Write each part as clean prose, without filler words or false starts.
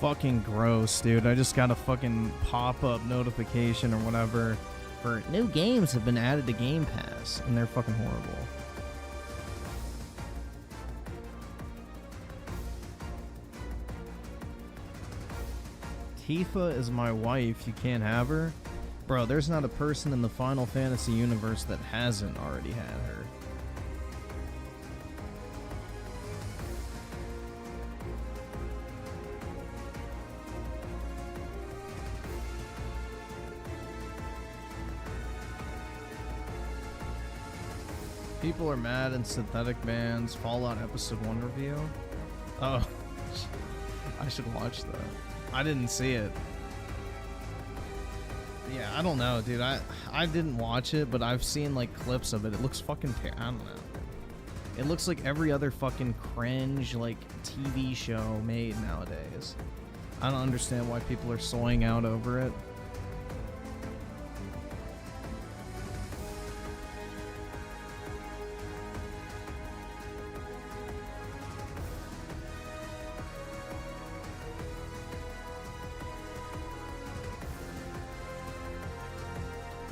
fucking gross, dude. I just got a fucking pop-up notification or whatever for new games have been added to Game Pass, and they're fucking horrible. Tifa is my wife. You can't have her? Bro, there's not a person in the Final Fantasy universe that hasn't already had her. People are mad in synthetic bands. Fallout Episode 1 review? Oh. I should watch that. I didn't see it. Yeah, I don't know, dude. I didn't watch it, but I've seen, like, clips of it. It looks fucking I don't know. It looks like every other fucking cringe, like, TV show made nowadays. I don't understand why people are soying out over it.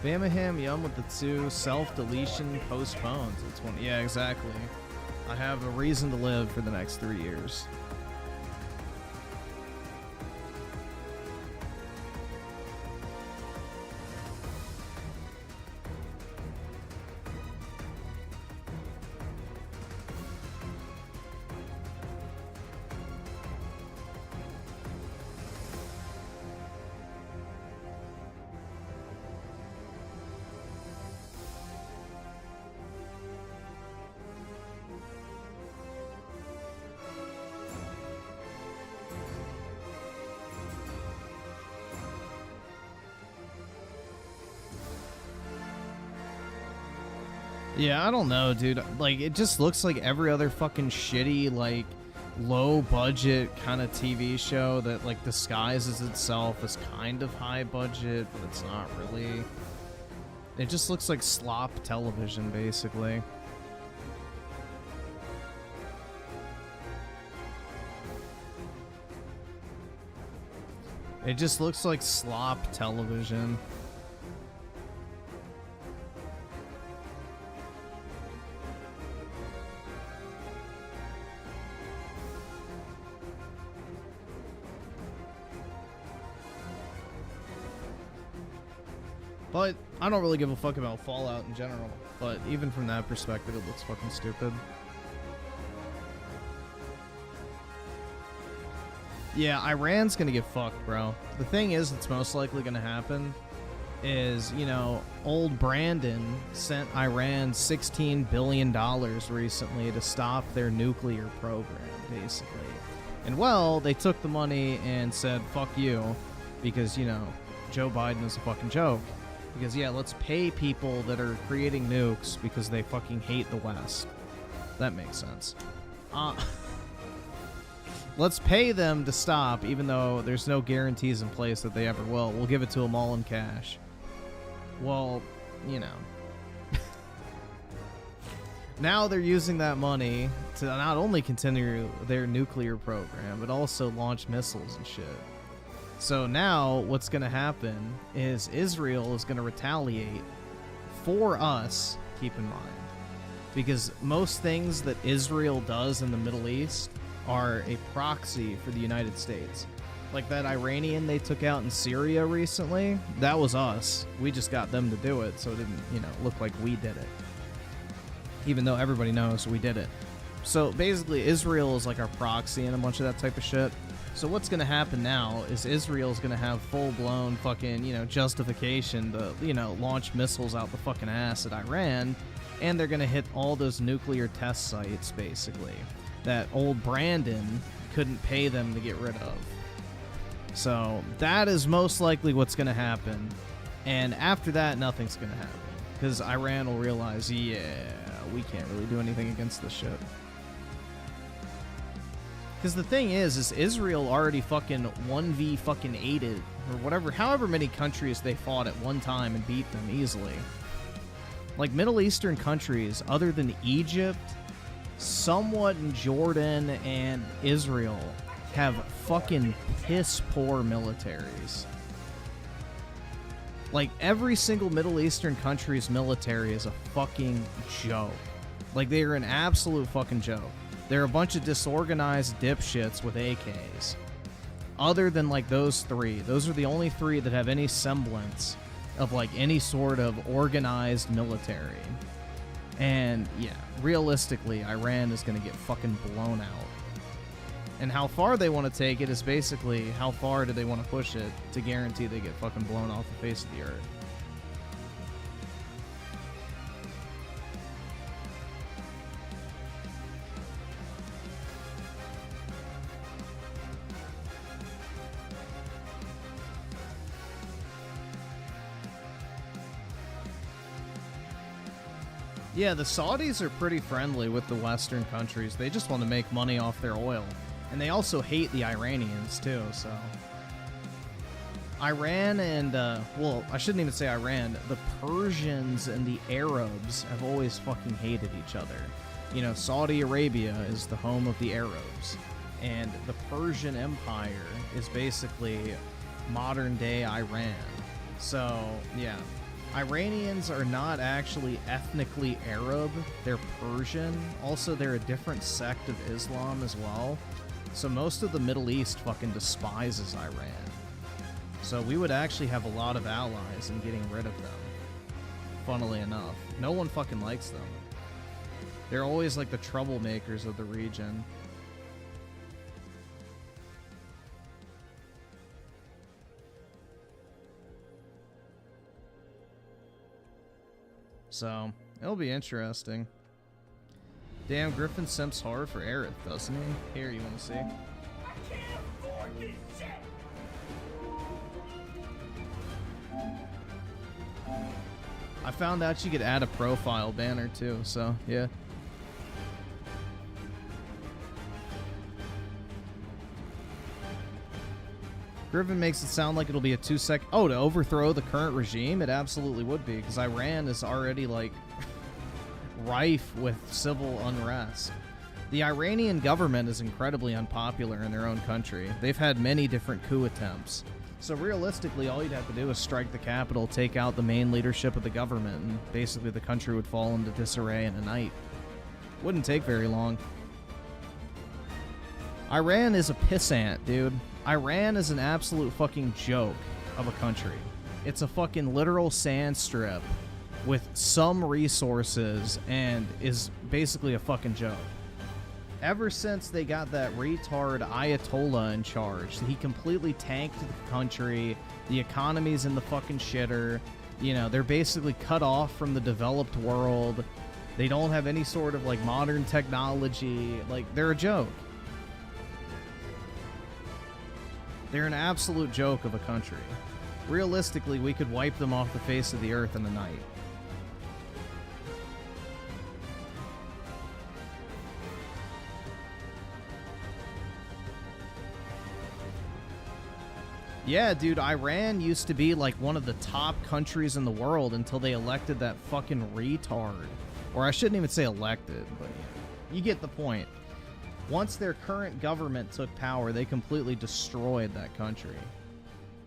Bamaham Yum with the 2 self-deletion postponed. It's one. Yeah, exactly. I have a reason to live for the next 3 years. Yeah, I don't know, dude. Like, it just looks like every other fucking shitty, like, low-budget kind of TV show that, like, disguises itself as kind of high-budget, but it's not really. It just looks like slop television, basically. It just looks like slop television. But I don't really give a fuck about Fallout in general. But even from that perspective, it looks fucking stupid. Yeah, Iran's gonna get fucked, bro. The thing is, that's most likely gonna happen is, you know, old Brandon sent Iran $16 billion recently to stop their nuclear program, basically. And, well, they took the money and said, fuck you, because, you know, Joe Biden is a fucking joke. Because, yeah, let's pay people that are creating nukes because they fucking hate the West. That makes sense. Let's pay them to stop, even though there's no guarantees in place that they ever will. We'll give it to them all in cash. Well, you know. Now they're using that money to not only continue their nuclear program, but also launch missiles and shit. So now what's going to happen is Israel is going to retaliate for us, keep in mind. Because most things that Israel does in the Middle East are a proxy for the United States. Like that Iranian they took out in Syria recently, that was us. We just got them to do it, so it didn't, you know, look like we did it. Even though everybody knows we did it. So basically Israel is like our proxy and a bunch of that type of shit. So what's going to happen now is Israel's going to have full-blown fucking, you know, justification to, you know, launch missiles out the fucking ass at Iran, and they're going to hit all those nuclear test sites, basically, that old Brandon couldn't pay them to get rid of. So that is most likely what's going to happen, and after that, nothing's going to happen, because Iran will realize, yeah, we can't really do anything against this shit. Because the thing is Israel already fucking 1v fucking 8'd, or whatever, however many countries they fought at one time and beat them easily. Like Middle Eastern countries, other than Egypt, somewhat in Jordan and Israel, have fucking piss poor militaries. Like, every single Middle Eastern country's military is a fucking joke. Like, they are an absolute fucking joke. They're a bunch of disorganized dipshits with AKs. Other than, like, those three. Those are the only three that have any semblance of, like, any sort of organized military. And, yeah, realistically, Iran is going to get fucking blown out. And how far they want to take it is basically how far do they want to push it to guarantee they get fucking blown off the face of the earth. Yeah, the Saudis are pretty friendly with the Western countries. They just want to make money off their oil. And they also hate the Iranians, too, so... Iran and, well, I shouldn't even say Iran. The Persians and the Arabs have always fucking hated each other. You know, Saudi Arabia is the home of the Arabs. And the Persian Empire is basically modern-day Iran. So, yeah. Iranians are not actually ethnically Arab. They're Persian. Also, they're a different sect of Islam as well. So most of the Middle East fucking despises Iran. So we would actually have a lot of allies in getting rid of them. Funnily enough. No one fucking likes them. They're always like the troublemakers of the region. So, it'll be interesting. Damn, Griffin simps hard for Aerith, doesn't he? Here, you want to see? I can't afford this shit. I found out you could add a profile banner too, so yeah. Griffin makes it sound like it'll be a 2-second... Oh, to overthrow the current regime? It absolutely would be, because Iran is already, like, rife with civil unrest. The Iranian government is incredibly unpopular in their own country. They've had many different coup attempts. So realistically, all you'd have to do is strike the capital, take out the main leadership of the government, and basically the country would fall into disarray in a night. Wouldn't take very long. Iran is a pissant, dude. Iran is an absolute fucking joke of a country. It's a fucking literal sand strip with some resources and is basically a fucking joke. Ever since they got that retard Ayatollah in charge, he completely tanked the country. The economy's in the fucking shitter. You know, they're basically cut off from the developed world. They don't have any sort of, like, modern technology. Like, they're a joke. They're an absolute joke of a country. Realistically, we could wipe them off the face of the earth in a night. Yeah, dude, Iran used to be like one of the top countries in the world until they elected that fucking retard. Or I shouldn't even say elected, but you get the point. Once their current government took power, they completely destroyed that country.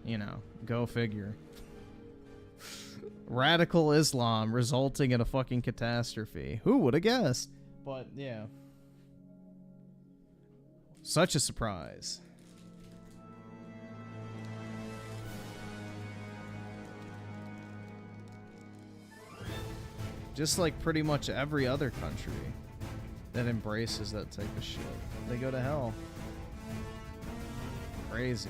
You know, go figure. Radical Islam resulting in a fucking catastrophe. Who would have guessed? But, yeah. Such a surprise. Just like pretty much every other country that embraces that type of shit. They go to hell. Crazy.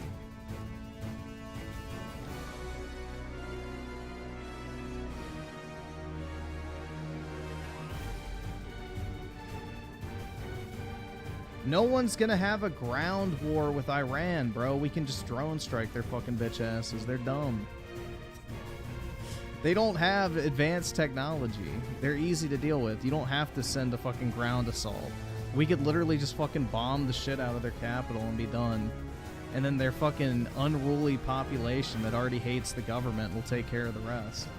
No one's gonna have a ground war with Iran, bro. We can just drone strike their fucking bitch asses. They're dumb. They don't have advanced technology. They're easy to deal with. You don't have to send a fucking ground assault. We could literally just fucking bomb the shit out of their capital and be done. And then their fucking unruly population that already hates the government will take care of the rest.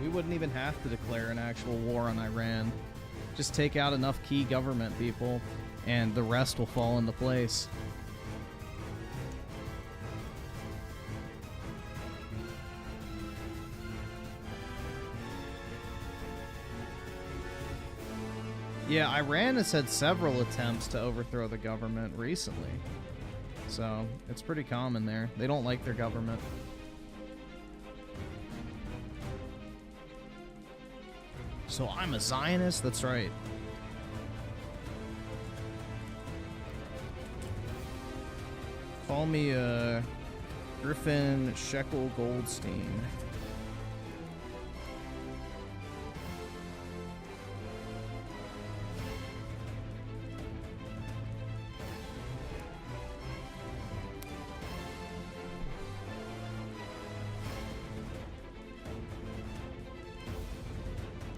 We wouldn't even have to declare an actual war on Iran. Just take out enough key government people, and the rest will fall into place. Yeah, Iran has had several attempts to overthrow the government recently. So, it's pretty common there. They don't like their government. So I'm a Zionist? That's right. Call me Griffin Shekel Goldstein.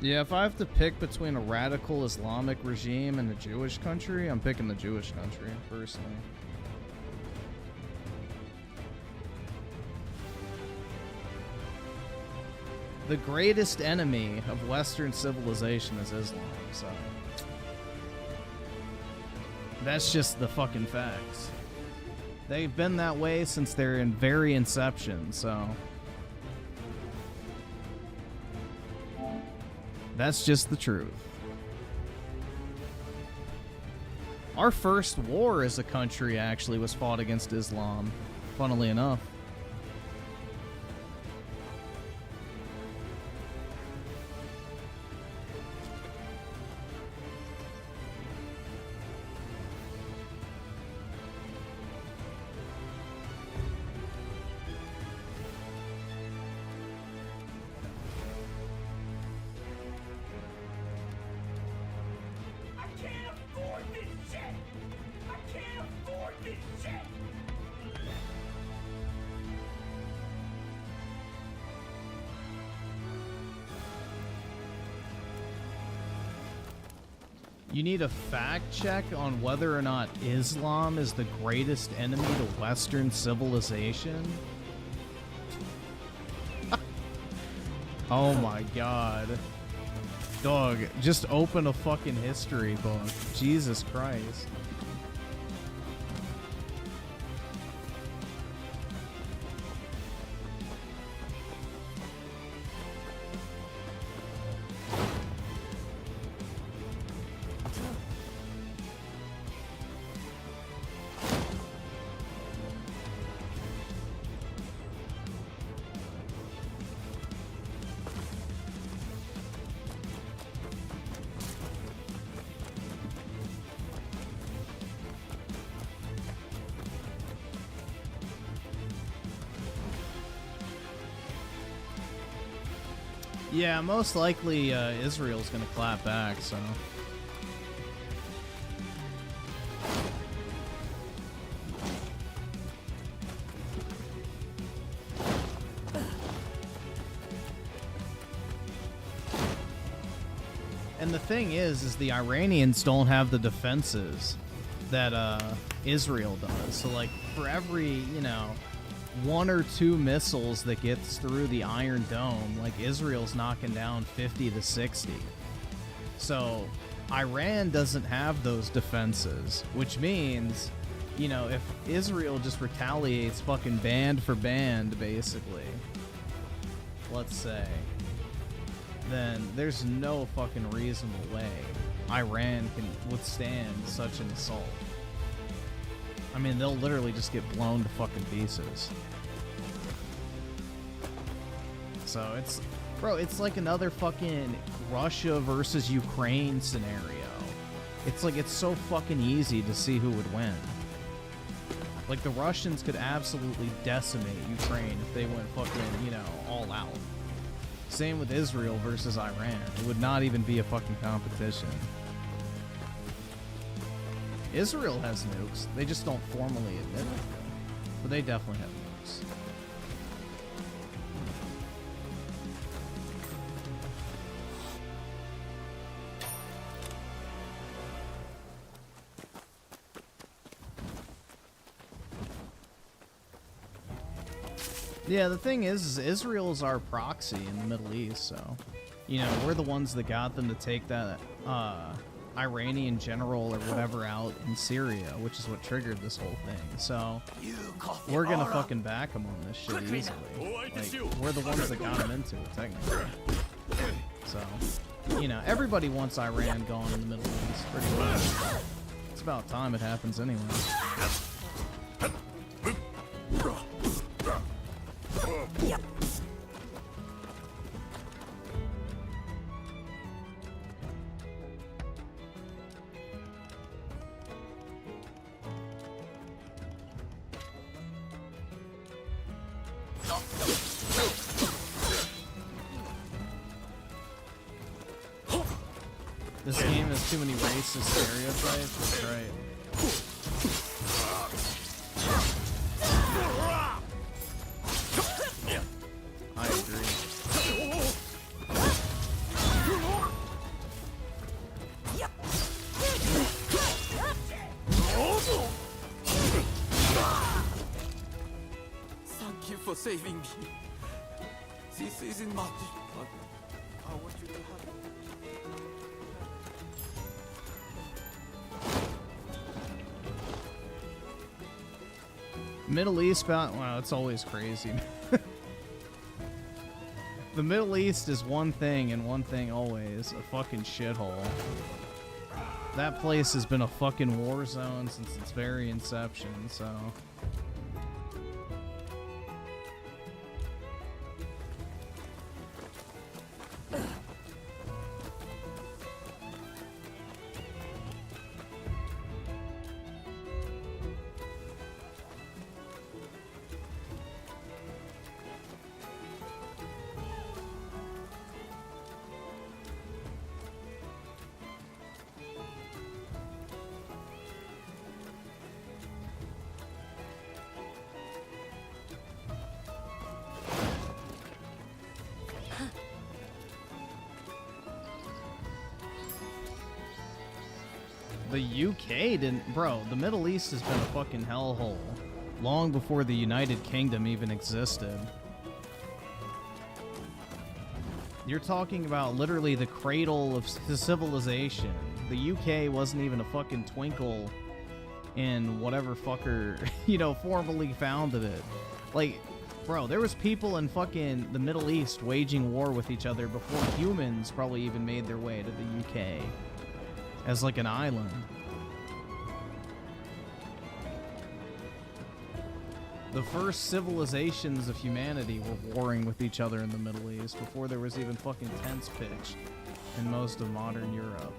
Yeah, if I have to pick between a radical Islamic regime and a Jewish country, I'm picking the Jewish country, personally. The greatest enemy of Western civilization is Islam, so... That's just the fucking facts. They've been that way since their very inception, so... That's just the truth. Our first war as a country actually was fought against Islam, funnily enough. You need a fact check on whether or not Islam is the greatest enemy to Western civilization? Oh my god. Dog, just open a fucking history book. Jesus Christ. Yeah, most likely Israel's gonna clap back, so... And the thing is the Iranians don't have the defenses that Israel does. So, like, for every, you know, 1 or 2 missiles that gets through the Iron Dome, like, Israel's knocking down 50 to 60. So Iran doesn't have those defenses, which means, you know, if Israel just retaliates fucking band for band, basically, let's say, then there's no fucking reasonable way Iran can withstand such an assault. I mean, they'll literally just get blown to fucking pieces. So it's, bro, it's like another fucking Russia versus Ukraine scenario. It's like, it's so fucking easy to see who would win. Like, the Russians could absolutely decimate Ukraine if they went fucking, you know, all out. Same with Israel versus Iran. It would not even be a fucking competition. Israel has nukes. They just don't formally admit it. But they definitely have nukes. Yeah, the thing is Israel's our proxy in the Middle East, so you know, we're the ones that got them to take that Iranian general or whatever out in Syria, which is what triggered this whole thing. So we're gonna fucking back them on this shit easily. Like, we're the ones that got them into it, technically. So, you know, everybody wants Iran gone in the Middle East, pretty much. It's about time it happens anyway. This game has too many racist stereotypes. That's right. I agree. Thank you for saving me. This isn't much, but I want you to have it. Middle East, wow, it's always crazy. The Middle East is one thing and one thing always, a fucking shithole. That place has been a fucking war zone since its very inception, so... The UK didn't... Bro, the Middle East has been a fucking hellhole long before the United Kingdom even existed. You're talking about literally the cradle of civilization. The UK wasn't even a fucking twinkle in whatever fucker, you know, formally founded it. Like, bro, there was people in fucking the Middle East waging war with each other before humans probably even made their way to the UK. As like an island. The first civilizations of humanity were warring with each other in the Middle East before there was even fucking tents pitched in most of modern Europe.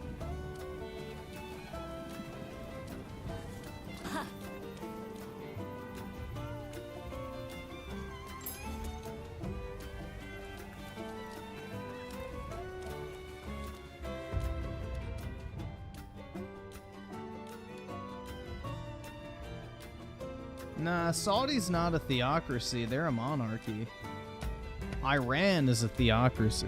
Nah, Saudi's not a theocracy, they're a monarchy. Iran is a theocracy.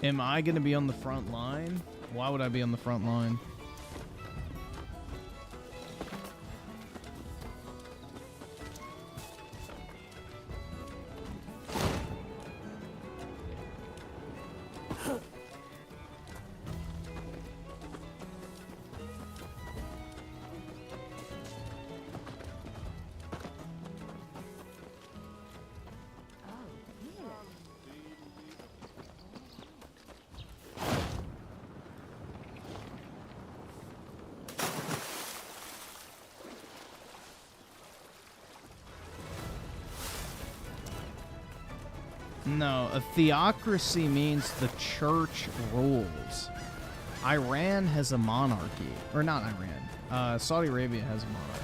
Am I gonna be on the front line? Why would I be on the front line? No, a theocracy means the church rules. Iran has a monarchy. Or not Iran. Saudi Arabia has a monarchy.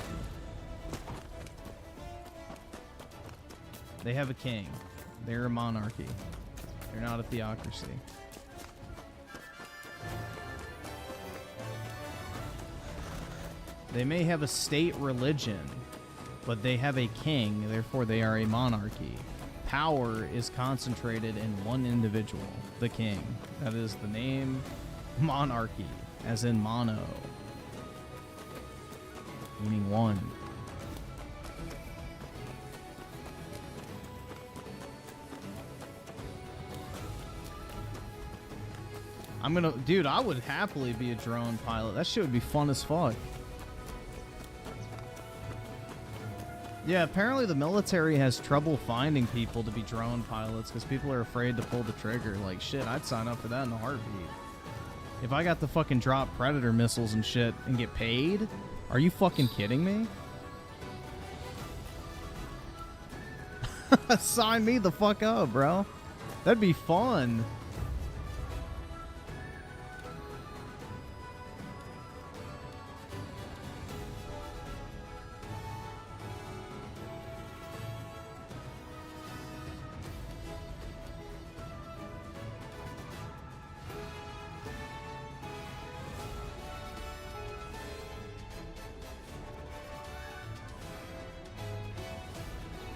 They have a king. They're a monarchy. They're not a theocracy. They may have a state religion, but they have a king, therefore they are a monarchy. power is concentrated in one individual, the king. That is the name monarchy, as in mono, meaning one. Dude, I would happily be a drone pilot. That shit would be fun as fuck. Yeah, apparently the military has trouble finding people to be drone pilots because people are afraid to pull the trigger. Like, shit, I'd sign up for that in a heartbeat. If I got to fucking drop Predator missiles and shit and get paid, are you fucking kidding me? Sign me the fuck up, bro. That'd be fun.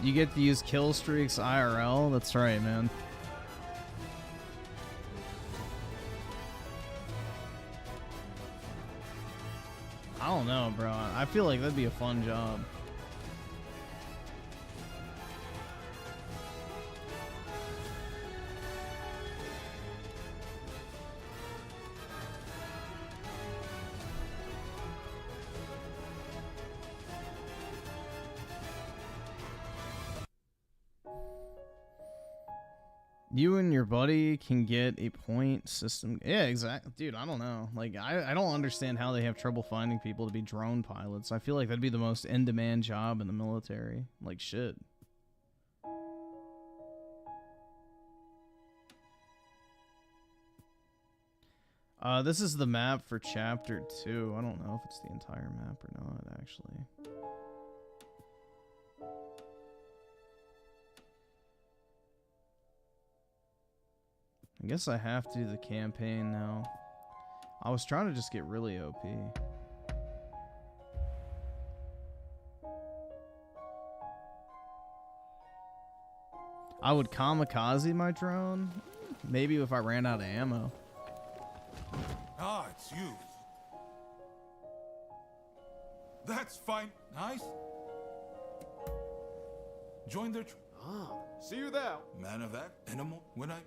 You get to use kill streaks IRL? That's right, man. I don't know, bro. I feel like that'd be a fun job. You and your buddy can get a point system. Yeah, exactly. Dude, I don't know. Like, I don't understand how they have trouble finding people to be drone pilots. I feel like that'd be the most in-demand job in the military. Like, shit. This is the map for Chapter 2. I don't know if it's the entire map or not, actually. I guess I have to do the campaign now. I was trying to just get really OP. I would kamikaze my drone. Maybe if I ran out of ammo. Ah, it's you. That's fine. Nice. Join their See you there. man of that animal when I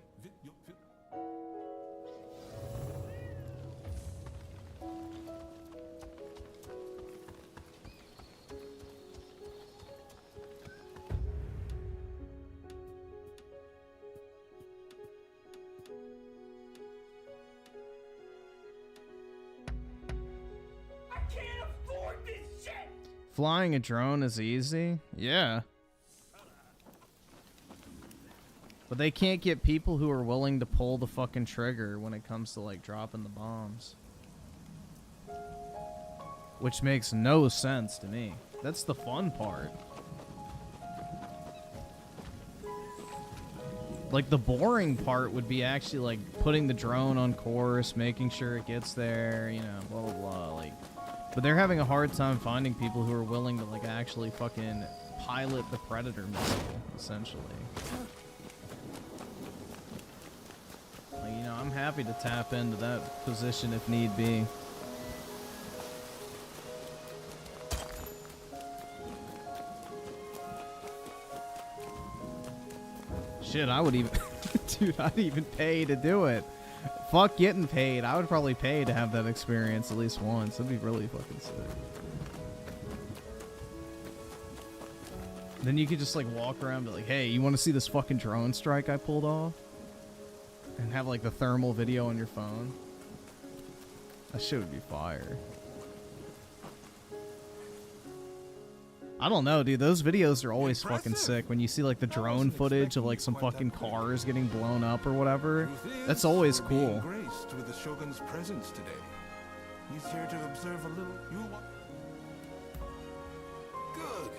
Flying a drone is easy? Yeah. But they can't get people who are willing to pull the fucking trigger when it comes to, like, dropping the bombs. Which makes no sense to me. That's the fun part. Like, the boring part would be actually, like, putting the drone on course, making sure it gets there, you know, blah, blah, blah, like... But they're having a hard time finding people who are willing to, like, actually fucking pilot the Predator missile, essentially. Like, you know, I'm happy to tap into that position if need be. Shit, I would even... Dude, I'd even pay to do it. Fuck getting paid. I would probably pay to have that experience at least once. That'd be really fucking sick. Then you could just, like, walk around and be like, hey, you want to see this fucking drone strike I pulled off? And have, like, the thermal video on your phone. That shit would be fire. I don't know, dude. Those videos are always fucking sick. When you see, like, the drone footage of, like, some fucking cars getting blown up or whatever. That's always cool. Graced with the Shogun's presence today. He's here to observe a little. You want? Good.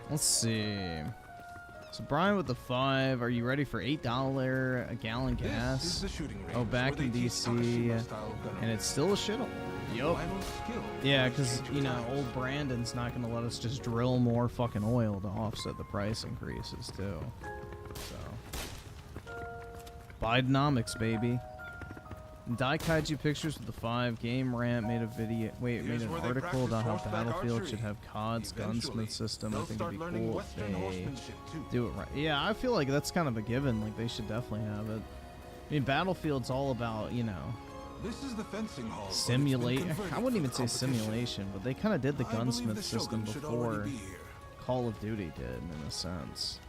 Let's see. So Brian with the 5, are you ready for $8 a gallon gas? Oh, back in DC, and it's still a shittle. Yup. Yeah, because, you know, old Brandon's not going to let us just drill more fucking oil to offset the price increases, too. So, Bidenomics, baby. Dai Kaiju Pictures with the 5. Game Rant made a video. Wait, made an article about how Battlefield should have COD's gunsmith system. I think it'd be cool if they do it right. Yeah, I feel like that's kind of a given. Like, they should definitely have it. I mean, Battlefield's all about, you know, This is the fencing hall. simulate. I wouldn't even say simulation, but they kind of did the gunsmith system before Call of Duty did, in a sense.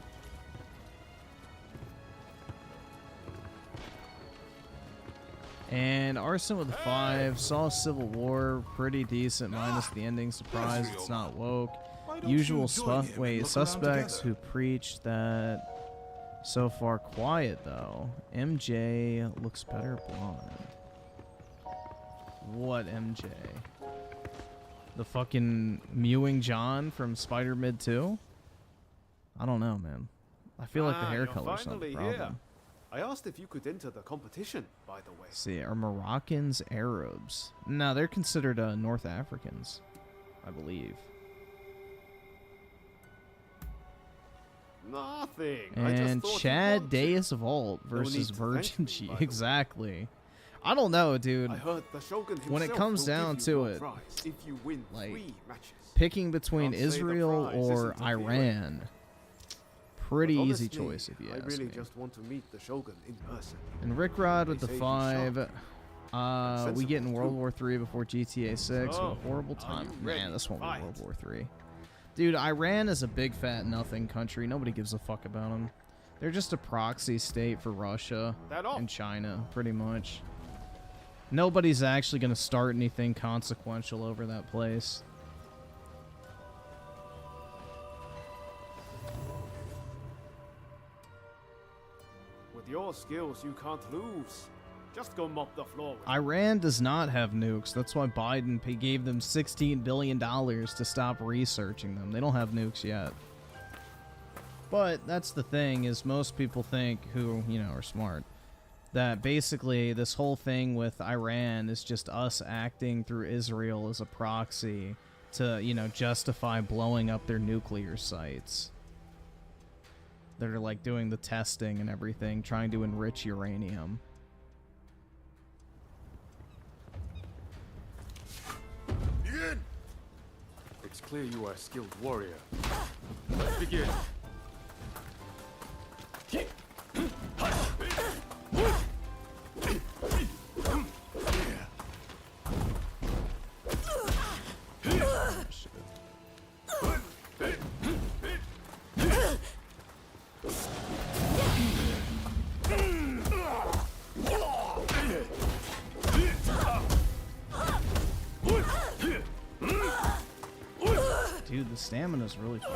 And Arson with a 5, saw Civil War, pretty decent, minus the ending. Surprised it's not woke. Usual suspects who preach that so far quiet though. MJ looks better blonde. What MJ? The fucking Mewing John from Spider-Mid 2? I don't know, man. I feel like the hair color's not the problem. I asked if you could enter the competition, by the way. See, are Moroccans Arabs? No, they're considered North Africans, I believe. Nothing. And Chad Deus Vault versus Virgin G. Exactly. I don't know, dude. I heard the Shogun When it comes will down give to you it, prize if you win like, 3 matches. picking between Can't say the Israel prize or isn't a free Iran, pretty But easy honestly, choice if you I ask really me. just want to meet the Shogun in person. And Rick Rod with They the say he's 5. sharp. We get in Sensible, World too. War 3 before GTA 6. So, What a horrible are time. you ready Man, this to won't be fight? World War 3. Dude, Iran is a big fat nothing country. Nobody gives a fuck about them. They're just a proxy state for Russia That all? and China, pretty much. Nobody's actually going to start anything consequential over that place. With your skills, you can't lose. Just go mop the floor. With Iran does not have nukes. That's why Biden gave them $16 billion to stop researching them. They don't have nukes yet. But that's the thing, is most people think, who, you know, are smart, that basically this whole thing with Iran is just us acting through Israel as a proxy to, you know, justify blowing up their nuclear sites. That are like doing the testing and everything, trying to enrich uranium. It's clear you are a skilled warrior. Let's begin. Dude, the stamina's really fun.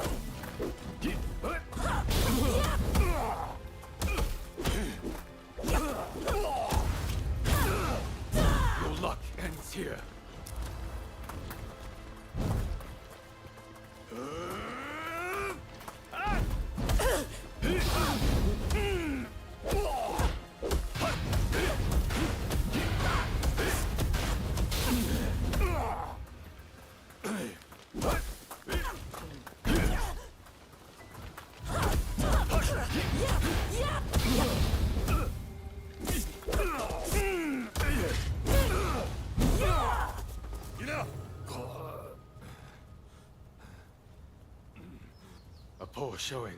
Your luck ends here. A poor showing.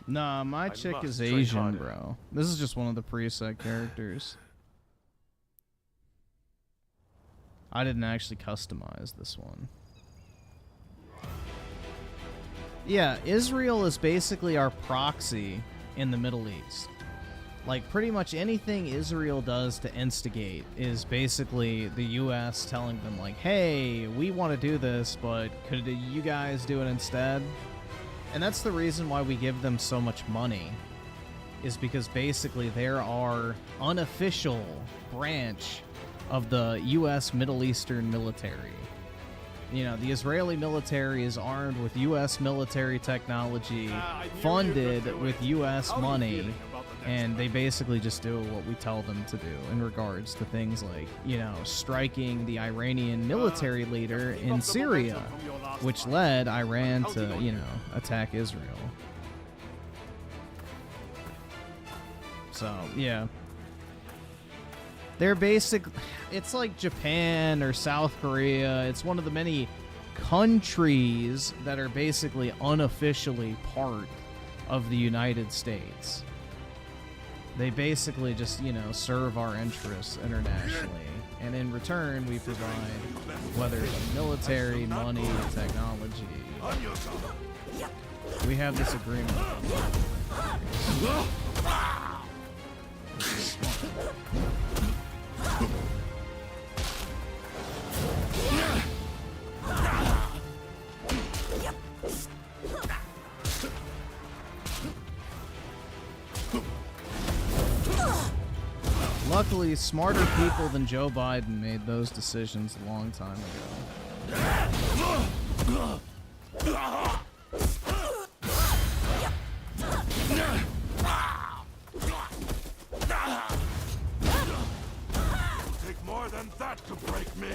Nah, my I chick must is train Asian, harder. bro. This is just one of the preset characters. I didn't actually customize this one. Yeah, Israel is basically our proxy in the Middle East. Like, pretty much anything Israel does to instigate is basically the U.S. telling them, like, hey, we want to do this, but could you guys do it instead? And that's the reason why we give them so much money, is because basically they're our unofficial branch of the U.S. Middle Eastern military. You know, the Israeli military is armed with U.S. military technology, funded with U.S. money, and they basically just do what we tell them to do in regards to things like, you know, striking the Iranian military leader in Syria, which led Iran to, you know, attack Israel. So, yeah. They're it's like Japan or South Korea. It's one of the many countries that are basically unofficially part of the United States. They basically just, you know, serve our interests internationally. And in return, we provide, whether it's military, money, technology. We have this agreement. Luckily, smarter people than Joe Biden made those decisions a long time ago. Take more than that to break me.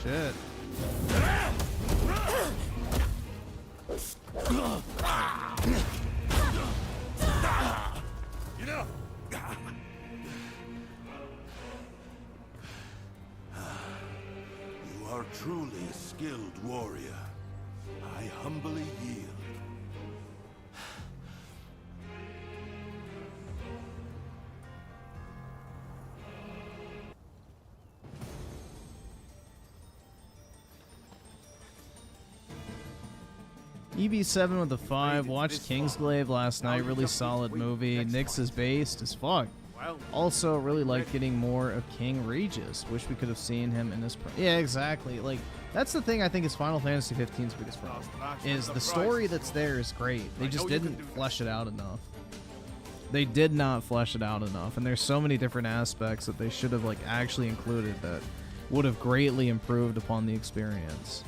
Shit. You know, you are truly a skilled warrior. I humbly yield. EB7 with a 5. Watched Kingsglaive last night. Really solid movie. Nyx is based as fuck. Also, really like getting more of King Regis. Wish we could have seen him in this. Yeah, exactly. Like, that's the thing I think is Final Fantasy 15's biggest problem. Is the story that's there is great. They just didn't flesh it out enough. They did not flesh it out enough. And there's so many different aspects that they should have, like, actually included that would have greatly improved upon the experience.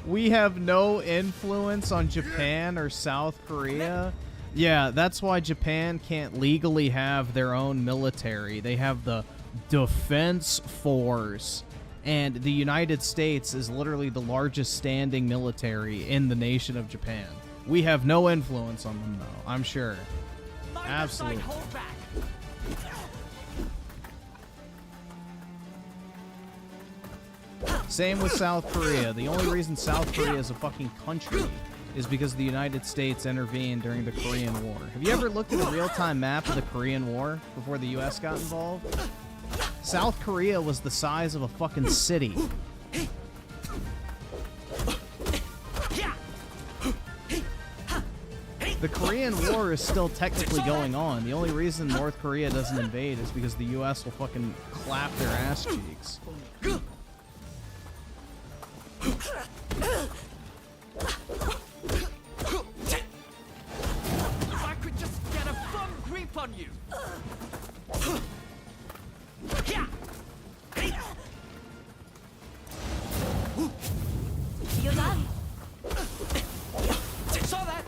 We have no influence on Japan or South Korea. Yeah, that's why Japan can't legally have their own military. They have the Defense Force, and the United States is literally the largest standing military in the nation of Japan. We have no influence on them, though, I'm sure. Absolutely. Same with South Korea. The only reason South Korea is a fucking country is because the United States intervened during the Korean War. Have you ever looked at a real-time map of the Korean War before the US got involved? South Korea was the size of a fucking city. The Korean War is still technically going on. The only reason North Korea doesn't invade is because the US will fucking clap their ass cheeks. If I could just get a firm grip on you. You're done. Saw that.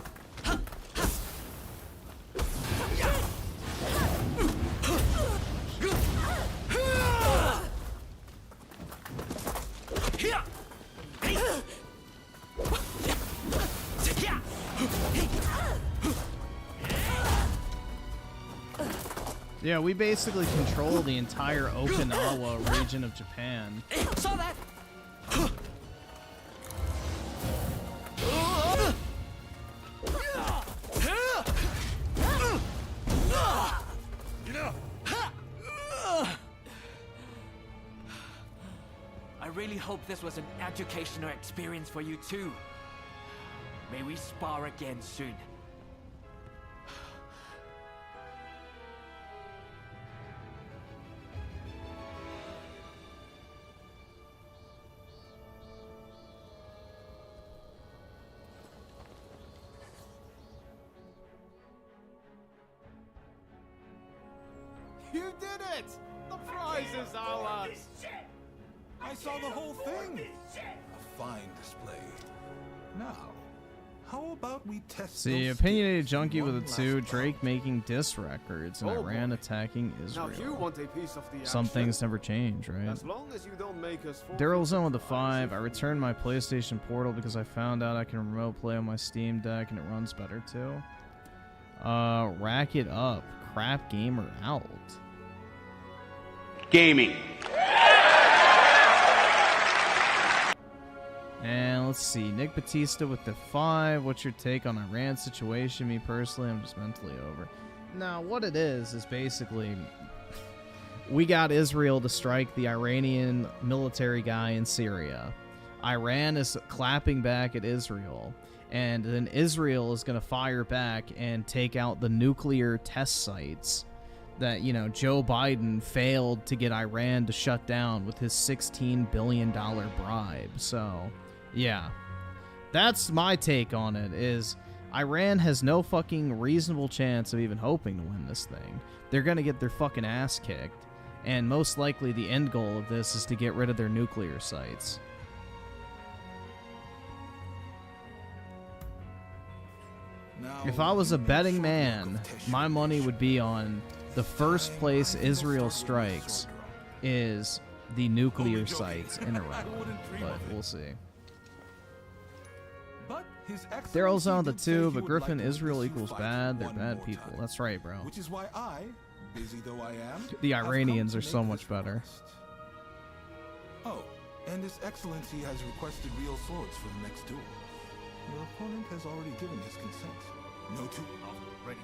Yeah, we basically control the entire Okinawa region of Japan. Saw that. You know, I really hope this was an educational experience for you too. May we spar again soon. You did it! The prize is ours! I saw the whole thing. A fine display. Now, how about we test See, those opinionated skills junkie with a one 2, last Drake round? making diss records, and Oh, Iran boy. attacking Now you Israel. want a piece of the action. Some things never change, right? As long as you don't make us Daryl Zone with the 5. I returned my PlayStation Portal because I found out I can remote play on my Steam Deck and it runs better too. Rack it up. Crap gamer out. Gaming. And let's see, Nick Batista with the 5. What's your take on Iran situation? Me personally, I'm just mentally over. Now, what it is basically we got Israel to strike the Iranian military guy in Syria. Iran is clapping back at Israel, and then Israel is going to fire back and take out the nuclear test sites that, you know, Joe Biden failed to get Iran to shut down with his $16 billion bribe. So, yeah. That's my take on it, is Iran has no fucking reasonable chance of even hoping to win this thing. They're going to get their fucking ass kicked, and most likely the end goal of this is to get rid of their nuclear sites. Now, If I was a you betting short man, look of Teshuvah. my money would be on the first place Israel strikes is the nuclear sites in Iran. But we'll see. But His Daryl's on the did say 2, he but would Griffin, like to Israel witness you equals fight bad. They're one bad more people. time. That's right, bro. Which is why I, busy though I am, The have come Iranians to are make so much this better. request. Oh, and His Excellency has requested real swords for the next duel. Your opponent has already given his consent. No two. Ready.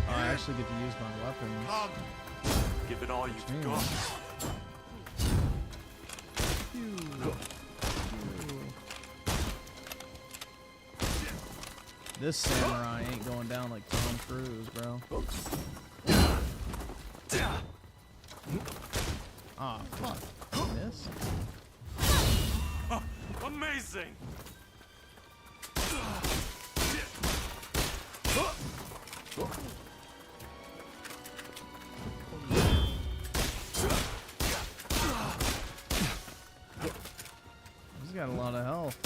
I actually get to use my weapons. Give it all you've got. This samurai ain't going down like Tom Cruise, bro. Ah, fuck. Miss. Amazing! He's got a lot of health.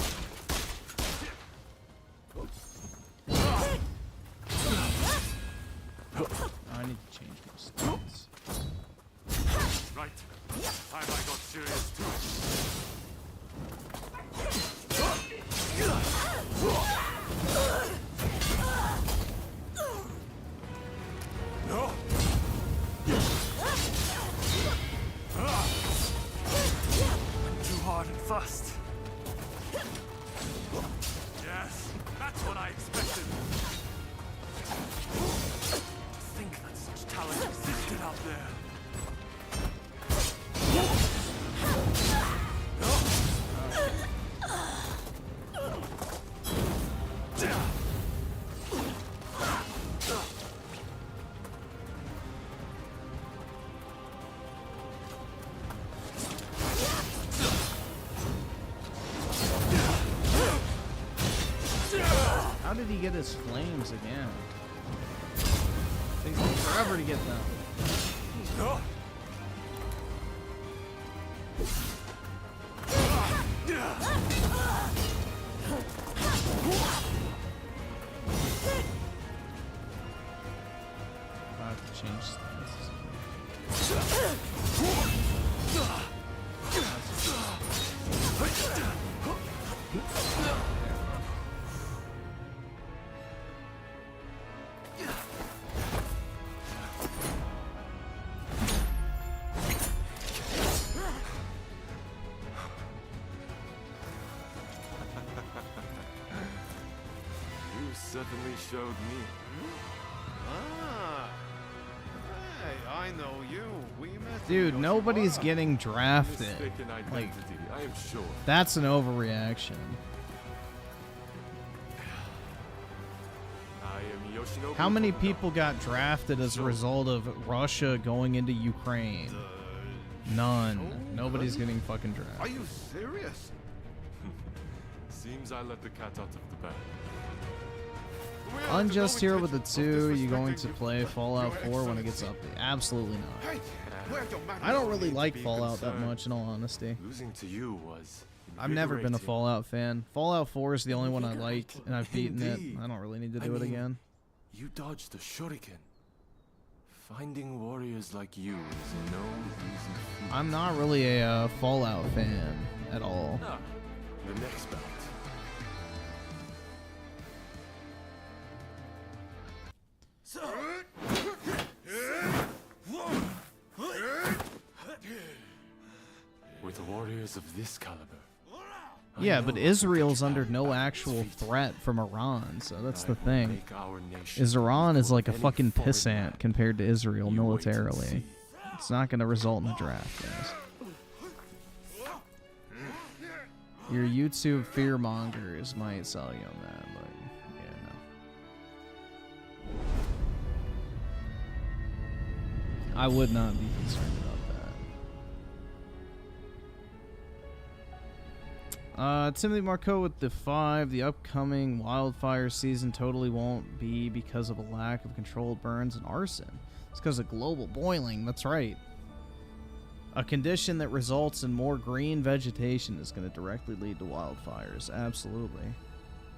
I need to change my stance. Right. Time I got serious too. No. Too hard and fast. Yes, that's what I expected. To think that such talent existed out there. How did he get his flames again? Takes me forever to get them. I have to change stances. You certainly showed me. Ah. Hey, I know you. We met. Dude, in nobody's Yoshimura. getting drafted. Mistaken identity, I am sure. That's an overreaction. I am Yoshinobu. How many Tomono. people got drafted as a result of Russia going into Ukraine? None. Nobody's getting fucking Are drafted. you serious? Seems I let the cat out of the bag. Unjust here with the 2. You going to play Fallout 4 when it gets updated? Absolutely not. Hey, where's your man? I don't really like be Fallout that concerned. much, in all honesty. Losing to you was. I've never been a invigorating. Fallout fan. Fallout 4 is the only one I like, and I've beaten it. Indeed. I don't really need to I do it mean, again. You dodged a shuriken. Finding warriors like you is no easy feat. I'm not really a Fallout fan at all. Ah, the next bout. With warriors of this caliber. I Yeah, know but I Israel's can under carry no this actual feat. threat from Iran, so that's I the will thing. make our nation Is Iran is equal like a to any fucking foreign pissant land. compared to Israel You wait and militarily. see. It's not going to result in a draft, guys. Your YouTube fear mongers might sell you on that, but yeah, no. I would not be concerned about that. Timothy Marco with the 5. The upcoming wildfire season totally won't be because of a lack of controlled burns and arson. It's because of global boiling. That's right. A condition that results in more green vegetation is going to directly lead to wildfires. Absolutely.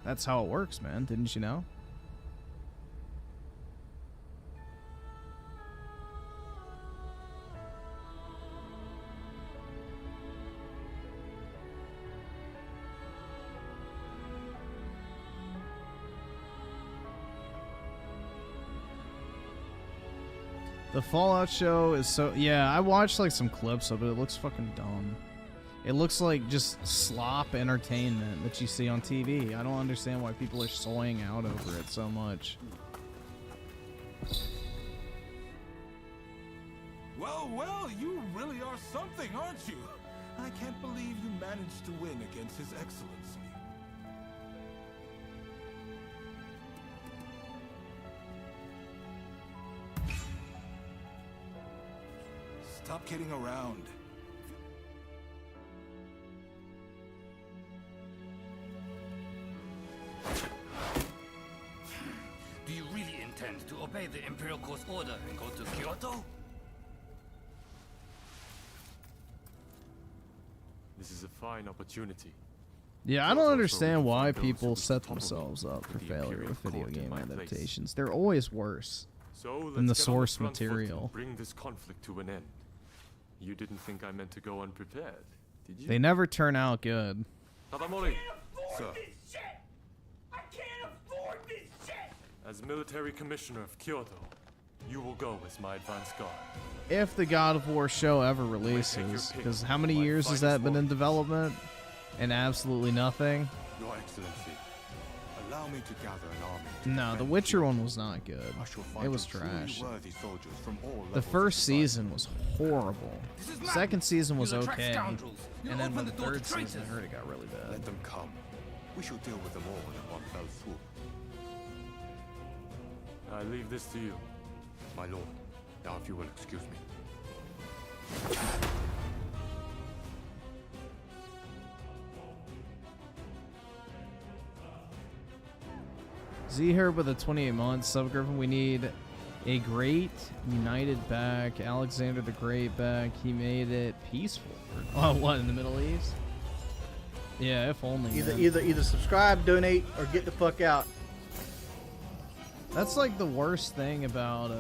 That's how it works, man. Didn't you know? The Fallout show is so... Yeah, I watched like some clips of it. It looks fucking dumb. It looks like just slop entertainment that you see on TV. I don't understand why people are soying out over it so much. Well, well, you really are something, aren't you? I can't believe you managed to win against His Excellency. Stop kidding around. Do you really intend to obey the Imperial Court's order and go to Kyoto? This is a fine opportunity. Yeah, I Kyoto don't also understand why refined those people who set toppled me themselves up for with the failure Imperial with video Court in game my place. adaptations. They're always worse. So than the let's get on source front foot and material. Bring this conflict to an end. You didn't think I meant to go unprepared, did you? They never turn out good. Tadamori, Sir. I can't afford this shit! as military commissioner of Kyoto, you will go as my advance guard. If the God of War show ever take your releases, pick. because how many My years has finest that been in warrior. development? And absolutely nothing? Your Excellency, allow me to gather an army. to No, The defend Witcher Kyoto. one was not good. I shall find It was you truly trash. worthy soldiers from all The levels first of society. season was horrible. This is The second season was You attract okay. scoundrels. You And then open by the the door to third season, I traitors. heard it got really bad. Let them come. We shall deal with them all in one fell swoop. I leave this to you. My lord, now if you will excuse me. Z here with the 28 months. Sub Griffin, we need a great united back. Alexander the Great back. He made it peaceful. Oh, what, in the Middle East? Yeah, if only. man. Either subscribe, donate, or get the fuck out. That's like the worst thing about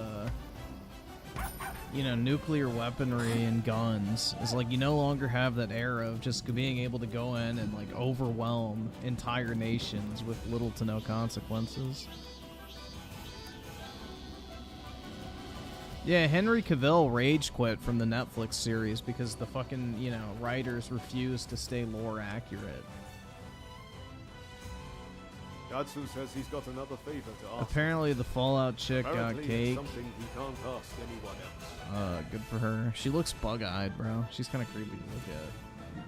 nuclear weaponry and guns is like you no longer have that era of just being able to go in and like overwhelm entire nations with little to no consequences. Yeah, Henry Cavill rage quit from the Netflix series because the fucking, writers refused to stay lore accurate. Gatsu says he's got another favor to ask. Apparently the Fallout chick got Apparently cake. it's something he can't ask anyone else. Good for her. She looks bug-eyed, bro. She's kind of creepy to look at.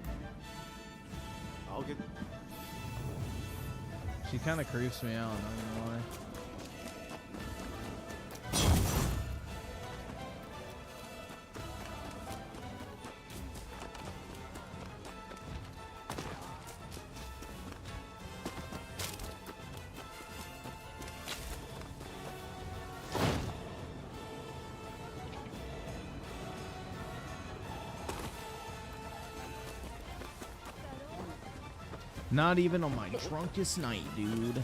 I'll get... She kind of creeps me out, not gonna lie. Not even on my drunkest night, dude.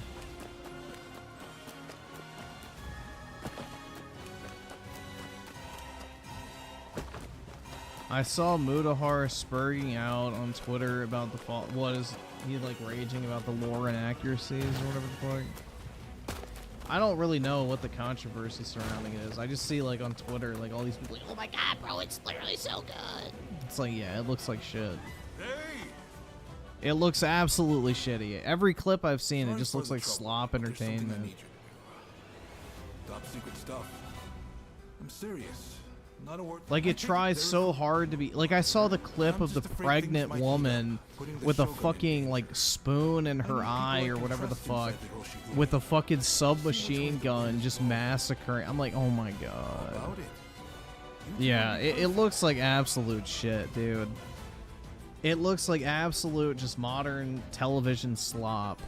I saw Mudahar spurging out on Twitter about the fault. What is he like raging about the lore inaccuracies or whatever the fuck? I don't really know what the controversy surrounding it is. I just see like on Twitter like all these people like, oh my god, bro, it's literally so good. It's like, yeah, it looks like shit. It looks absolutely shitty. Every clip I've seen, it just looks like slop entertainment. Top secret stuff. I'm serious. Not a word. Like it tries so hard to be like I saw the clip of the pregnant woman with a fucking like spoon in her eye or whatever the fuck with a fucking submachine gun just massacring. I'm like, oh my god. Yeah, it looks like absolute shit, dude. It looks like absolute just modern television slop.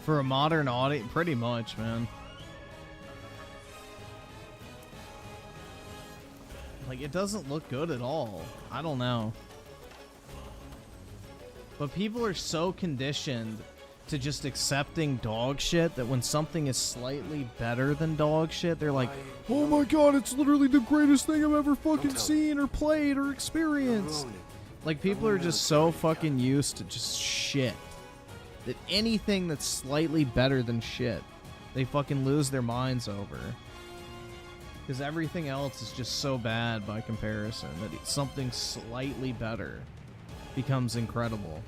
For a modern audience, pretty much, man. Like, it doesn't look good at all. I don't know. But people are so conditioned to just accepting dog shit that when something is slightly better than dog shit, they're like, oh my god, it's literally the greatest thing I've ever fucking seen or played or experienced. Like, people are just so fucking used to just shit that anything that's slightly better than shit, they fucking lose their minds over. Because everything else is just so bad by comparison that something slightly better becomes incredible.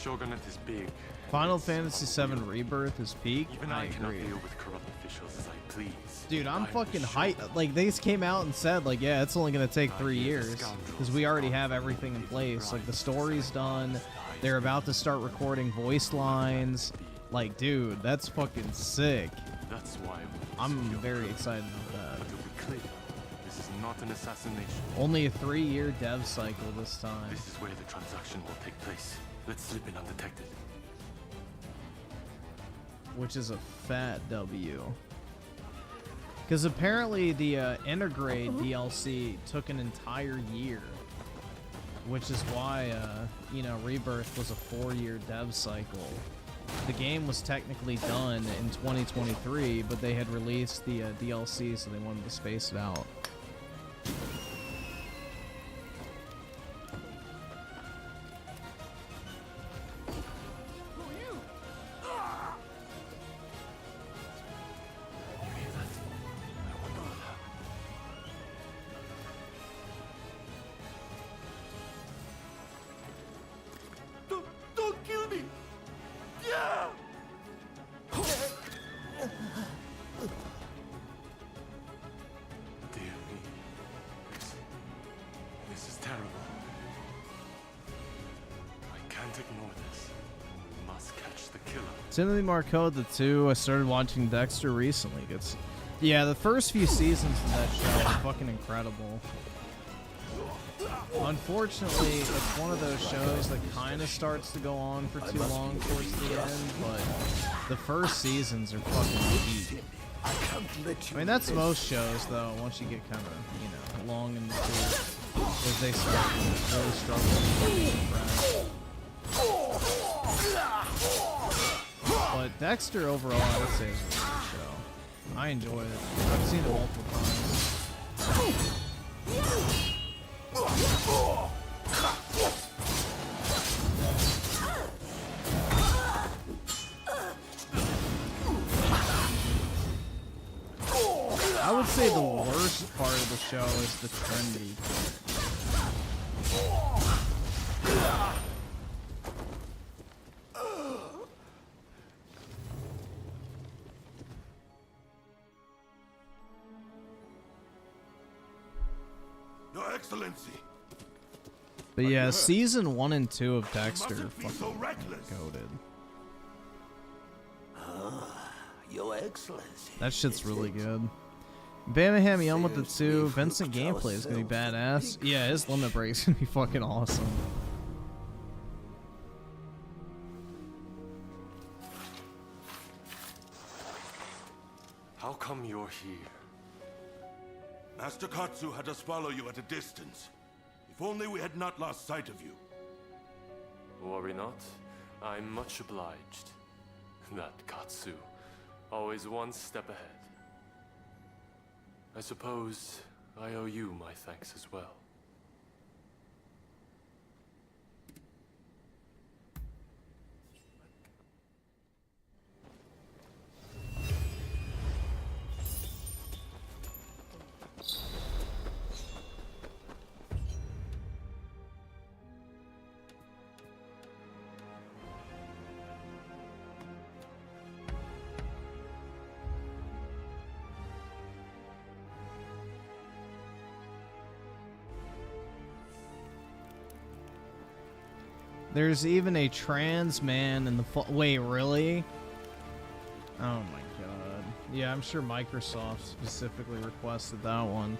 Shogunate is big. Final Fantasy VII Rebirth is peak. Even I cannot deal with corrupt officials as I please. Dude, I'm fucking hyped. Like, they just came out and said, like, yeah, it's only gonna take 3 years because we already have everything in place. Like, the story's done. They're about to start recording voice lines. Like, dude, that's fucking sick. That's why I'm very excited about that. But to be clear, this is not an assassination. Only a 3-year dev cycle this time. This is where the transaction will take place. Let's slip in undetected. Which is a fat W. Because apparently the Intergrade DLC took an entire year. Which is why, you know, Rebirth was a 4-year dev cycle. The game was technically done in 2023, but they had released the DLC, so they wanted to space it out. Timothy Marco, the 2. I started watching Dexter recently. Yeah, the first few seasons of that show are fucking incredible. Unfortunately, it's one of those shows that kind of starts to go on for too long towards the end, but the first seasons are fucking peak. I mean, that's most shows, though, once you get kind of, you know, long in the tooth, as they start really struggling. But Dexter overall, I would say, is a really good show. I enjoy it. I've seen it multiple times. I would say the worst part of the show is the trendy part. Your Excellency. But yeah, season 1 and 2 of You Dexter mustn't be fucking so reckless. goated. Your Excellency. That shit's really good. Birmingham Young with the 2. Vincent gameplay is gonna be badass. Yeah, his limit break's gonna be fucking awesome. How come you're here? Master Katsu had us follow you at a distance. If only we had not lost sight of you. Worry not. I'm much obliged. That Katsu. Always one step ahead. I suppose I owe you my thanks as well. There's even a trans man in the wait, really? Oh my god. Yeah, I'm sure Microsoft specifically requested that one.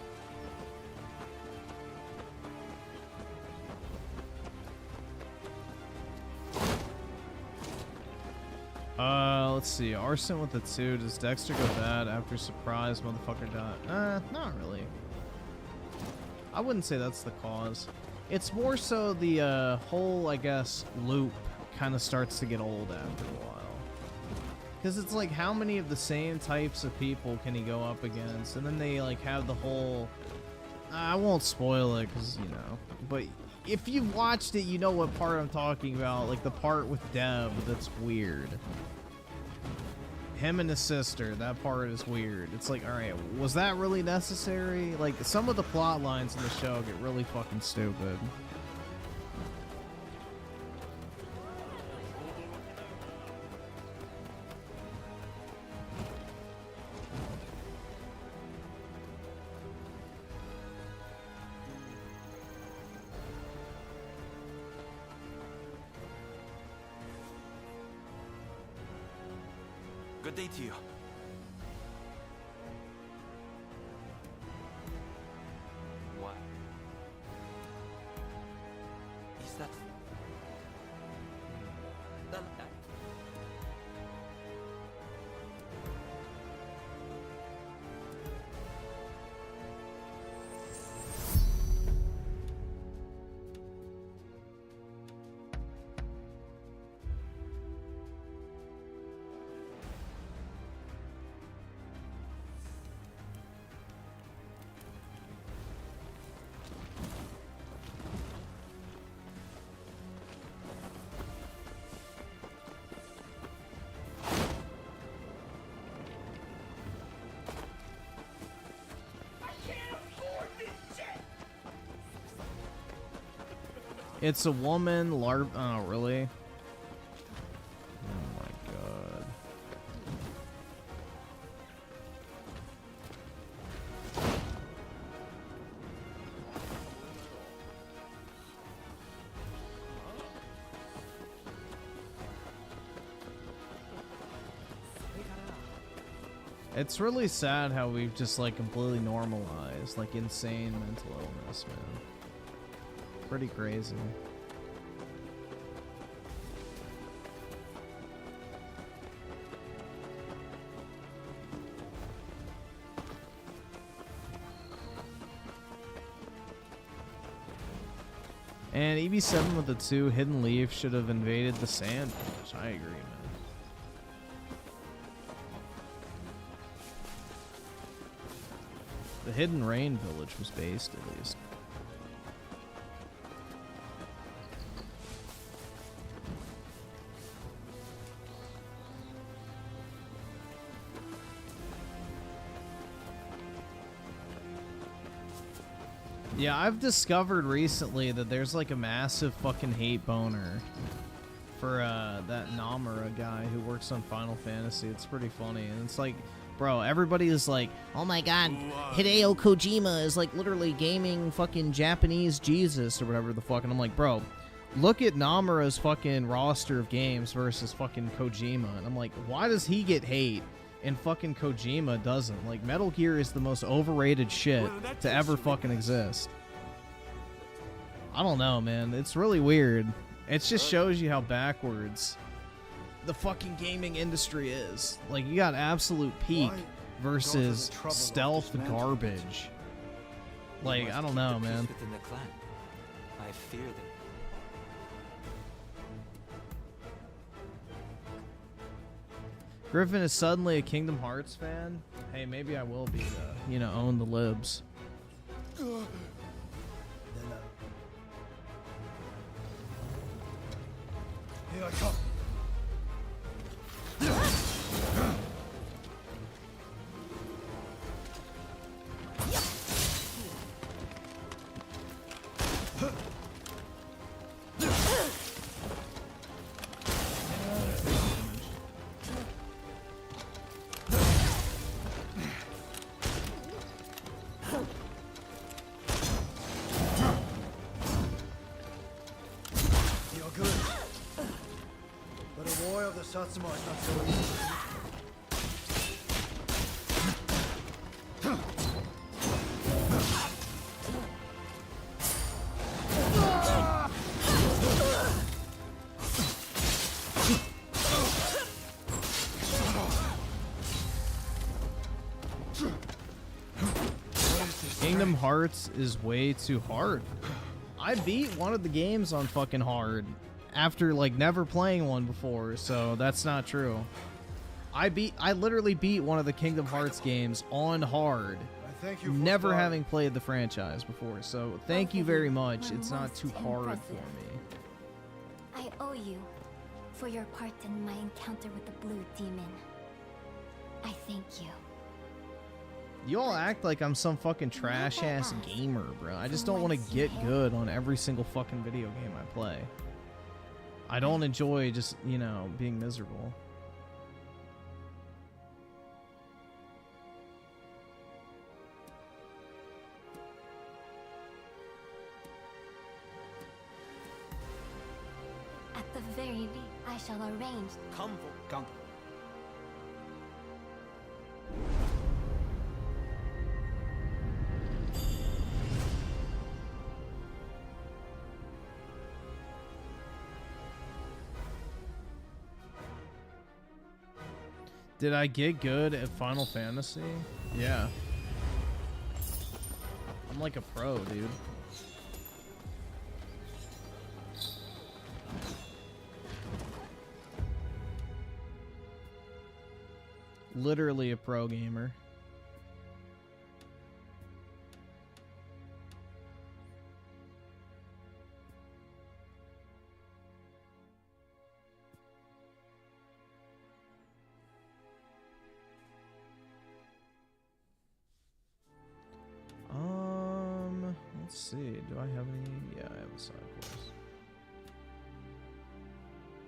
Let's see. Arson with the 2. Does Dexter go bad after surprise motherfucker died? Not really. I wouldn't say that's the cause. It's more so the whole, I guess, loop kind of starts to get old after a while. Because it's like, how many of the same types of people can he go up against? And then they, like, have the whole... I won't spoil it, because, you know. But if you've watched it, you know what part I'm talking about. Like, the part with Deb that's weird. Him and his sister, that part is weird. It's like, alright, was that really necessary? Like, some of the plot lines in the show get really fucking stupid. Good day to you. What? Is that... It's a woman, oh, really? Oh my god. It's really sad how we've just, like, completely normalized, like, insane mental illness, man. Pretty crazy. And EB7 with the 2, Hidden Leaf should have invaded the Sand Village. I agree, man. The Hidden Rain Village was based, at least. Yeah, I've discovered recently that there's like a massive fucking hate boner for that Namura guy who works on Final Fantasy. It's pretty funny. And it's like, bro, everybody is like, oh my god, Hideo Kojima is like literally gaming fucking Japanese Jesus or whatever the fuck. And I'm like, bro, look at Namura's fucking roster of games versus fucking Kojima. And I'm like, why does he get hate and fucking Kojima doesn't? Like, Metal Gear is the most overrated shit to ever fucking exist. I don't know, man. It's really weird. It just shows you how backwards the fucking gaming industry is. Like, you got absolute peak versus stealth garbage. Like, I don't know, man. Within the clan. I fear them. Griffin is suddenly a Kingdom Hearts fan. Hey, maybe I will be the, you know, own the libs. Here I come. Satsuma is not so easy. Kingdom Hearts is way too hard. I beat one of the games on fucking hard after like never playing one before, so that's not true. I literally beat one of the Kingdom Hearts games on hard, never having played the franchise before, so thank you very much. It's not too hard for me. I owe you for your part in my encounter with the Blue Demon. I thank you. You all act like I'm some fucking trash-ass gamer, bro. I just don't want to get good on every single fucking video game I play. I don't enjoy just, you know, being miserable. At the very least, I shall arrange. Come. Did I get good at Final Fantasy? Yeah. I'm like a pro, dude. Literally a pro gamer. Let's see. Do I have any? Yeah, I have a side quest.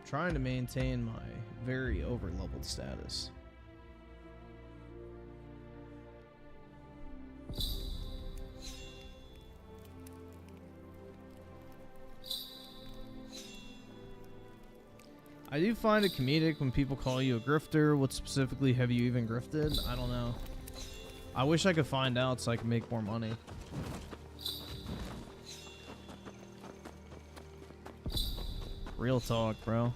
Trying to maintain my very over-leveled status. I do find it comedic when people call you a grifter. What specifically have you even grifted? I don't know. I wish I could find out so I can make more money. Real talk, bro.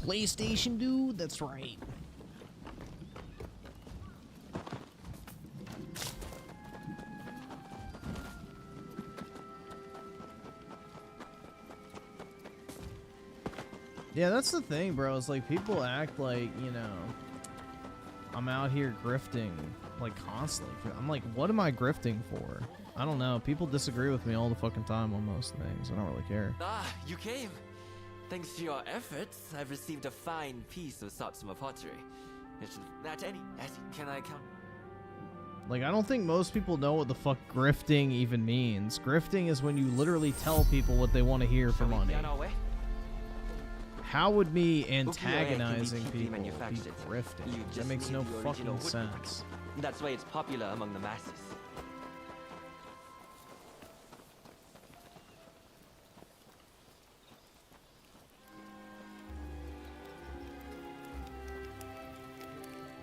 PlayStation, dude? That's right. Yeah, that's the thing, bro. It's like people act like, you know, I'm out here grifting like constantly. I'm like, what am I grifting for? I don't know. People disagree with me all the fucking time on most things. I don't really care. Ah, you came. Thanks to your efforts, I've received a fine piece of Satsuma pottery. Can I count? Like, I don't think most people know what the fuck grifting even means. Grifting is when you literally tell people what they want to hear for money. How would me antagonizing people be grifting? That makes no fucking sense. That's why it's popular among the masses.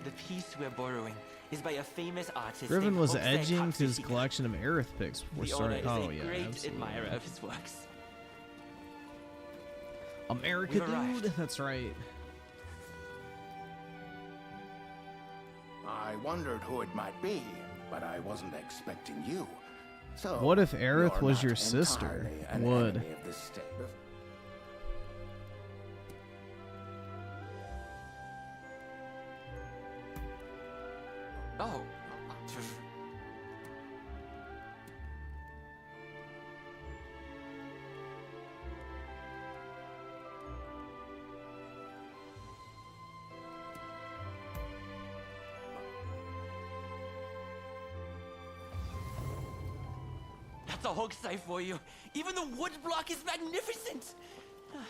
The piece we're borrowing is by a famous artist. Griffin was edging to his collection of Aerith picks before starting. Oh yeah, great absolutely. admirer of his works. America, dude. That's right. I wondered who it might be, but I wasn't expecting you. So what if Aerith was your sister? Would. Oh. That's a hoaxai for you. Even the wood block is magnificent. I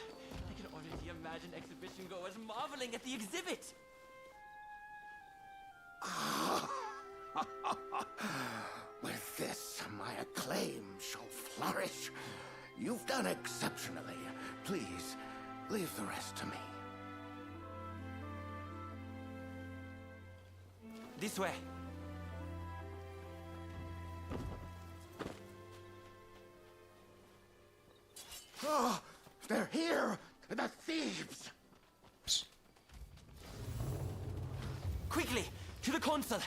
can already imagine exhibition goers marveling at the exhibit. With this, my acclaim shall flourish. You've done exceptionally. Please, leave the rest to me. This way. Oh, they're here! The thieves! Quickly, to the console!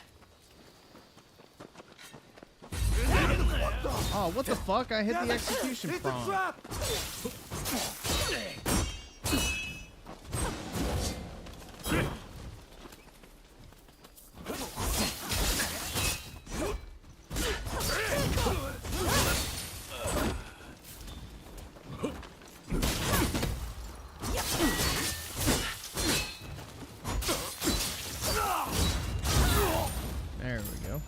Oh, what the fuck? I hit the execution prompt. There we go.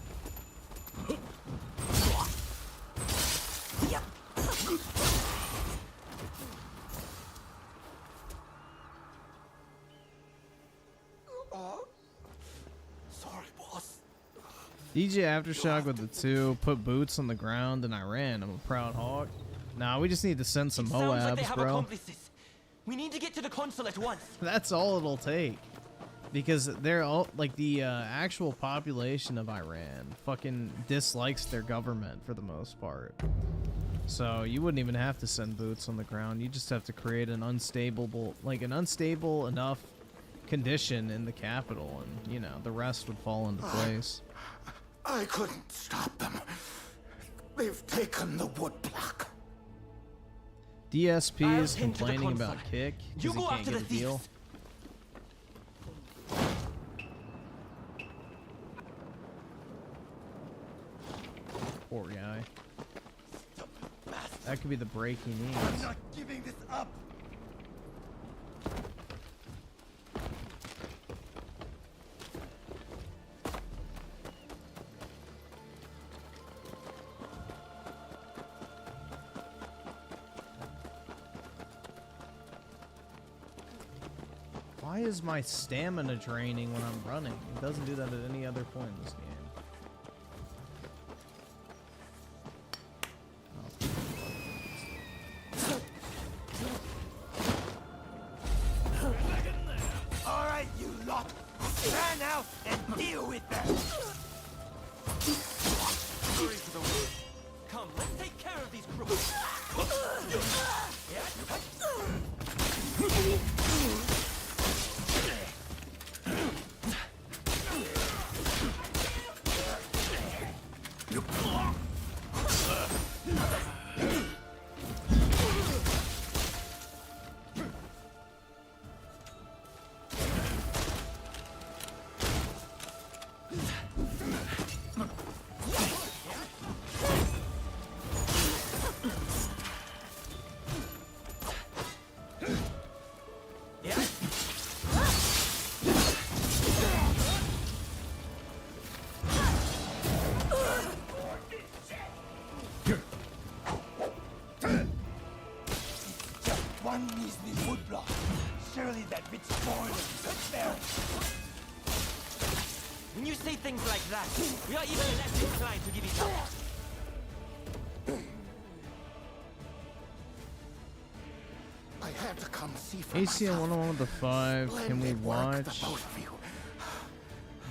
Sorry, boss. DJ Aftershock with the 2, put boots on the ground, and I ran. I'm a proud hawk. Nah, we just need to send some Sounds like they Moabs, have bro. accomplices. We need to get to the console at once. That's all it'll take. Because they're all, like, the actual population of Iran fucking dislikes their government for the most part. So you wouldn't even have to send boots on the ground. You just have to create an unstable enough condition in the capital, and, you know, the rest would fall into place. I couldn't stop them. They've taken the woodblock. DSP is complaining about Kick because he can't get a deal. Poor guy. That could be the break he needs. I'm not giving this up. Why is my stamina draining when I'm running? It doesn't do that at any other point in this game. All right, you lot. Stand out and deal with them. Hurry to the way. Come, let's take care of these crooks. When you say things like that, we are even less inclined to give each other. I had to come see for ACL myself. 101 with the 5. Can we Splendid work, the watch both of you.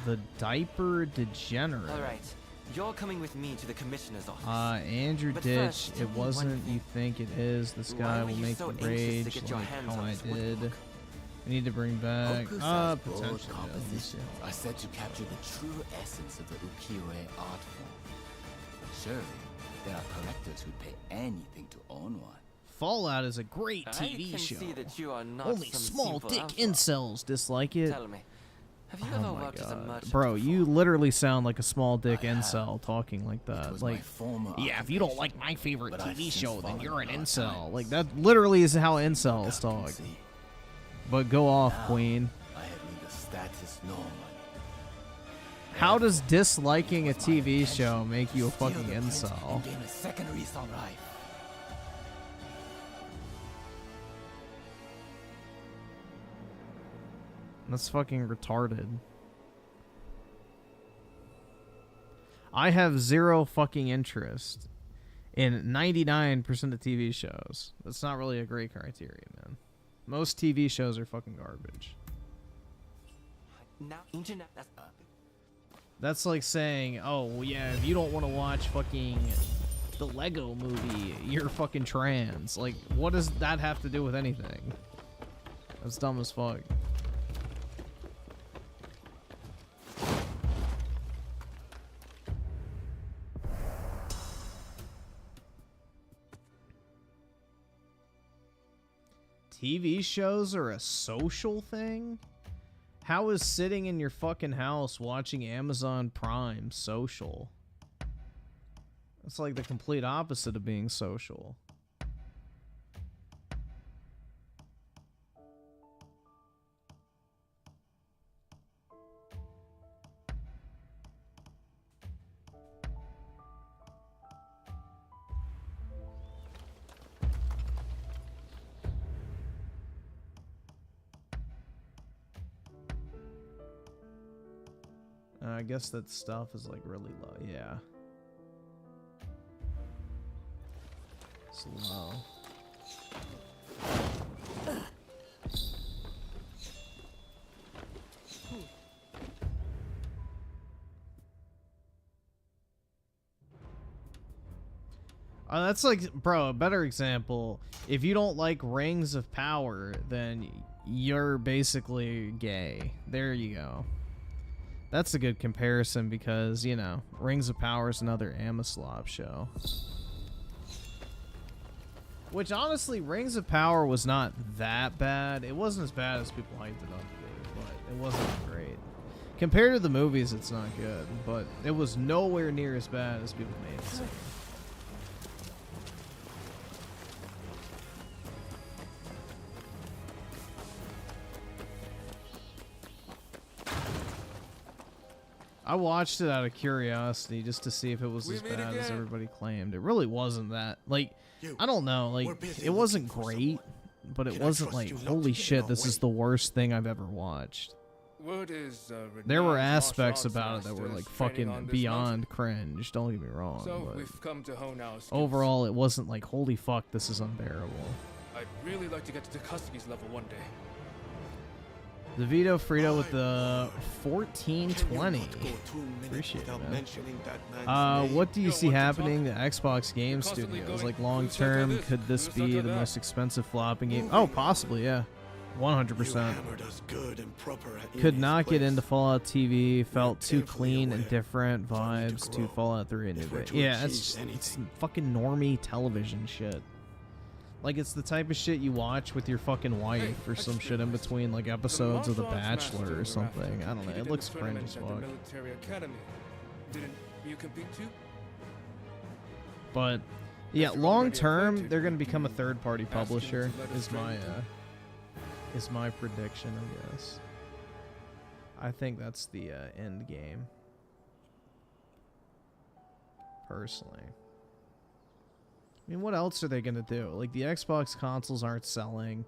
The Diaper Degenerate? Alright, you're coming with me to the commissioner's office. Andrew But Ditch, first, it tell me one wasn't thing. you think it is. This Why guy were will you make so you anxious to rage get your like hands how on I this did. woodblock? We need to bring back Hokusai's bold potentially. Yeah, let me see. compositions are said to capture the true essence of the ukiyo-e art form. Surely, there are collectors who'd pay anything to own one. Fallout is a great I TV can show. see that you are not Only some small simple dick alpha. incels dislike it. Tell me, have you Oh ever my worked as a god, merchant bro, before? you literally sound like a small dick incel talking like that. was my Like, former yeah, if you don't like my favorite but I've TV since show, then fallen you're an hard incel. times. Like that literally is how incels talk. See, But go off, now, Queen. I have neither status nor money. How does disliking a It was my TV intention show make you a to steal fucking the print incel? and gain a secondary sunrise. That's fucking retarded. I have zero fucking interest in 99% of TV shows. That's not really a great criteria, man. Most TV shows are fucking garbage. Now, internet, That's like saying, oh, well, yeah, if you don't want to watch fucking the Lego movie, you're fucking trans. Like, what does that have to do with anything? That's dumb as fuck. TV shows are a social thing? How is sitting in your fucking house watching Amazon Prime social? It's like the complete opposite of being social. I guess that stuff is like really low. Yeah. It's low. That's like, bro, a better example. If you don't like Rings of Power, then you're basically gay. There you go. That's a good comparison because, you know, Rings of Power is another Amislov show. Which, honestly, Rings of Power was not that bad. It wasn't as bad as people hyped it up to be, but it wasn't great. Compared to the movies, it's not good, but it was nowhere near as bad as people made it seem. I watched it out of curiosity just to see if it was as bad as everybody claimed. It really wasn't that. Like, I don't know. Like, it wasn't great, but it wasn't like, holy shit, this is the worst thing I've ever watched. There were aspects about it that were like fucking beyond cringe. Don't get me wrong. So but we've come to hone our skills. overall, it wasn't like, holy fuck, this is unbearable. I'd really like to get to Tukuski's level one day. The Vito Frito with the 1420. Appreciate it, man. What do you see happening to Xbox Game Studios? Like, long term, could this be the most expensive flopping game? Oh, possibly, yeah. 100%. Could not get into Fallout TV. Felt too clean and different vibes to Fallout 3 and New Vegas. Yeah, it's fucking normie television shit. Like, it's the type of shit you watch with your fucking wife or some shit in between, like, episodes of The Bachelor or something. I don't know. It looks cringe as fuck. Didn't you compete too? But, yeah, long term, they're going to become a third-party publisher, is my prediction, I guess. I think that's the end game. Personally. I mean, what else are they going to do? Like, the Xbox consoles aren't selling.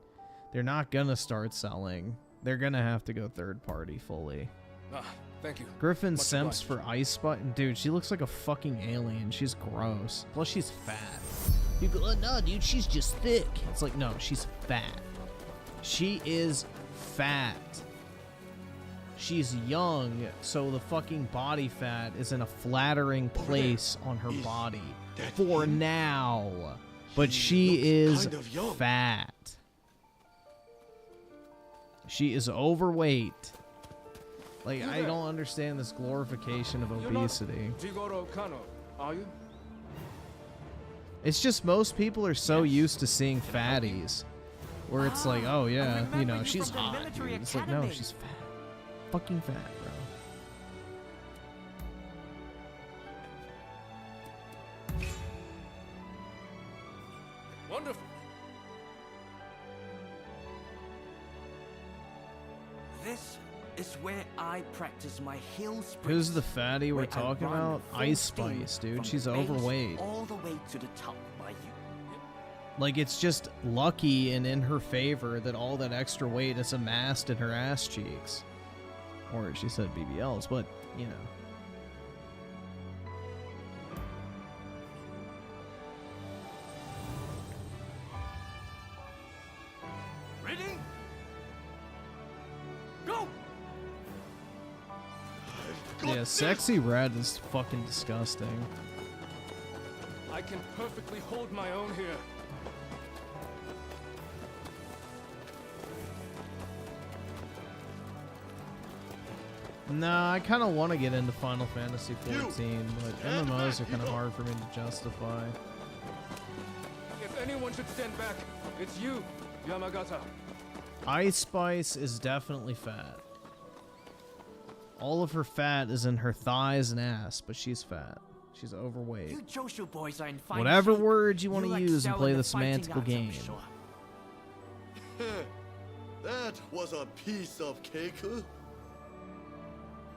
They're not going to start selling. They're gonna have to go third party fully. Ah, thank you. Griffin Much simps obliged. for Ice Button. Dude, she looks like a fucking alien. She's gross. Plus, she's fat. People go, oh, no, dude, she's just thick. It's like, no, she's fat. She is fat. She's young, so the fucking body fat is in a flattering place on her body for now. But she is fat. She is overweight. Like, I don't understand this glorification of obesity. Jigoro Kano, are you? It's just most people are so used to seeing fatties, where it's like, oh yeah, you know, she's hot. Dude. It's like, no, she's fat. Fucking fat, bro. Wonderful. This is where I practice my heel sprints. Who's the fatty we're where I talking run about? full Ice steam Spice, dude. from She's the base overweight. all the way to the top by you. Like, it's just lucky and in her favor that all that extra weight is amassed in her ass cheeks. Or she said BBLs, but, you know. Ready? Go! Yeah, sexy red is fucking disgusting. I can perfectly hold my own here. Nah, I kind of want to get into Final Fantasy 14, but MMOs are kind of hard for me to justify. If anyone should stand back, it's you, Yamagata. Ice Spice is definitely fat. All of her fat is in her thighs and ass, but she's fat. She's overweight. You Joshu boys are in fine Whatever shape. words you want to like use and excel play in the fighting semantical arts, I'm game. sure. That was a piece of cake.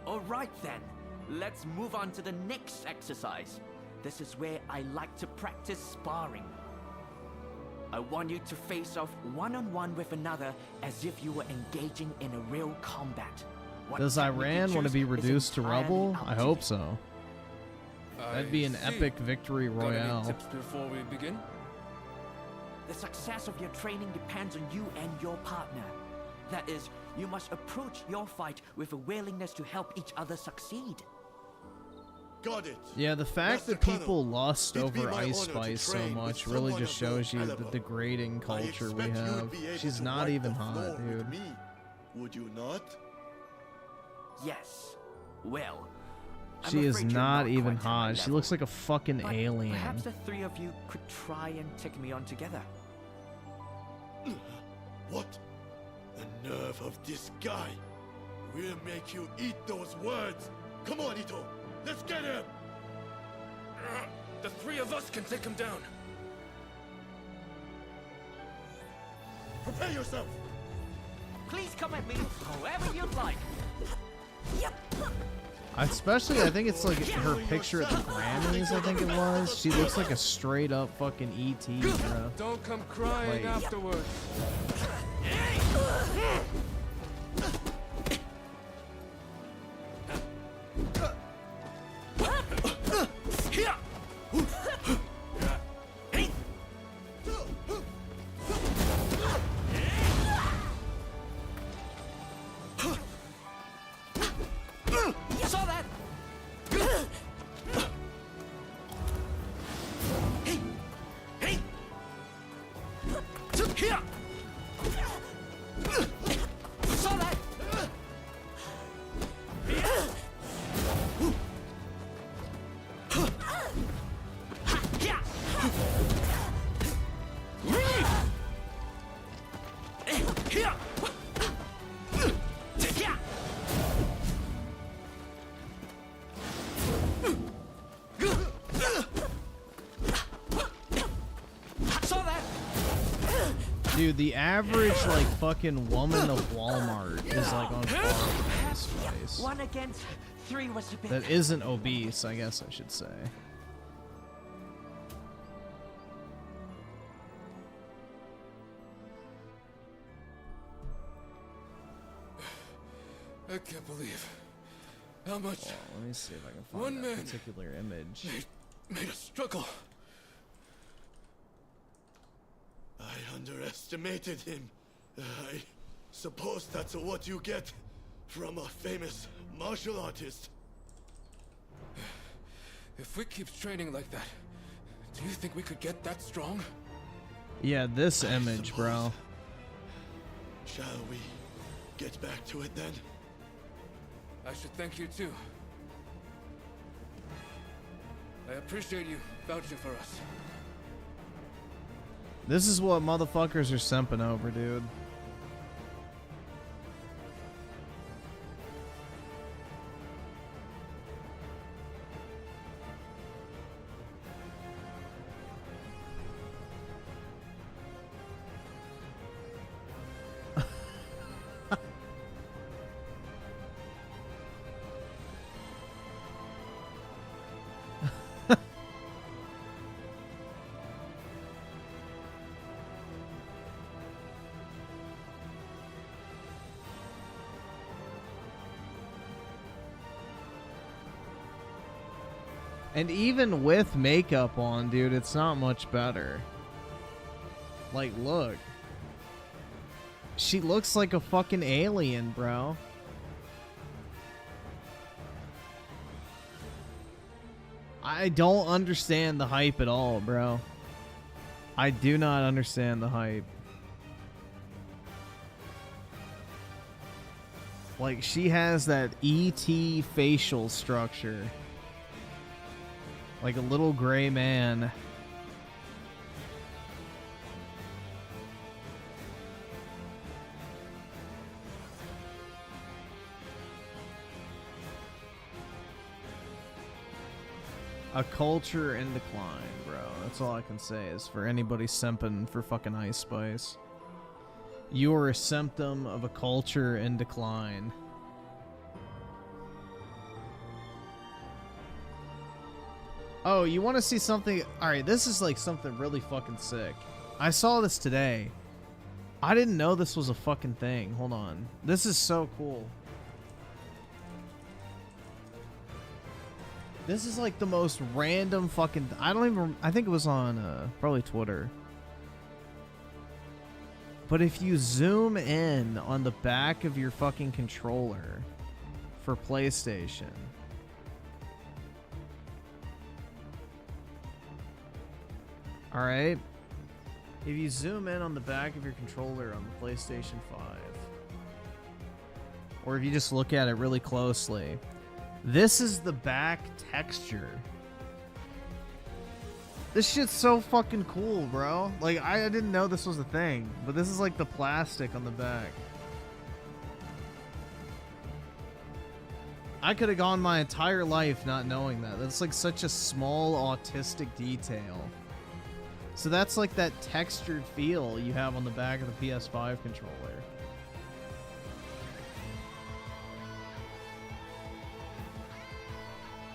All right then, let's move on to the next exercise. This is where I like to practice sparring. I want you to face off one-on-one with another as if you were engaging in a real combat. What Does technique you Iran want to choose be is reduced to entirely rubble? up I to hope you. so. That'd be an epic victory Got any royale. tips before we begin? The success of your training depends on you and your partner. That is, you must approach your fight with a willingness to help each other succeed. Got it. Yeah, the fact that people lust over Ice Spice so much really just shows you the degrading culture we have. She's not even hot, dude. Would you not? Yes. Well, I'm She is afraid you're not even quite to my hot. She level. looks like a fucking But alien. Perhaps the three of you could try and take me on together. What? The nerve of this guy. We'll make you eat those words. Come on, Ito. Let's get him. The three of us can take him down. Prepare yourself. Please come at me however you'd like. Especially, I think it's like her picture at the Grammys, I think it was. She looks like a straight up fucking E.T., bro. Don't come crying Like- afterwards. You saw that? Hey! Hey! Here! You saw that? Saw that? Dude, the average, like, fucking woman of Walmart is, like, on par with Ice Spice. 1 against 3 was a bit. That isn't obese, I guess I should say. I can't believe how much. Well, let me see if I can find one that man particular image. made us struggle. I underestimated him. I suppose that's what you get from a famous martial artist. If we keep training like that, do you think we could get that strong? Yeah, this image, bro. Shall we get back to it then? I should thank you too. I appreciate you vouching for us. This is what motherfuckers are simping over, dude. And even with makeup on, dude, it's not much better. Like, look. She looks like a fucking alien, bro. I don't understand the hype at all, bro. I do not understand the hype. Like, she has that ET facial structure. Like a little gray man. A culture in decline, bro. That's all I can say is for anybody simping for fucking Ice Spice. You are a symptom of a culture in decline. Oh, you want to see something? Alright, this is like something really fucking sick. I saw this today. I didn't know this was a fucking thing. Hold on. This is so cool. This is like the most random fucking... I think it was on probably Twitter. But if you zoom in on the back of your fucking controller for PlayStation... Alright, if you zoom in on the back of your controller on the PlayStation 5, or if you just look at it really closely, this is the back texture. This shit's so fucking cool, bro. Like, I didn't know this was a thing, but this is like the plastic on the back. I could have gone my entire life not knowing that. That's like such a small autistic detail. So that's like that textured feel you have on the back of the PS5 controller.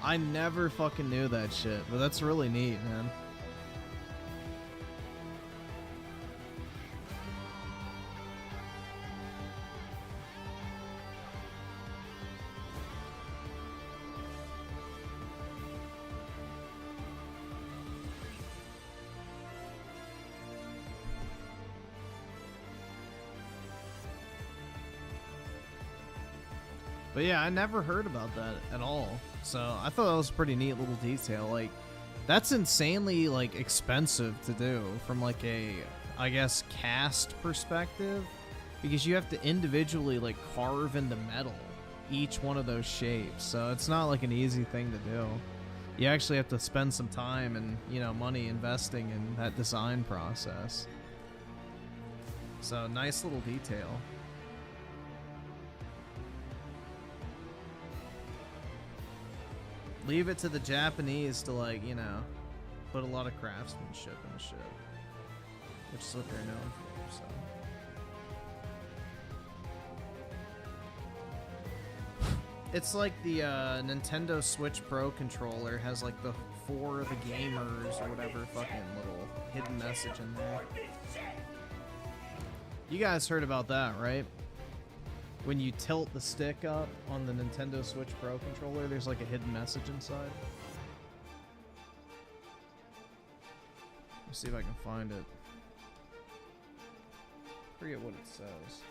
I never fucking knew that shit, but that's really neat, man. But yeah, I never heard about that at all. So I thought that was a pretty neat little detail. Like, that's insanely, like, expensive to do from, like, a, I guess, cast perspective. Because you have to individually, like, carve into metal each one of those shapes. So it's not, like, an easy thing to do. You actually have to spend some time and, you know, money investing in that design process. So, nice little detail. Leave it to the Japanese to, like, you know, put a lot of craftsmanship in the shit. Which is what they're known for, so. It's like the Nintendo Switch Pro controller has, like, the For the Gamers or whatever fucking little hidden message in there. You guys heard about that, right? when you tilt the stick up on the Nintendo Switch Pro controller, there's like a hidden message inside. Let's see if I can find it. Forget what it says.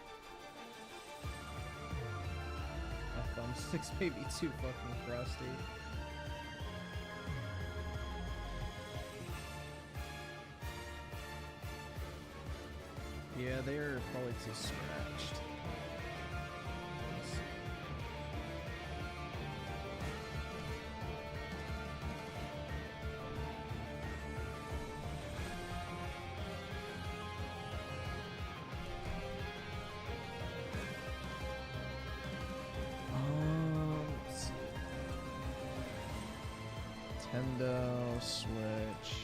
My thumbsticks may be too fucking crusty. Yeah, they're probably too scratched. Let's see. Nintendo Switch.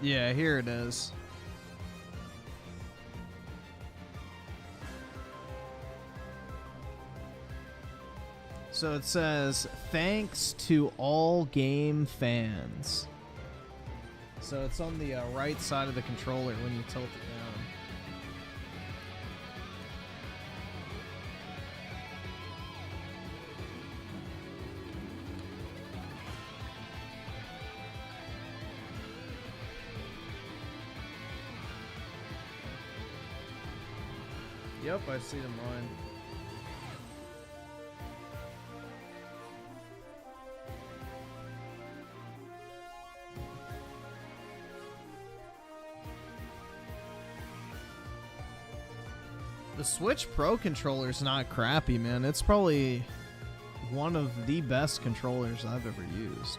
Yeah, here it is. So it says, thanks to all game fans. So it's on the right side of the controller when you tilt it down. Yep, I see them mine. The Switch Pro controller is not crappy, man. It's probably one of the best controllers I've ever used.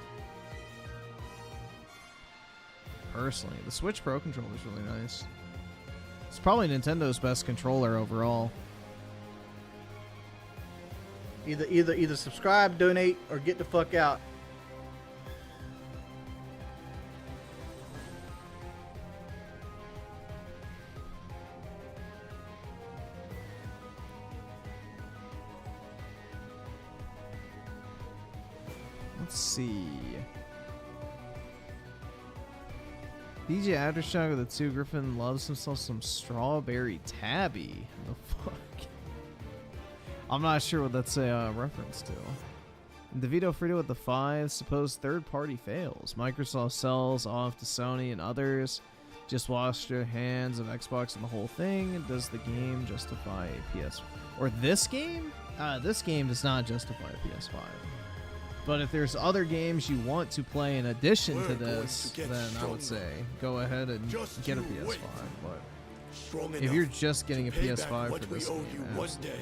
Personally, the Switch Pro controller is really nice. It's probably Nintendo's best controller overall. Either subscribe, donate, or get the fuck out. Let's see. DJ Aftershock with the 2 Griffin loves himself some strawberry tabby. The fuck? I'm not sure what that's a reference to. DeVito Frito with the 5. Supposed third-party fails. Microsoft sells off to Sony and others. Just wash your hands of Xbox and the whole thing. Does the game justify a PS? Or this game? This game does not justify a PS5. But if there's other games you want to play in addition to this, then I would say go ahead and get a PS5. But if you're just getting a PS5 for this game, absolutely not.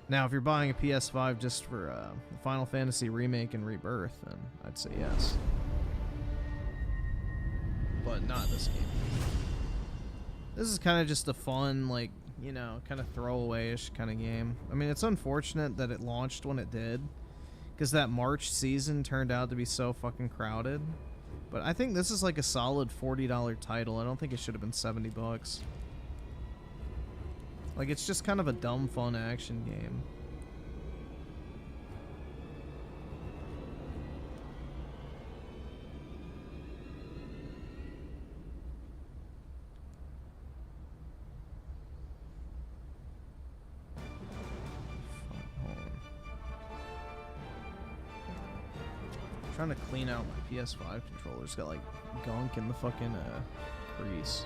Now, if you're buying a PS5 just for Final Fantasy Remake and Rebirth, then I'd say yes. But not this game. This is kind of just a fun, like, you know, kind of throwaway-ish kind of game. I mean, it's unfortunate that it launched when it did, because that March season turned out to be so fucking crowded. But I think this is like a solid $40 title. I don't think it should have been $70. Like, it's just kind of a dumb, fun action game. Trying to clean out my PS5 controller. It's got like gunk in the fucking crease.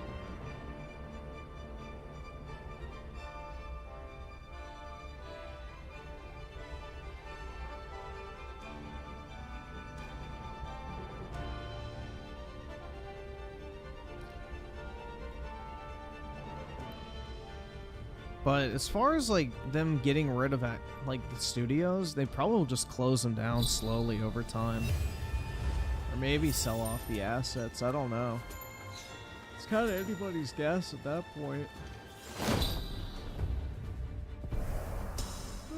But as far as like them getting rid of like the studios, they probably will just close them down slowly over time, or maybe sell off the assets. I don't know. It's kind of anybody's guess at that point.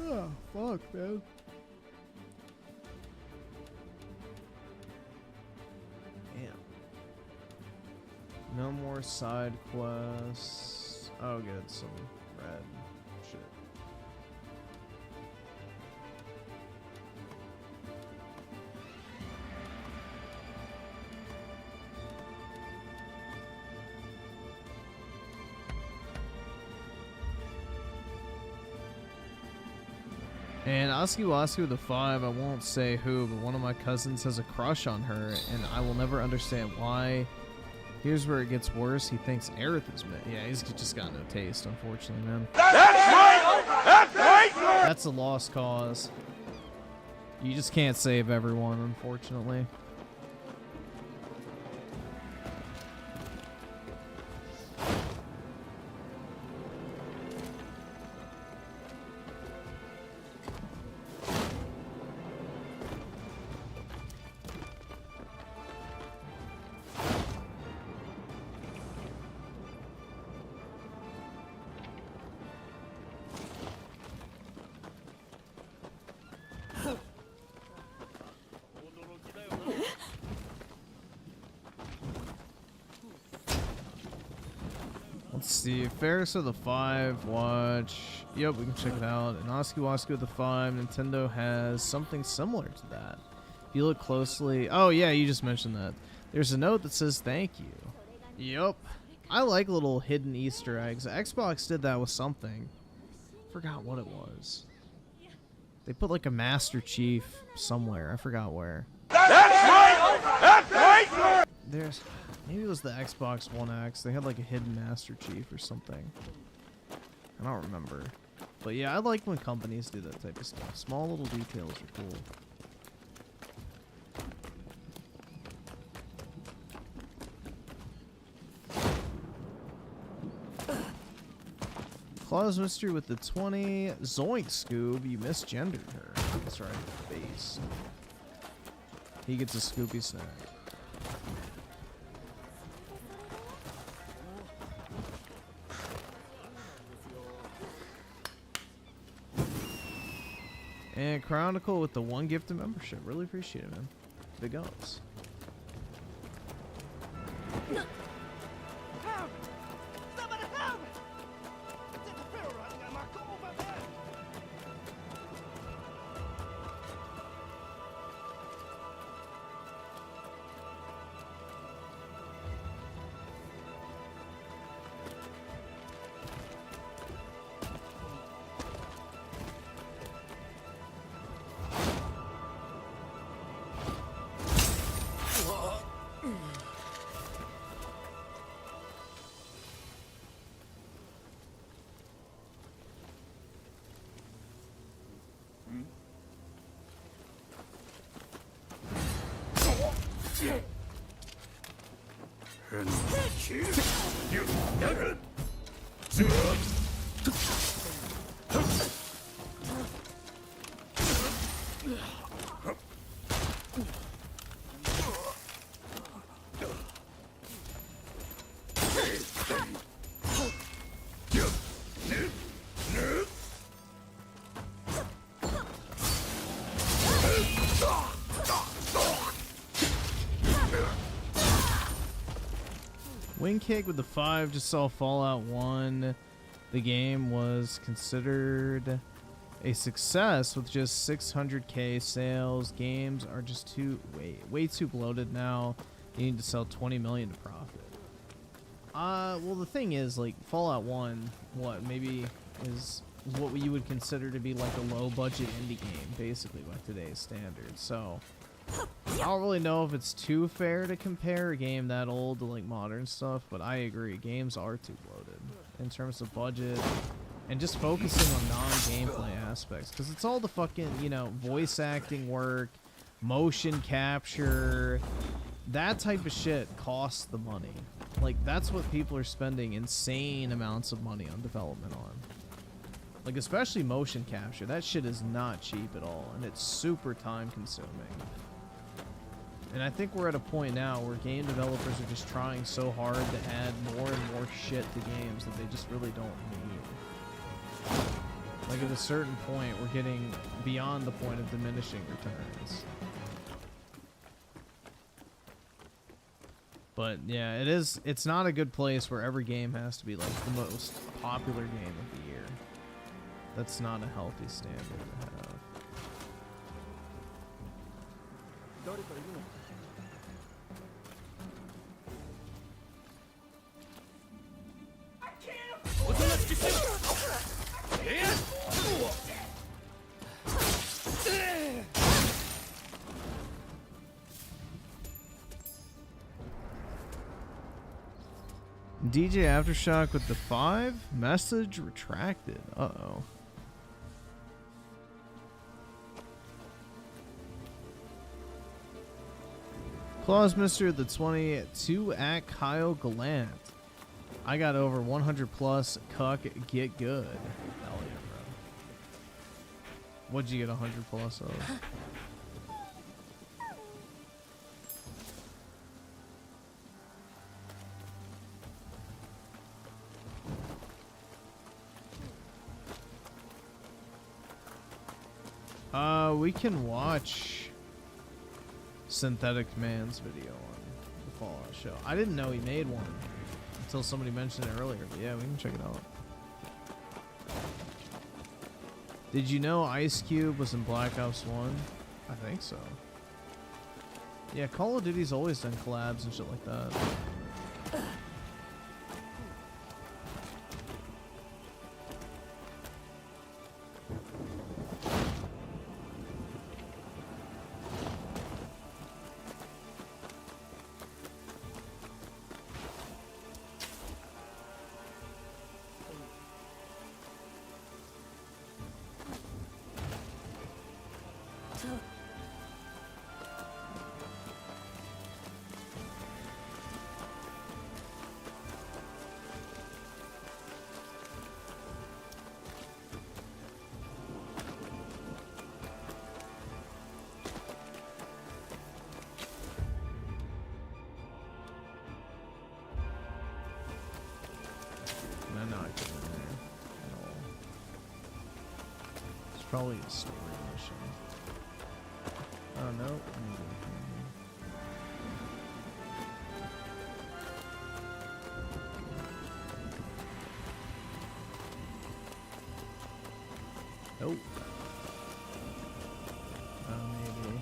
Oh, fuck, man. No more side quests. Oh, good. Some red shit. And Oski with a 5, I won't say who, but one of my cousins has a crush on her, and I will never understand why. Here's where it gets worse. He thinks Aerith is mid. Yeah, he's just got no taste, unfortunately, man. That's right! That's right! That's a lost cause. You just can't save everyone, unfortunately. Let's see. Ferris with the 5. Watch. Yep, we can check it out. And Oski with the 5. Nintendo has something similar to that. If you look closely. Oh, yeah, you just mentioned that. There's a note that says thank you. Yep. I like little hidden Easter eggs. Xbox did that with something. Forgot what it was. They put like a Master Chief somewhere. I forgot where. That's right! That's right! There's, maybe it was the Xbox One X. They had like a hidden Master Chief or something. I don't remember. But yeah, I like when companies do that type of stuff. Small little details are cool. Claus Mystery with the 20. Zoink, Scoob, you misgendered her. That's right, face. He gets a Scooby snack. And Chronicle with the 1 gift of membership. Really appreciate it, man. Big ups. Wing Kick with the 5 just saw Fallout 1. The game was considered a success with just 600k sales. Games are just way too bloated now. You need to sell 20 million to profit. Well, the thing is, like, Fallout 1, what maybe is what you would consider to be like a low budget indie game, basically by today's standards. So I don't really know if it's too fair to compare a game that old to like modern stuff, but I agree, games are too bloated in terms of budget and just focusing on non-gameplay aspects, because it's all the fucking, you know, voice acting work, motion capture, that type of shit costs the money. Like, that's what people are spending insane amounts of money on development on. Like, especially motion capture, that shit is not cheap at all, and it's super time consuming. And I think we're at a point now where game developers are just trying so hard to add more and more shit to games that they just really don't need. Like, at a certain point, we're getting beyond the point of diminishing returns. But yeah, it's not a good place where every game has to be like the most popular game of the year. That's not a healthy standard to have. DJ Aftershock with the 5 message retracted. Uh-oh. Claus Mr. the 22 at Kyle Gallant. I got over 100 plus. Cuck, get good. Hell yeah, bro. What'd you get 100 plus of? We can watch Synthetic Man's video on the Fallout show. I didn't know he made one until somebody mentioned it earlier, but yeah, we can check it out. Did you know Ice Cube was in Black Ops 1? I think so. Yeah, Call of Duty's always done collabs and shit like that. Probably a story mission. Oh no. Nope. Maybe.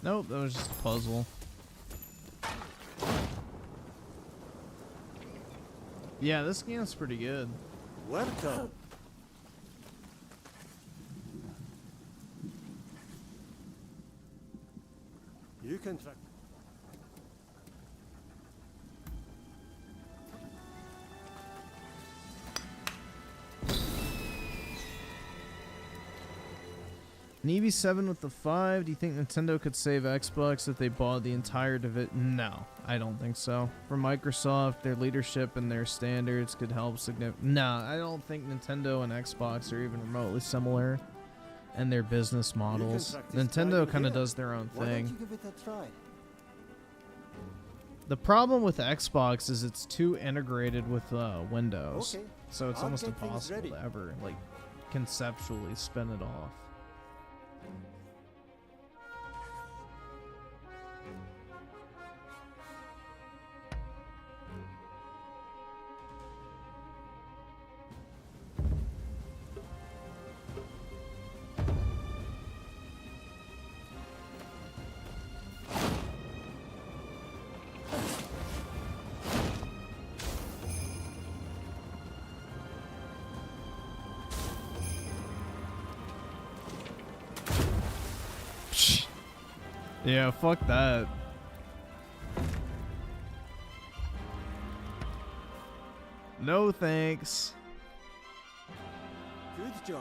Nope, that was just a puzzle. Yeah, this game's pretty good. Welcome. You can track. An EV7 with the 5. Do you think Nintendo could save Xbox if they bought the entire division? No, I don't think so. For Microsoft, their leadership and their standards could help significantly. No, I don't think Nintendo and Xbox are even remotely similar in their business models. Nintendo kind of does their own thing. Why don't you give it a try? The problem with Xbox is it's too integrated with Windows. Okay. So it's I'll almost get things impossible ready. to ever like conceptually spin it off. Yeah, fuck that. No thanks. Good Joe.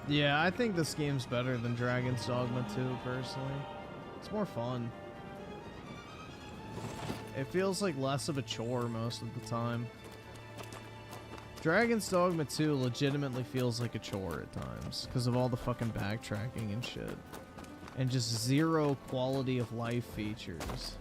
Yeah, I think this game's better than Dragon's Dogma 2, personally. It's more fun. It feels like less of a chore most of the time. Dragon's Dogma 2 legitimately feels like a chore at times because of all the fucking backtracking and shit. And just zero quality of life features.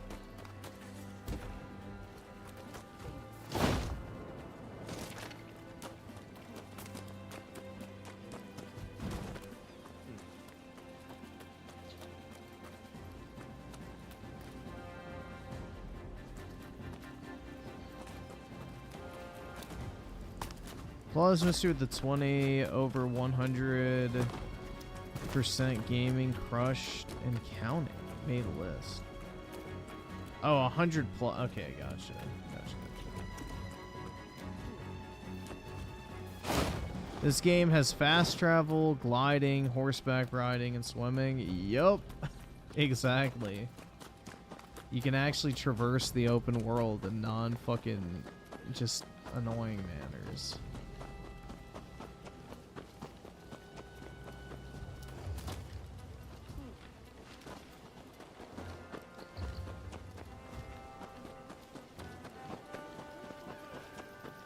Flawless Mystery with the 20 over 100% gaming crushed and counting. Made a list. Oh, 100 plus. Okay, gotcha. This game has fast travel, gliding, horseback riding, and swimming. Yup. Exactly. You can actually traverse the open world in non-fucking just annoying manners.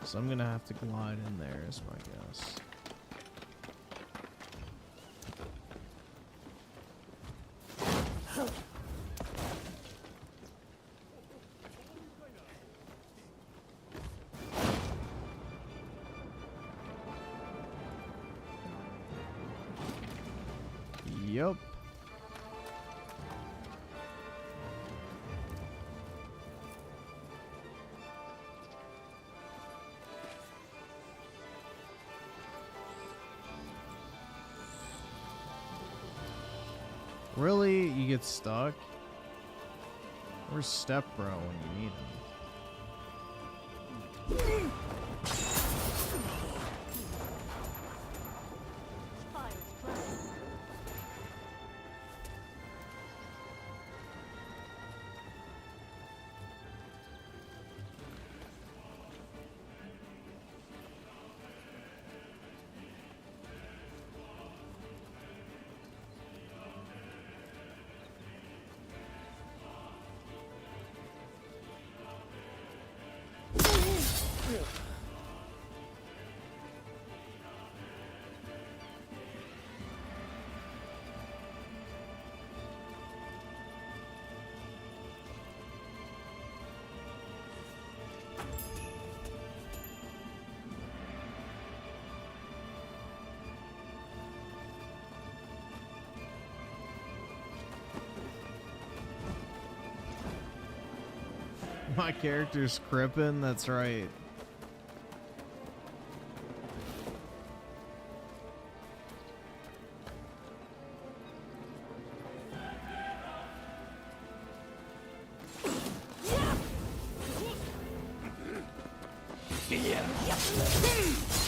So I'm gonna have to glide in there is my guess. Yup. Really? You get stuck? Where's Step Bro when you need him? My character's Griffin, that's right.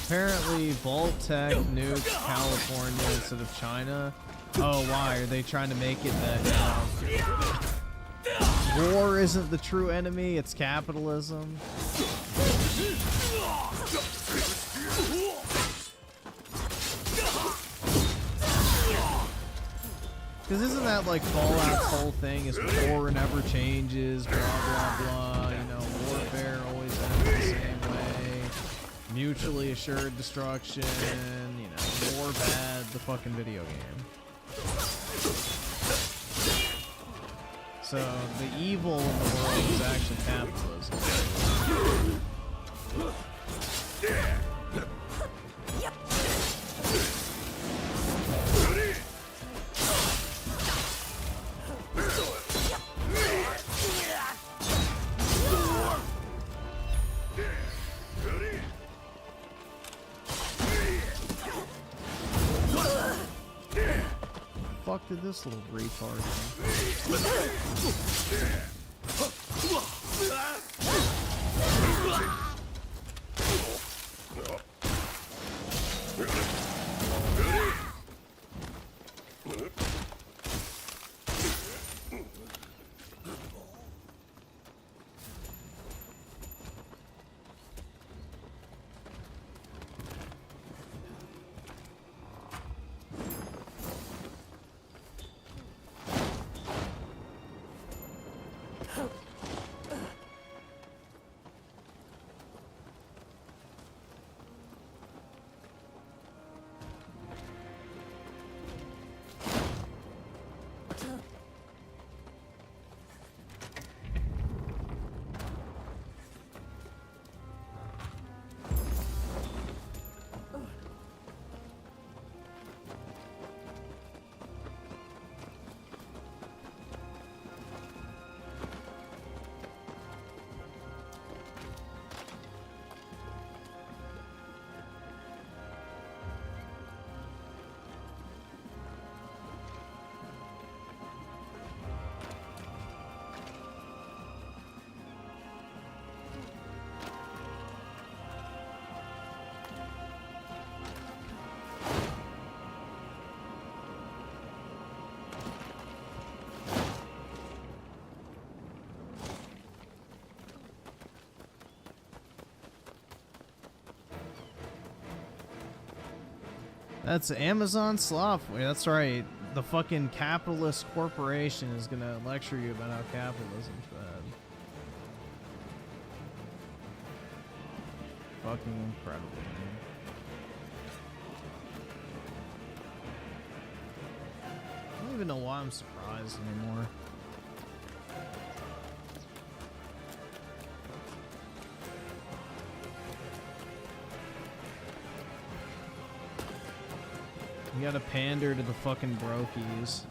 Apparently, Vault-Tec nukes California instead of China. Oh, why? Are they trying to make it that war isn't the true enemy, it's capitalism? Because isn't that like Fallout's whole thing is war never changes, blah, blah, blah, you know, warfare always ends the same way, mutually assured destruction, you know, war bad, the fucking video game. So, the evil in the world is actually capitalism. Fuck did this little retard do? That's Amazon software. That's right. The fucking capitalist corporation is gonna lecture you about how capitalism's bad. Fucking incredible, man. I don't even know why I'm surprised anymore. You gotta pander to the fucking brokies.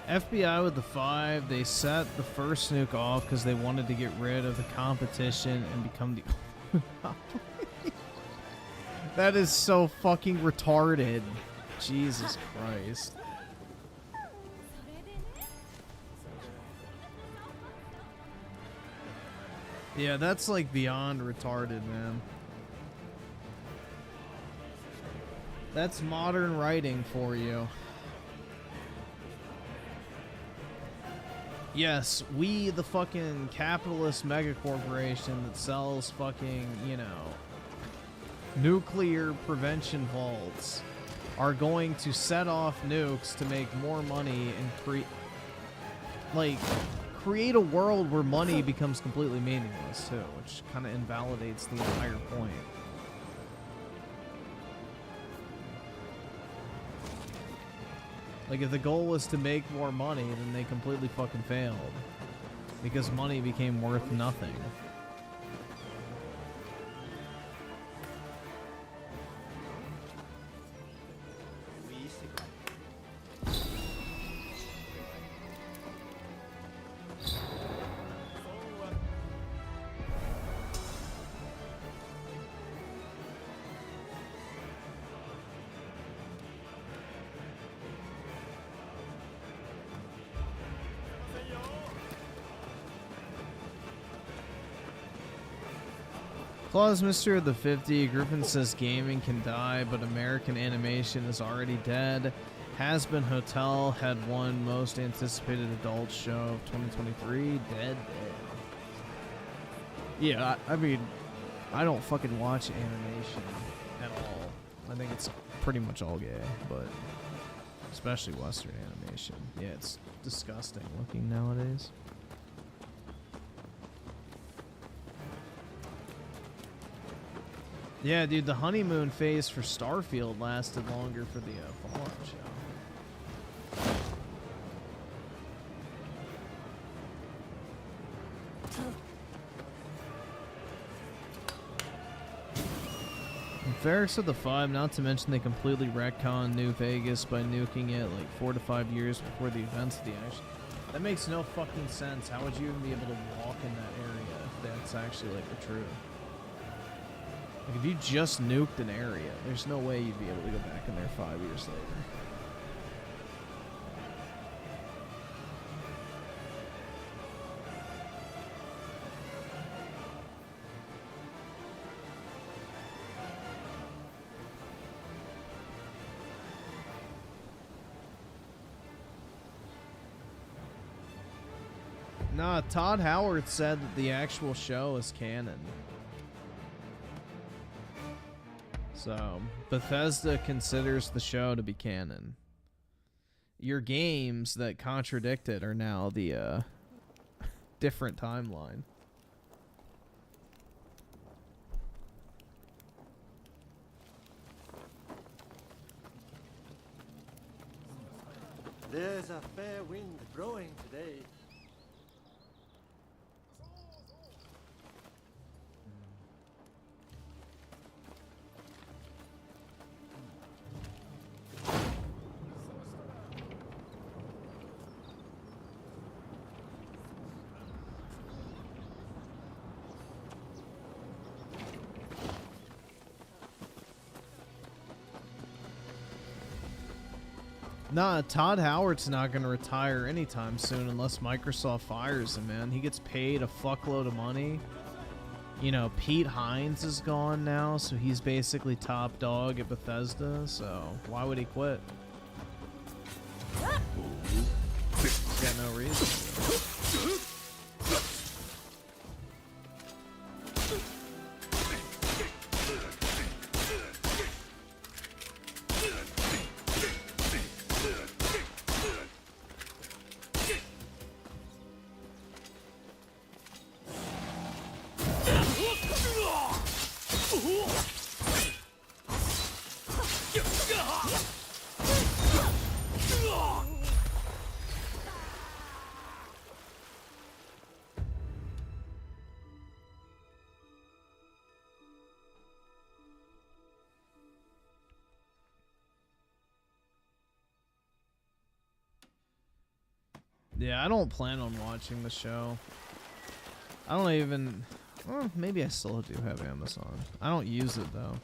FBI with the 5, they set the first nuke off because they wanted to get rid of the competition and become the That is so fucking retarded. Jesus Christ. Yeah, that's like beyond retarded, man. That's modern writing for you. Yes, we, the fucking capitalist megacorporation that sells fucking, you know, nuclear prevention vaults, are going to set off nukes to make more money and create a world where money becomes completely meaningless too, which kind of invalidates the entire point. Like, if the goal was to make more money, then they completely fucking failed. Because money became worth nothing. Claus Mystery of the 50, Griffin says gaming can die, but American animation is already dead. Has Been Hotel had won most anticipated adult show of 2023. Dead. Yeah, I mean, I don't fucking watch animation at all. I think it's pretty much all gay, but especially Western animation. Yeah, it's disgusting looking nowadays. Yeah, dude, the honeymoon phase for Starfield lasted longer for the Fallout show. Ferris of the 5, not to mention they completely retconned New Vegas by nuking it like 4 to 5 years before the events of the action. That makes no fucking sense. How would you even be able to walk in that area if that's actually like the truth? Like if you just nuked an area, there's no way you'd be able to go back in there 5 years later. Nah, Todd Howard said that the actual show is canon. So, Bethesda considers the show to be canon. Your games that contradict it are now the different timeline. There's a fair wind blowing today. Nah, Todd Howard's not going to retire anytime soon unless Microsoft fires him, man. He gets paid a fuckload of money. You know, Pete Hines is gone now, so he's basically top dog at Bethesda, so why would he quit? He's got no reason. Yeah, I don't plan on watching the show. I don't even... Well, maybe I still do have Amazon. I don't use it, though.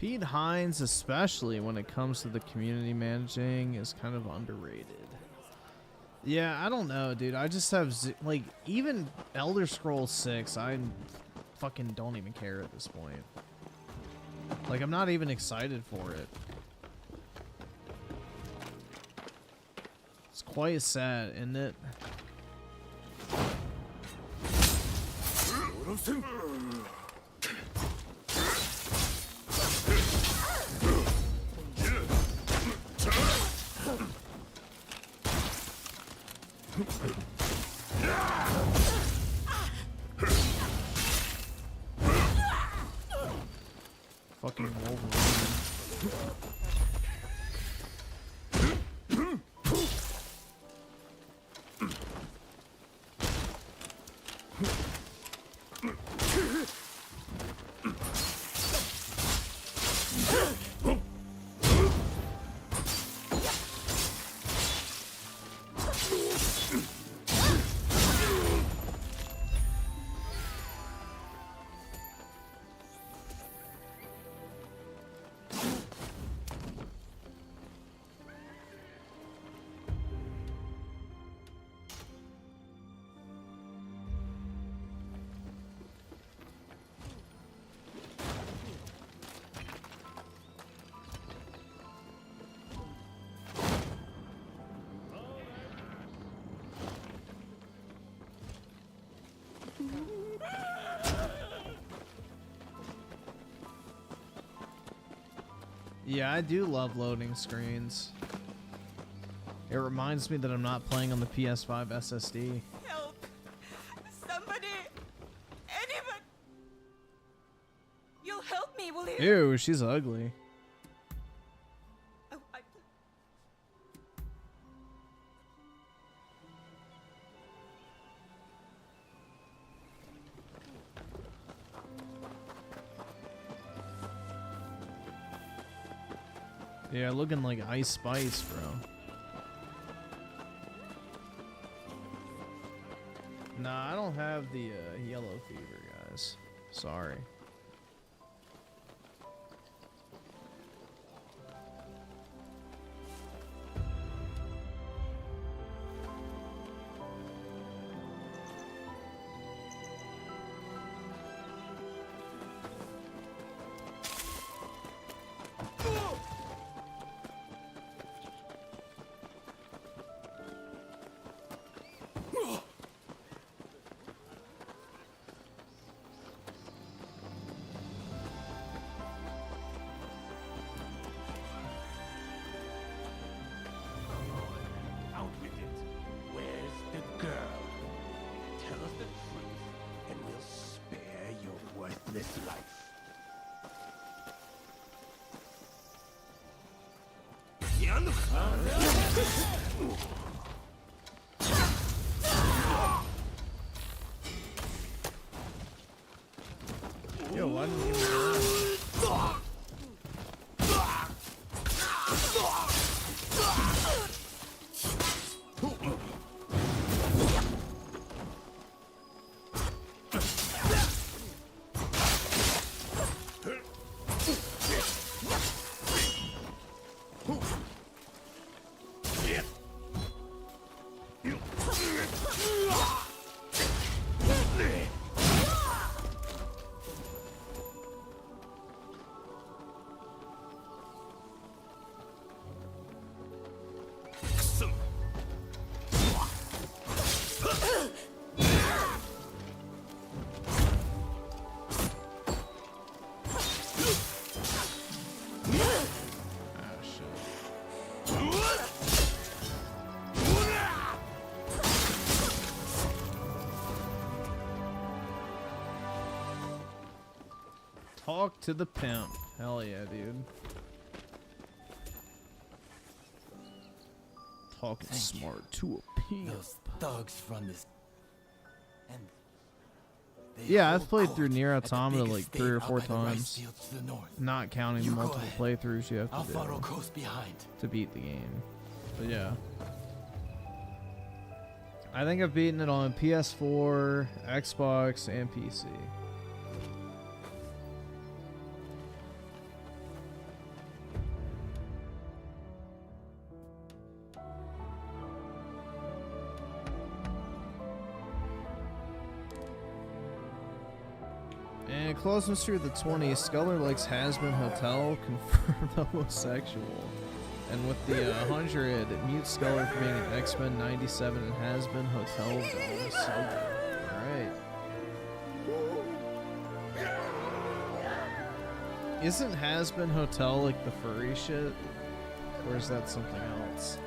Pete Hines, especially when it comes to the community managing, is kind of underrated. Yeah, I don't know, dude. I just have, like, even Elder Scrolls 6, I fucking don't even care at this point. Like, I'm not even excited for it. It's quite sad, isn't it? Fucking Wolverine. Yeah, I do love loading screens. It reminds me that I'm not playing on the PS5 SSD. Help! Somebody! Anyone! You'll help me, will you? Ew, she's ugly. Oh, Yeah, looking like Ice Spice, bro. Nah, I don't have the yellow fever, guys. Sorry. Out with it. Where's the girl? Tell us the truth, and we'll spare your worthless life. Yo, why didn't you run? Talk to the pimp. Hell yeah, dude. Talking smart to a pimp. Those thugs run this. And Yeah, I've played through Nier Automata like 3 or 4 times. Not counting the multiple playthroughs you have to do to beat the game. But yeah. I think I've beaten it on PS4, Xbox, and PC. And Close Mystery of the 20s, Sculler likes Has-Been Hotel, confirmed homosexual. And with the 100, mute Sculler for being an X-Men 97 and Has-Been Hotel zone. So good. Alright. Isn't Has-Been Hotel like the furry shit? Or is that something else?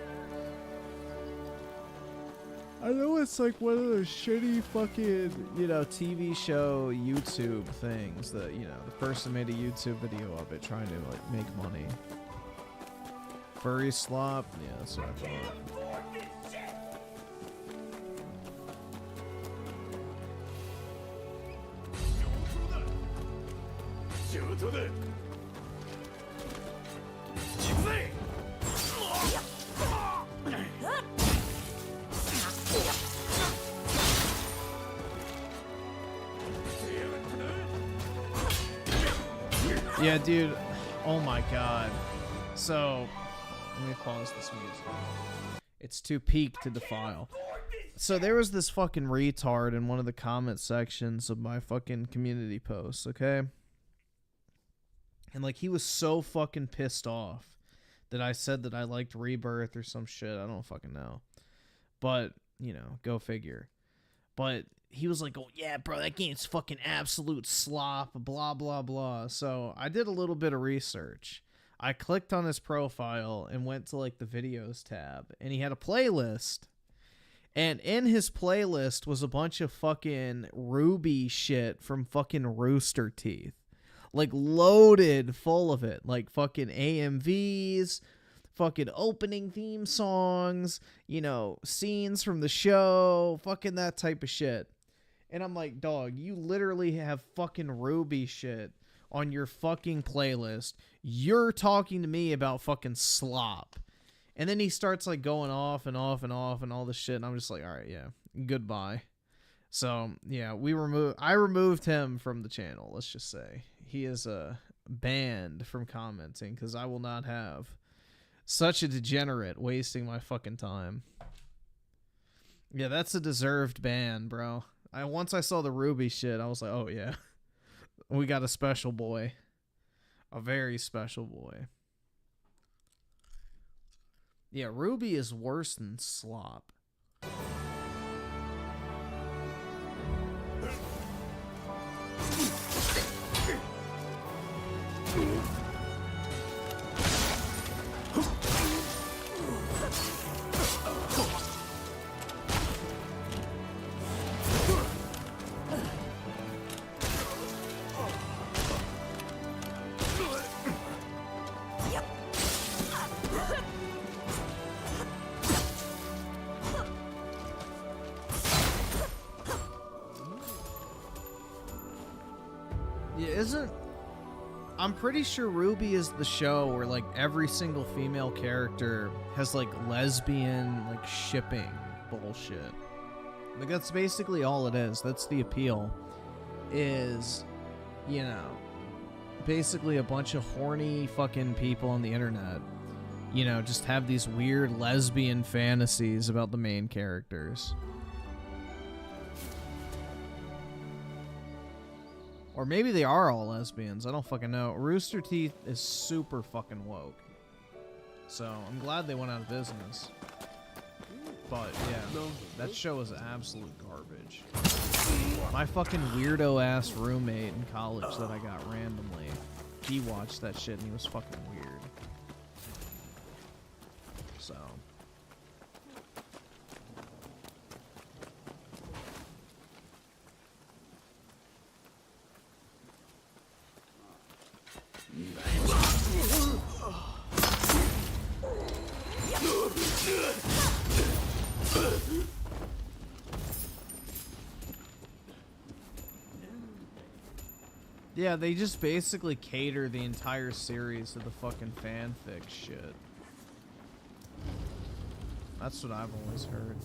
I know it's like one of those shitty fucking, you know, TV show YouTube things that, you know, the person made a YouTube video of it trying to, like, make money. Furry slop? Yeah, that's what I thought. Yeah, dude. Oh my god. So, let me pause this music. It's too peak to defile. So there was this fucking retard in one of the comment sections of my fucking community posts, okay? And like he was so fucking pissed off that I said that I liked Rebirth or some shit. I don't fucking know. But, you know, go figure. But he was like, oh yeah, bro, that game's fucking absolute slop, blah, blah, blah. So I did a little bit of research. I clicked on his profile and went to like the videos tab, and he had a playlist. And in his playlist was a bunch of fucking Ruby shit from fucking Rooster Teeth. Like loaded full of it. Like fucking AMVs, fucking opening theme songs, you know, scenes from the show, fucking that type of shit. And I'm like, dog, you literally have fucking Ruby shit on your fucking playlist. You're talking to me about fucking slop. And then he starts like going off and off and off and all this shit. And I'm just like, all right, yeah, goodbye. So yeah, I removed him from the channel. Let's just say he is banned from commenting because I will not have such a degenerate wasting my fucking time. Yeah, that's a deserved ban, bro. Once I saw the Ruby shit, I was like, oh yeah, we got a special boy, a very special boy. Yeah, Ruby is worse than slop. I'm pretty sure Ruby is the show where like every single female character has like lesbian like shipping bullshit. Like that's basically all it is. That's the appeal. Is, you know, basically a bunch of horny fucking people on the internet, you know, just have these weird lesbian fantasies about the main characters. Or maybe they are all lesbians. I don't fucking know. Rooster Teeth is super fucking woke. So, I'm glad they went out of business. But, yeah. That show is absolute garbage. My fucking weirdo-ass roommate in college that I got randomly, he watched that shit and he was fucking weird. So... Yeah, they just basically cater the entire series to the fucking fanfic shit. That's what I've always heard.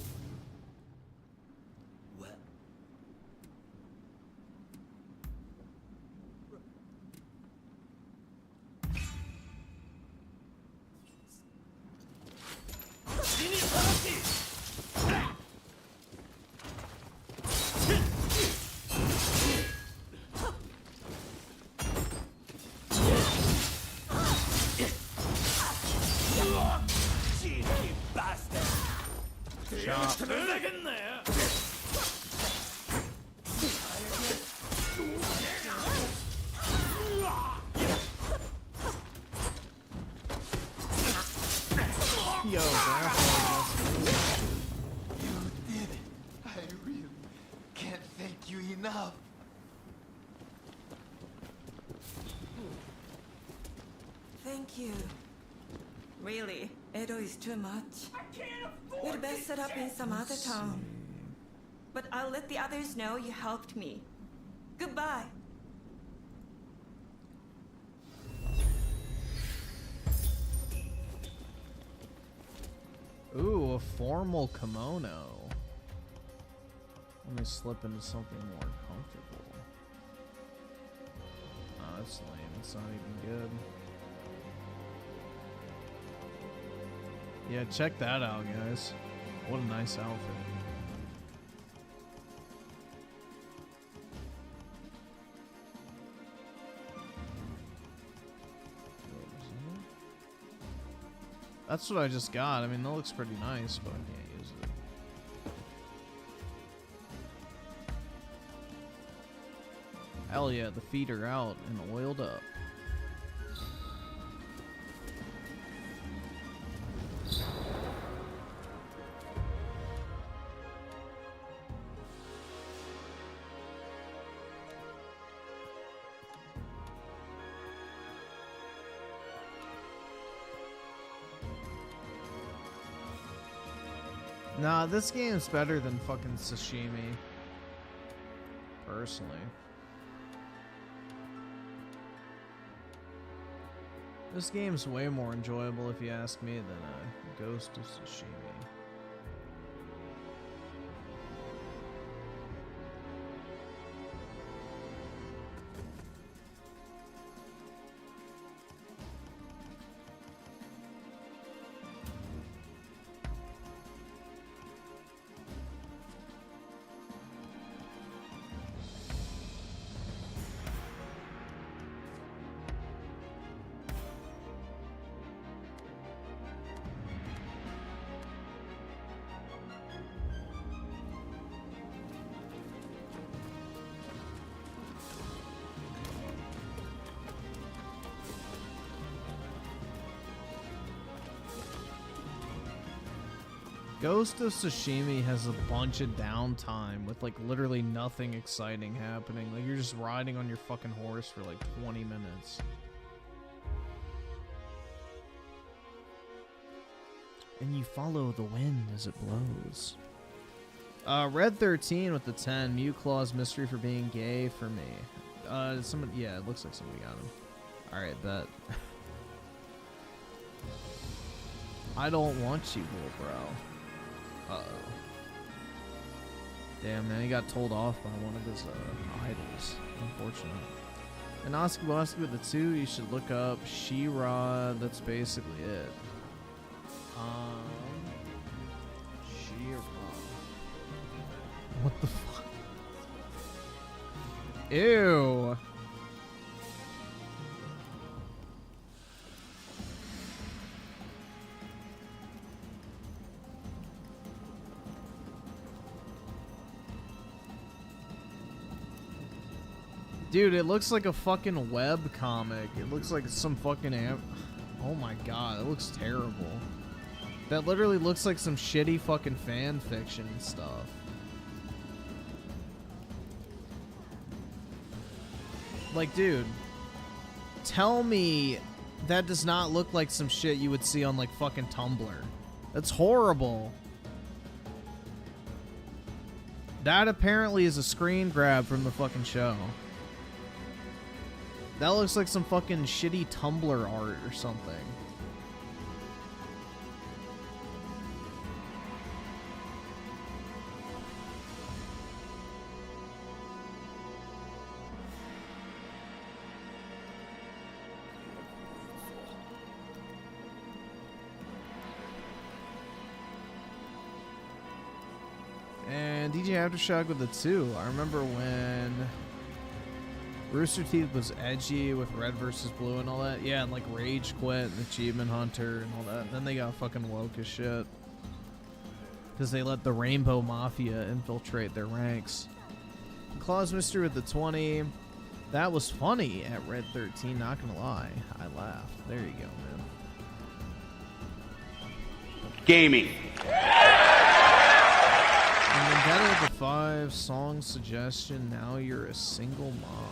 Thank you. Really, Edo is too much. We'd best set up in some other town. But I'll let the others know you helped me. Goodbye. Ooh, a formal kimono. Let me slip into something more comfortable. Oh, that's lame. It's not even good. Yeah, check that out, guys. What a nice outfit. That's what I just got. I mean, that looks pretty nice, but I can't use it. Hell yeah, the feet are out and oiled up. Nah, this game's better than fucking Sashimi. Personally. This game's way more enjoyable, if you ask me, than Ghost of Tsushima. Ghost of Tsushima has a bunch of downtime with like literally nothing exciting happening. Like you're just riding on your fucking horse for like 20 minutes. And you follow the wind as it blows. Red 13 with the 10. Mew Claw's mystery for being gay for me. Somebody, yeah, it looks like somebody got him. Alright, bet. I don't want you, little bro. Uh-oh. Damn, man, he got told off by one of his idols. Unfortunate. And Oski with the 2, you should look up She-Ra. That's basically it. She-Ra. What the fuck? Ew. Dude, it looks like a fucking web comic. It looks like some fucking oh my god, it looks terrible. That literally looks like some shitty fucking fan fiction and stuff. Like, dude, tell me that does not look like some shit you would see on like fucking Tumblr. That's horrible. That apparently is a screen grab from the fucking show. That looks like some fucking shitty Tumblr art or something. And DJ Aftershock with the 2. I remember when Rooster Teeth was edgy with Red vs. Blue and all that. Yeah, and like Rage Quit and Achievement Hunter and all that. Then they got fucking woke as shit. Because they let the Rainbow Mafia infiltrate their ranks. Claus Mystery with the 20. That was funny at Red 13, not gonna lie. I laughed. There you go, man. Gaming. And then Vendetta with the 5 song suggestion. Now you're a single mom.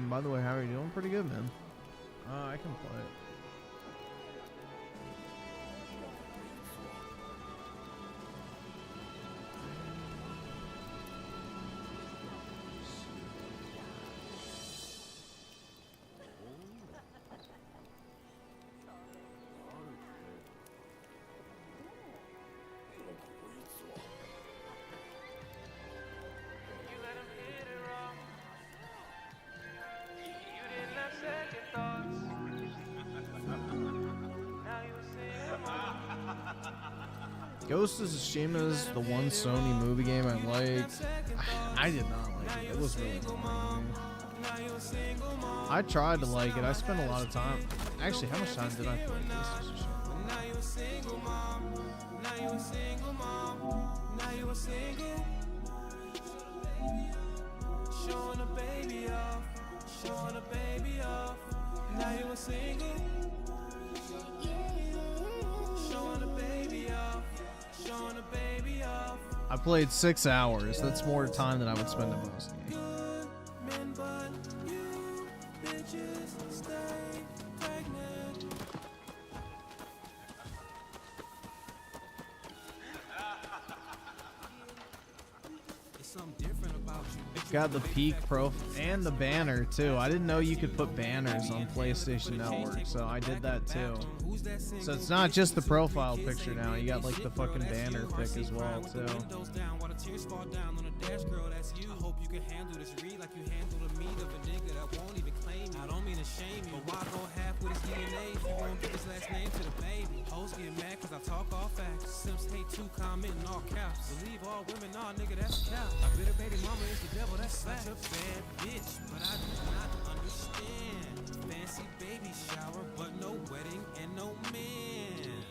By the way, how are you doing? Pretty good, man. I can play it. Ghost of Tsushima is the one Sony movie game I liked. I did not like it. It was really boring to me. I tried to like it. I spent a lot of time. Actually, how much time did I play Ghost of Tsushima? Showing a baby off, showing a baby off. Now you a single. Showing a baby off, showing a baby off. I played 6 hours. That's more time than I would spend in most games. Men, but you bitches stay pregnant. There's something different about you. Got the peak pro and the banner too. I didn't know you could put banners on PlayStation Network, so I did that too. So it's not just the profile picture now. You got like the fucking banner pic as well too. I hope you can handle this read like you handle the meat of a nigga that won't even claim me. I don't mean to shame you, but why go half with his DNA if you won't give his last name to the baby? Hoes get mad cause I talk all facts. Simps hate to comment in all caps. Believe all women, nah nigga, that's cap. I bitter baby mama is the devil, that's such a bad bitch, but I do not understand. Fancy baby shower, but no wedding and no man.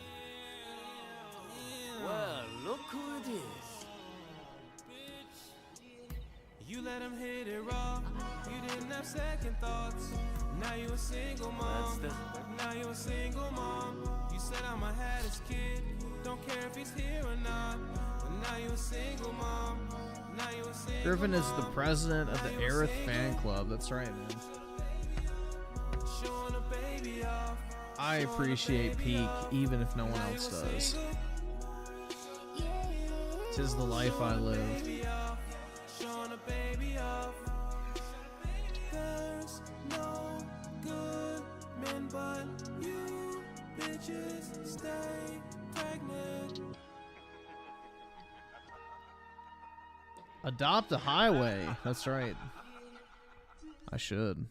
Well, look who it is. You let him hit it raw. You didn't have second thoughts. Now you a single mom. Now you a single mom. You said I'ma have this kid. Don't care if he's here or not. But now you a single mom. Now you a single Griffin is the president of the Aerith fan club. That's right, man. Showing a baby off. I appreciate Peak even if no one else does. 'Tis the life I live. Showing a baby off. There's no good men but you bitches stay pregnant. Adopt a highway. That's right. I should.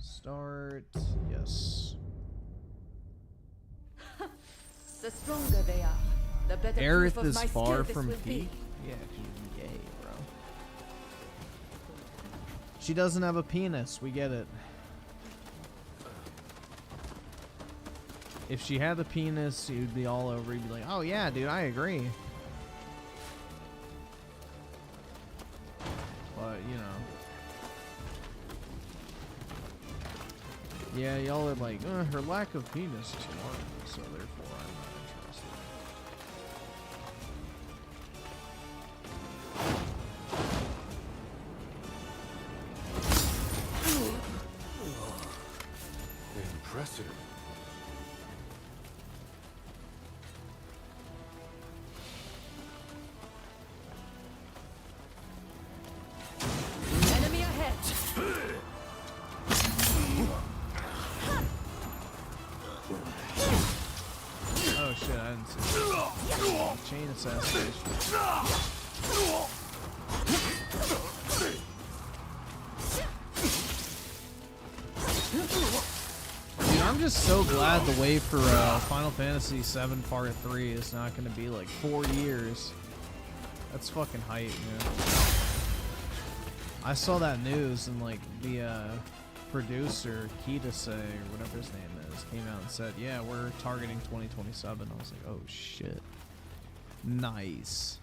Start. Yes. The stronger they are, the better Aerith proof of is my far skill this from will be. peak. Yeah, she's gay, bro. She doesn't have a penis. We get it. If she had a penis, you'd be all over. You'd be like, "Oh yeah, dude, I agree." But you know. Yeah, y'all are like, her lack of penis is one, so therefore I'm not interested. Impressive. Enemy ahead. Oh shit, I didn't see that. Chain assassination. Dude, I'm just so glad the wait for Final Fantasy VII Part 3 is not going to be like 4 years. That's fucking hype, man. I saw that news and like the producer, Kitase, or whatever his name is, came out and said, yeah, we're targeting 2027. I was like, oh shit. Nice.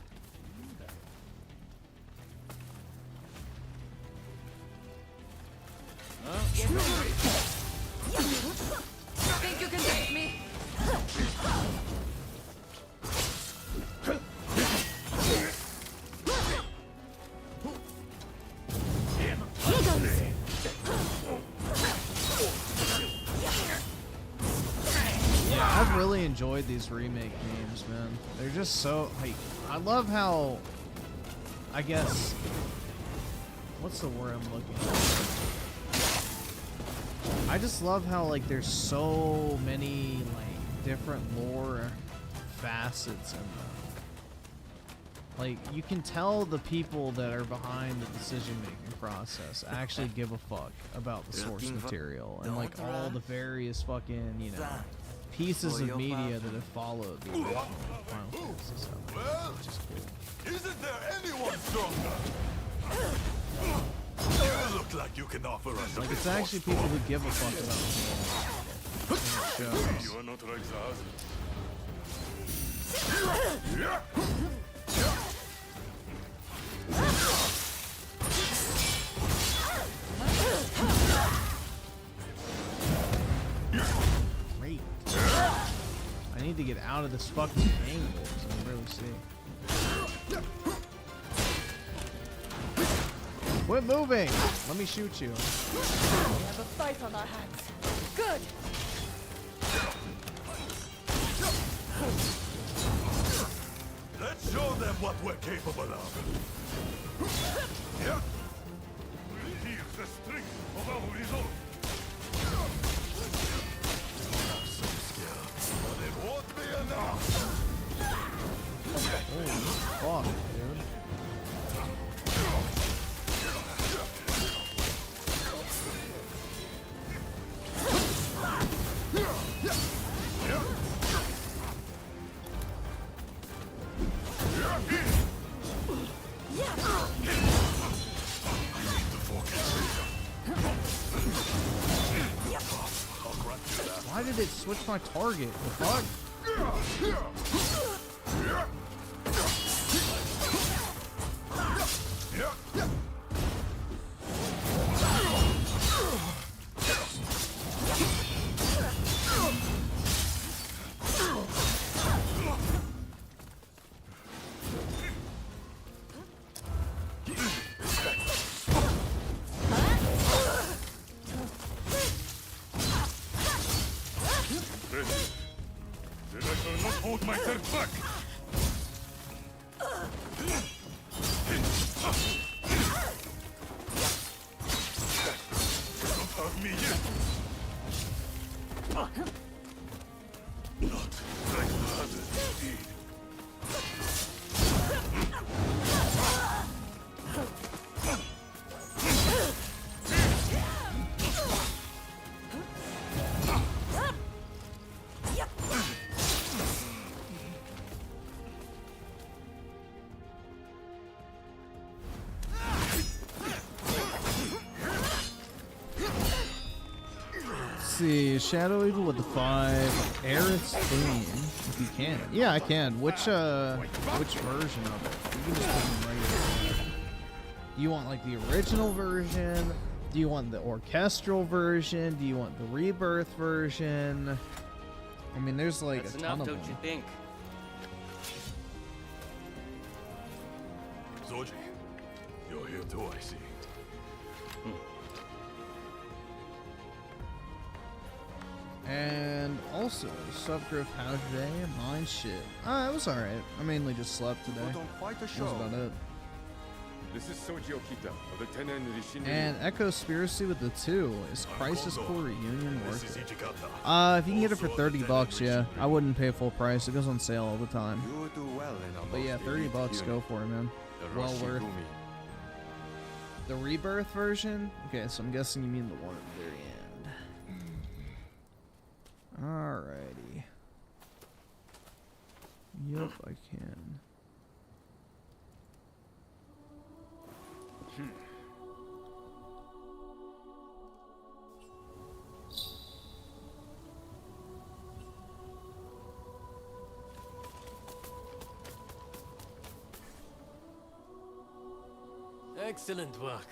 Think you can get me? Yeah, I've really enjoyed these remake games, man. They're just so, like, I love how, I guess, what's the word I'm looking for? I just love how, like, there's so many, like, different lore facets in them. Like, you can tell the people that are behind the decision-making process actually give a fuck about the source material and, like, all the various fucking, you know, pieces of media that have followed the original Final Fantasy stuff. Which is cool. Isn't there anyone stronger? You look like you can offer us. Like, it's actually people who give a fuck about the game. You are not like the others. Great. I need to get out of this fucking angle so I can really see. Quit moving! Let me shoot you. We have a fight on our hands. Good. Let's show them what we're capable of. Yeah. We'll heal the strength of our resolve. Some skill, but it won't be enough. Holy fuck, dude. Why did it switch my target? The fuck? Then I shall not hold myself back. Don't hurt me yet. Not like the others, indeed. See, Shadow Eagle with the 5, Aerith's theme, if you can. Yeah, I can. Which version of it? You can just put them right here. Do you want like the original version? Do you want the orchestral version? Do you want the rebirth version? I mean, there's like That's a ton enough, of don't them. you think? Zoji, you're here too, I see. And also, sup Griff, how's your day? Mine shit. It was alright. I mainly just slept today. Put on quite a That show. was about it. This is Soji Okita of the Tenen Rishin. And Echo Spiracy with the 2. Is Crisis Core Reunion worth it? If you can get it for $30, yeah. I wouldn't pay full price. It goes on sale all the time. You do well in a But yeah, $30, go for it, man. Well worth. The rebirth version? Okay, so I'm guessing you mean the one at the very end. Alrighty. Yup, I can. Excellent work.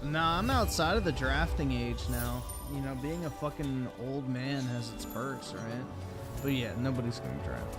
Nah, I'm outside of the drafting age now. You know, being a fucking old man has its perks, right? But yeah, nobody's gonna draft.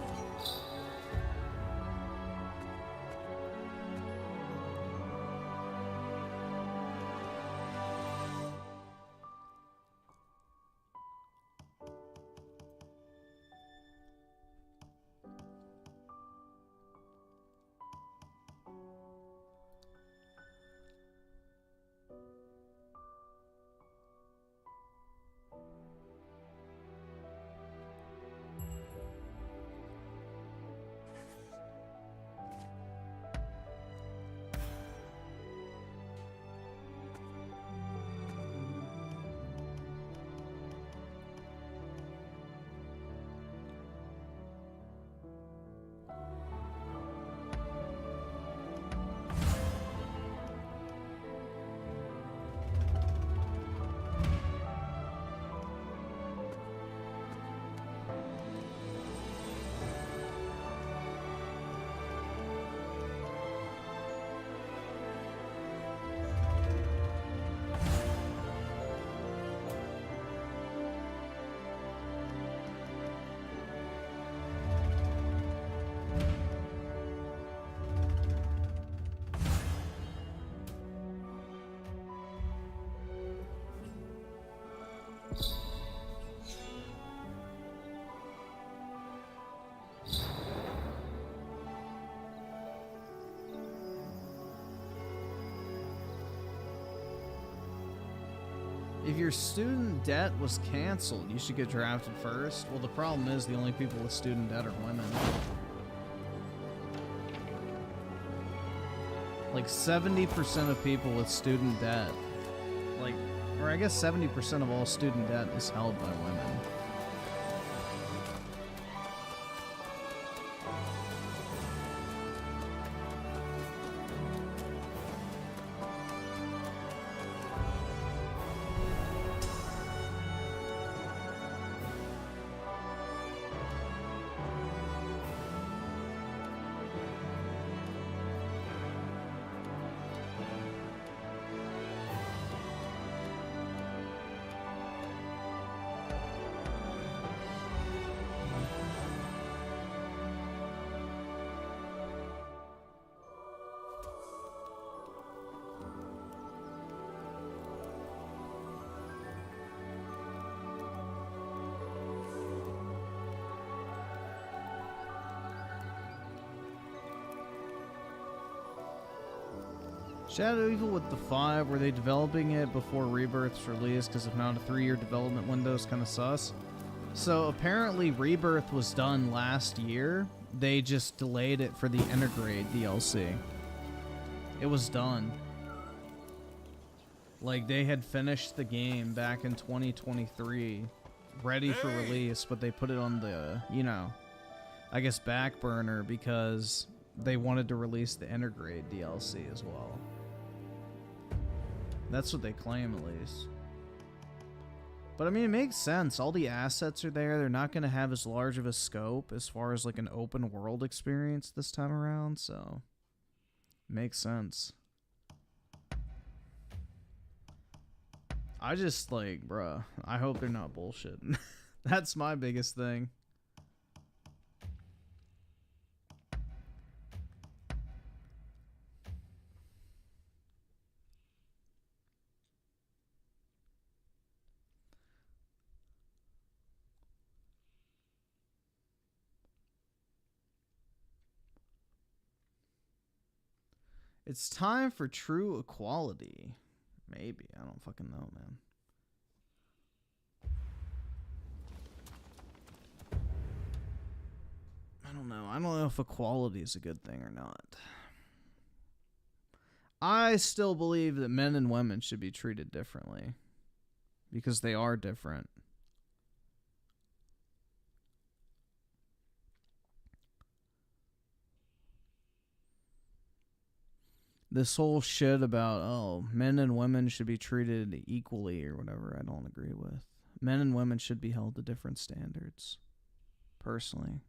If your student debt was canceled, you should get drafted first. Well, the problem is the only people with student debt are women. Like 70% of people with student debt, like, or I guess 70% of all student debt is held by women. Shadow Evil with the 5, were they developing it before Rebirth's release? Because if not, a 3-year development window is kind of sus. So apparently Rebirth was done last year. They just delayed it for the Intergrade DLC. It was done. Like, they had finished the game back in 2023, ready for release, but they put it on the, you know, I guess back burner because they wanted to release the Intergrade DLC as well. That's what they claim, at least. But I mean, it makes sense. All the assets are there. They're not going to have as large of a scope as far as like an open world experience this time around, so makes sense. I just like, bruh, I hope they're not bullshitting. That's my biggest thing. It's time for true equality. Maybe. I don't fucking know, man. I don't know. I don't know if equality is a good thing or not. I still believe that men and women should be treated differently. Because they are different. This whole shit about, oh, men and women should be treated equally or whatever, I don't agree with. Men and women should be held to different standards. Personally.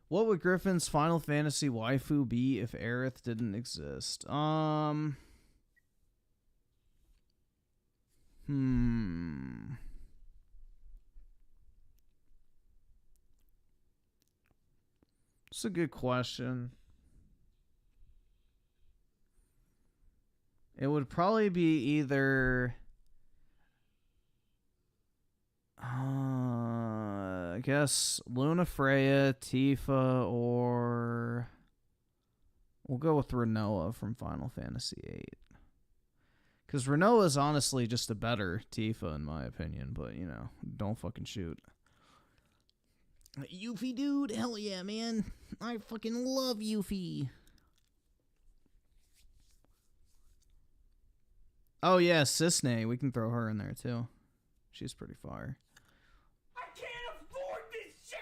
What would Griffin's Final Fantasy waifu be if Aerith didn't exist? It's a good question. It would probably be either I guess Luna Freya, Tifa, or we'll go with Rinoa from Final Fantasy VIII. Because Rinoa is honestly just a better Tifa in my opinion, but you know, don't fucking shoot. Yuffie dude, hell yeah, man. I fucking love Yuffie. Oh yeah, Cisne. We can throw her in there too. She's pretty fire. I can't afford this shit!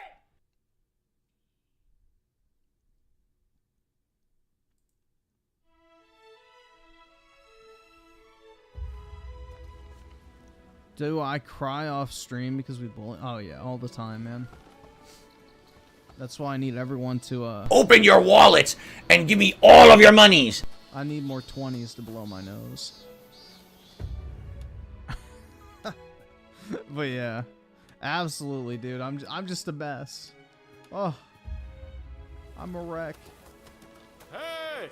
Do I cry off stream because we bully? Oh yeah, all the time, man. That's why I need everyone to Open your wallet and give me all of your monies! I need more 20s to blow my nose. But yeah, absolutely, dude. I'm just a mess. Oh, I'm a wreck. Hey!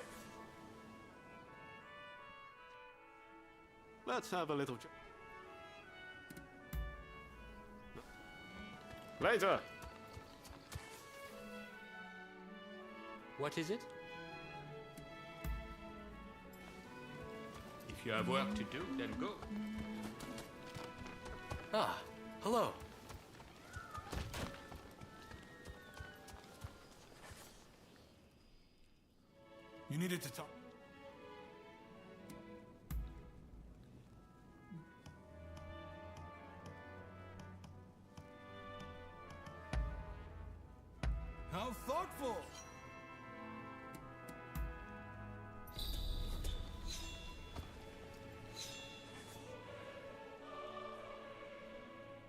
Let's have a little chat. Later. What is it? If you have work to do, then go. Ah, hello. You needed to talk. How thoughtful!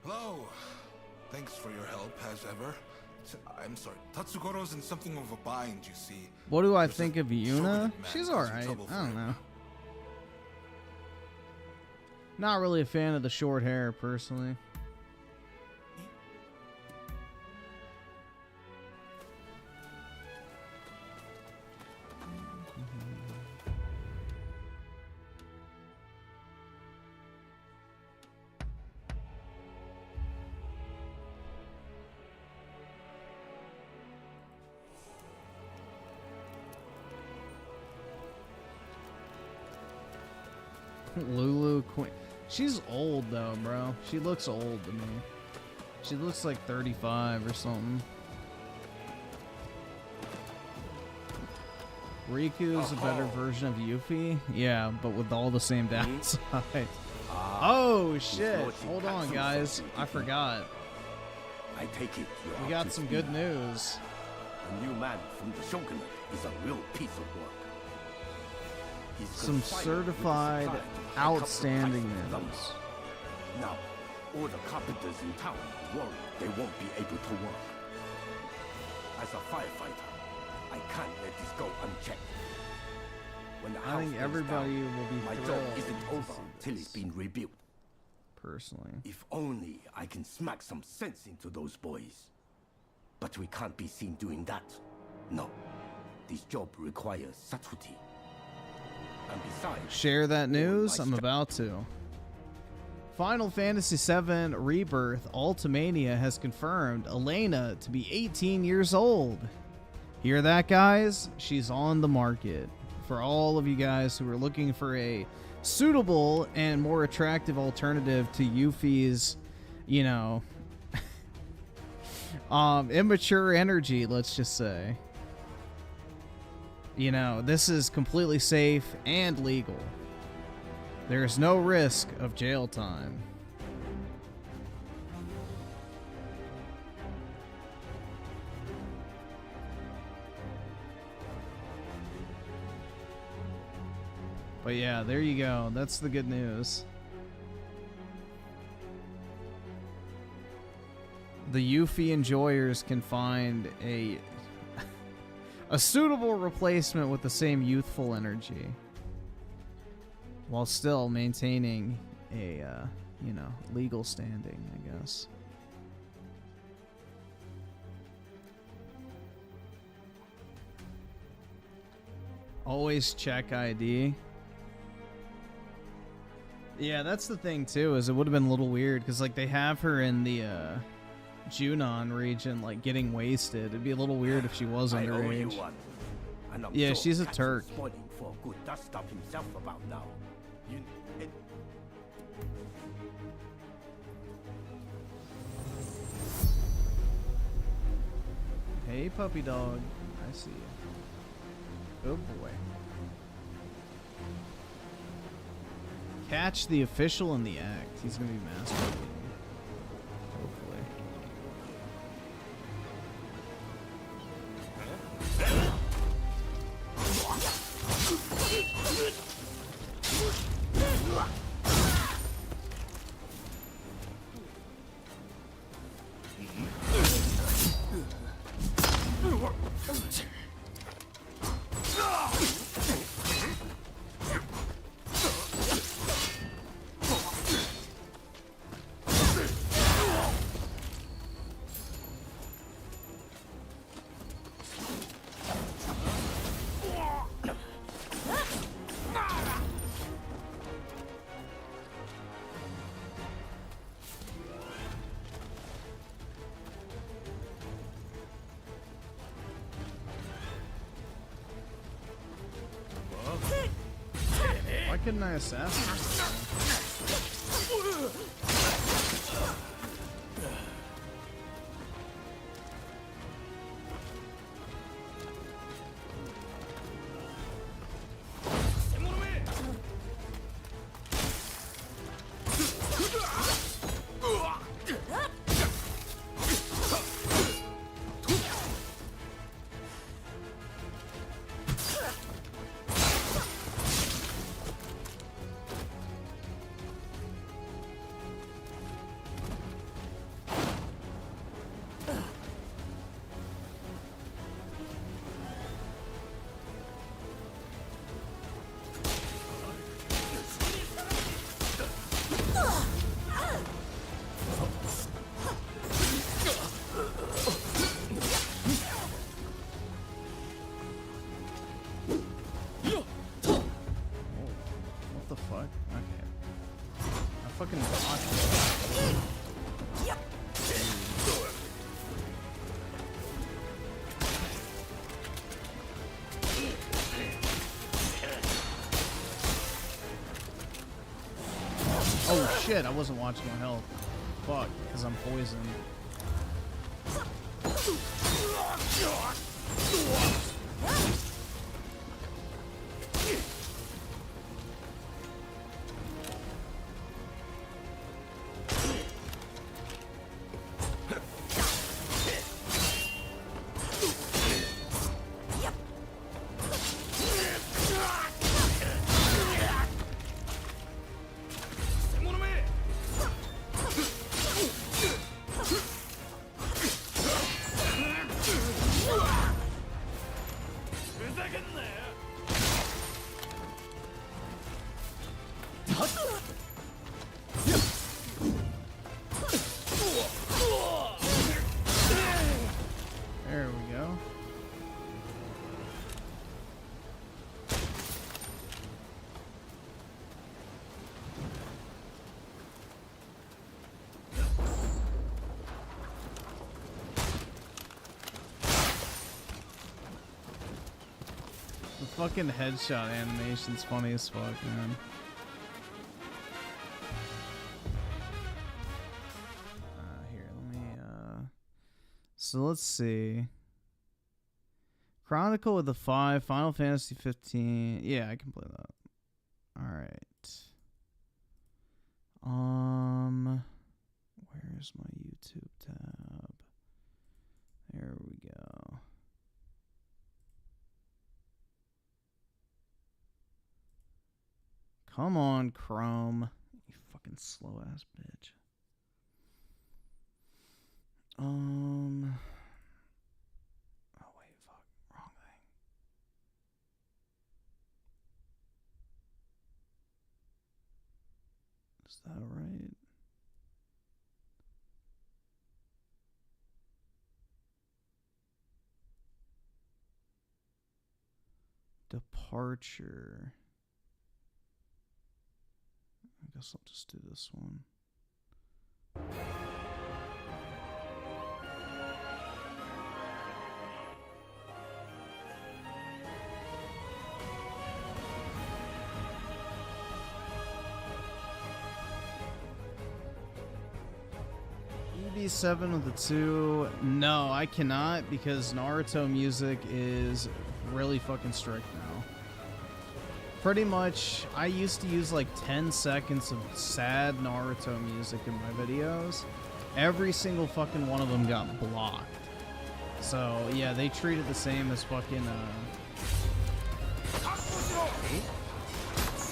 Hello. Thanks for your help, as ever. I'm sorry. Tatsugoro's in something of a bind, you see. What do I think of Yuna? She's alright. I don't know. Not really a fan of the short hair, personally. Lulu Queen. She's old though, bro. She looks old to me. She looks like 35 or something. Riku's a better version of Yuffie. Yeah, but with all the same downsides. Oh shit. Hold on, guys. I forgot. I take it We got some good news. The new man from the Shogunate is a real piece of work. He's Some confined certified with his side to outstanding couple of news. Now, all the carpenters in town worry they won't be able to work. As a firefighter, I can't let this go unchecked. When the I house think burns everybody down, will be my job thrilled isn't to over see till it's been rebuilt. Personally. If only I can smack some sense into those boys. But we can't be seen doing that. No. This job requires subtlety. And besides, Share that news? I'm about to. Final Fantasy VII Rebirth Ultimania has confirmed Elena to be 18 years old. Hear that, guys? She's on the market. For all of you guys who are looking for a suitable and more attractive alternative to Yuffie's, you know, immature energy, let's just say. You know, this is completely safe and legal. There is no risk of jail time. But yeah, there you go. That's the good news. The Yuffie enjoyers can find a suitable replacement with the same youthful energy, while still maintaining a, you know, legal standing, I guess. Always check ID. Yeah, that's the thing too, is it would have been a little weird, because like they have her in the Junon region, like getting wasted. It'd be a little weird if she was underage. Yeah, she's a Turk. For good dust up himself about now. Hey, puppy dog. I see you. Good boy. Catch the official in the act. He's gonna be masturbating. Hopefully. couldn't I assassinate? Oh shit, I wasn't watching my health. Fuck, because I'm poisoned. There we go. The fucking headshot animation's funny as fuck, man. Here, let me, so let's see. Chronicle of the 5, Final Fantasy 15. Yeah, I can play that. Alright. Where's my YouTube tab? There we go. Come on, Chrome. You fucking slow ass bitch. Oh wait, fuck. Wrong thing. Is that right? Departure. I guess I'll just do this one. EB7 with the 2. No, I cannot because Naruto music is really fucking strict now. Pretty much, I used to use like 10 seconds of sad Naruto music in my videos. Every single fucking one of them got blocked. So, yeah, they treat it the same as fucking, I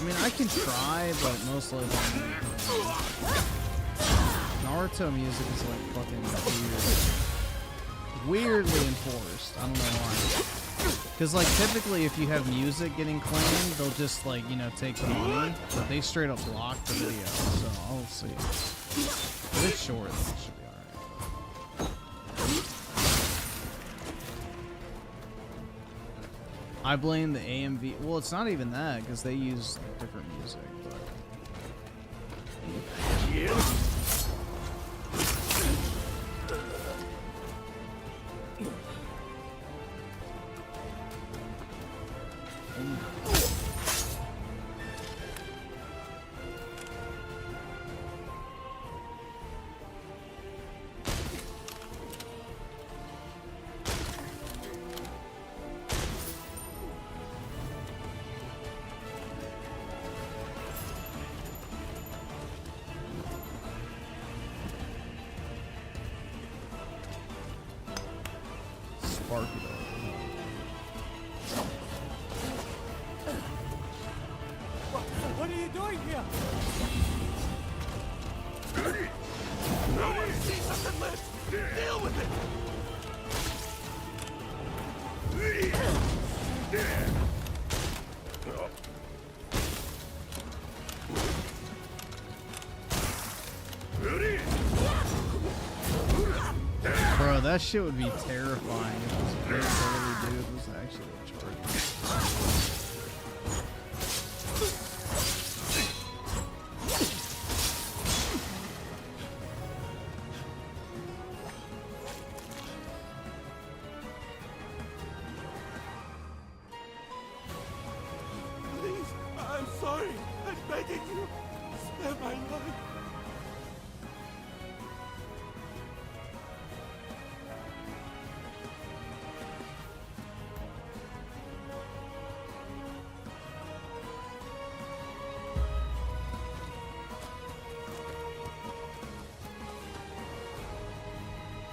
mean, I can try, but most of the time, Naruto music is like fucking weird. Weirdly enforced. I don't know why. Because, like, typically if you have music getting claimed, they'll just, like, you know, take the money. But they straight up block the video, so I'll see. But it's short, so it should be alright. I blame the AMV. Well, it's not even that, because they use different music, but... you doing here? Rōnin sees us and lives! Deal with it! Bro, that shit would be terrifying if this big burly dude was actually in charge. Please, I'm sorry. I'm begging you. Spare my life.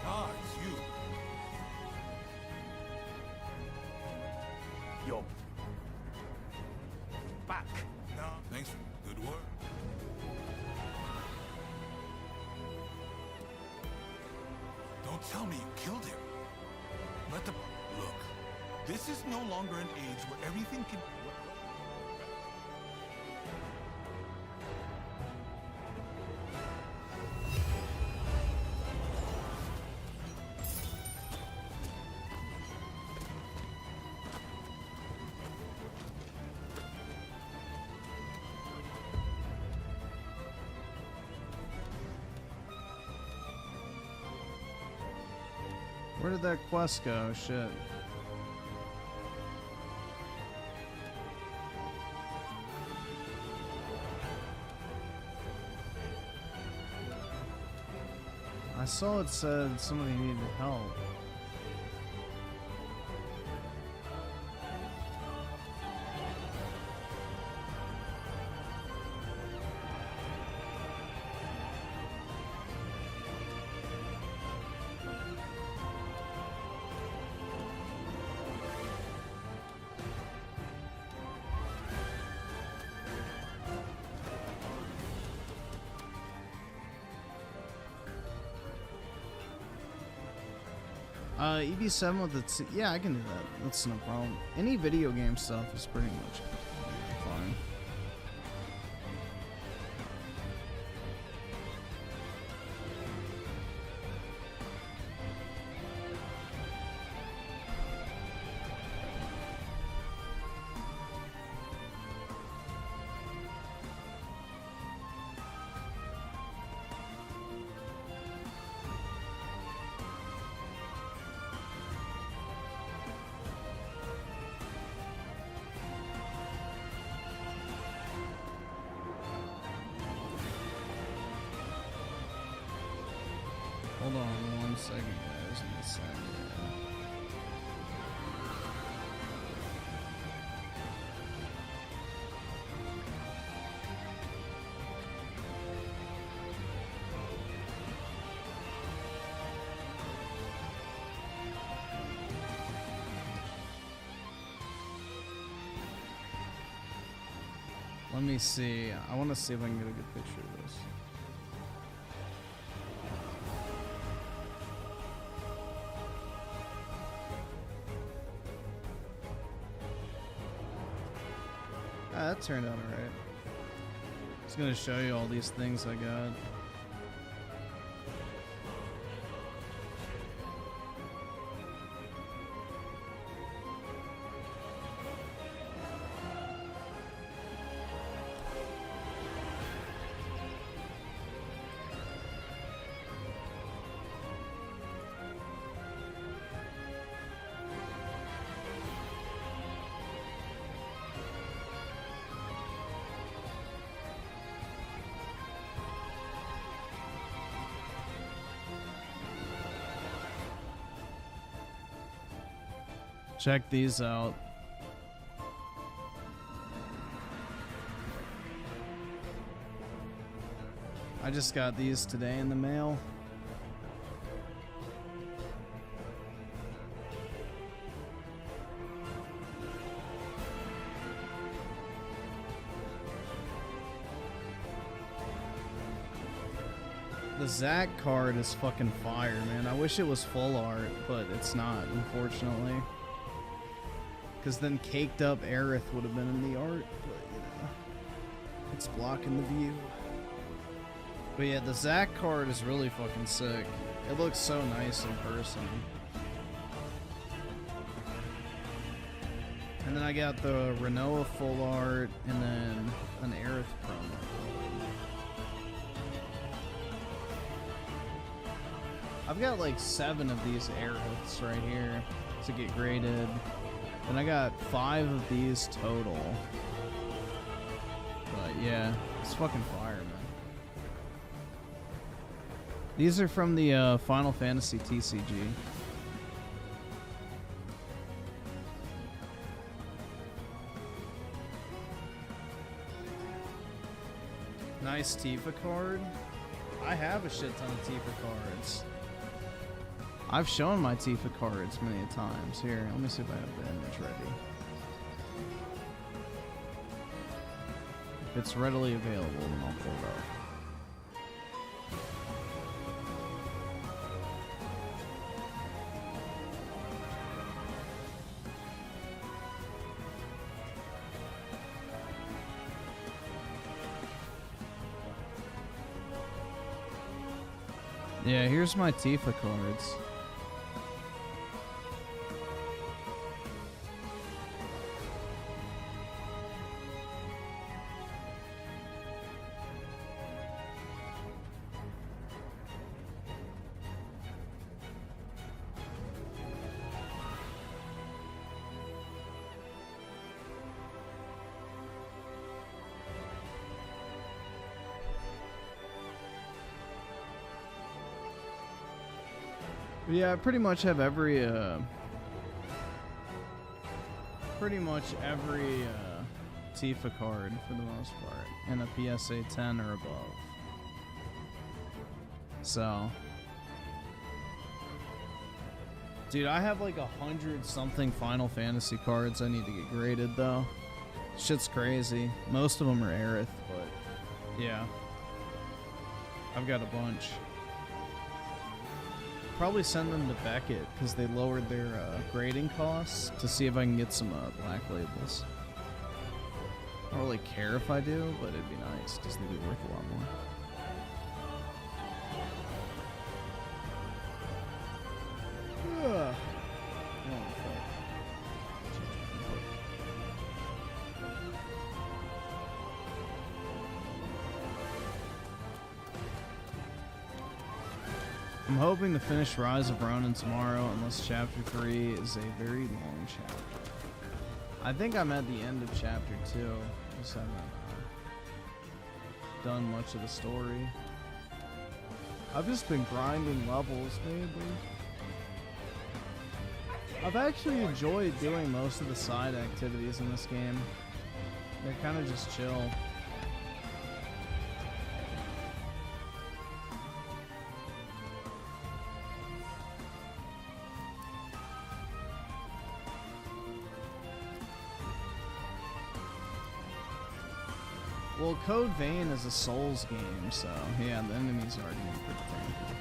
Ah, it's you. Yo. Back. No, thanks for good work. Don't tell me you killed him. Let the... Look, this is no longer an age where everything can... Where did that quest go? Shit. I saw it said somebody needed help. EB7 with its... Yeah, I can do that. That's no problem. Any video game stuff is pretty much fine. Hold on 1 second, guys. Let me send it. Let me see. I want to see if I can get a good picture of this. Ah, that turned out alright. Just gonna show you all these things I got. Check these out. I just got these today in the mail. The Zack card is fucking fire, man. I wish it was full art, but it's not, unfortunately. Because then caked up Aerith would have been in the art, but you know, it's blocking the view. But yeah, the Zack card is really fucking sick. It looks so nice in person. And then I got the Renoa full art, and then an Aerith promo. I've got like 7 of these Aeriths right here to get graded. And I got 5 of these total. But yeah, it's fucking fire, man. These are from the Final Fantasy TCG. Nice Tifa card. I have a shit ton of Tifa cards. I've shown my Tifa cards many times. Here, let me see if I have the image ready. If it's readily available, then I'll pull it up. Yeah, here's my Tifa cards. Yeah, I pretty much have every Tifa card for the most part, and a PSA 10 or above. So, dude, I have like 100 something Final Fantasy cards I need to get graded though. Shit's crazy. Most of them are Aerith, but yeah, I've got a bunch. Probably send them to Beckett because they lowered their grading costs to see if I can get some black labels. I don't really care if I do, but it'd be nice because they'd be worth a lot more. Ugh. Oh, fuck. I'm hoping to finish Rise of Rōnin tomorrow, unless Chapter 3 is a very long chapter. I think I'm at the end of Chapter 2. Just haven't done much of the story. I've just been grinding levels, maybe. I've actually enjoyed doing most of the side activities in this game. They're kind of just chill. Well, Code Vein is a Souls game, so yeah, the enemies are already pretty tanky.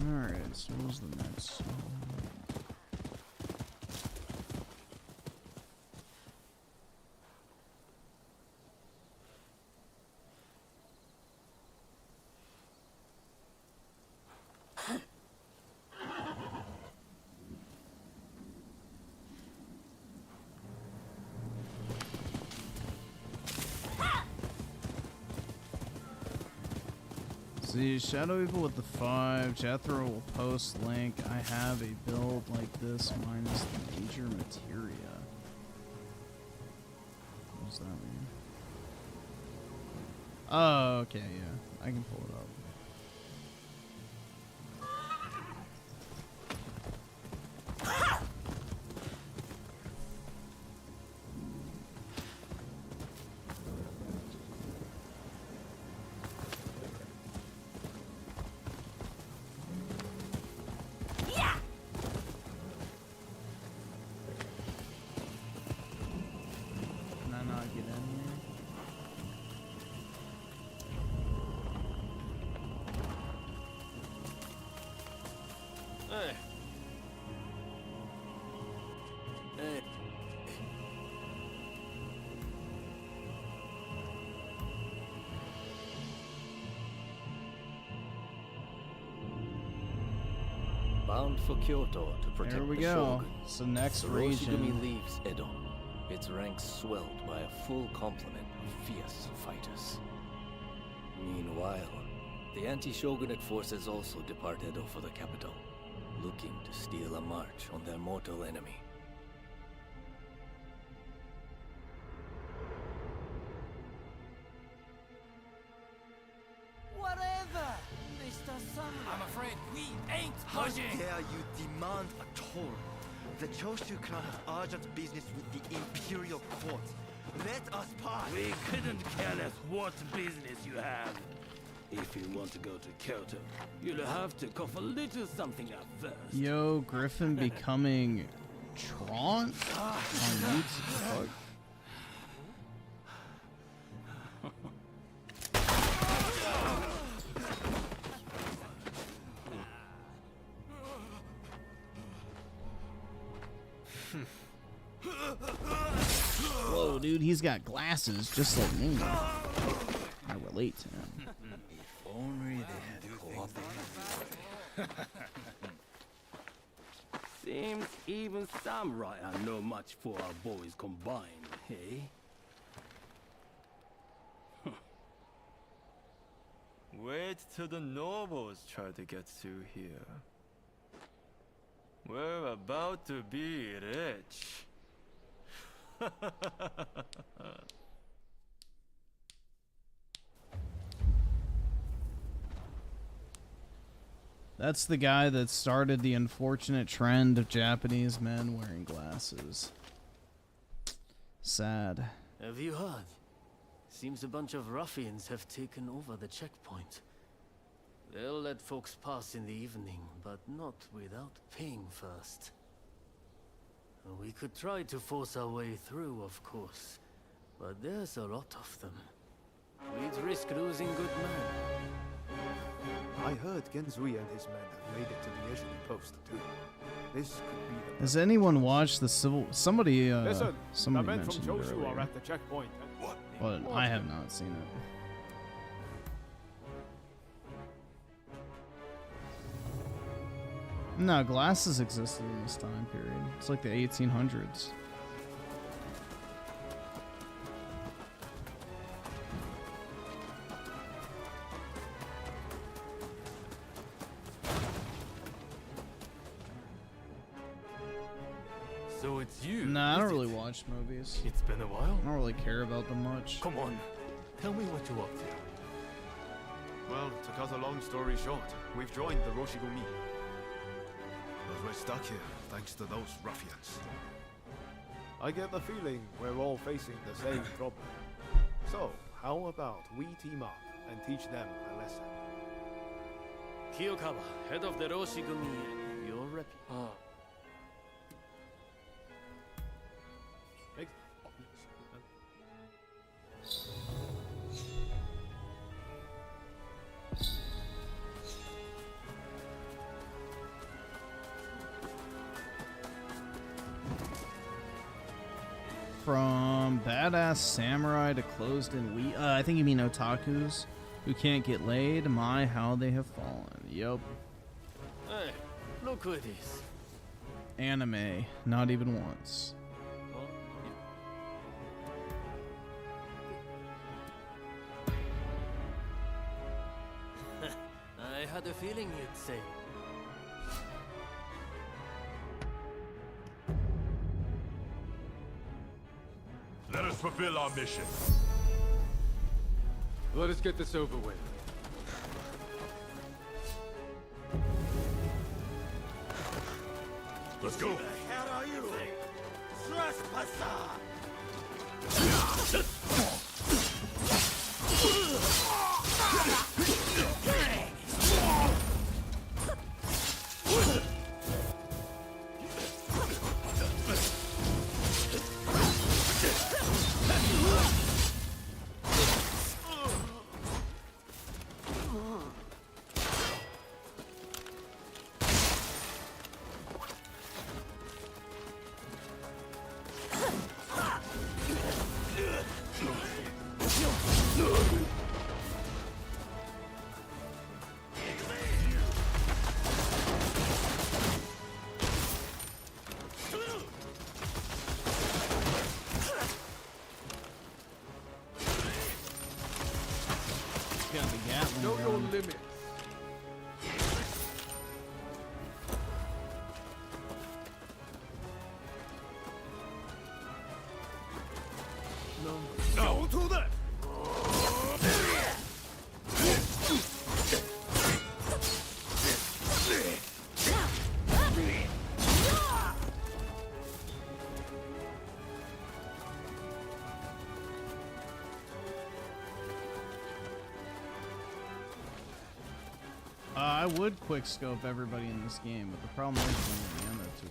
Alright, so what was the next one? See, Shadow Evil with the 5. Jethro will post link. I have a build like this minus the major materia. What does that mean? Oh, okay, yeah. I can pull it up. Bound for Kyoto to protect There we the go. Shogun. So next the region. Roshigumi leaves Edo. Its ranks swelled by a full complement of fierce fighters. Meanwhile, the anti-shogunate forces also depart Edo for the capital, looking to steal a march on their mortal enemy. Whatever, Mr. Samurai. I'm afraid we ain't budging. How dare you demand a toll? The Choshu clan has urgent business with the Imperial Court. Let us pass. We couldn't care less what business you have. If you want to go to Kyoto, you'll have to cough a little something up first. Yo, Griffin becoming Tron on YouTube. Whoa, dude, he's got glasses just like me. I relate to him. If only they had cooperated. Seems even samurai are no match for our boys combined, hey? Wait till the nobles try to get through here. We're about to be rich. That's the guy that started the unfortunate trend of Japanese men wearing glasses. Sad. Have you heard? Seems a bunch of ruffians have taken over the checkpoint. They'll let folks pass in the evening, but not without paying first. We could try to force our way through, of course, but there's a lot of them. We'd risk losing good men. I heard Genzui and his men have made it to the Eshiri post too. This could be the... Has anyone watched the civil? Somebody, Listen, somebody the men from mentioned it Choshu are earlier, at the checkpoint. What? but I have not seen it. No, glasses existed in this time period. It's like the 1800s. So it's you. Nah, I don't really watch movies. It's been a while. I don't really care about them much. Come on, tell me what you're up to. Well, to cut a long story short, we've joined the Roshigumi. But we're stuck here, thanks to those ruffians. I get the feeling we're all facing the same problem. So, how about we team up and teach them a lesson? Kiyokawa, head of the Roshigumi, your rep. From badass samurai to closed-in I think you mean otakus who can't get laid. My, how they have fallen. Yup. Hey, look who it is. Anime. Not even once. had a feeling you'd say. Let us fulfill our mission. Let us get this over with. Let's go. Who the hell are you? Trespasser! Know your limits. Don't do that. I would quick scope everybody in this game, but the problem is the ammo too.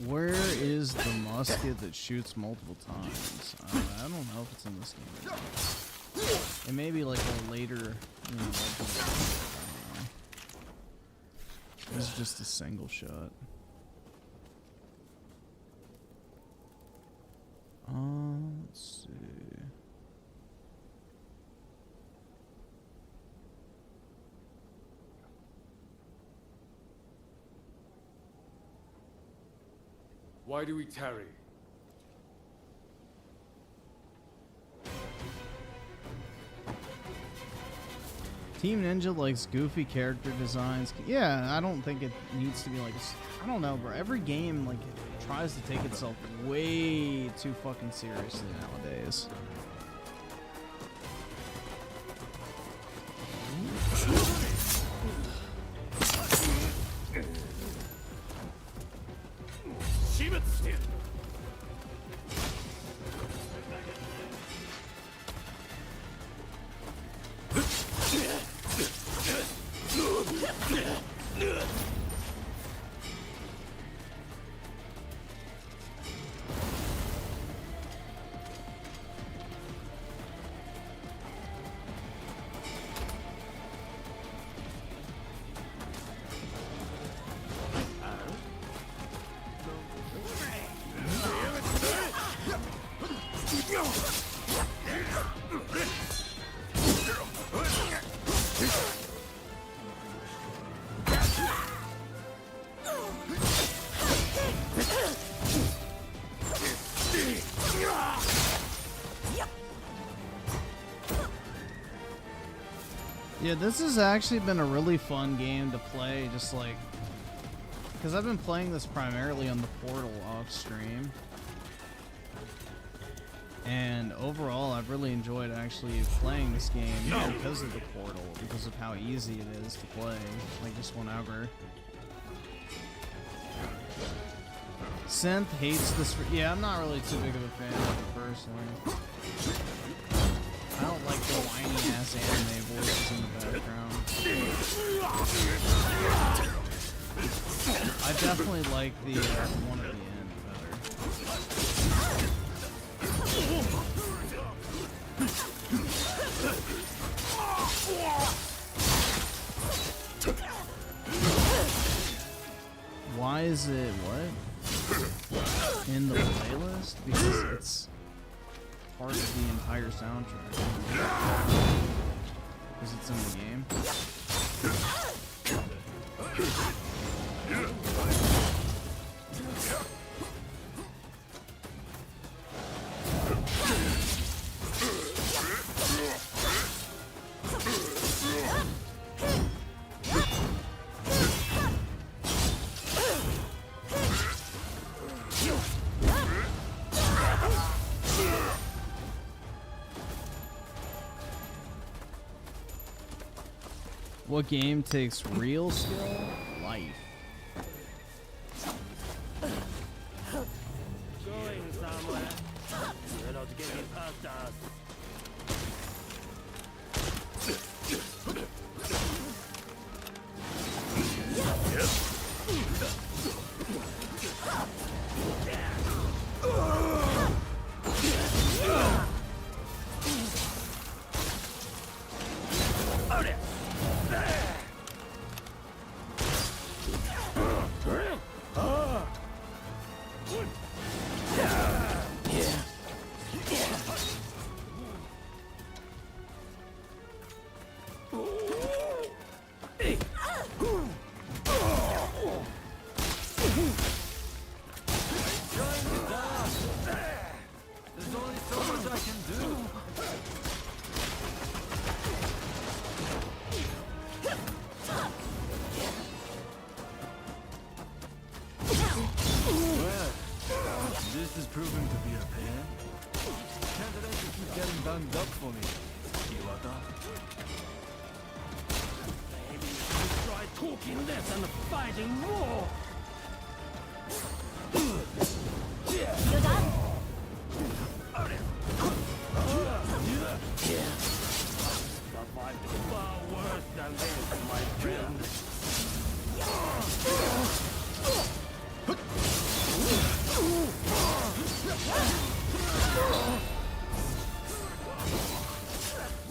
Where is the musket that shoots multiple times? I don't know if it's in this game. It may be like a later, you know, it's just a single shot. Let's see. Why do we tarry? Team Ninja likes goofy character designs. Yeah, I don't think it needs to be like, I don't know, bro. Every game, like, it tries to take itself way too fucking seriously nowadays. Yeah, this has actually been a really fun game to play, just like, because I've been playing this primarily on the Portal off stream. And overall, I've really enjoyed actually playing this game because of the Portal, because of how easy it is to play, like just whenever. Synth hates this. Yeah, I'm not really too big of a fan of it personally. I don't like the whiny ass anime voices in the background. I definitely like the one at the end better. Why is it what? In the playlist? Because it's part of the entire soundtrack. Because it's in the game. What game takes real skill? Life. Going somewhere. You're not getting past us.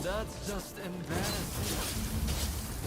That's just embarrassing.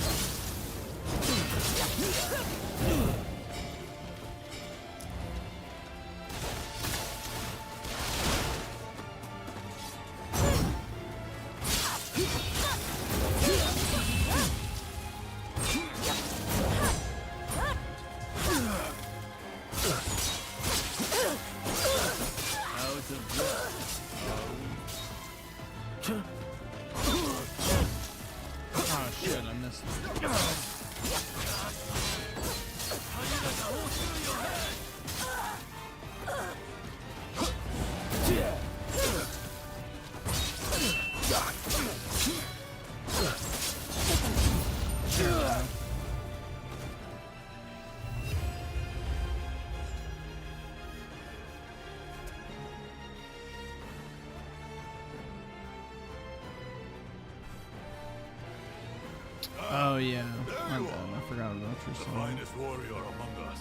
Oh yeah, I'm done. I forgot about your The song. finest warrior among us.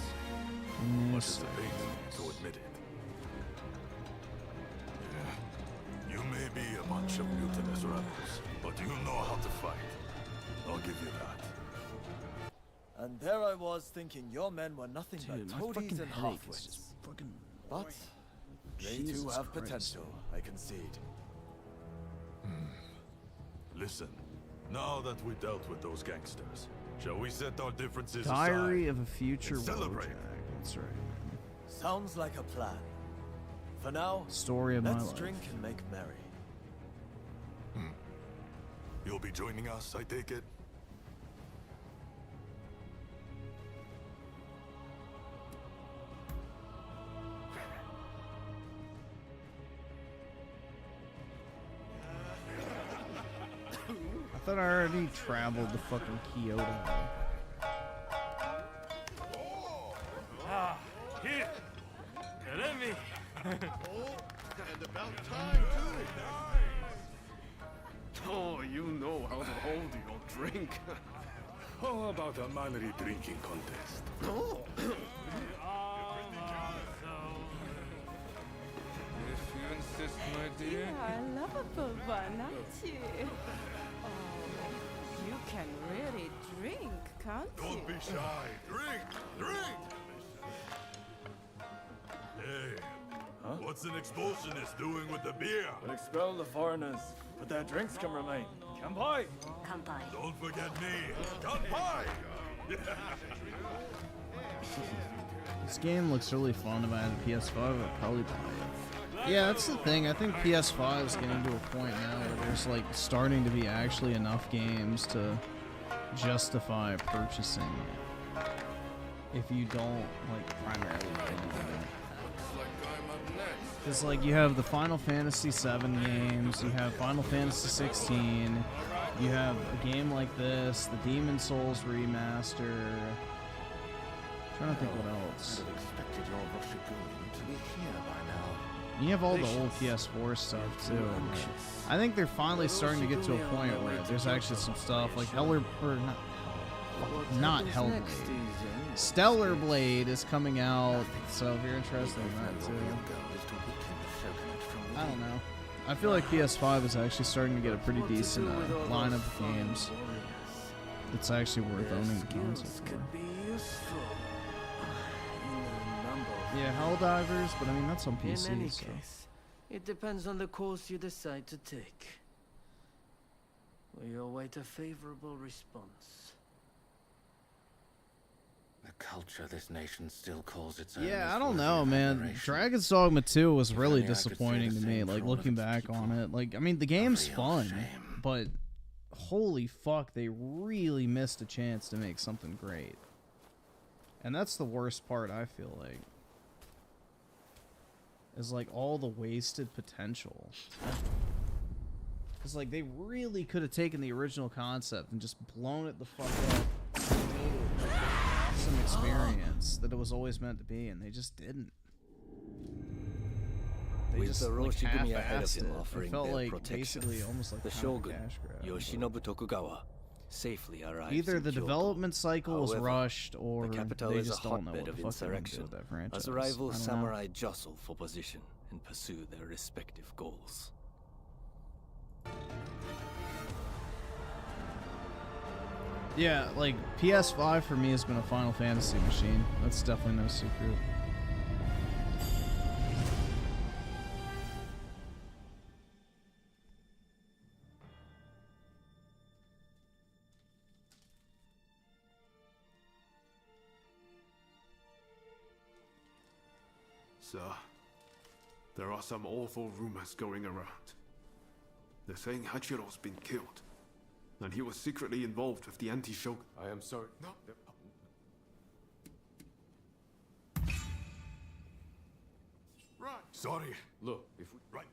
But it's a pain to admit it. Yeah. You may be a bunch of mutinous rebels, but you know how to fight. I'll give you that. And there I was thinking your men were nothing Dude, but my toadies fucking and headache is halfwits. just fucking. But they too Jesus have Christ. potential, I concede. Listen, now that we dealt with those gangsters, shall we set our differences Diary aside of a Future and celebrate? Wojak. That's right. Sounds like a plan. For now, Story of my let's life. drink and make merry. You'll be joining us, I take it? I thought I already traveled to fucking Kyoto. Ah, here. Let me. And about time, too. Oh, you know how to hold your drink. How about a manly drinking contest? If you insist, my You dear. are a lovable one, aren't you? Oh, you can really drink, can't you? Don't be shy. Drink! Drink! Hey, what's an expulsionist doing with the beer? We'll expel the foreigners, but their drinks can remain. Kanpai! Kanpai. Don't forget me. Kanpai! This game looks really fun. If I had a PS5, I'd probably buy it. Yeah, that's the thing. I think PS5 is getting to a point now where there's like starting to be actually enough games to justify purchasing it. If you don't like primarily play the game. Because like you have the Final Fantasy VII games, you have Final Fantasy 16, you have a game like this, the Demon Souls remaster. Trying to think what else. Expected your Roshigumi to be here by now. You have all the old PS4 stuff too. I think they're finally starting to get to a point where there's actually some stuff like not Hellblade. Stellar Blade is coming out, so if you're interested in that too. I don't know. I feel like PS5 is actually starting to get a pretty decent lineup of games. It's actually worth owning the console for. Yeah, Helldivers, but I mean that's on PC. In any so. case, it depends on the course you decide to take. We await a favorable response. The culture this nation still calls its own. Yeah, is I don't worthy know, of man. admiration. Dragon's Dogma 2 was really only I could say disappointing the to me, same for like all of looking its back on it. Like, I mean, the game's fun, but holy fuck, they really missed a chance to make something great. And that's the worst part, I feel like. Is like all the wasted potential. Because like they really could have taken the original concept and just blown it the fuck up. Some experience that it was always meant to be, and they just didn't. They With just the like Roshigumi ahead of half-assed him it. It offering felt their like protection, basically almost like the kind of a shogun, cash grab. Yoshinobu Tokugawa, safely arrives Either in the Kyoto. development cycle was However, rushed, or the capital they is just a don't know hotbed what the of fuck they're gonna do insurrection with that franchise. as rival I don't know. samurai jostle for position and pursue their respective goals. Yeah, like PS5 for me has been a Final Fantasy machine. That's definitely no secret. Sir, there are some awful rumors going around. They're saying Hachiro's been killed, and he was secretly involved with the anti-shogun. I am sorry. No. Right. Sorry. Look, if we... Right.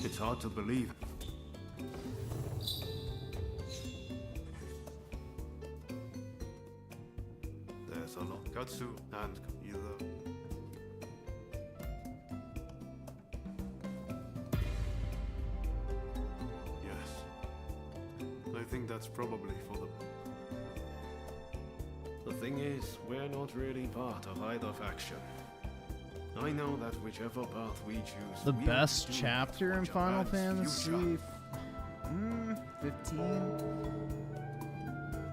It's hard to believe. There's a lot. Katsu and either. Yes. I think that's probably for the... The thing is, we're not really part of either faction. I know that whichever path we choose... The we best will do chapter in for Final Japan's Fantasy future. 15?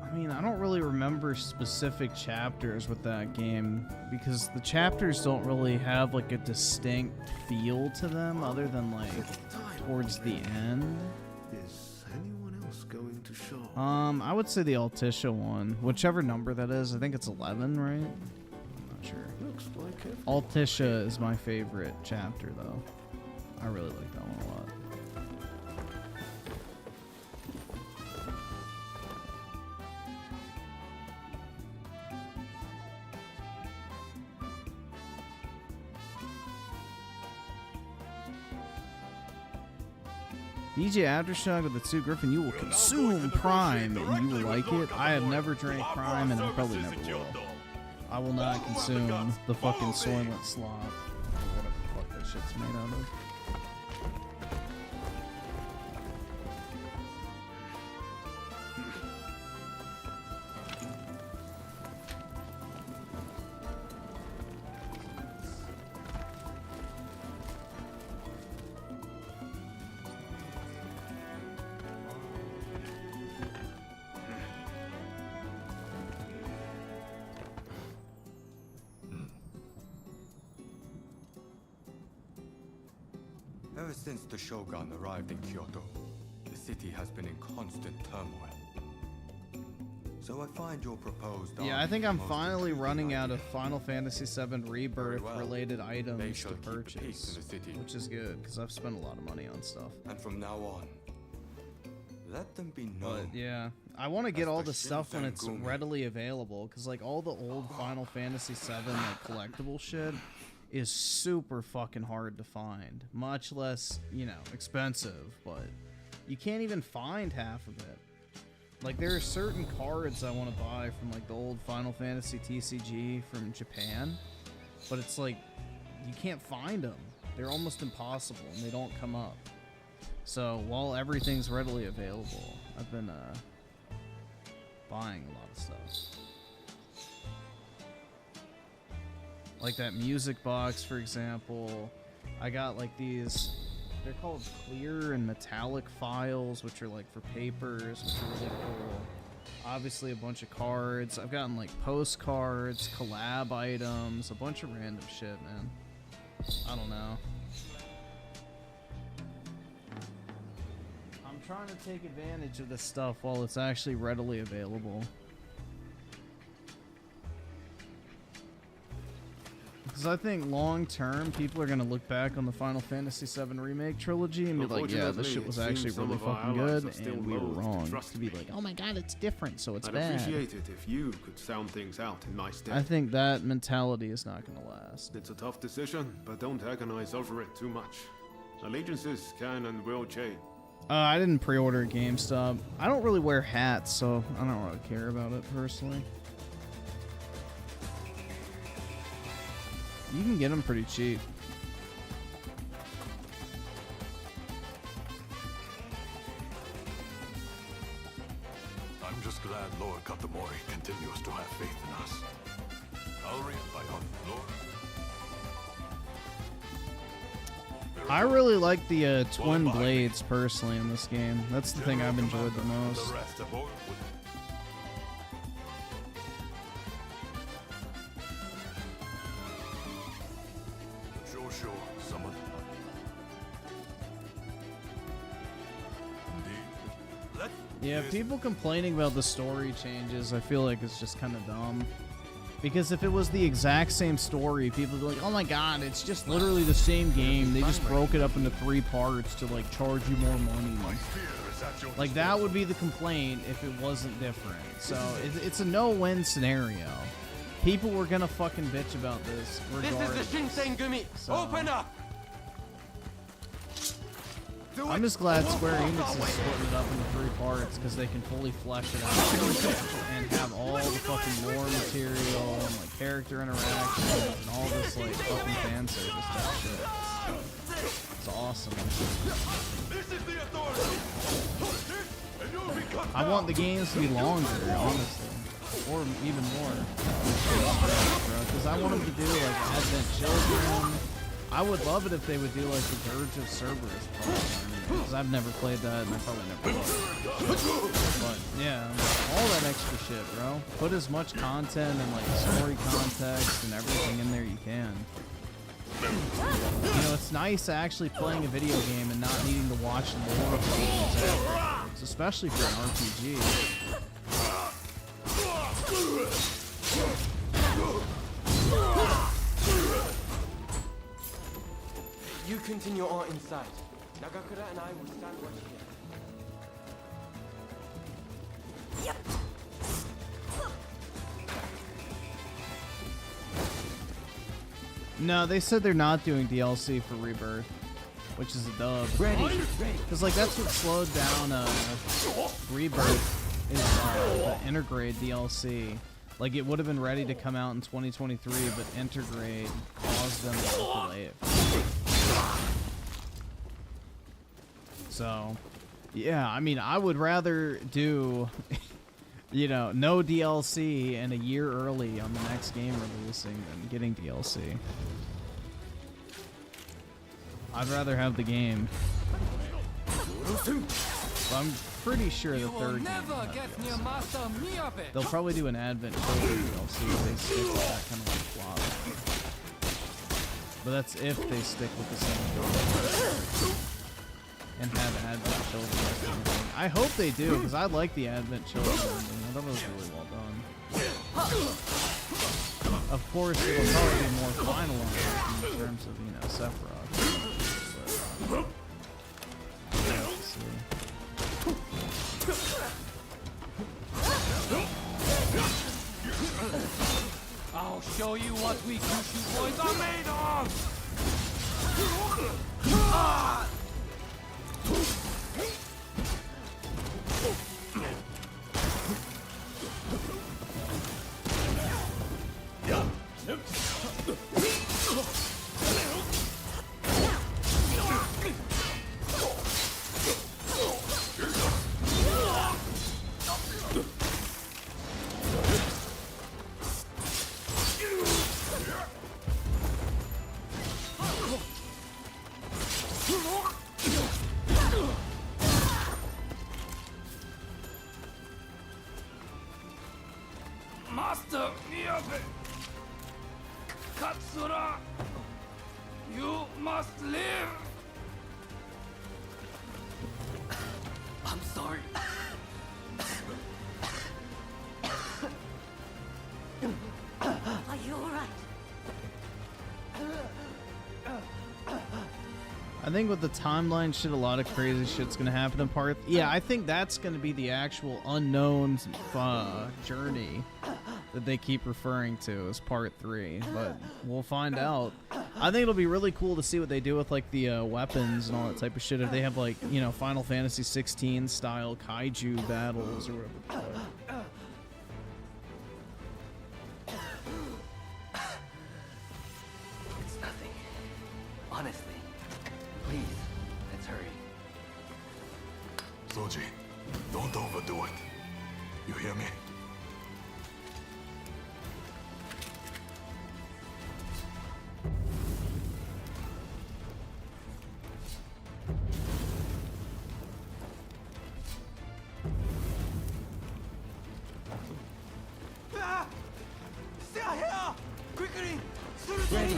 I mean, I don't really remember specific chapters with that game because the chapters don't really have like a distinct feel to them other than like towards the end. Is anyone else going to show? I would say the Altissia one, whichever number that is. I think it's 11, right? I'm not sure. Looks like it. Altissia is my favorite chapter, though. I really like that one a lot. DJ Aftershock with the 2 Griffin, you will consume Prime and you will like it. I have never drank Prime and I probably never will. I will not consume the fucking Soylent slop or whatever the fuck that shit's made out of. Ever since the Shogun arrived in Kyoto, the city has been in constant turmoil. So I find your proposed Yeah, I think I'm finally running out of Final Fantasy VII Rebirth related items to purchase, which is good because I've spent a lot of money on stuff. And from now on, let them be known. But yeah, I want to get all the stuff when it's readily available because like all the old Final Fantasy VII like collectible shit is super fucking hard to find, much less, you know, expensive, but you can't even find half of it. Like there are certain cards I want to buy from like the old Final Fantasy TCG from Japan, but it's like you can't find them. They're almost impossible and they don't come up. So while everything's readily available, I've been buying a lot of stuff. Like that music box, for example. I got like these, they're called clear and metallic files, which are like for papers, which are really cool. Obviously a bunch of cards. I've gotten like postcards, collab items, a bunch of random shit, man. I don't know. I'm trying to take advantage of this stuff while it's actually readily available. Because I think long term, people are going to look back on the Final Fantasy VII Remake trilogy and be like, yeah, this shit was actually really fucking good, and we were wrong. To be like, oh my god, it's different, so it's bad. I'd appreciate it if you could sound things out in my stead. I think that mentality is not going to last. It's a tough decision, but don't agonize over it too much. Allegiances can and will change. I didn't pre-order at GameStop. I don't really wear hats, so I don't really care about it personally. You can get them pretty cheap. I'm just glad Lord Katamori continues to have faith in us. Gallery by Lord. I really like the twin blades personally in this game. That's the thing I've enjoyed the most. Sure, someone. Yeah, people complaining about the story changes, I feel like it's just kind of dumb. Because if it was the exact same story, people would be like, oh my god, it's just literally the same game. They just broke it up into 3 parts to like charge you more money. Like that would be the complaint if it wasn't different. So it's a no-win scenario. People were gonna fucking bitch about this regardless. This is the Shinsengumi. So, Open up. I'm just glad Square Enix is splitting it up into 3 parts because they can fully flesh it out and have all the fucking lore material and like character interactions and all this like fucking fan service type shit. It's awesome. I want the games to be longer, honestly. Or even more. Because I want them to do like Advent Children. I would love it if they would do like the Dirge of Cerberus. Because I've never played that and I probably never will. But yeah, all that extra shit, bro. Put as much content and like story context and everything in there you can. You know, it's nice actually playing a video game and not needing to watch lore videos afterwards, especially for an RPG. You continue on inside. Nagakura and I will stand watch here. Yep. No, they said they're not doing DLC for Rebirth. which is a dub. Because like that's what slowed down Rebirth is the Intergrade DLC. Like it would have been ready to come out in 2023, but Intergrade caused them to delay it. So, yeah, I mean, I would rather do, you know, no DLC and a year early on the next game releasing than getting DLC. I'd rather have the game. But I'm pretty sure the third game they'll probably do an Advent Children DLC if they stick with that kind of like flop. But that's if they stick with the same goal and have Advent Children. I hope they do, because I like the Advent Children. I thought it was really well done. Of course, it'll probably be more finalized in terms of, you know, Sephiroth. But, yeah, we'll see. I'll show you what we Kyushu boys are made of! Master Miyabe! Katsura! You must live! I'm sorry. Are you alright? I think with the timeline shit, a lot of crazy shit's gonna happen in part. Yeah, I think that's gonna be the actual unknown journey that they keep referring to as part 3. But we'll find out. I think it'll be really cool to see what they do with like the weapons and all that type of shit. If they have like, you know, Final Fantasy 16 style kaiju battles or whatever the fuck. It's nothing. Honestly. Please, let's hurry. Soji, don't overdo it. You hear me? Stay here! Quickly! Ready.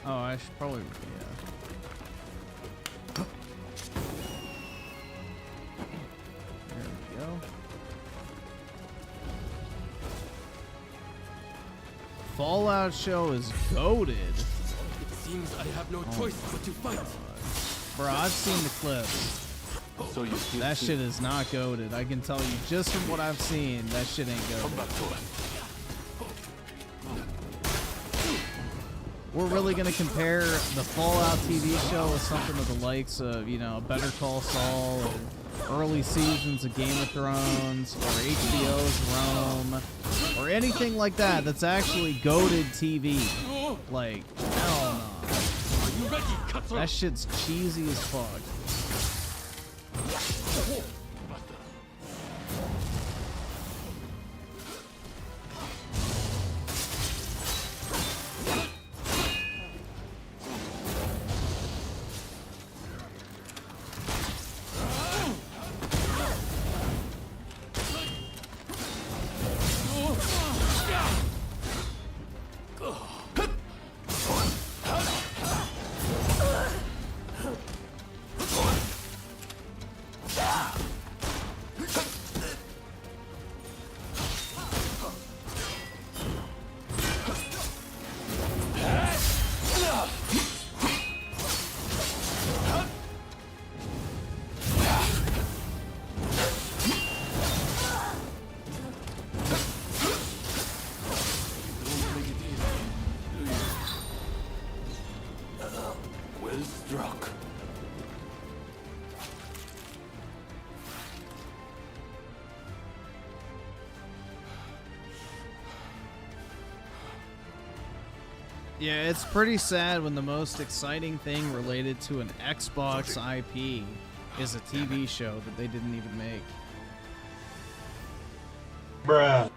Oh, I should probably, yeah. There we go. Fallout show is goated. It seems I have no choice but to fight. Bro, I've seen the clips. So you still That shit is not goated. I can tell you just from what I've seen, that shit ain't goated. we're really gonna compare the Fallout TV show with something of the likes of, you know, Better Call Saul or early seasons of Game of Thrones or HBO's Rome or anything like that that's actually goated TV. Like, hell no. That shit's cheesy as fuck. Yeah, it's pretty sad when the most exciting thing related to an Xbox IP is a TV show that they didn't even make. Bruh.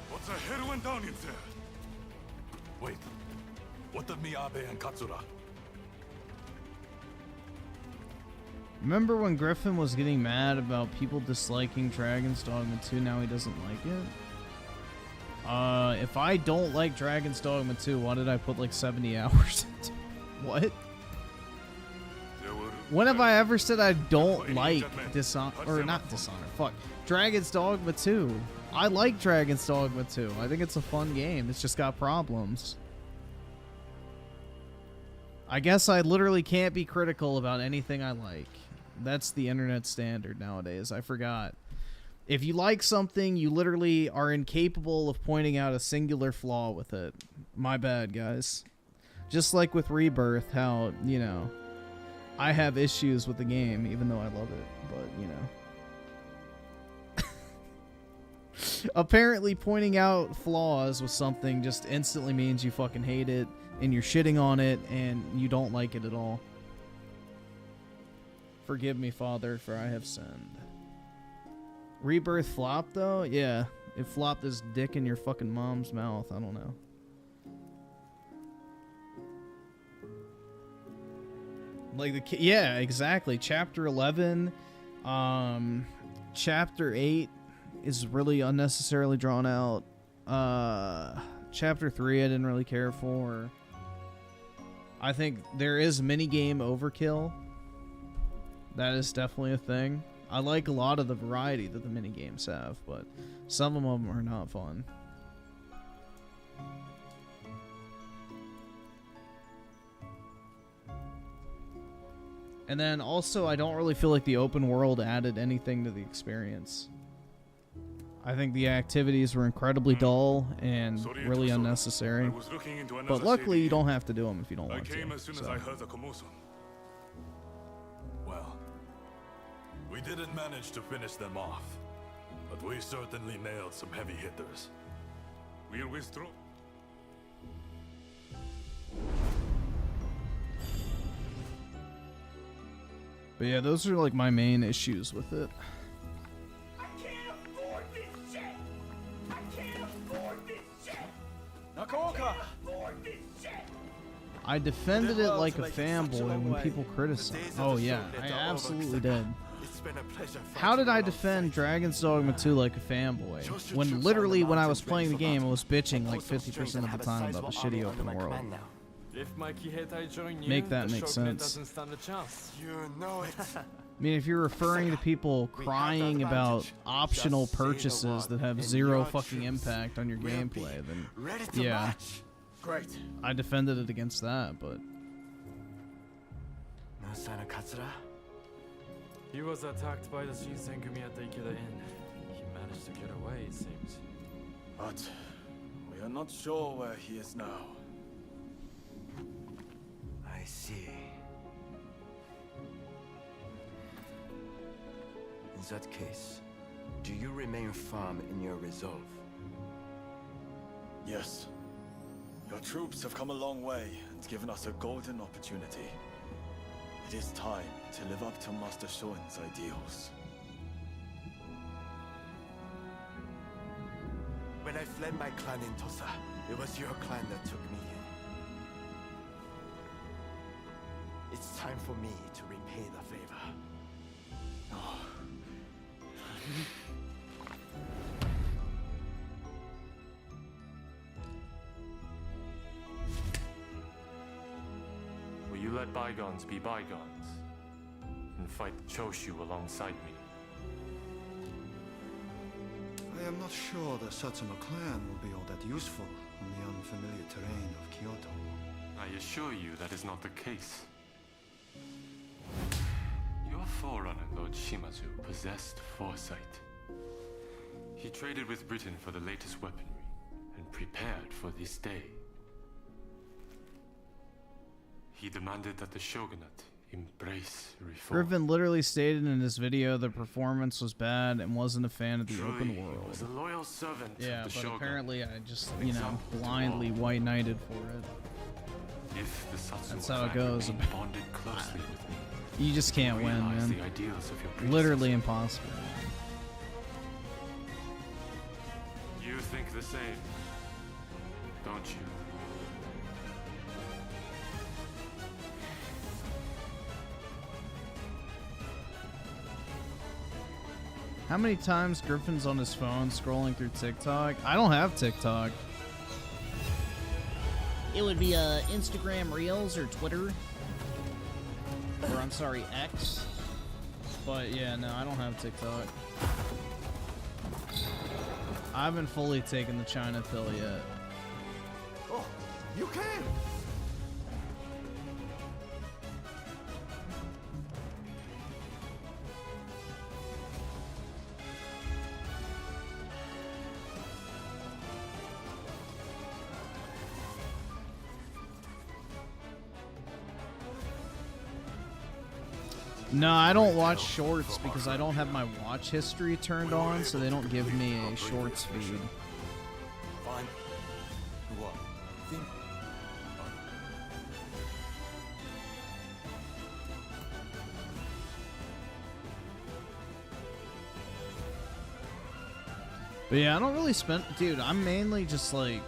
What the hell went down in there? Wait, what of Miyabe and Katsura? Remember when Griffin was getting mad about people disliking Dragon's Dogma 2, now he doesn't like it? If I don't like Dragon's Dogma 2, why did I put like 70 hours into it? What? When have I ever said I don't like Dragon's Dogma 2? I like Dragon's Dogma 2. I think it's a fun game. It's just got problems. I guess I literally can't be critical about anything I like. That's the internet standard nowadays. I forgot. If you like something, you literally are incapable of pointing out a singular flaw with it. My bad, guys. Just like with Rebirth, how, you know, I have issues with the game, even though I love it, but, you know. Apparently pointing out flaws with something just instantly means you fucking hate it, and you're shitting on it, and you don't like it at all. Forgive me, Father, for I have sinned. Rebirth flopped, though? Yeah, it flopped his dick in your fucking mom's mouth. I don't know. Like the yeah, exactly. Chapter 11, Chapter 8 is really unnecessarily drawn out. Chapter 3 I didn't really care for. I think there is minigame overkill. That is definitely a thing. I like a lot of the variety that the minigames have, but some of them are not fun. And then also, I don't really feel like the open world added anything to the experience. I think the activities were incredibly dull and really unnecessary. But luckily, you don't have to do them if you don't want to. I came as soon as I heard the commotion. Well, we didn't manage to finish them off, but we certainly nailed some heavy hitters. We'll withdraw. But yeah, those are like my main issues with it. I defended it like a fanboy when people criticized. Oh yeah, I absolutely did. How did I defend Dragon's Dogma 2 like a fanboy? When literally when I was playing the game, I was bitching like 50% of the time about the shitty open world. If my Kiheitai join you, make that the make shogunate sense. doesn't stand a chance. You know it. I mean, if you're referring to people crying about optional purchases that have zero fucking impact on your gameplay, then yeah, Great. I defended it against that, but No sign of Katsura? He was attacked by the Shinsenkumi at the Ikeda Inn. He managed to get away, it seems. But we are not sure where he is now. I see. In that case, do you remain firm in your resolve? Yes. Your troops have come a long way and given us a golden opportunity. It is time to live up to Master Shoin's ideals. When I fled my clan in Tosa, it was your clan that took me in. It's time for me to repay the favor. Oh. Will you let bygones be bygones? And fight Choshu alongside me? I am not sure the Satsuma clan will be all that useful on the unfamiliar terrain of Kyoto. I assure you that is not the case. Your forerunner, Lord Shimazu, possessed foresight. He traded with Britain for the latest weaponry and prepared for this day. He demanded that the shogunate embrace reform. Griffin literally stated in his video the performance was bad and wasn't a fan of the open world. Was a loyal servant Yeah, of the but shogun. apparently I just, you know, blindly white knighted for it. If the Satsuma That's how it clan goes. remained bonded closely with me, You just can't win, realize man. the ideals of your Literally impossible. You think the same, don't you? How many times Griffin's on his phone scrolling through TikTok? I don't have TikTok. It would be Instagram Reels or Twitter. Or I'm sorry, X. But yeah, no, I don't have TikTok. I haven't fully taken the China pill yet. Oh, you can! No, I don't watch shorts because I don't have my watch history turned on, so they don't give me a shorts feed. Fine. What? Think. But yeah, I don't really spend... Dude, I'm mainly just like...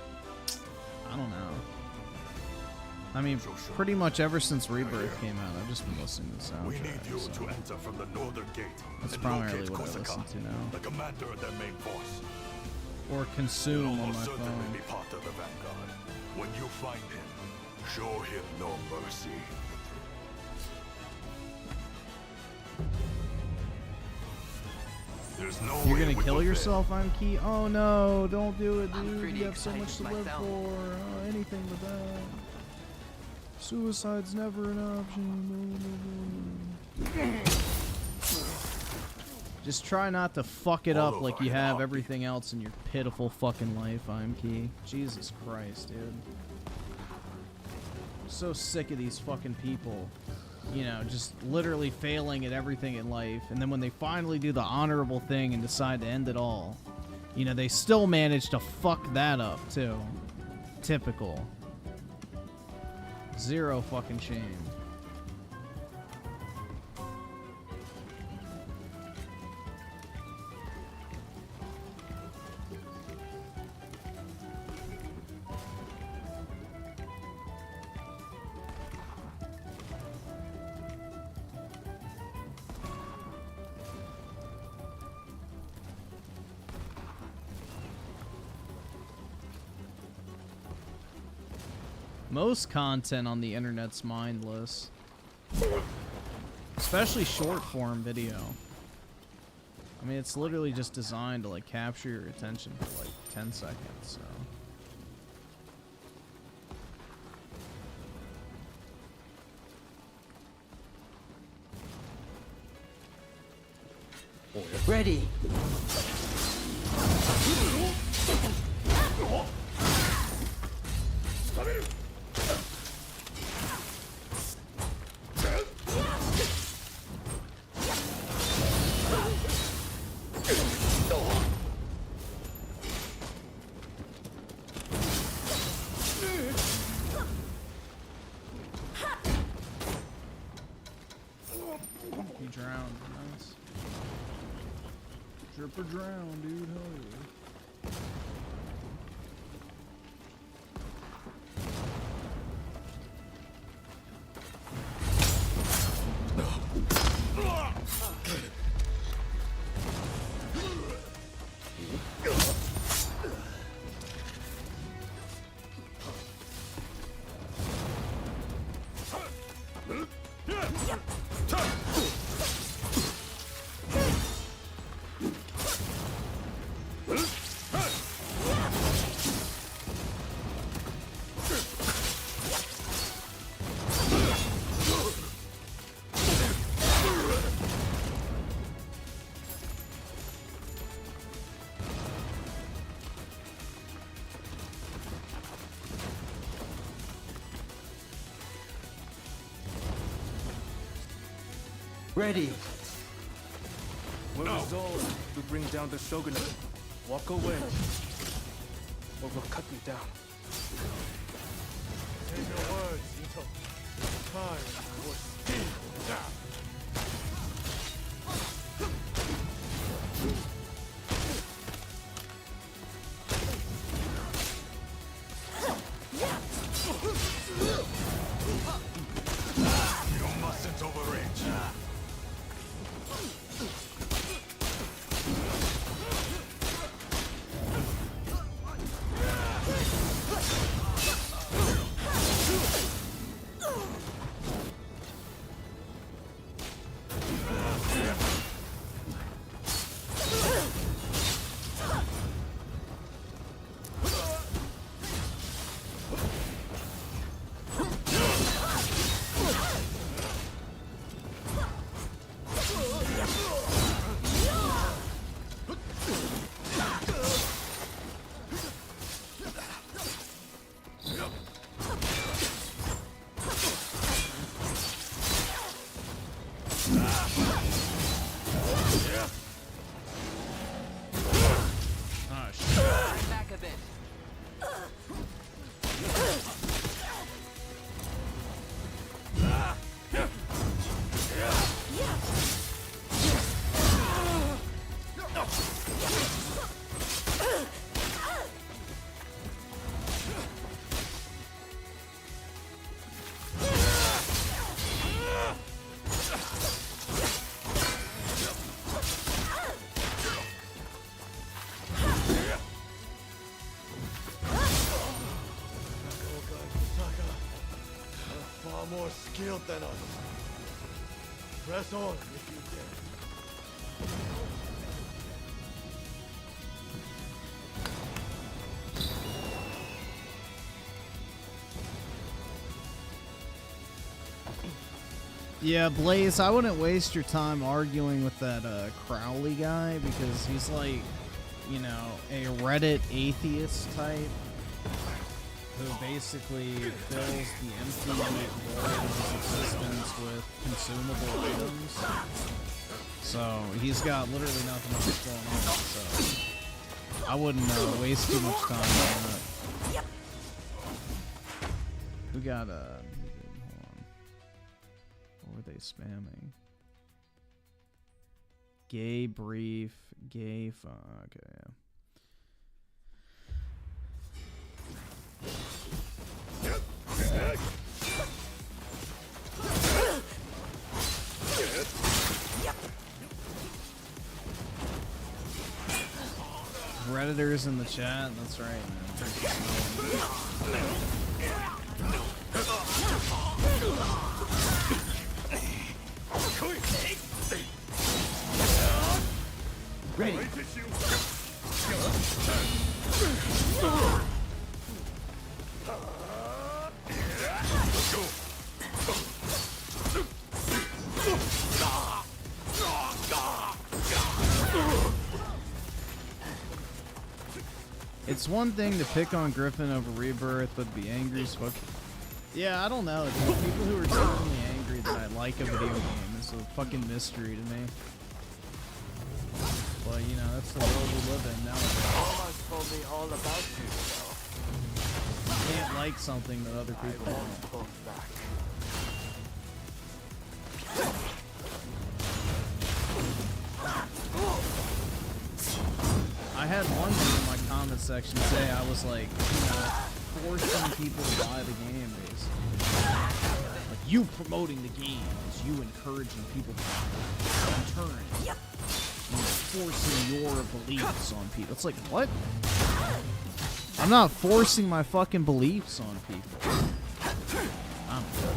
I don't know. I mean, pretty much ever since Rebirth came out, I've just been listening to the soundtrack. We need you so. to enter from the northern gate. That's and primarily locate what I Kosaka, listen to now. the commander of their main force. Or consume on my Almost certainly phone. be part of the vanguard. When you find him, show him no mercy. There's no You're way gonna we kill will yourself, I'm Key? Oh no, don't do it, I'm dude. pretty You have so much to excited live myself. for. Oh, anything but that. Suicide's never an option. Just try not to fuck it up like you have everything else in your pitiful fucking life, I'm Key. Jesus Christ, dude. I'm so sick of these fucking people. You know, just literally failing at everything in life, and then when they finally do the honorable thing and decide to end it all, you know, they still manage to fuck that up, too. Typical. Zero fucking shame. Most content on the internet's mindless. Especially short form video. I mean, it's literally just designed to like capture your attention for like 10 seconds, so. Ready. He drowned. Nice. Drip or drown, dude. Hell yeah. Ready. We're resolved to bring down the shogunate. Walk away, or we'll cut you down. Take your words, Ito. Time for speed. You mustn't overreach. Back a bit. Far more skilled than us. Press on if you dare. Yeah, Blaze, I wouldn't waste your time arguing with that Crowley guy because he's like, you know, a Reddit atheist type who basically fills the empty void of his existence with consumable items. So he's got literally nothing else going on, so I wouldn't waste too much time on that. Who got hold on. What were they spamming? Gay brief, gay okay, yeah. Redditors in the chat, that's right, man. It's one thing to pick on Griffin over Rebirth, but be angry as fuck. Yeah, I don't know, dude. People who are genuinely angry that I like a video game is a fucking mystery to me. Well, you know, that's the world we live in nowadays. Almost told me all about you, You can't like something that other people don't. hold back. I had one dude in my comment section say I was like, you know, forcing people to buy the game is like you promoting the game is you encouraging people to buy it. In turn, you're forcing your beliefs on people. It's like, what? I'm not forcing my fucking beliefs on people. I don't know.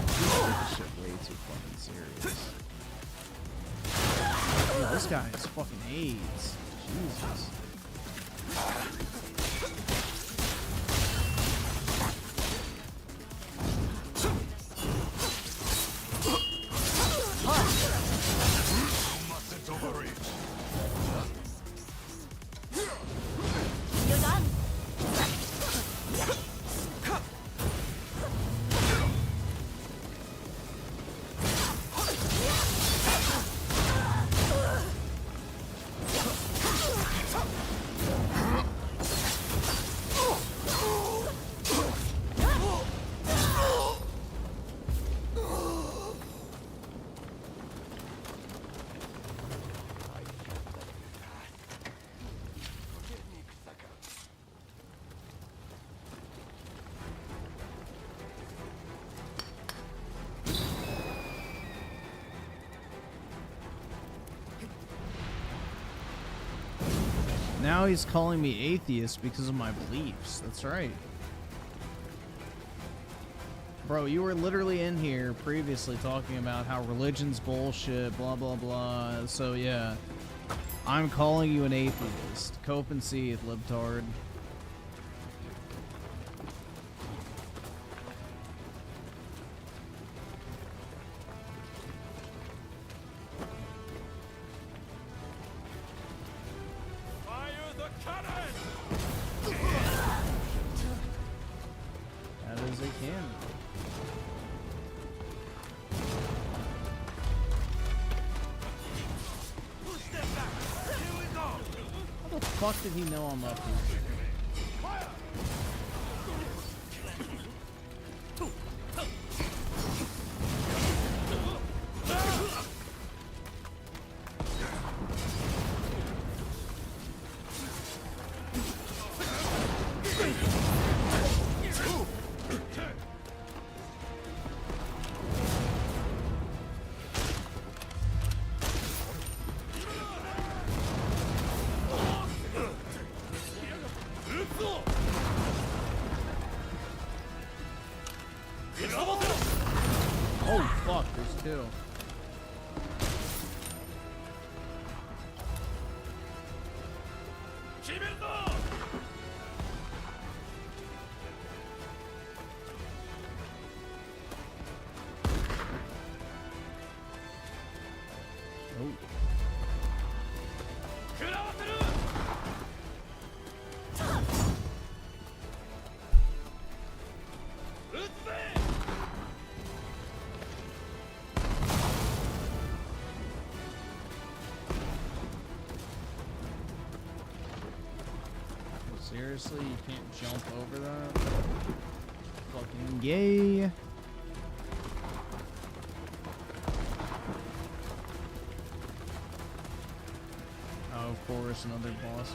This shit way too fucking serious. Dude, this guy has fucking AIDS. Jesus. You're done. Now he's calling me atheist because of my beliefs. That's right. Bro, you were literally in here previously talking about how religion's bullshit, blah, blah, blah. So, yeah. I'm calling you an atheist. Cope and see it, libtard. That is a cannon. How the fuck did he know I'm up here? Oh fuck, there's two. Oh. Seriously, you can't jump over that? Fucking gay. Oh, of course, another boss.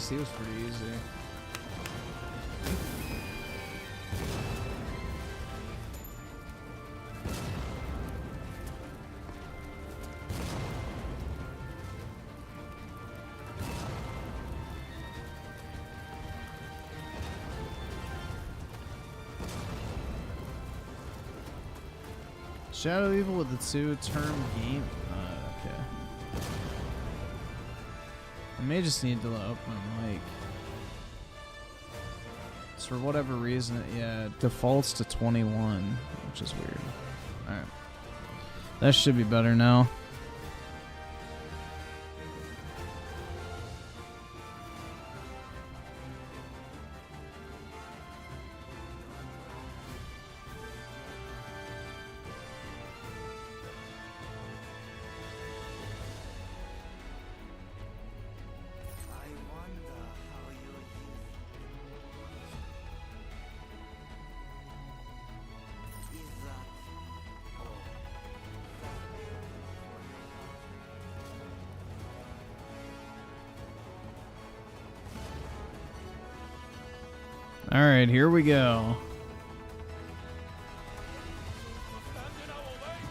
He was pretty easy. Shadow Evil with the 2-term game. Okay. I may just need to up my mic. So for whatever reason, it defaults to 21, which is weird. Alright. That should be better now. Alright, here we go.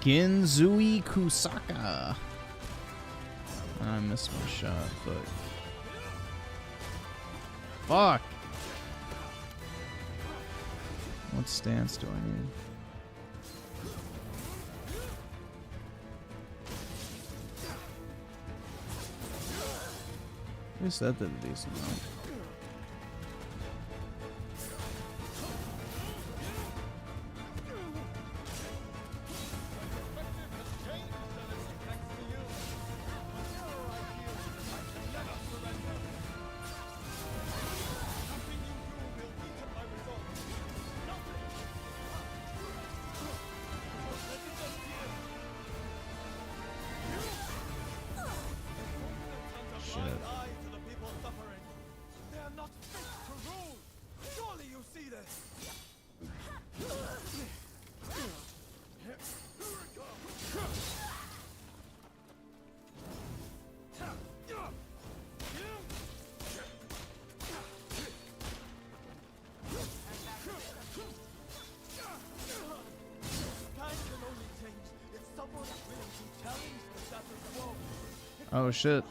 Genzui Kusaka. I missed my shot, but... Fuck! What stance do I need? At least that did a decent amount. Oh shit.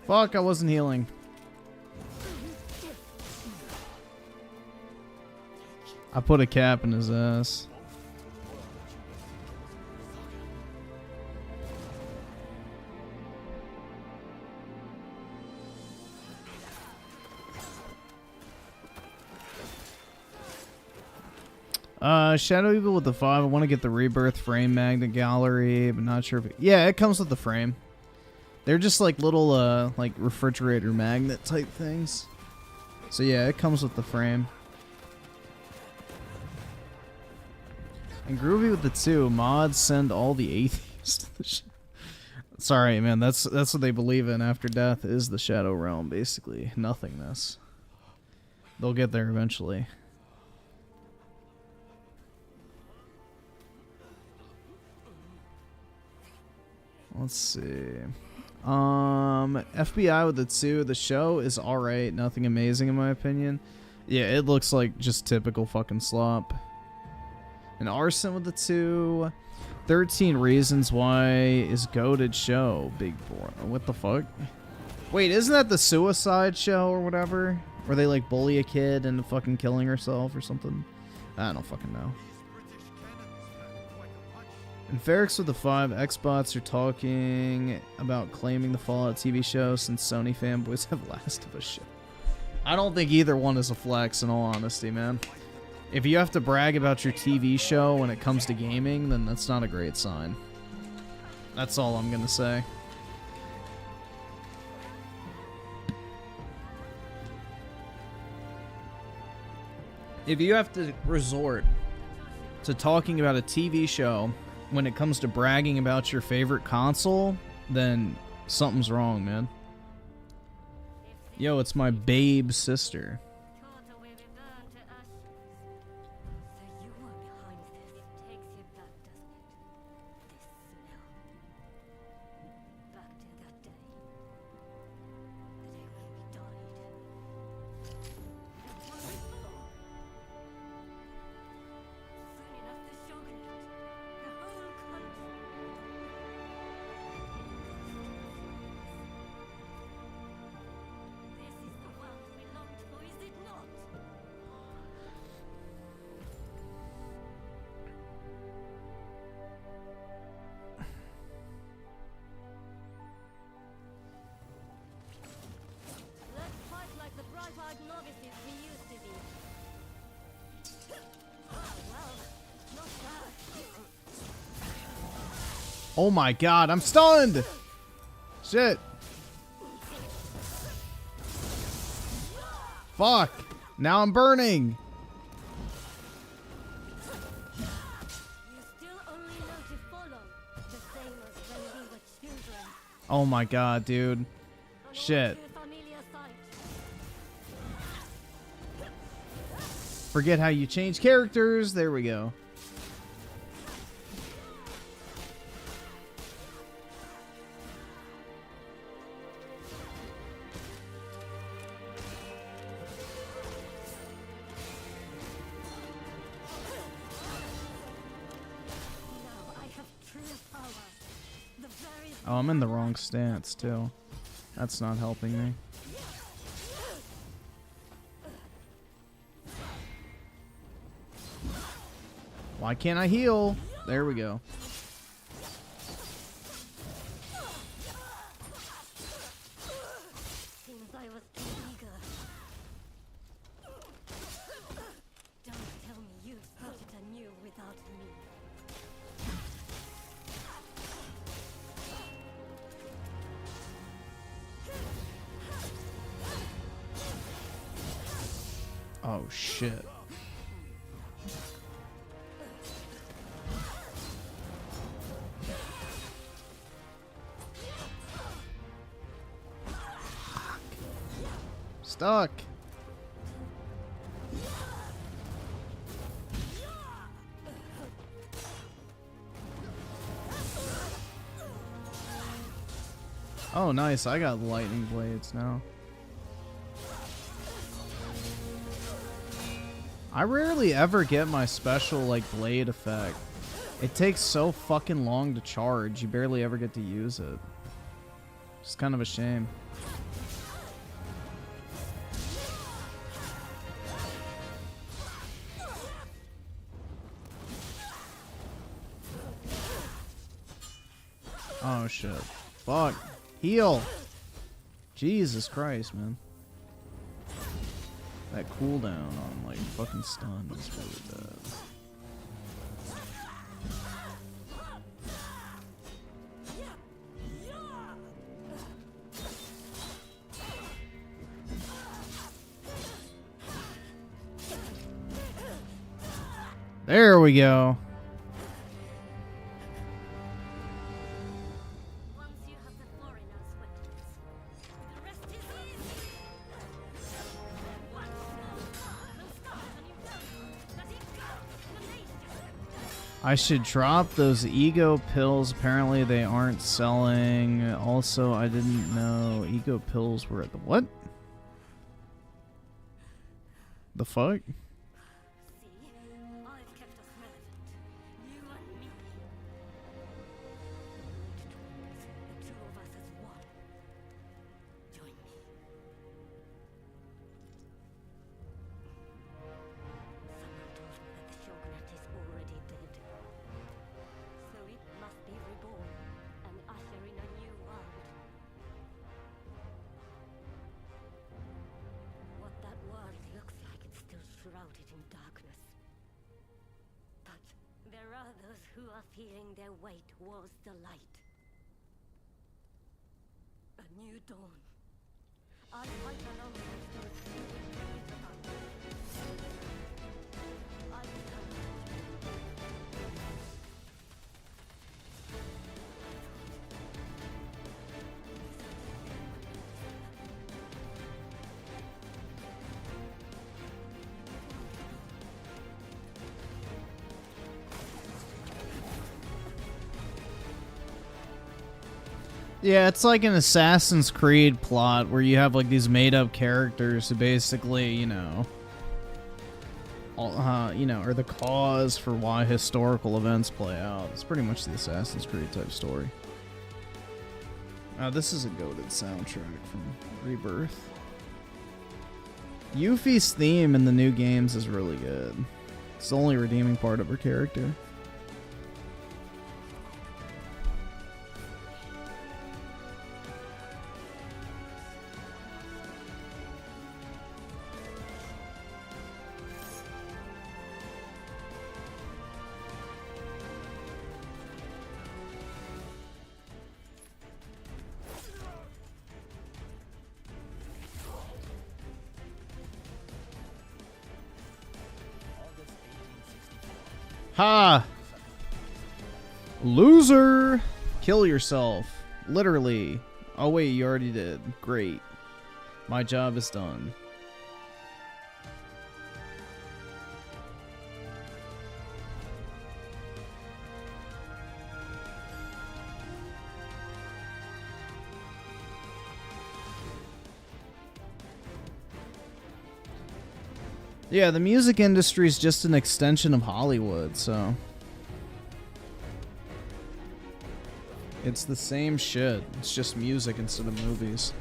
Fuck, I wasn't healing. I put a cap in his ass. Shadow Evil with the 5. I want to get the Rebirth frame magnet gallery, but not sure if yeah, it comes with the frame. They're just like little like refrigerator magnet type things. So yeah, it comes with the frame. And Groovy with the 2. Mods send all the atheists to the Sorry, man, that's what they believe in after death is the Shadow Realm, basically. Nothingness. They'll get there eventually. Let's see. FBI with the 2. The show is alright. Nothing amazing in my opinion. Yeah, it looks like just typical fucking slop. And Arson with the 2. 13 Reasons Why is goated show. Big boy. What the fuck? Wait, isn't that the Suicide Show or whatever? Where they like bully a kid into fucking killing herself or something? I don't fucking know. And Ferrix with the 5. Xbots are talking about claiming the Fallout TV show since Sony fanboys have Last of Us shit. I don't think either one is a flex in all honesty, man. If you have to brag about your TV show when it comes to gaming, then that's not a great sign. That's all I'm gonna say. If you have to resort to talking about a TV show when it comes to bragging about your favorite console, then something's wrong, man. Yo, it's my babe sister. Oh my god, I'm stunned! Shit. Fuck. Now I'm burning. Oh my god, dude. Shit. Forget how you change characters. There we go. Oh, I'm in the wrong stance, too. That's not helping me. Why can't I heal? There we go. Seems I was too eager. Don't tell me you started anew without me. Oh, shit. Stuck. Oh, nice. I got lightning blades now. I rarely ever get my special, like, blade effect. It takes so fucking long to charge. You barely ever get to use it. It's kind of a shame. Oh shit. Fuck. Heal. Jesus Christ, man. That cooldown on like fucking stun is really bad. There we go. I should drop those ego pills. Apparently they aren't selling. Also, I didn't know ego pills were at the what? The fuck? Feeling their way towards the light. A new dawn. I'll fight along with those who Yeah, it's like an Assassin's Creed plot where you have like these made-up characters who basically, you know, are the cause for why historical events play out. It's pretty much the Assassin's Creed type story. This is a goated soundtrack from Rebirth. Yuffie's theme in the new games is really good. It's the only redeeming part of her character. Ha! Loser! Kill yourself. Literally. Oh wait, you already did. Great. My job is done. Yeah, the music industry is just an extension of Hollywood, so... It's the same shit. It's just music instead of movies.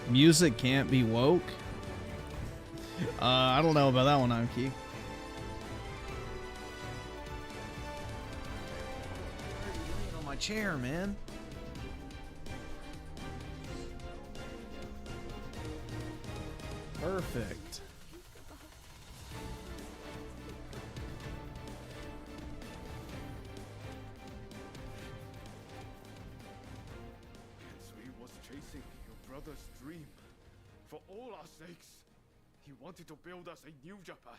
Music can't be woke? I don't know about that one, Anki. On my chair, man. Perfect. Kiwi was chasing your brother's dream. For all our sakes, he wanted to build us a new Japan.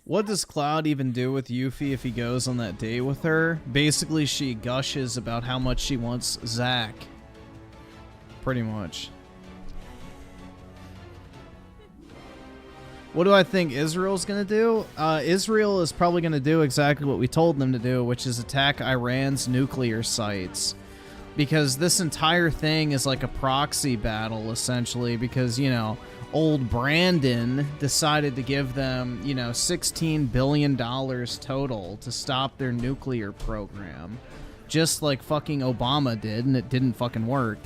What does Cloud even do with Yuffie if he goes on that date with her? Basically, she gushes about how much she wants Zack. Pretty much. What do I think Israel's gonna do? Israel is probably gonna do exactly what we told them to do, which is attack Iran's nuclear sites. Because this entire thing is like a proxy battle, essentially, because, you know, old Brandon decided to give them, you know, $16 billion total to stop their nuclear program. Just like fucking Obama did, and it didn't fucking work.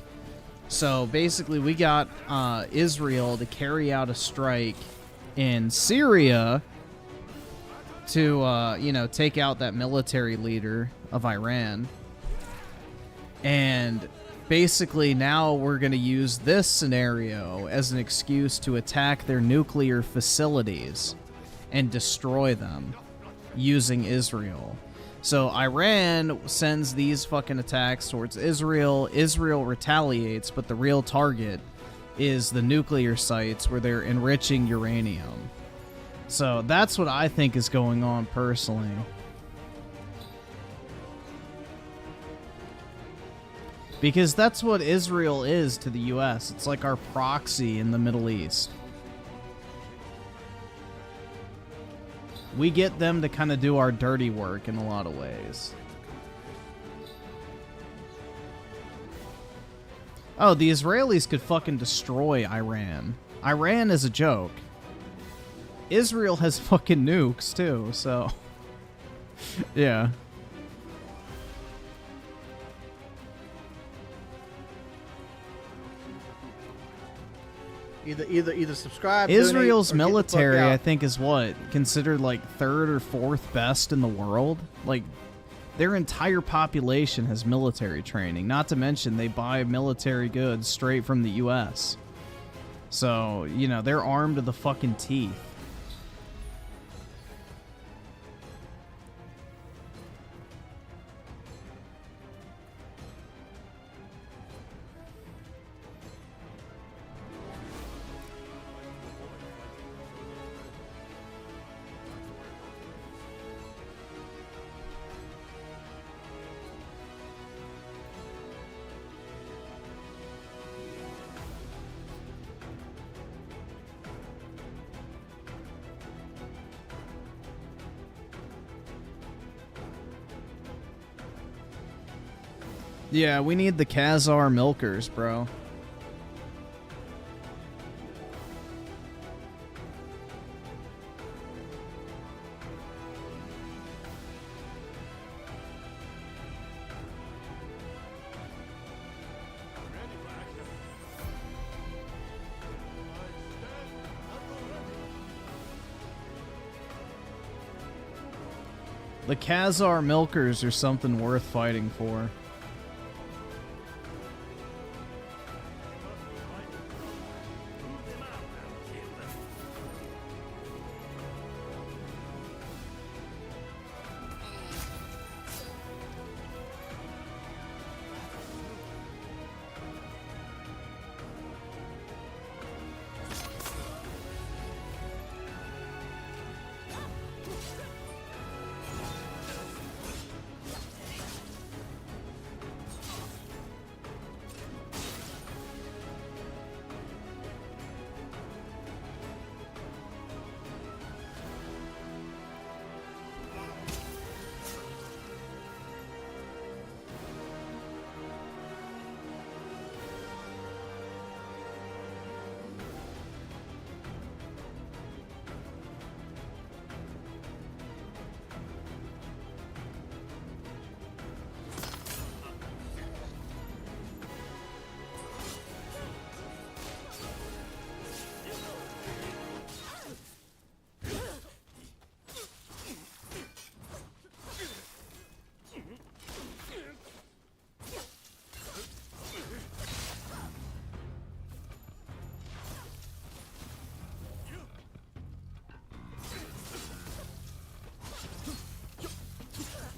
So basically we got Israel to carry out a strike in Syria to, you know, take out that military leader of Iran. And basically now we're going to use this scenario as an excuse to attack their nuclear facilities and destroy them using Israel. So Iran sends these fucking attacks towards Israel. Israel retaliates, but the real target is the nuclear sites where they're enriching uranium. So that's what I think is going on personally. Because that's what Israel is to the US. It's like our proxy in the Middle East. We get them to kind of do our dirty work in a lot of ways. Oh, the Israelis could fucking destroy Iran. Iran is a joke. Israel has fucking nukes too, so... yeah. Either subscribe. Israel's donate, or get the fuck military, out. I think, is what? Considered like third or fourth best in the world? Like, their entire population has military training. Not to mention, they buy military goods straight from the US. So, you know, they're armed to the fucking teeth. Yeah, we need the Khazar milkers, bro. The Khazar milkers are something worth fighting for.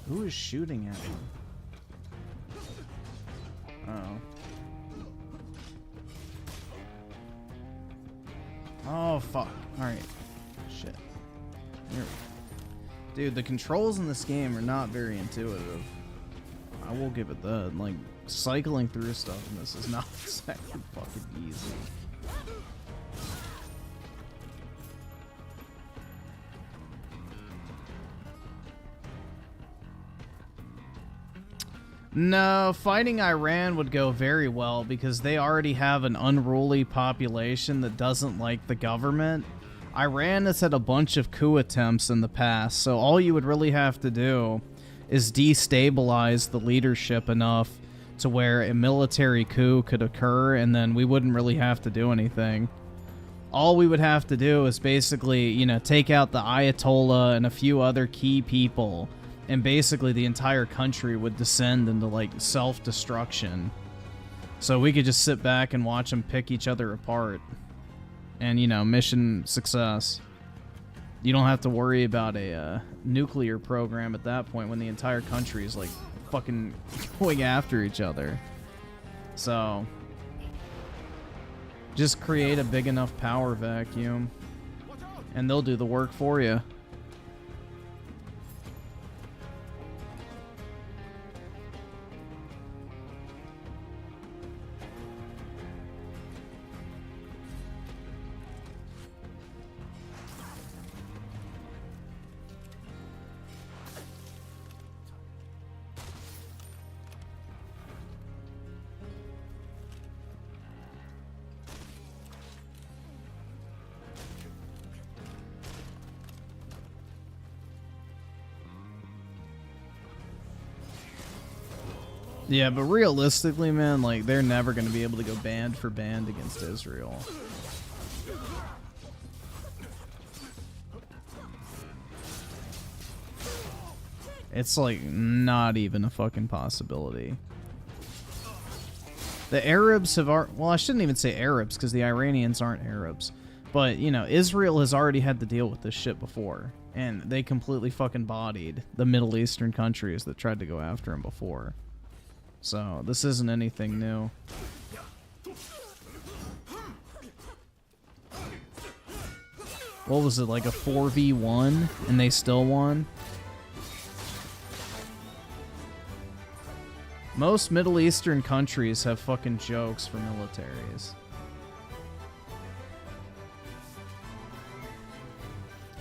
Who is shooting at me? Oh. Oh, fuck. Alright. Shit. Here we go. Dude, the controls in this game are not very intuitive. I will give it that. Like, cycling through stuff in this is not exactly fucking easy. No, fighting Iran would go very well because they already have an unruly population that doesn't like the government. Iran has had a bunch of coup attempts in the past, so all you would really have to do is destabilize the leadership enough to where a military coup could occur, and then we wouldn't really have to do anything. All we would have to do is basically, you know, take out the Ayatollah and a few other key people, and basically the entire country would descend into, like, self-destruction. So we could just sit back and watch them pick each other apart. And, you know, mission success. You don't have to worry about a nuclear program at that point when the entire country is, like, fucking going after each other. So, just create a big enough power vacuum, and they'll do the work for you. Yeah, but realistically, man, like, they're never going to be able to go band for band against Israel. It's, like, not even a fucking possibility. The Arabs have... Well, I shouldn't even say Arabs, because the Iranians aren't Arabs. But, you know, Israel has already had to deal with this shit before. And they completely fucking bodied the Middle Eastern countries that tried to go after them before. So, this isn't anything new. What was it, like a 4v1? And they still won? Most Middle Eastern countries have fucking jokes for militaries.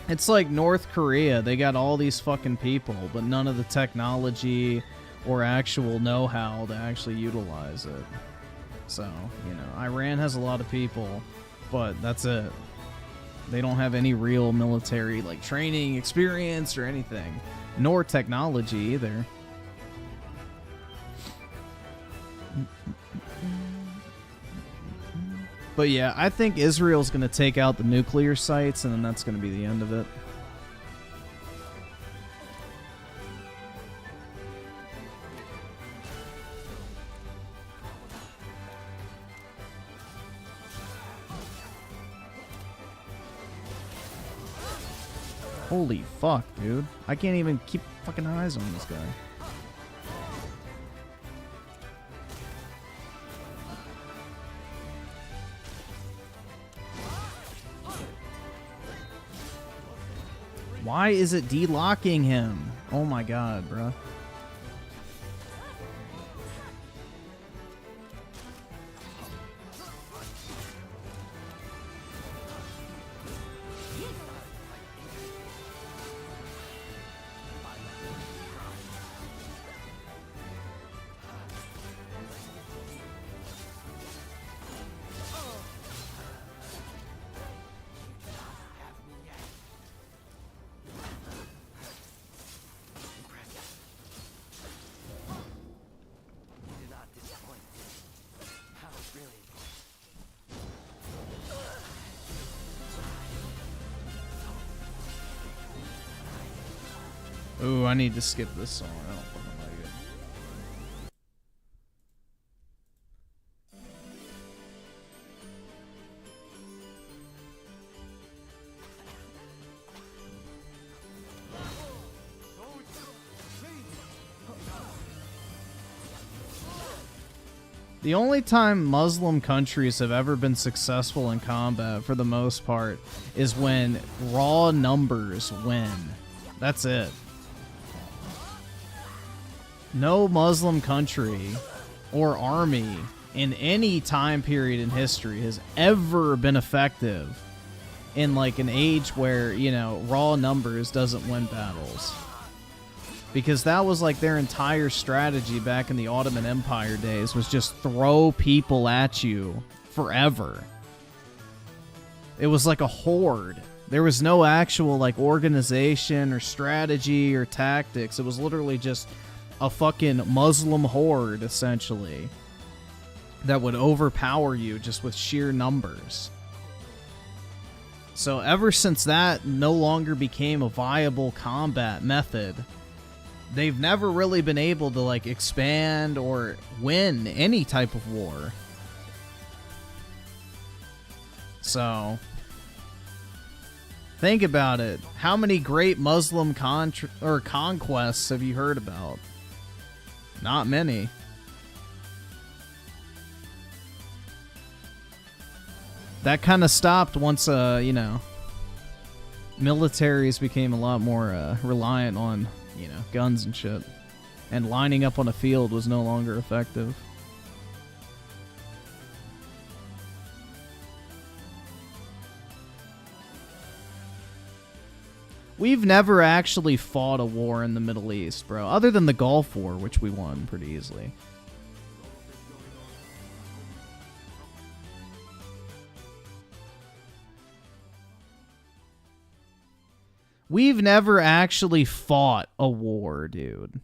It's like North Korea. They got all these fucking people, but none of the technology or actual know-how to actually utilize it. So, you know, Iran has a lot of people, but that's it. They don't have any real military, like, training, experience, or anything. Nor technology, either. But yeah, I think Israel's going to take out the nuclear sites, and then that's going to be the end of it. Holy fuck, dude. I can't even keep fucking eyes on this guy. Why is it de-locking him? Oh my god, bruh. Ooh, I need to skip this song. I don't fucking like it. The only time Muslim countries have ever been successful in combat, for the most part, is when raw numbers win. That's it. No Muslim country or army in any time period in history has ever been effective in like an age where, you know, raw numbers doesn't win battles. Because that was like their entire strategy back in the Ottoman Empire days, was just throw people at you forever. It was like a horde. There was no actual like organization or strategy or tactics. It was literally just a fucking Muslim horde, essentially, that would overpower you just with sheer numbers. So ever since that no longer became a viable combat method, they've never really been able to like expand or win any type of war. So think about it. How many great Muslim conquests have you heard about? Not many. That kind of stopped once, you know, militaries became a lot more reliant on, you know, guns and shit. And lining up on a field was no longer effective. We've never actually fought a war in the Middle East, bro. Other than the Gulf War, which we won pretty easily. We've never actually fought a war, dude.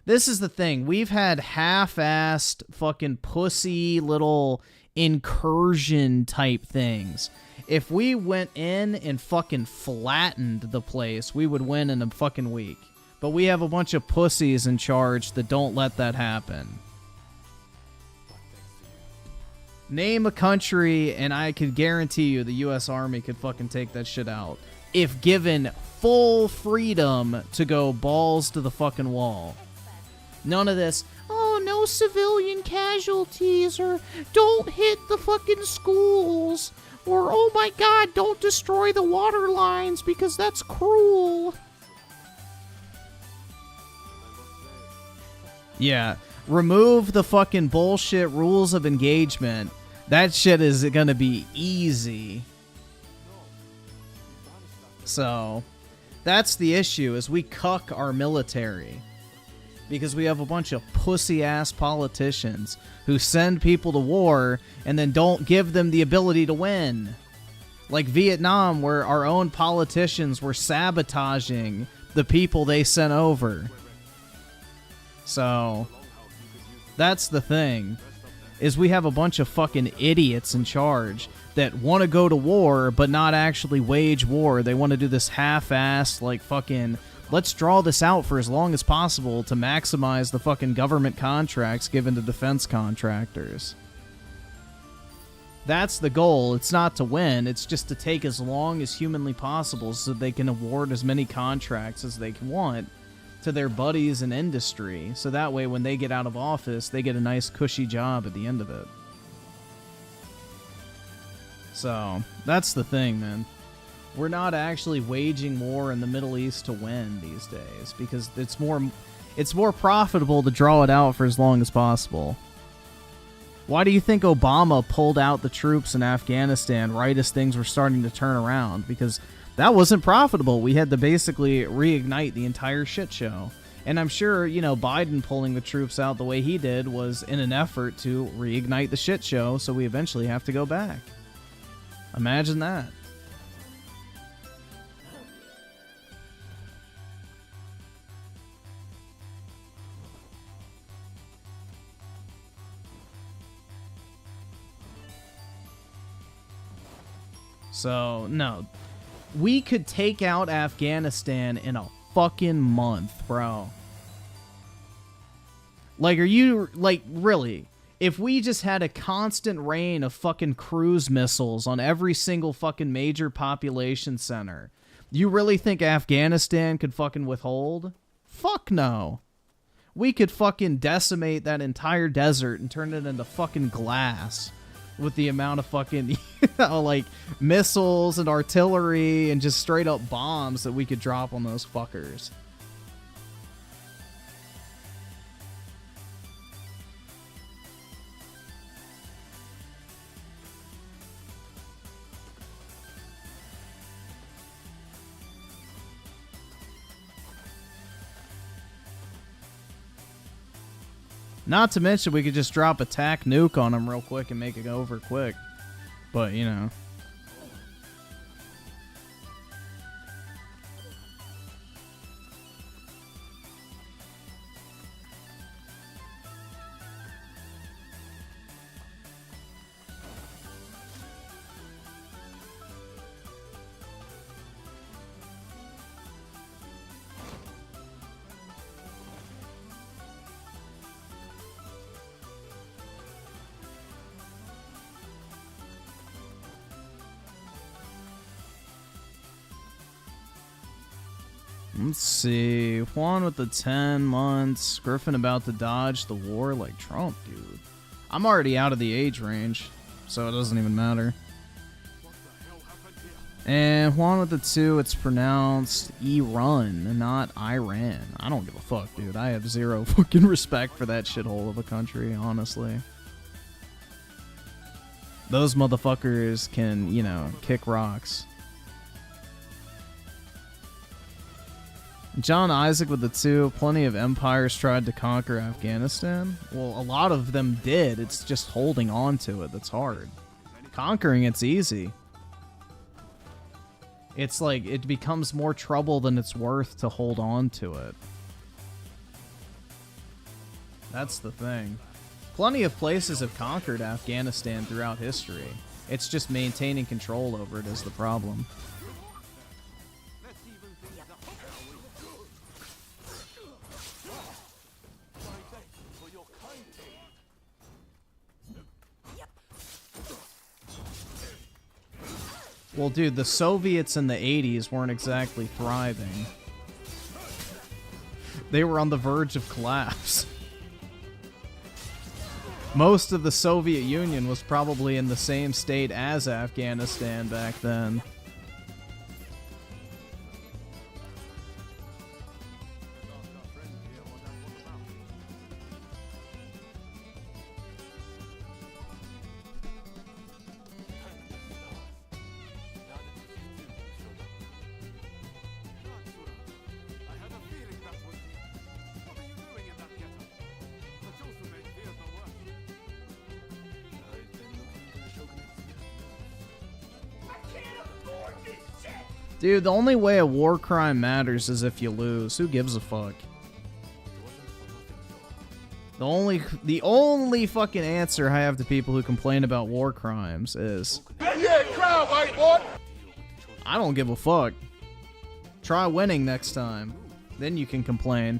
This is the thing. We've had half-assed fucking pussy little incursion type things. If we went in and fucking flattened the place, we would win in a fucking week. But we have a bunch of pussies in charge that don't let that happen. Name a country, and I could guarantee you the U.S. Army could fucking take that shit out, if given full freedom to go balls to the fucking wall. None of this, oh, no civilian casualties, or don't hit the fucking schools, or oh my god, don't destroy the water lines because that's cruel. Yeah, remove the fucking bullshit rules of engagement. That shit is gonna be easy. So, that's the issue, is we cuck our military. Because we have a bunch of pussy-ass politicians who send people to war and then don't give them the ability to win. Like Vietnam, where our own politicians were sabotaging the people they sent over. So, that's the thing, is we have a bunch of fucking idiots in charge that want to go to war but not actually wage war. They want to do this half-assed, like, fucking, let's draw this out for as long as possible to maximize the fucking government contracts given to defense contractors. That's the goal. It's not to win. It's just to take as long as humanly possible so they can award as many contracts as they want to their buddies in industry. So that way when they get out of office, they get a nice cushy job at the end of it. So, that's the thing, man. We're not actually waging war in the Middle East to win these days, because it's more profitable to draw it out for as long as possible. Why do you think Obama pulled out the troops in Afghanistan right as things were starting to turn around? Because that wasn't profitable. We had to basically reignite the entire shit show. And I'm sure, you know, Biden pulling the troops out the way he did was in an effort to reignite the shit show, so we eventually have to go back. Imagine that. So, no. We could take out Afghanistan in a fucking month, bro. Like, are you, like, really? If we just had a constant rain of fucking cruise missiles on every single fucking major population center, you really think Afghanistan could fucking withhold? Fuck no. we could fucking decimate that entire desert and turn it into fucking glass with the amount of fucking, like, missiles and artillery and just straight up bombs that we could drop on those fuckers. Not to mention, we could just drop a tac nuke on them real quick and make it over quick. But, you know. Let's see. Juan with the 10 months. Griffin about to dodge the war like Trump, dude. I'm already out of the age range, so it doesn't even matter. And Juan with the 2, it's pronounced Iran, not Iran. I don't give a fuck, dude. I have zero fucking respect for that shithole of a country, honestly. Those motherfuckers can, you know, kick rocks. John Isaac with the 2. Plenty of empires tried to conquer Afghanistan. Well, a lot of them did. It's just holding on to it that's hard. Conquering it's easy. It's like it becomes more trouble than it's worth to hold on to it. That's the thing. Plenty of places have conquered Afghanistan throughout history. It's just maintaining control over it is the problem. Well, dude, the Soviets in the 80s weren't exactly thriving. They were on the verge of collapse. Most of the Soviet Union was probably in the same state as Afghanistan back then. Dude, the only way a war crime matters is if you lose. Who gives a fuck? The only fucking answer I have to people who complain about war crimes is, Yeah, crowd, white boy. I don't give a fuck. Try winning next time. Then you can complain.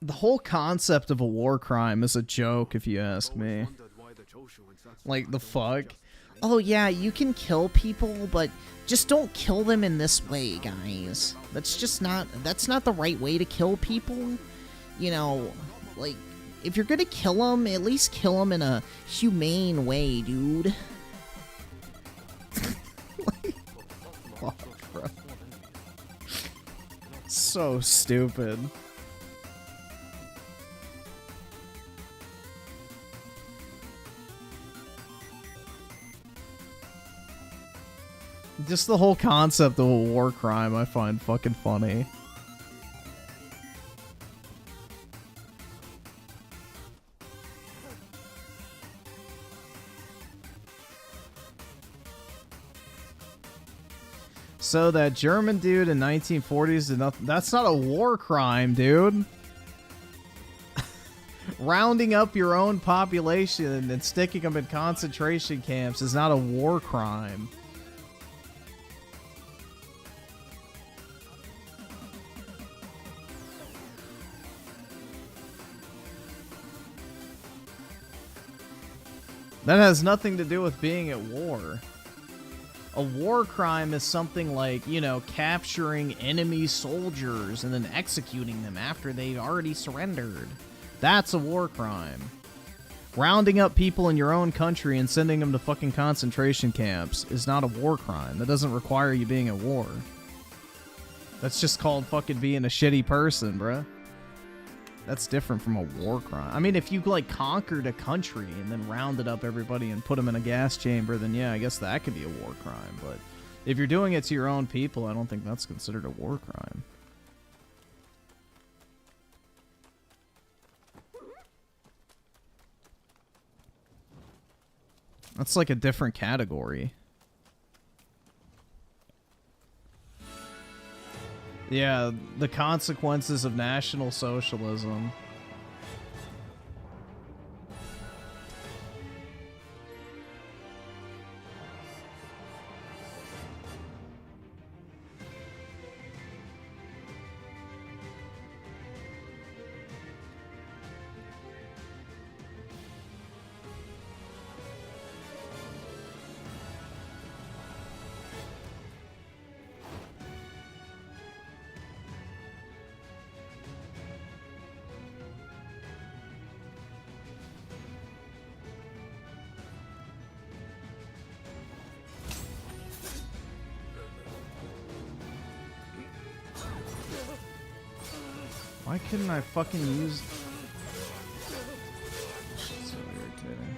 The whole concept of a war crime is a joke, if you ask me. Like, the fuck? Oh yeah, you can kill people, but just don't kill them in this way, guys. That's not the right way to kill people. You know, like, if you're gonna kill them, at least kill them in a humane way, dude. Like, fuck, bro. So stupid. Just the whole concept of a war crime I find fucking funny. So that German dude in 1940s did nothing. That's not a war crime, dude. Rounding up your own population and sticking them in concentration camps is not a war crime. That has nothing to do with being at war. A war crime is something like, you know, capturing enemy soldiers and then executing them after they've already surrendered. That's a war crime. Rounding up people in your own country and sending them to fucking concentration camps is not a war crime. That doesn't require you being at war. That's just called fucking being a shitty person, bruh. That's different from a war crime. I mean, if you, like, conquered a country and then rounded up everybody and put them in a gas chamber, then yeah, I guess that could be a war crime. But if you're doing it to your own people, I don't think that's considered a war crime. That's like a different category. Yeah, the consequences of National Socialism. Why couldn't I fucking use... So irritating.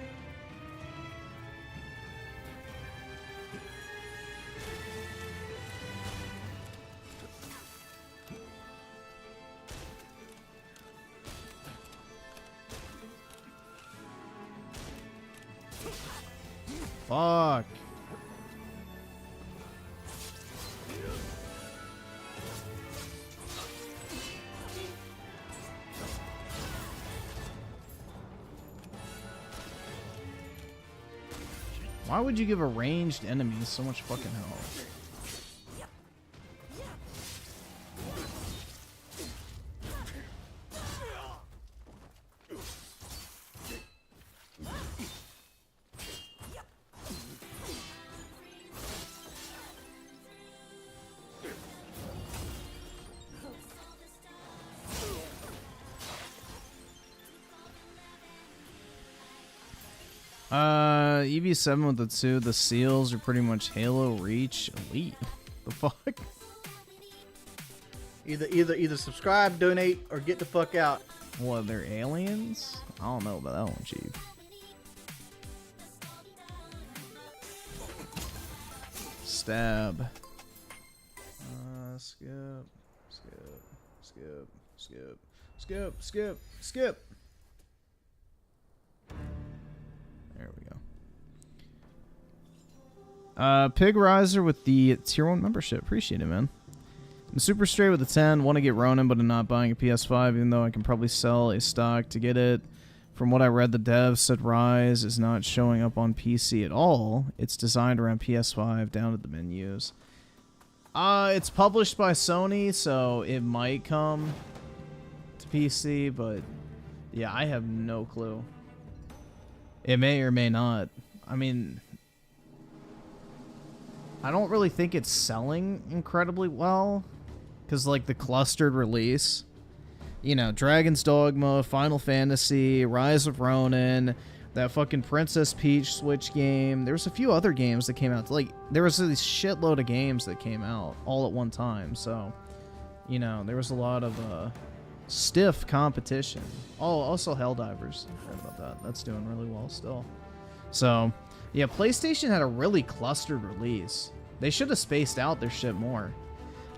Fuck. Why would you give a ranged enemy so much fucking health? EV7 with the 2, the seals are pretty much Halo Reach Elite. The fuck? Either subscribe, donate, or get the fuck out. What, they're aliens? I don't know about that one, Chief. Stab. Skip. There we go. Pig Riser with the tier 1 membership. Appreciate it, man. I'm super straight with the 10. Want to get Rōnin, but I'm not buying a PS5, even though I can probably sell a stock to get it. From what I read, the devs said Rise is not showing up on PC at all. It's designed around PS5, down at the menus. It's published by Sony, so it might come to PC, but yeah, I have no clue. It may or may not. I mean, I don't really think it's selling incredibly well, because, like, the clustered release, you know, Dragon's Dogma, Final Fantasy, Rise of Rōnin, that fucking Princess Peach Switch game. There's a few other games that came out. Like, there was this shitload of games that came out all at one time, so, you know, there was a lot of stiff competition. Oh, also Helldivers. I forgot about that. That's doing really well still. So, yeah, PlayStation had a really clustered release. They should have spaced out their shit more.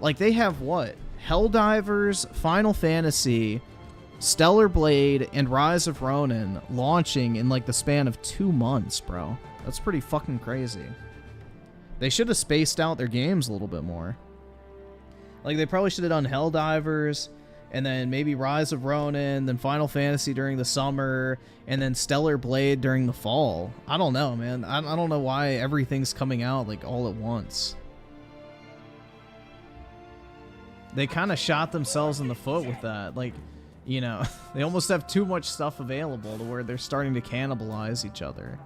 Like, they have what? Helldivers, Final Fantasy, Stellar Blade, and Rise of Rōnin launching in, like, the span of 2 months, bro. That's pretty fucking crazy. They should have spaced out their games a little bit more. Like, they probably should have done Helldivers and then maybe Rise of Rōnin, then Final Fantasy during the summer, and then Stellar Blade during the fall. I don't know, man. I don't know why everything's coming out like all at once. They kind of shot themselves in the foot with that. Like, you know, they almost have too much stuff available to where they're starting to cannibalize each other.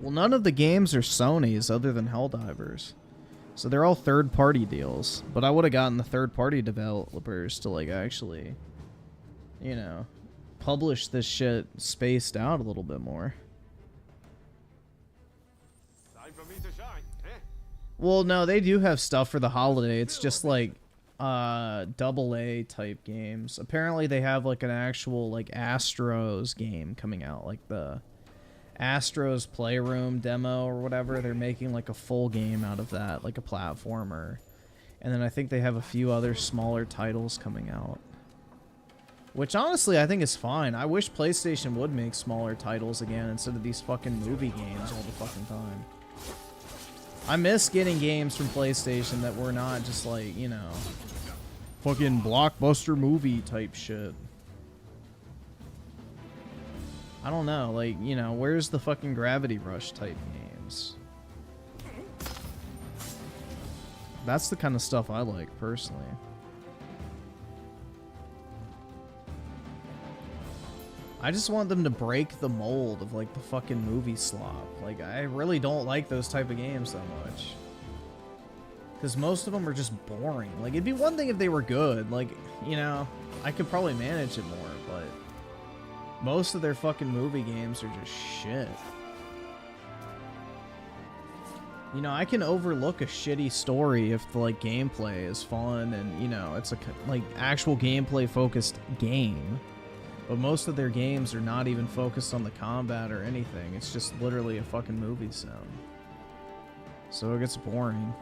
Well, none of the games are Sony's other than Helldivers. So they're all third-party deals. But I would have gotten the third-party developers to, like, actually, you know, publish this shit spaced out a little bit more. Time for me to shine, eh? Well, no, they do have stuff for the holiday. It's just, like, AA type games. Apparently they have, like, an actual, like, Astros game coming out. Like, the Astro's Playroom demo or whatever. They're making like a full game out of that, like a platformer. And then I think they have a few other smaller titles coming out, which honestly I think is fine. I wish PlayStation would make smaller titles again instead of these fucking movie games all the fucking time. I miss getting games from PlayStation that were not just like, you know, fucking blockbuster movie type shit. I don't know, like, you know, where's the fucking Gravity Rush type games? That's the kind of stuff I like, personally. I just want them to break the mold of, like, the fucking movie slop. Like, I really don't like those type of games that much. Because most of them are just boring. Like, it'd be one thing if they were good. Like, you know, I could probably manage it more, but most of their fucking movie games are just shit. You know, I can overlook a shitty story if the, like, gameplay is fun and, you know, it's a, like, actual gameplay focused game. But most of their games are not even focused on the combat or anything. It's just literally a fucking movie sound. So it gets boring.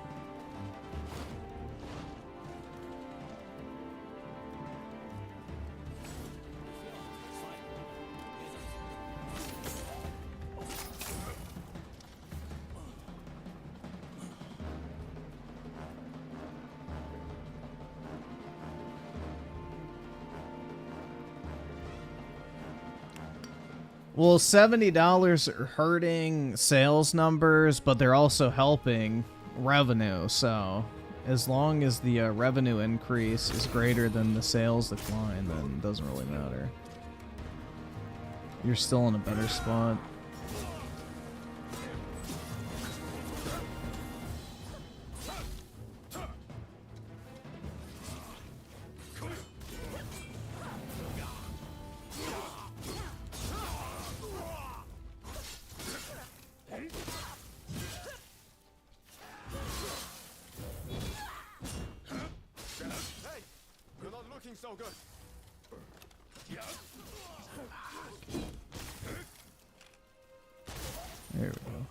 Well, $70 are hurting sales numbers, but they're also helping revenue. So as long as the revenue increase is greater than the sales decline, then it doesn't really matter. You're still in a better spot. So good. There we go.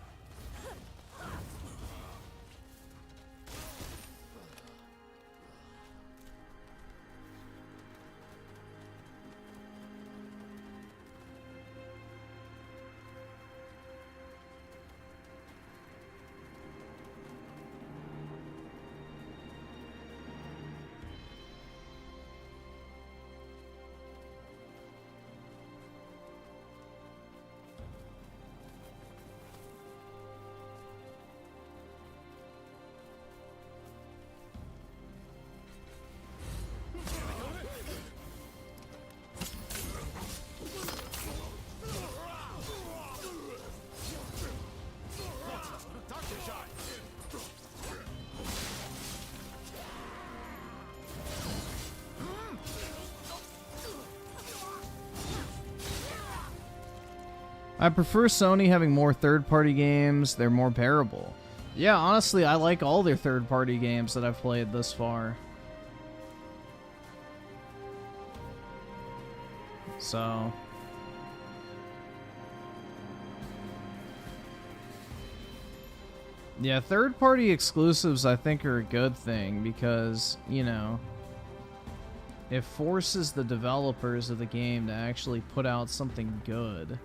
I prefer Sony having more third-party games. They're more bearable. Yeah, honestly, I like all their third-party games that I've played thus far. So, Yeah, third-party exclusives I think are a good thing because, you know, it forces the developers of the game to actually put out something good.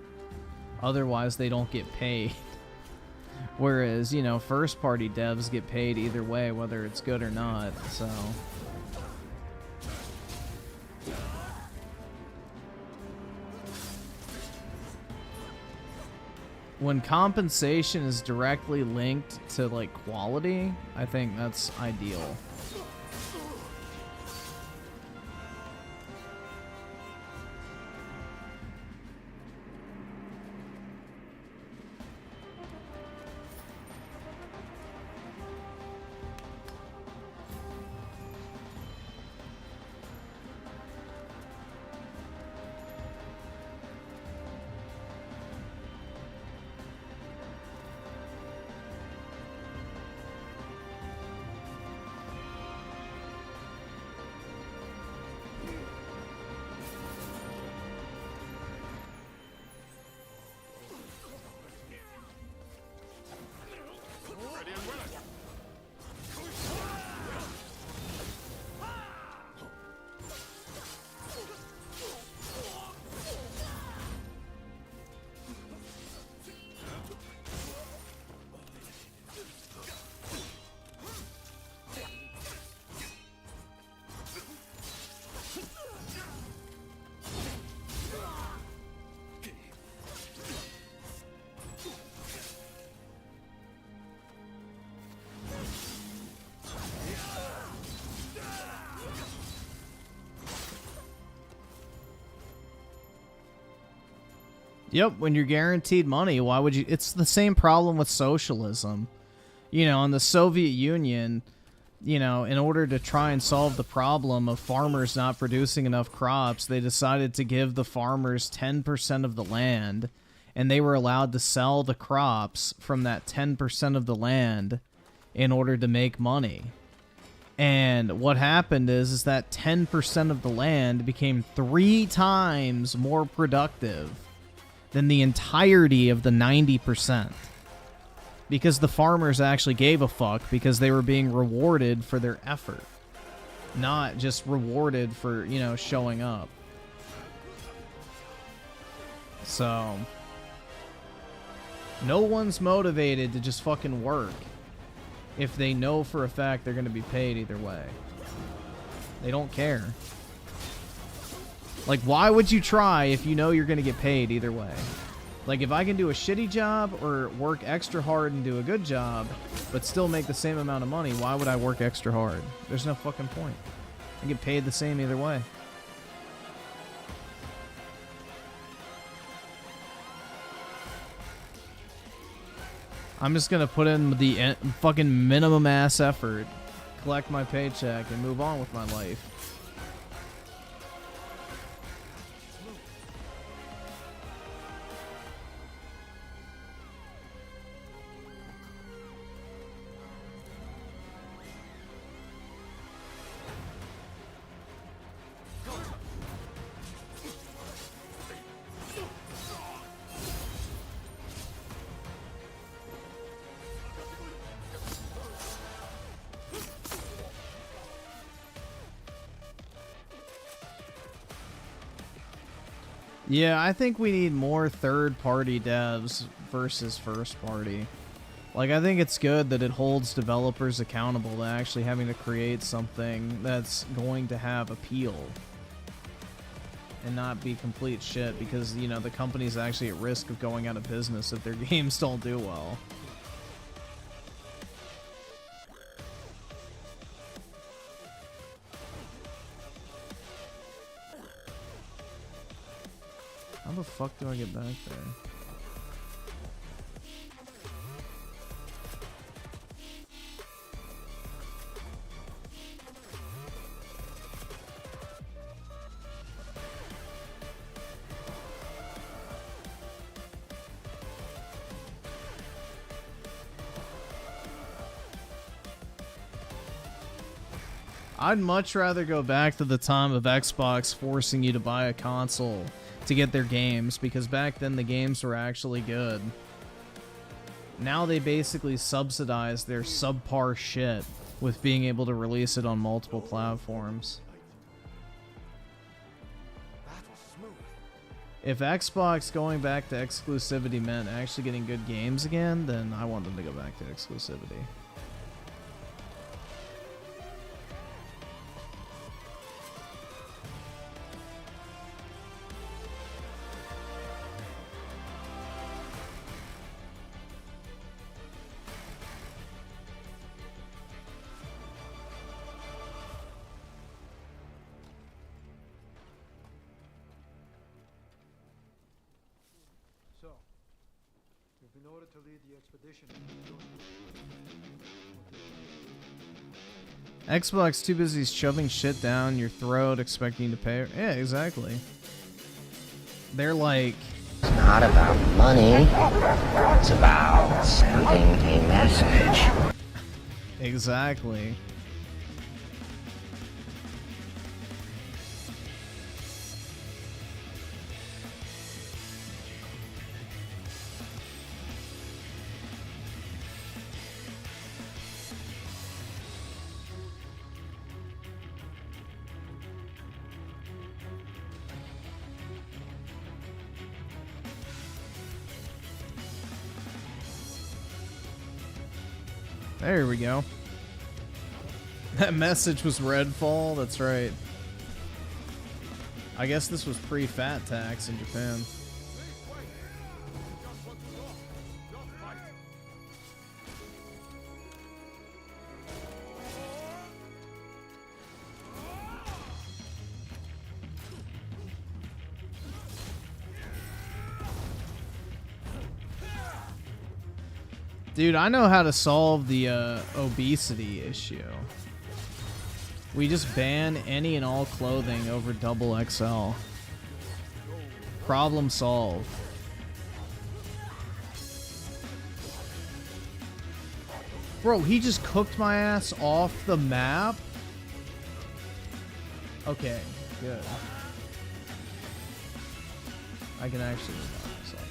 Otherwise, they don't get paid. Whereas, you know, first-party devs get paid either way, whether it's good or not, so... When compensation is directly linked to, like, quality, I think that's ideal. Yep, when you're guaranteed money, why would you... It's the same problem with socialism. You know, in the Soviet Union, you know, in order to try and solve the problem of farmers not producing enough crops, they decided to give the farmers 10% of the land, and they were allowed to sell the crops from that 10% of the land in order to make money. And what happened is that 10% of the land became 3 times more productive than the entirety of the 90%. Because the farmers actually gave a fuck because they were being rewarded for their effort. Not just rewarded for, you know, showing up. So, no one's motivated to just fucking work if they know for a fact they're going to be paid either way. They don't care. Like, why would you try if you know you're going to get paid either way? Like, if I can do a shitty job or work extra hard and do a good job, but still make the same amount of money, why would I work extra hard? There's no fucking point. I get paid the same either way. I'm just going to put in the fucking minimum ass effort, collect my paycheck, and move on with my life. Yeah, I think we need more third-party devs versus first-party. Like, I think it's good that it holds developers accountable to actually having to create something that's going to have appeal and not be complete shit because, you know, the company's actually at risk of going out of business if their games don't do well. How the fuck do I get back there? I'd much rather go back to the time of Xbox forcing you to buy a console to get their games, because back then the games were actually good. Now they basically subsidize their subpar shit with being able to release it on multiple platforms. If Xbox going back to exclusivity meant actually getting good games again, then I want them to go back to exclusivity. So, you've been ordered to lead the expedition. Xbox too busy shoving shit down your throat expecting you to pay. Yeah, exactly. They're like... It's not about money. It's about sending a message. Exactly. There we go. That message was Redfall, that's right. I guess this was pre-fat tax in Japan. Dude, I know how to solve the obesity issue. We just ban any and all clothing over XXL. Problem solved. Bro, he just cooked my ass off the map? Okay, good. I can actually revive myself.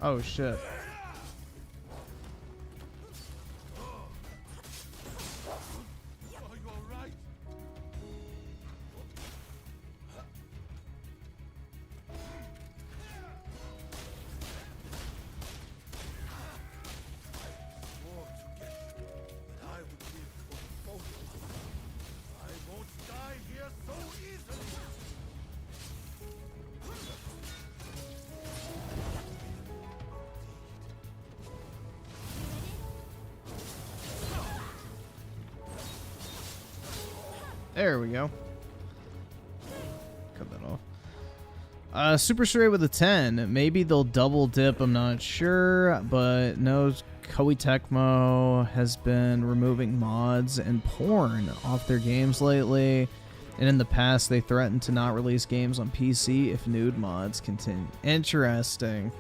Oh shit. There we go. Cut that off. Super Stray with a 10. Maybe they'll double dip, I'm not sure. But no, Koei Tecmo has been removing mods and porn off their games lately. And in the past, they threatened to not release games on PC if nude mods continue. Interesting.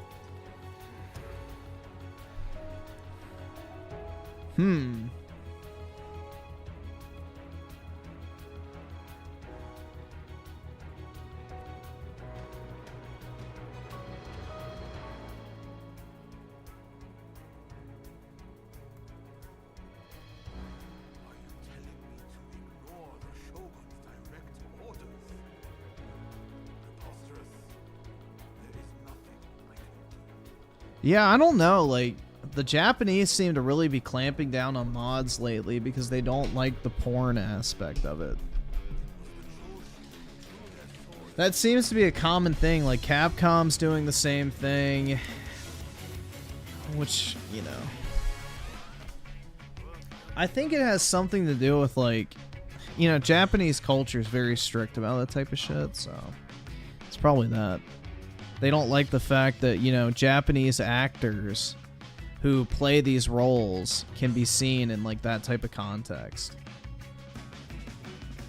Yeah, I don't know, like, the Japanese seem to really be clamping down on mods lately because they don't like the porn aspect of it. That seems to be a common thing, like Capcom's doing the same thing, which, you know, I think it has something to do with, like, you know, Japanese culture is very strict about that type of shit, so it's probably that. They don't like the fact that, you know, Japanese actors who play these roles can be seen in, like, that type of context.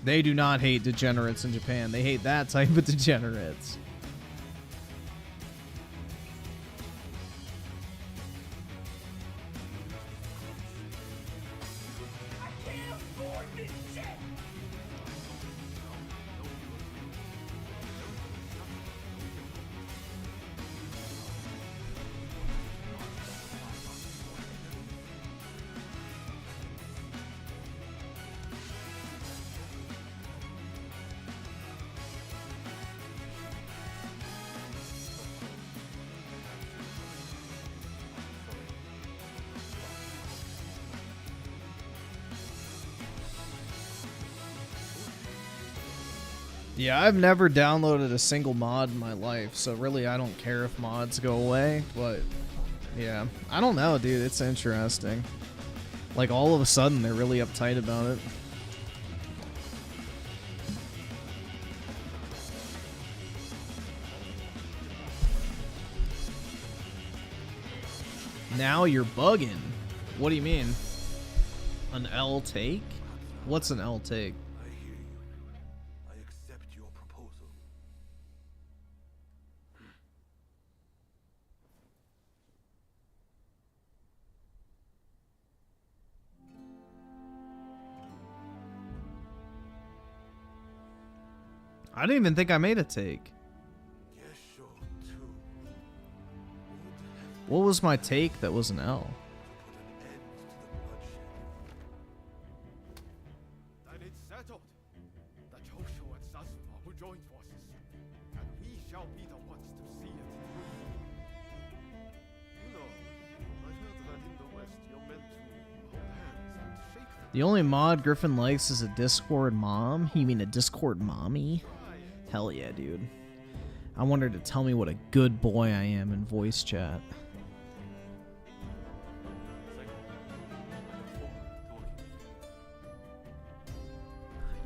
They do not hate degenerates in Japan. They hate that type of degenerates. Yeah, I've never downloaded a single mod in my life, so really I don't care if mods go away, but yeah. I don't know, dude, it's interesting. Like, all of a sudden, they're really uptight about it. Now you're bugging. What do you mean? An L take? What's an L take? I didn't even think I made a take. What was my take that was an L? Then it's settled. The Choshu and Sasuke will join forces, and we shall be the ones to see it through. You know, I heard that in the West you're meant to hold hands and shake them. The only mod Griffin likes is a Discord mom? You mean a Discord mommy? Hell yeah, dude. I want her to tell me what a good boy I am in voice chat.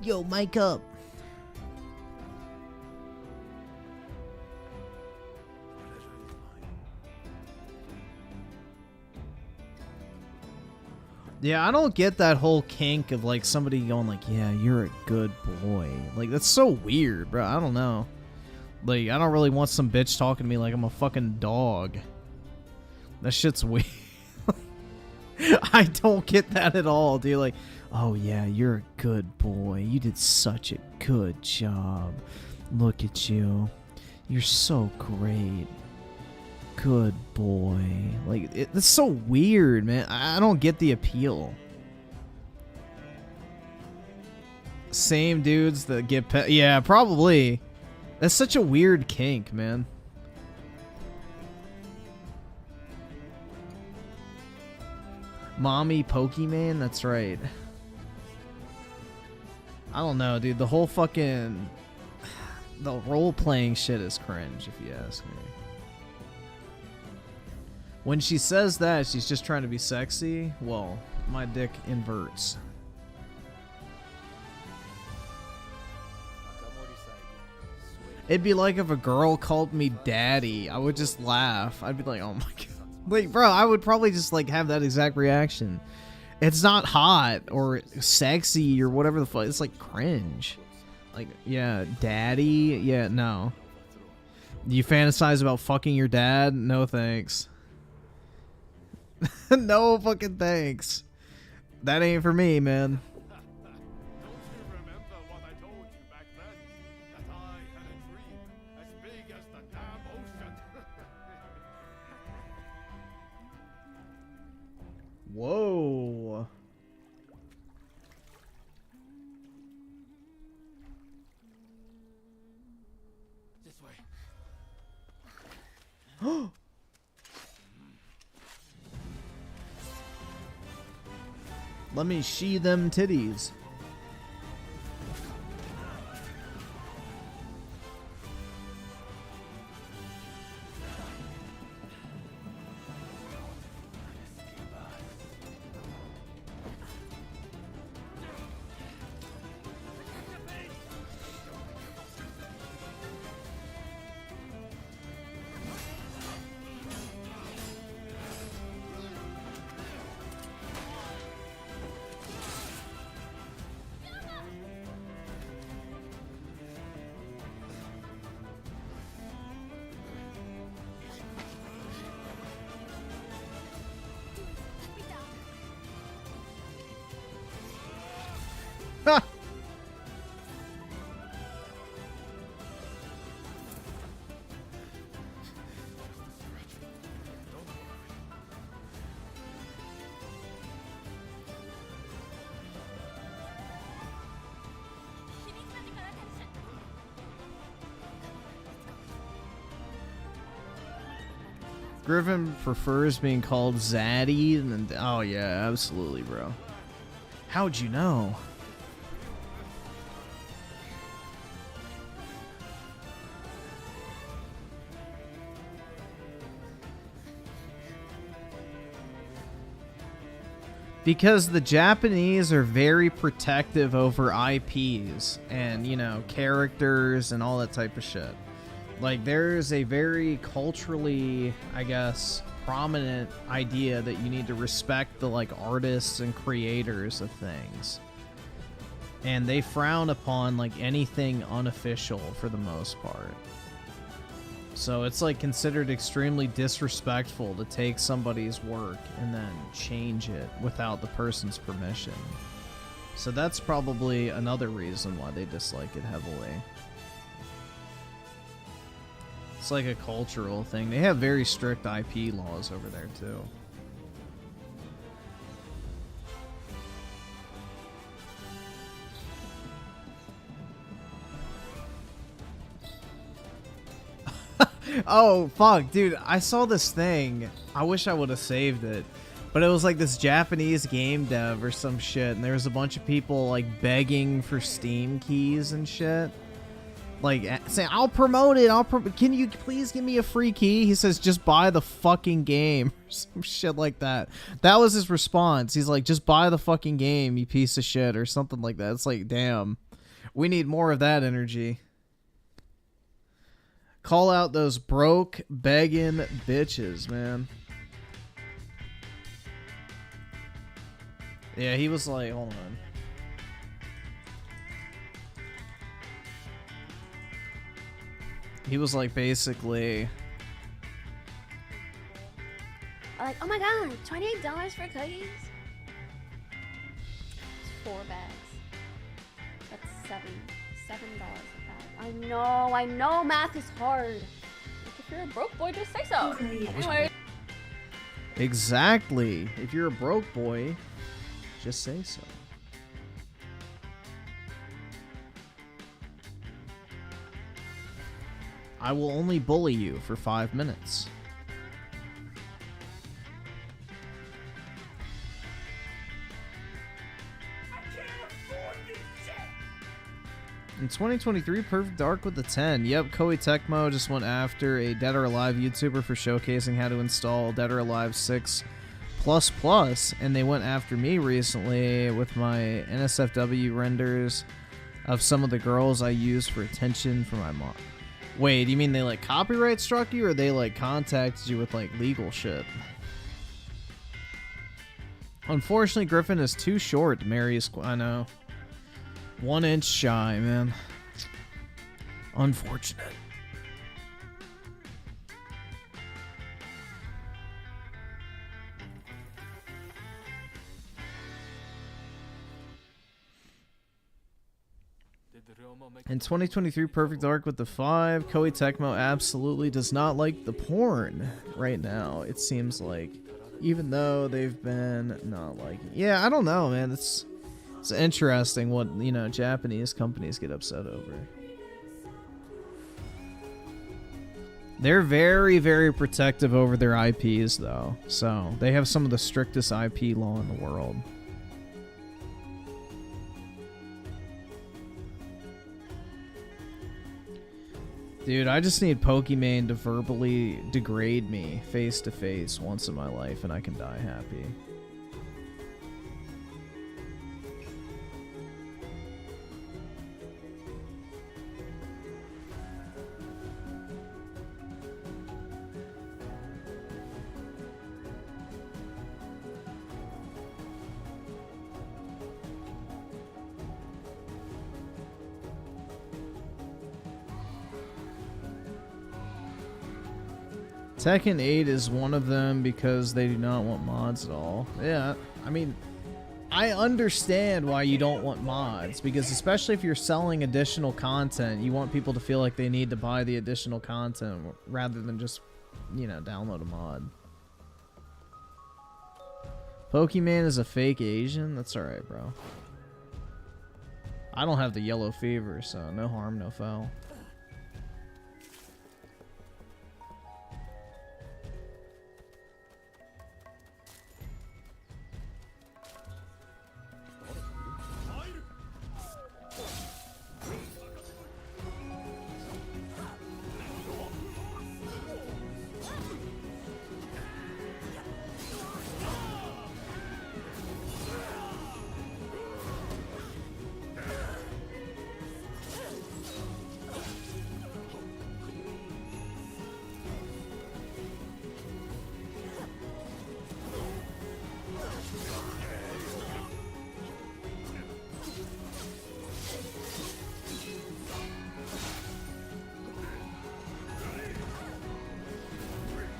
Yo, mic up. Yeah, I don't get that whole kink of like somebody going like, yeah, you're a good boy. Like, that's so weird, bro. I don't know. Like, I don't really want some bitch talking to me like I'm a fucking dog. That shit's weird. I don't get that at all, dude. Like, oh yeah, you're a good boy. You did such a good job. Look at you. You're so great. Good boy. Like, it's so weird, man. I don't get the appeal. Same dudes that get pet. Yeah, probably. That's such a weird kink, man. Mommy Pokemon? That's right. I don't know, dude. The whole fucking... The role-playing shit is cringe, if you ask me. When she says that, she's just trying to be sexy. Well, my dick inverts. It'd be like if a girl called me daddy. I would just laugh. I'd be like, oh my god. Like, bro, I would probably just like have that exact reaction. It's not hot or sexy or whatever the fuck. It's like cringe. Like, yeah, daddy. Yeah, no. You fantasize about fucking your dad? No thanks. No fucking thanks. That ain't for me, man. Whoa. This way. Let me see them titties. Griffin prefers being called Zaddy, and oh yeah, absolutely, bro. How'd you know? Because the Japanese are very protective over IPs and, you know, characters and all that type of shit. Like, there's a very culturally, I guess, prominent idea that you need to respect the, like, artists and creators of things. And they frown upon, like, anything unofficial for the most part. So it's, like, considered extremely disrespectful to take somebody's work and then change it without the person's permission. So that's probably another reason why they dislike it heavily. It's like a cultural thing. They have very strict IP laws over there, too. Oh, fuck, dude. I saw this thing. I wish I would have saved it. But it was like this Japanese game dev or some shit. And there was a bunch of people like begging for Steam keys and shit. Like saying, I'll promote it. Can you please give me a free key? He says, just buy the fucking game. Or some shit like that. That was his response. He's like, just buy the fucking game, you piece of shit. Or something like that. It's like, damn. We need more of that energy. Call out those broke, begging bitches, man. Yeah, he was like, hold on. He was like, basically... Like, oh my god, $28 for cookies? It's 4 bags. That's $7 a bag. I know math is hard. If you're a broke boy, just say so. Anyway. Exactly. If you're a broke boy, just say so. I will only bully you for 5 minutes. In 2023, Perfect Dark with a 10. Yep, Koei Tecmo just went after a Dead or Alive YouTuber for showcasing how to install Dead or Alive 6++, and they went after me recently with my NSFW renders of some of the girls I use for attention for my mom. Wait, you mean they like copyright struck you, or they like contacted you with like legal shit? Unfortunately, Griffin is too short to marry his... I know. 1 inch shy, man. Unfortunate. In 2023, Perfect Dark with the 5. Koei Tecmo absolutely does not like the porn right now, it seems like. Even though they've been not liking... Yeah, I don't know, man. It's interesting what, you know, Japanese companies get upset over. They're very, very protective over their IPs, though. So, they have some of the strictest IP law in the world. Dude, I just need Pokimane to verbally degrade me face to face once in my life, and I can die happy. Tekken 8 is one of them because they do not want mods at all. Yeah, I mean, I understand why you don't want mods, because especially if you're selling additional content, you want people to feel like they need to buy the additional content rather than just, you know, download a mod. Pokimane is a fake Asian? That's alright, bro. I don't have the yellow fever, so no harm, no foul.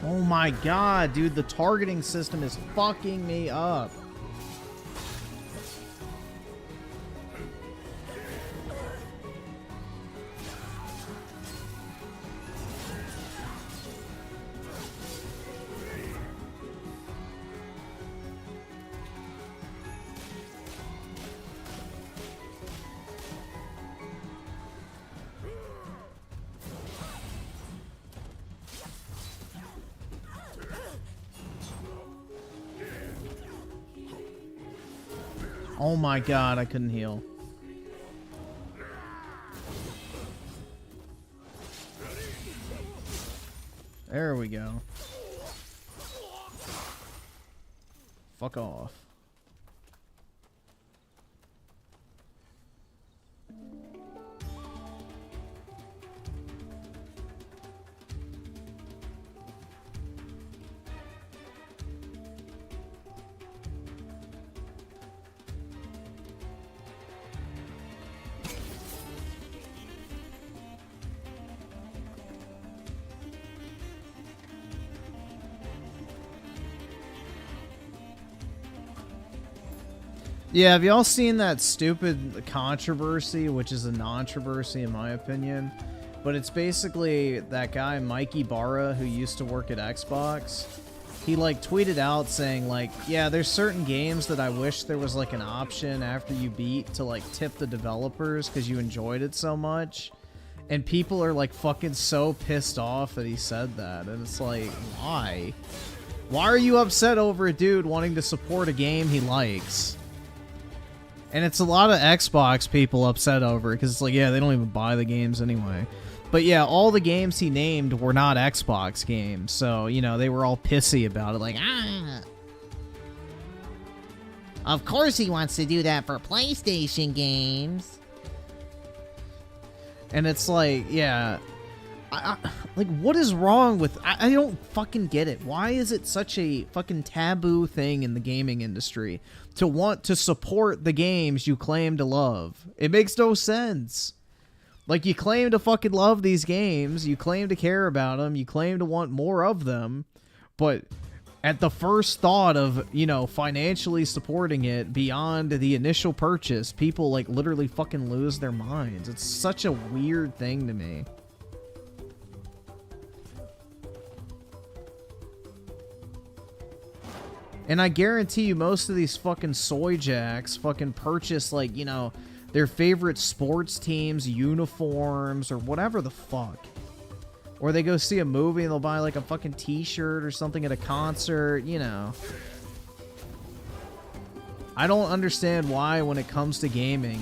Oh my god, dude, the targeting system is fucking me up. Oh my god, I couldn't heal. There we go. Fuck off. Yeah, have y'all seen that stupid controversy, which is a non-controversy in my opinion, but it's basically that guy Mikey Barra who used to work at Xbox. He like tweeted out saying like, yeah, there's certain games that I wish there was like an option after you beat to like tip the developers because you enjoyed it so much. And people are like fucking so pissed off that he said that, and it's like, why? Why are you upset over a dude wanting to support a game he likes? And it's a lot of Xbox people upset over it because it's like, yeah, they don't even buy the games anyway. But yeah, all the games he named were not Xbox games. So, you know, they were all pissy about it. Like, ah. Of course he wants to do that for PlayStation games. And it's like, yeah. Like, what is wrong with... I don't fucking get it. Why is it such a fucking taboo thing in the gaming industry to want to support the games you claim to love? It makes no sense. Like, you claim to fucking love these games, you claim to care about them, you claim to want more of them, but at the first thought of, you know, financially supporting it beyond the initial purchase, people, like, literally fucking lose their minds. It's such a weird thing to me. And I guarantee you most of these fucking soy jacks fucking purchase, like, you know, their favorite sports teams, uniforms, or whatever the fuck. Or they go see a movie and they'll buy, like, a fucking t-shirt or something at a concert, you know. I don't understand why, when it comes to gaming,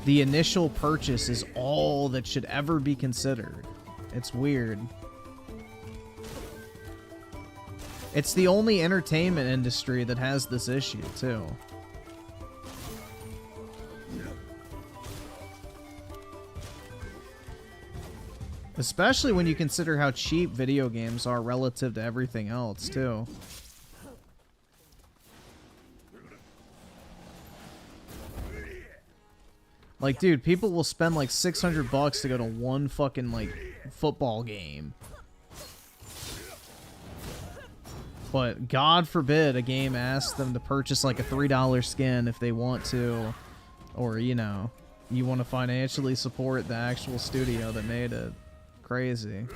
the initial purchase is all that should ever be considered. It's weird. It's the only entertainment industry that has this issue, too. Especially when you consider how cheap video games are relative to everything else, too. Like, dude, people will spend like $600 to go to one fucking, like, football game. But God forbid a game asks them to purchase like a $3 skin if they want to, or, you know, you want to financially support the actual studio that made it. Crazy.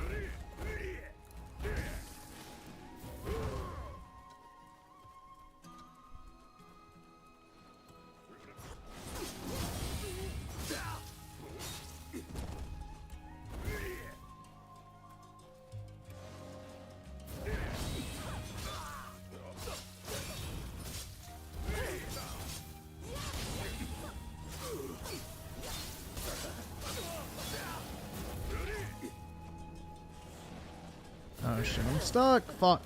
Oh shit, I'm stuck. Fuck.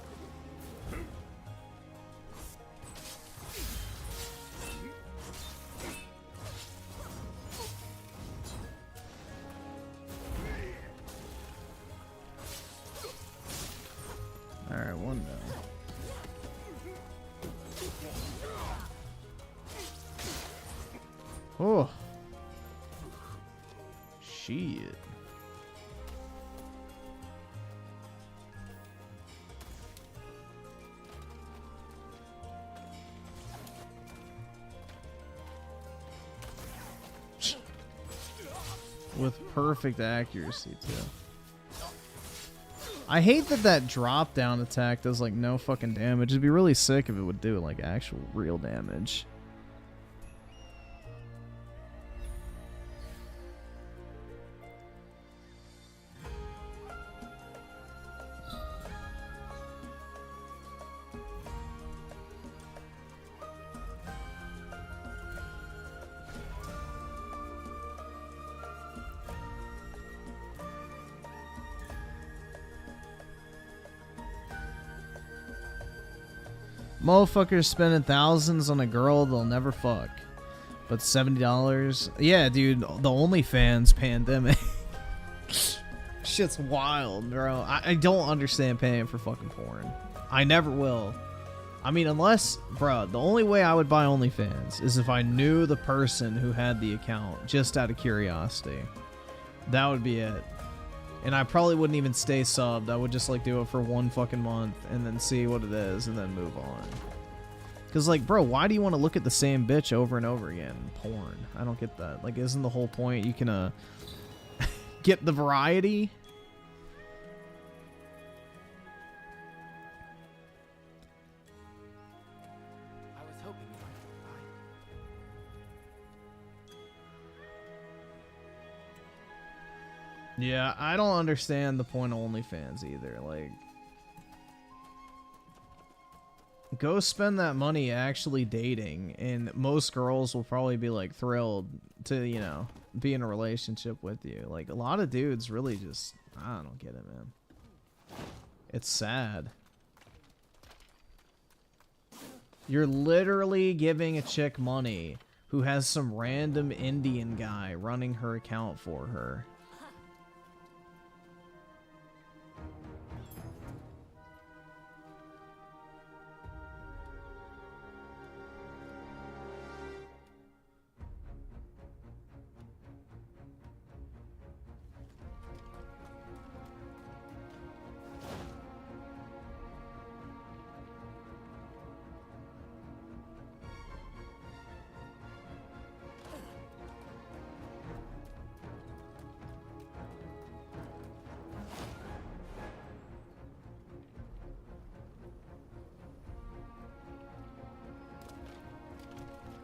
Alright, one down. Oh. Shit. with perfect accuracy too. I hate that that drop down attack does like no fucking damage. It'd be really sick if it would do like actual real damage. Motherfuckers spending thousands on a girl they'll never fuck. But $70? Yeah, dude, the OnlyFans pandemic. Shit's wild, bro. I don't understand paying for fucking porn. I never will. I mean, unless, bro, the only way I would buy OnlyFans is if I knew the person who had the account, just out of curiosity. That would be it. And I probably wouldn't even stay subbed. I would just like do it for 1 fucking month and then see what it is and then move on. Cause like, bro, why do you want to look at the same bitch over and over again? Porn. I don't get that. Like, isn't the whole point you can get the variety? I was hoping you might drop by. Yeah, I don't understand the point of OnlyFans either. Like, go spend that money actually dating, and most girls will probably be like thrilled to, you know, be in a relationship with you. Like, a lot of dudes really just, I don't get it, man. It's sad. You're literally giving a chick money who has some random Indian guy running her account for her.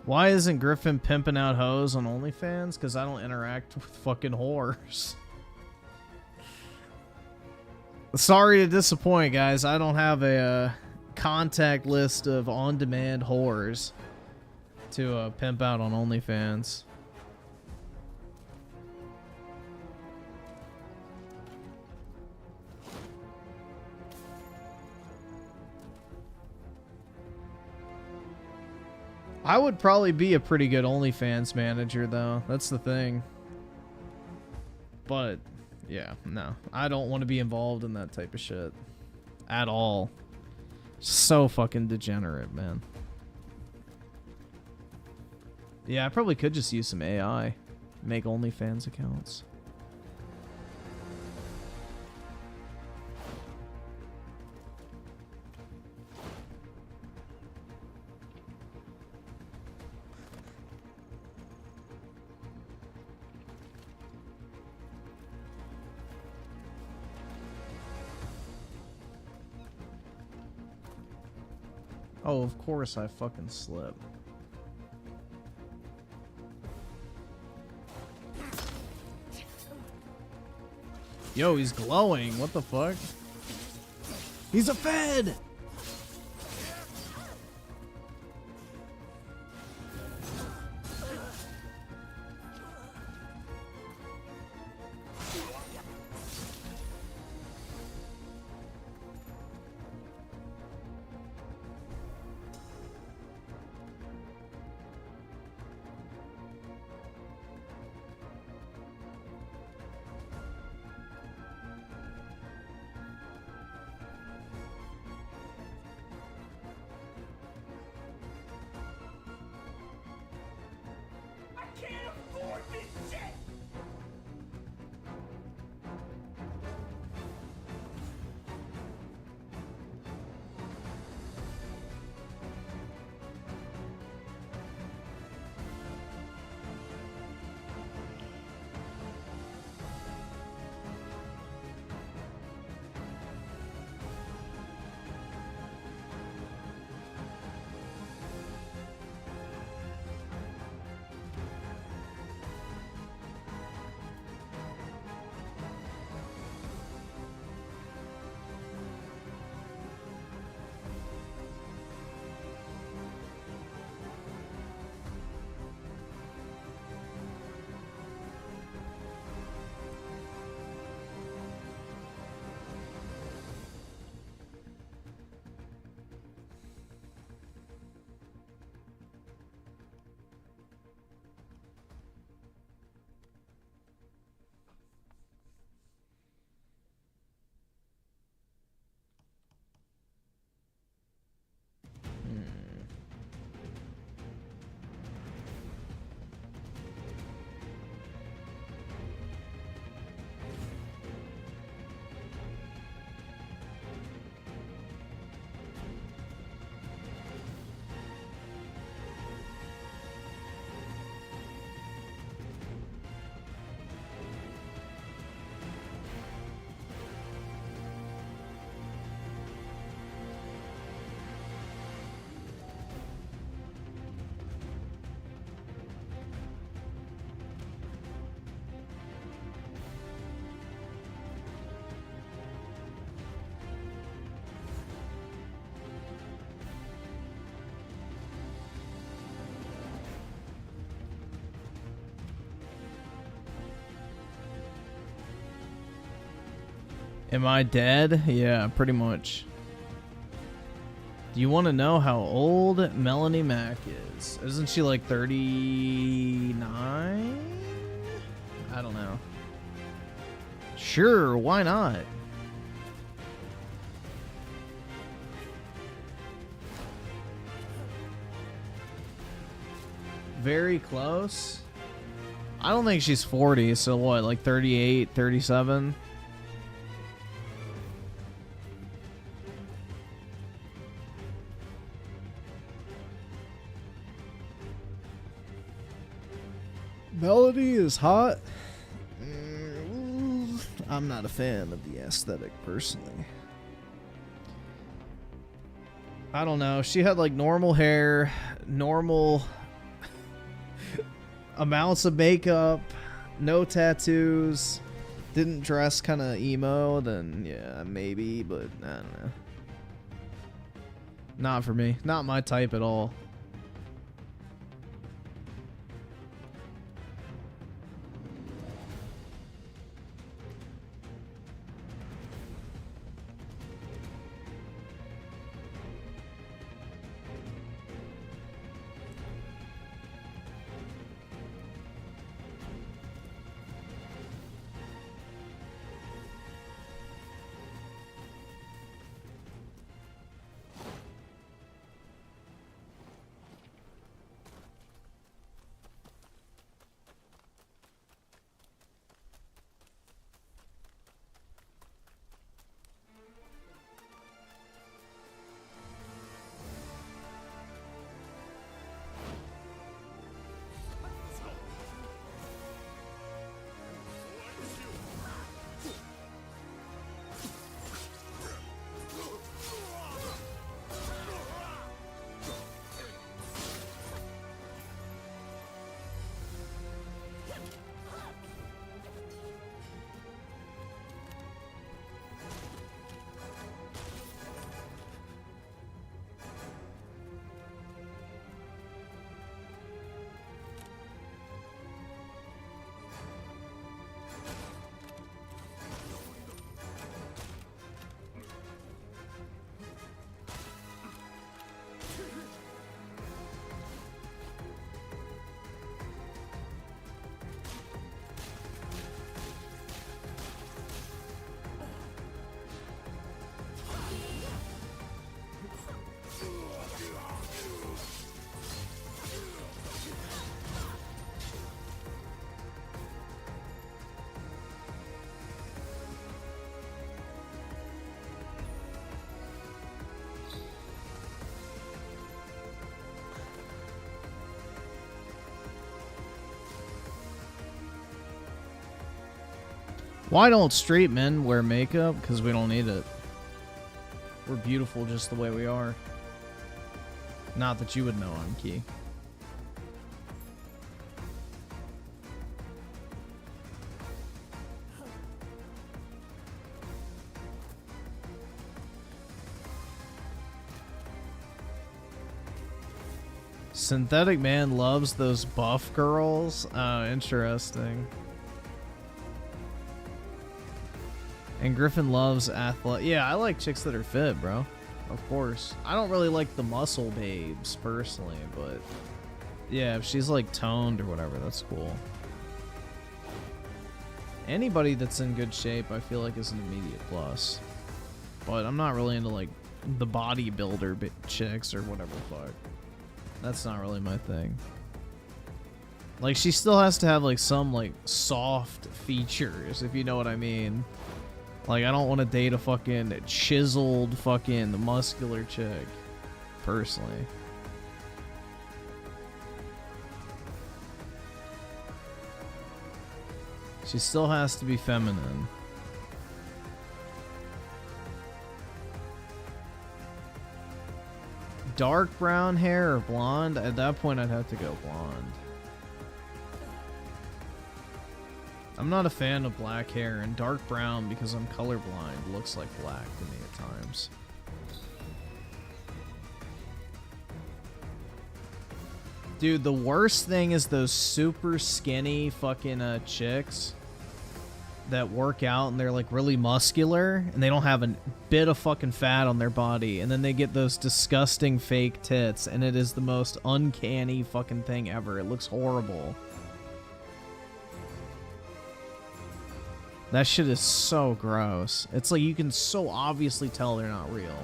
Why isn't Griffin pimping out hoes on OnlyFans? Because I don't interact with fucking whores. Sorry to disappoint, guys. I don't have a contact list of on-demand whores to pimp out on OnlyFans. I would probably be a pretty good OnlyFans manager, though. That's the thing. But, yeah, no. I don't want to be involved in that type of shit. At all. So fucking degenerate, man. Yeah, I probably could just use some AI. Make OnlyFans accounts. Oh, of course I fucking slip. Yo, he's glowing. What the fuck? He's a Fed! Am I dead? Yeah, pretty much. Do you want to know how old Melanie Mac is? Isn't she like 39? I don't know. Sure, why not? Very close. I don't think she's 40, so what, like 38, 37? Melody is hot. I'm not a fan of the aesthetic personally. I don't know. She had like normal hair, normal amounts of makeup, no tattoos, didn't dress kind of emo, then yeah, maybe, but I don't know. Not for me. Not my type at all. Why don't straight men wear makeup? Because we don't need it. We're beautiful just the way we are. Not that you would know, I'm Key. Synthetic Man loves those buff girls. Oh, interesting. And Griffin loves athletic. Yeah, I like chicks that are fit, bro. Of course. I don't really like the muscle babes, personally, but... yeah, if she's, like, toned or whatever, that's cool. Anybody that's in good shape, I feel like, is an immediate plus. But I'm not really into, like, the bodybuilder chicks or whatever the fuck. That's not really my thing. Like, she still has to have, like, some, like, soft features, if you know what I mean. Like, I don't want to date a fucking chiseled fucking muscular chick, personally. She still has to be feminine. Dark brown hair or blonde? At that point, I'd have to go blonde. I'm not a fan of black hair, and dark brown, because I'm colorblind, looks like black to me at times. Dude, the worst thing is those super skinny fucking chicks that work out and they're like really muscular and they don't have a bit of fucking fat on their body, and then they get those disgusting fake tits, and it is the most uncanny fucking thing ever. It looks horrible. That shit is so gross. It's like you can so obviously tell they're not real.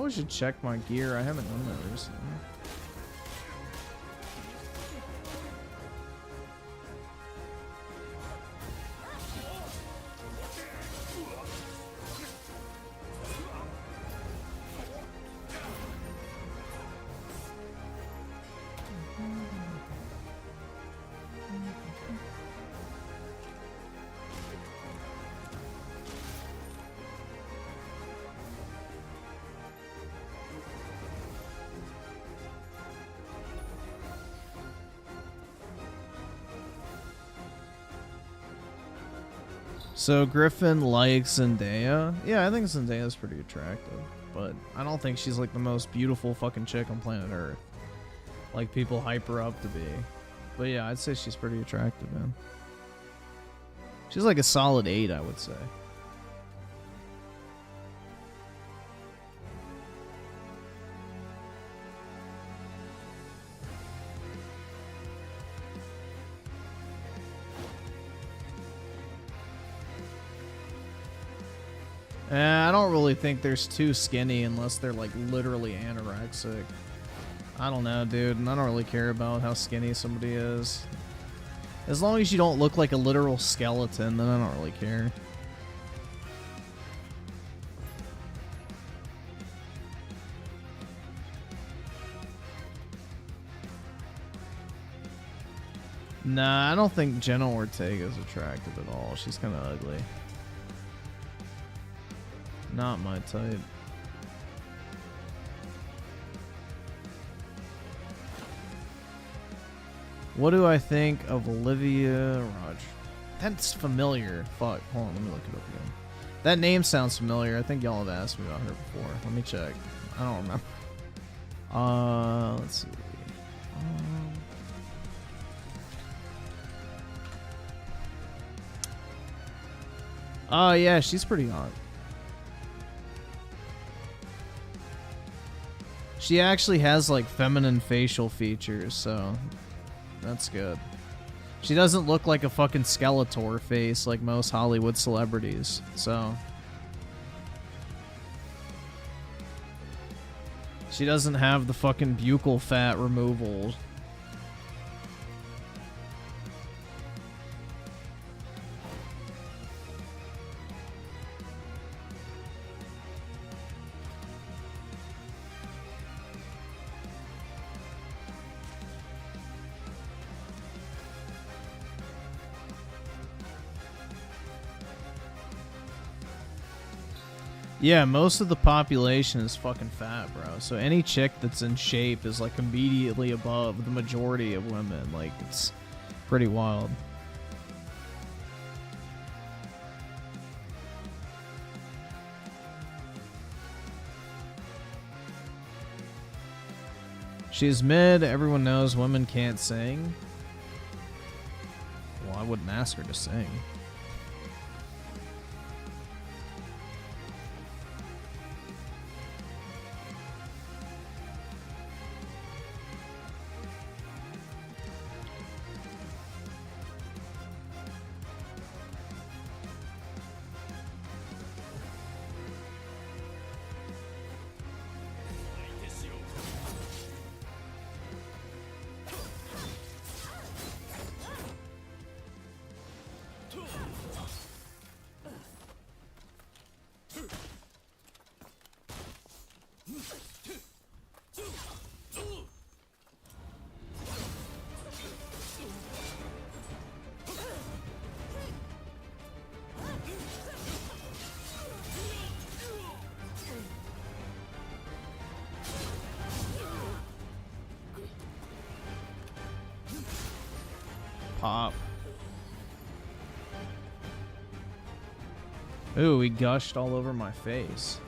I should check my gear. I haven't done that recently. So Griffin likes Zendaya. Yeah, I think Zendaya's pretty attractive, but I don't think she's like the most beautiful fucking chick on planet Earth, like people hype her up to be. But yeah, I'd say she's pretty attractive, man. She's like a solid 8, I would say. I don't really think there's too skinny unless they're like literally anorexic. I don't know, dude, and I don't really care about how skinny somebody is. As long as you don't look like a literal skeleton, then I don't really care. Nah, I don't think Jenna Ortega is attractive at all. She's kind of ugly. Not my type. What do I think of Olivia Raj? That's familiar. Fuck. Hold on, let me look it up again. That name sounds familiar. I think y'all have asked me about her before. Let me check. I don't remember. Let's see. Oh yeah, she's pretty hot. She actually has like feminine facial features, so that's good. She doesn't look like a fucking Skeletor face like most Hollywood celebrities, so. She doesn't have the fucking buccal fat removal. Yeah, most of the population is fucking fat, bro. So any chick that's in shape is like immediately above the majority of women. Like, it's pretty wild. She's mid. Everyone knows women can't sing. Well, I wouldn't ask her to sing. Pop. Ooh, he gushed all over my face.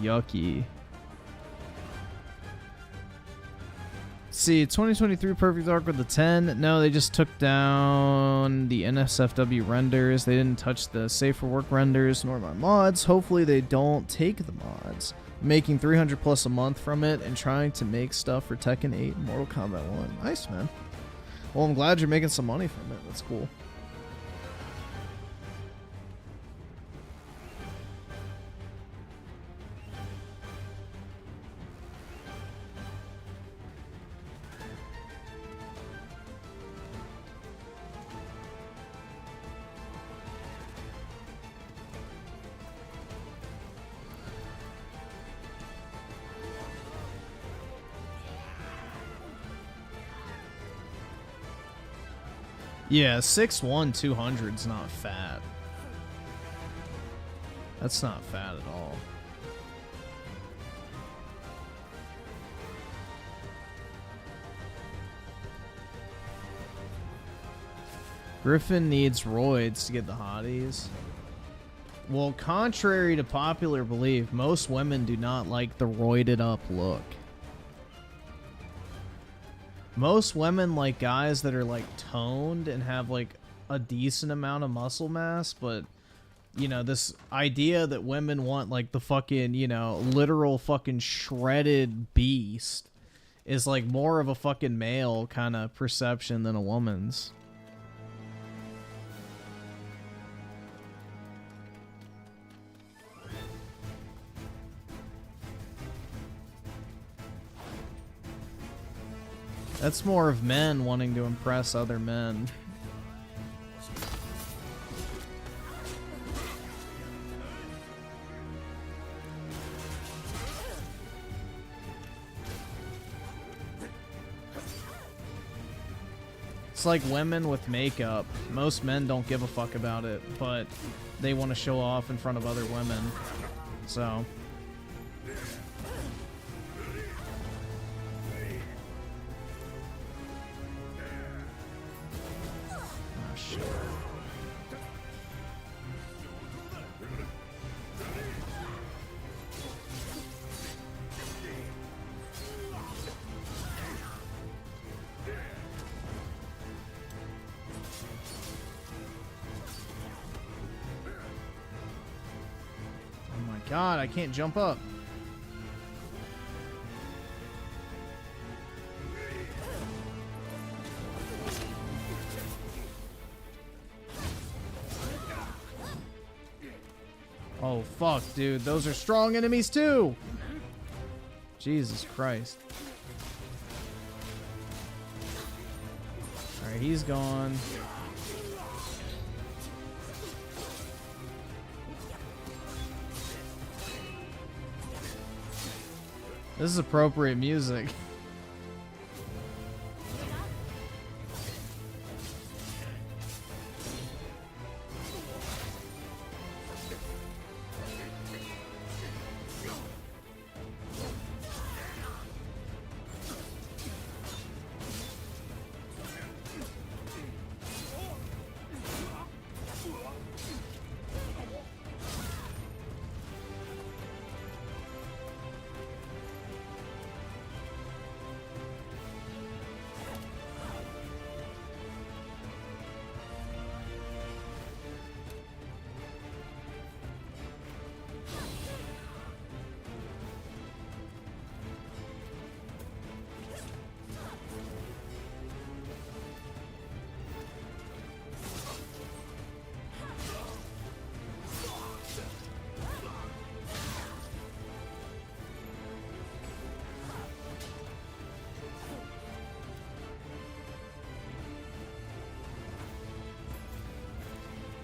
Yucky. See, 2023 Perfect Arc with the 10. No, they just took down the NSFW renders. They didn't touch the Safe for Work renders nor my mods. Hopefully they don't take the mods. Making 300 plus a month from it and trying to make stuff for Tekken 8 and Mortal Kombat 1. Nice, man. Well, I'm glad you're making some money from it. That's cool. Yeah, 6'1", 200's not fat. That's not fat at all. Griffin needs roids to get the hotties. Well, contrary to popular belief, most women do not like the roided up look. Most women like guys that are like toned and have like a decent amount of muscle mass, but you know, this idea that women want like the fucking, you know, literal fucking shredded beast is like more of a fucking male kind of perception than a woman's. That's more of men wanting to impress other men. It's like women with makeup. Most men don't give a fuck about it, but they want to show off in front of other women. So... God, I can't jump up. Oh, fuck, dude. Those are strong enemies, too. Jesus Christ. Alright, he's gone. This is appropriate music.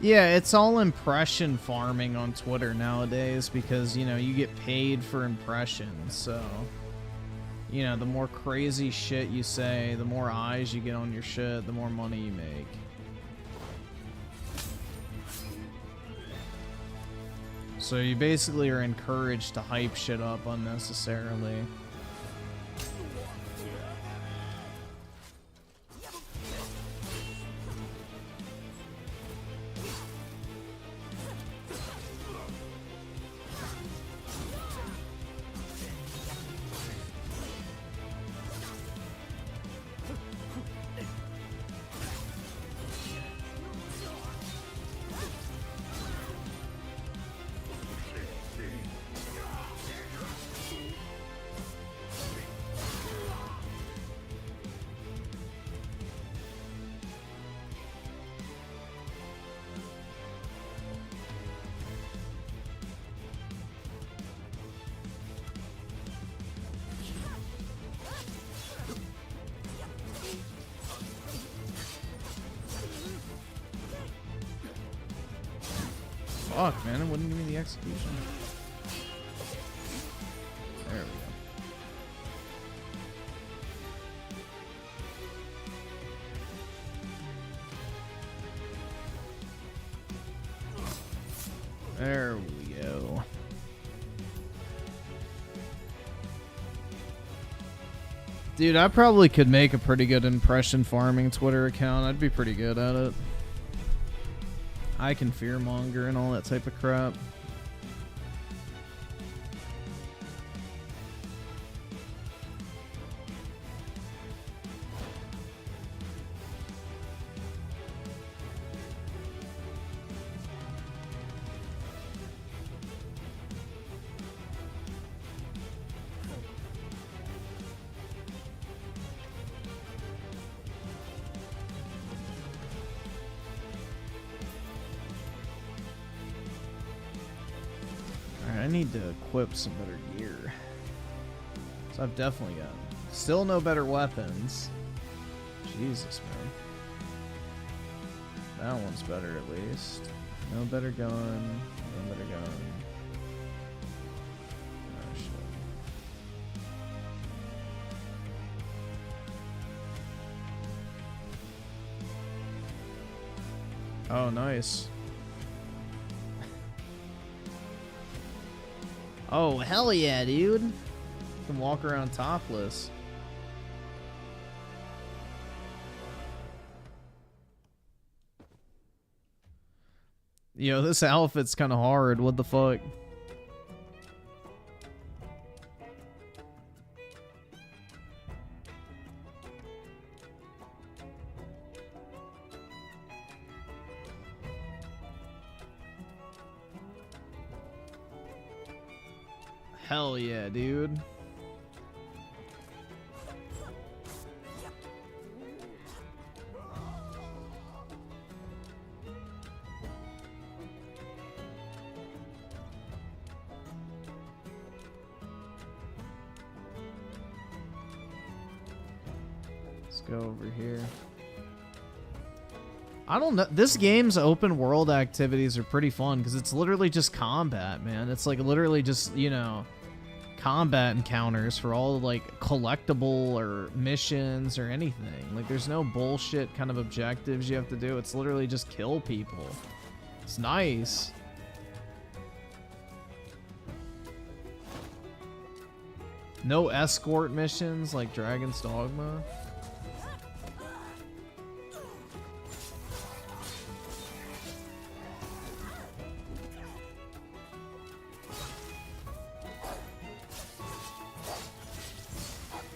Yeah, it's all impression farming on Twitter nowadays because, you know, you get paid for impressions. So, you know, the more crazy shit you say, the more eyes you get on your shit, the more money you make. So you basically are encouraged to hype shit up unnecessarily. Fuck, man, it wouldn't give me the execution. There we go. There we go. Dude, I probably could make a pretty good impression farming Twitter account. I'd be pretty good at it. I can fearmonger and all that type of crap. I need to equip some better gear. So I've definitely got still no better weapons. Jesus, man. That one's better at least. No better gun. No better gun. Oh, shit. Oh, nice. Oh, hell yeah, dude. You can walk around topless. Yo, this outfit's kind of hard. What the fuck? Hell yeah, dude. Let's go over here. I don't know. This game's open world activities are pretty fun because it's literally just combat, man. It's like literally just, you know, combat encounters for all like collectible or missions or anything. Like there's no bullshit kind of objectives you have to do. It's literally just kill people. It's nice. No escort missions like Dragon's Dogma.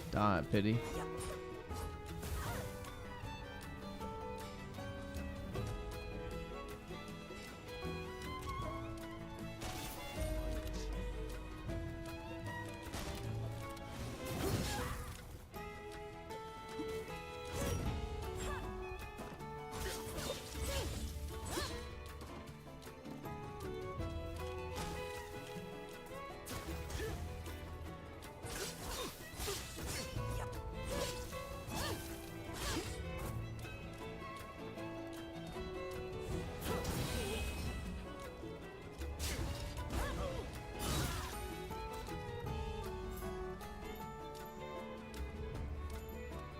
Die, pity.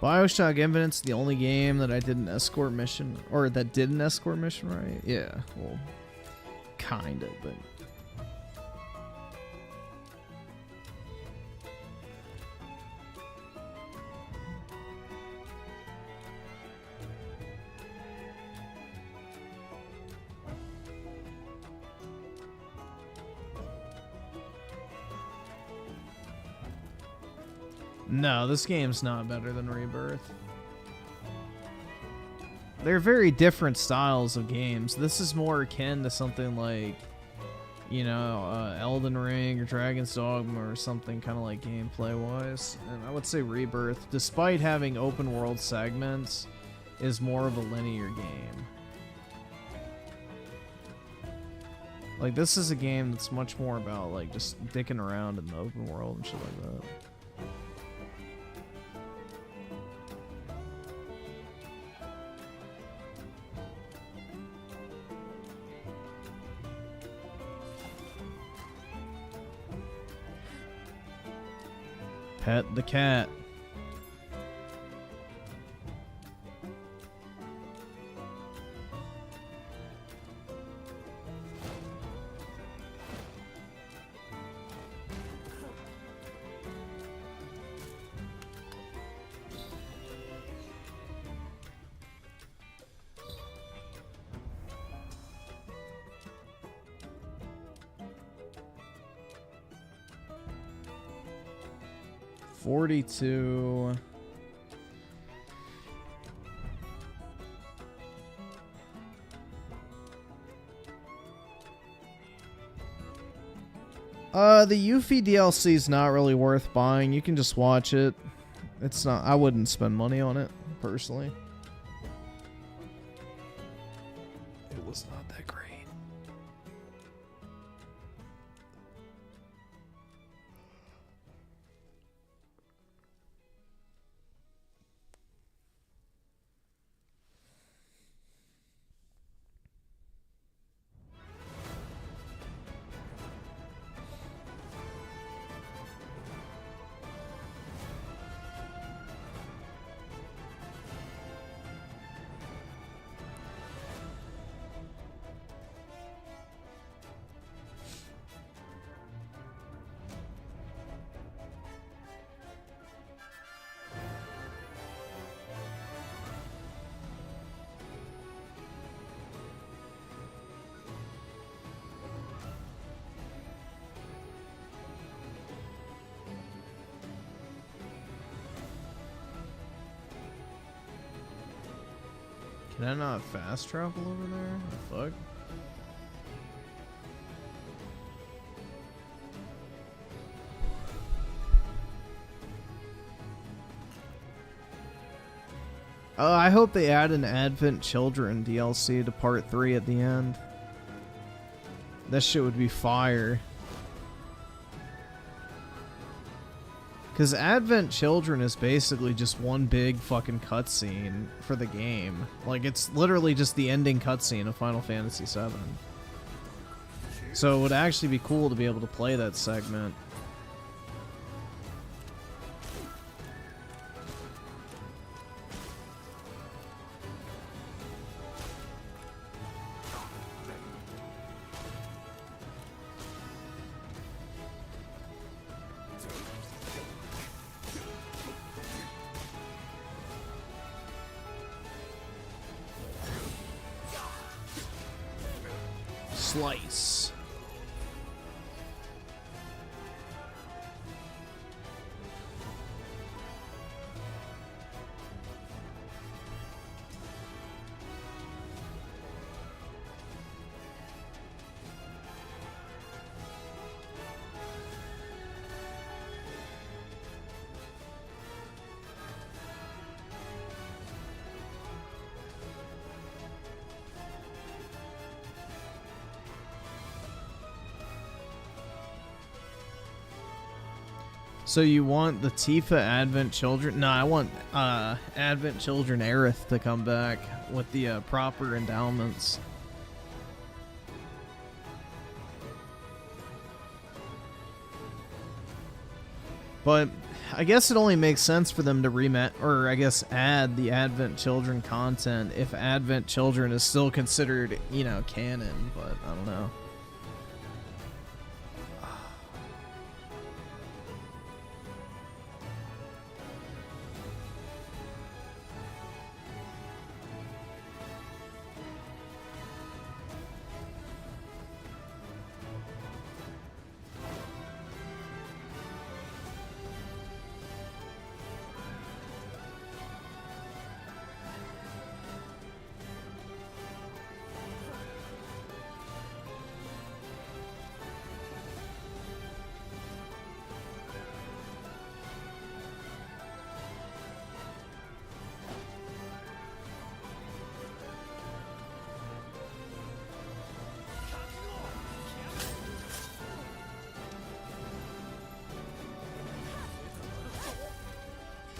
BioShock Infinite's the only game that I did an escort mission, or that did an escort mission, right? Yeah, well, kind of, but... No, this game's not better than Rebirth. They're very different styles of games. This is more akin to something like, you know, Elden Ring or Dragon's Dogma or something kind of like gameplay-wise. And I would say Rebirth, despite having open world segments, is more of a linear game. Like, this is a game that's much more about, like, just dicking around in the open world and shit like that. Pet the cat. $42. The Yuffie DLC is not really worth buying. You can just watch it. It's not. I wouldn't spend money on it personally. It was not that great. Can I not fast travel over there? The fuck? I hope they add an Advent Children DLC to Part 3 at the end. That shit would be fire. Because Advent Children is basically just one big fucking cutscene for the game. Like, it's literally just the ending cutscene of Final Fantasy VII. So it would actually be cool to be able to play that segment. Slice. So you want the Tifa Advent Children? No, I want Advent Children Aerith to come back with the proper endowments. But I guess it only makes sense for them to or I guess add the Advent Children content if Advent Children is still considered, you know, canon, but I don't know.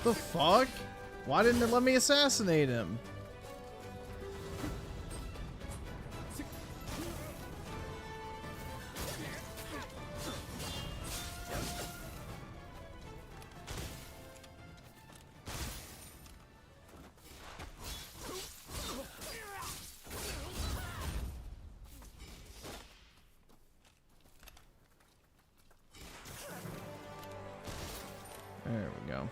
The fuck? Why didn't it let me assassinate him? There we go.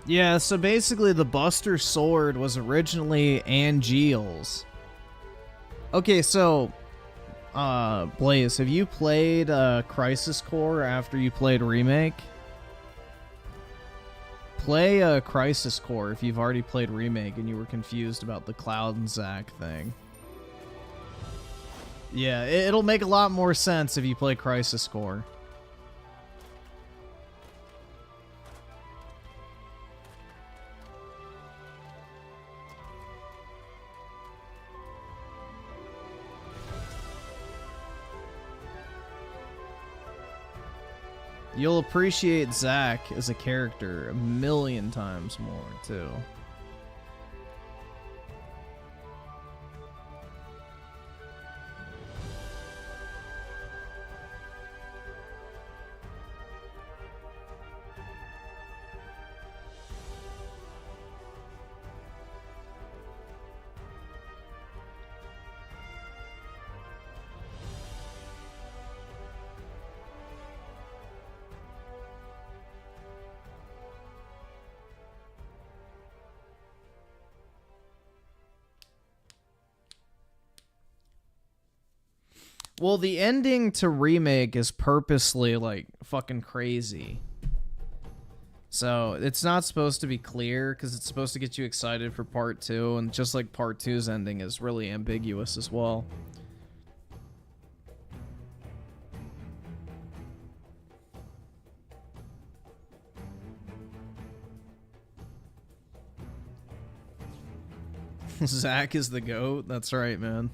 Yeah, so basically the Buster Sword was originally Angeal's. Okay, so Blaze, have you played Crisis Core after you played Remake? Play Crisis Core if you've already played Remake and you were confused about the Cloud and Zack thing. Yeah, it'll make a lot more sense if you play Crisis Core. You'll appreciate Zack as a character a million times more, too. Well, the ending to Remake is purposely, like, fucking crazy. So, it's not supposed to be clear, because it's supposed to get you excited for Part 2, and just like Part 2's ending is really ambiguous as well. Zack is the GOAT? That's right, man.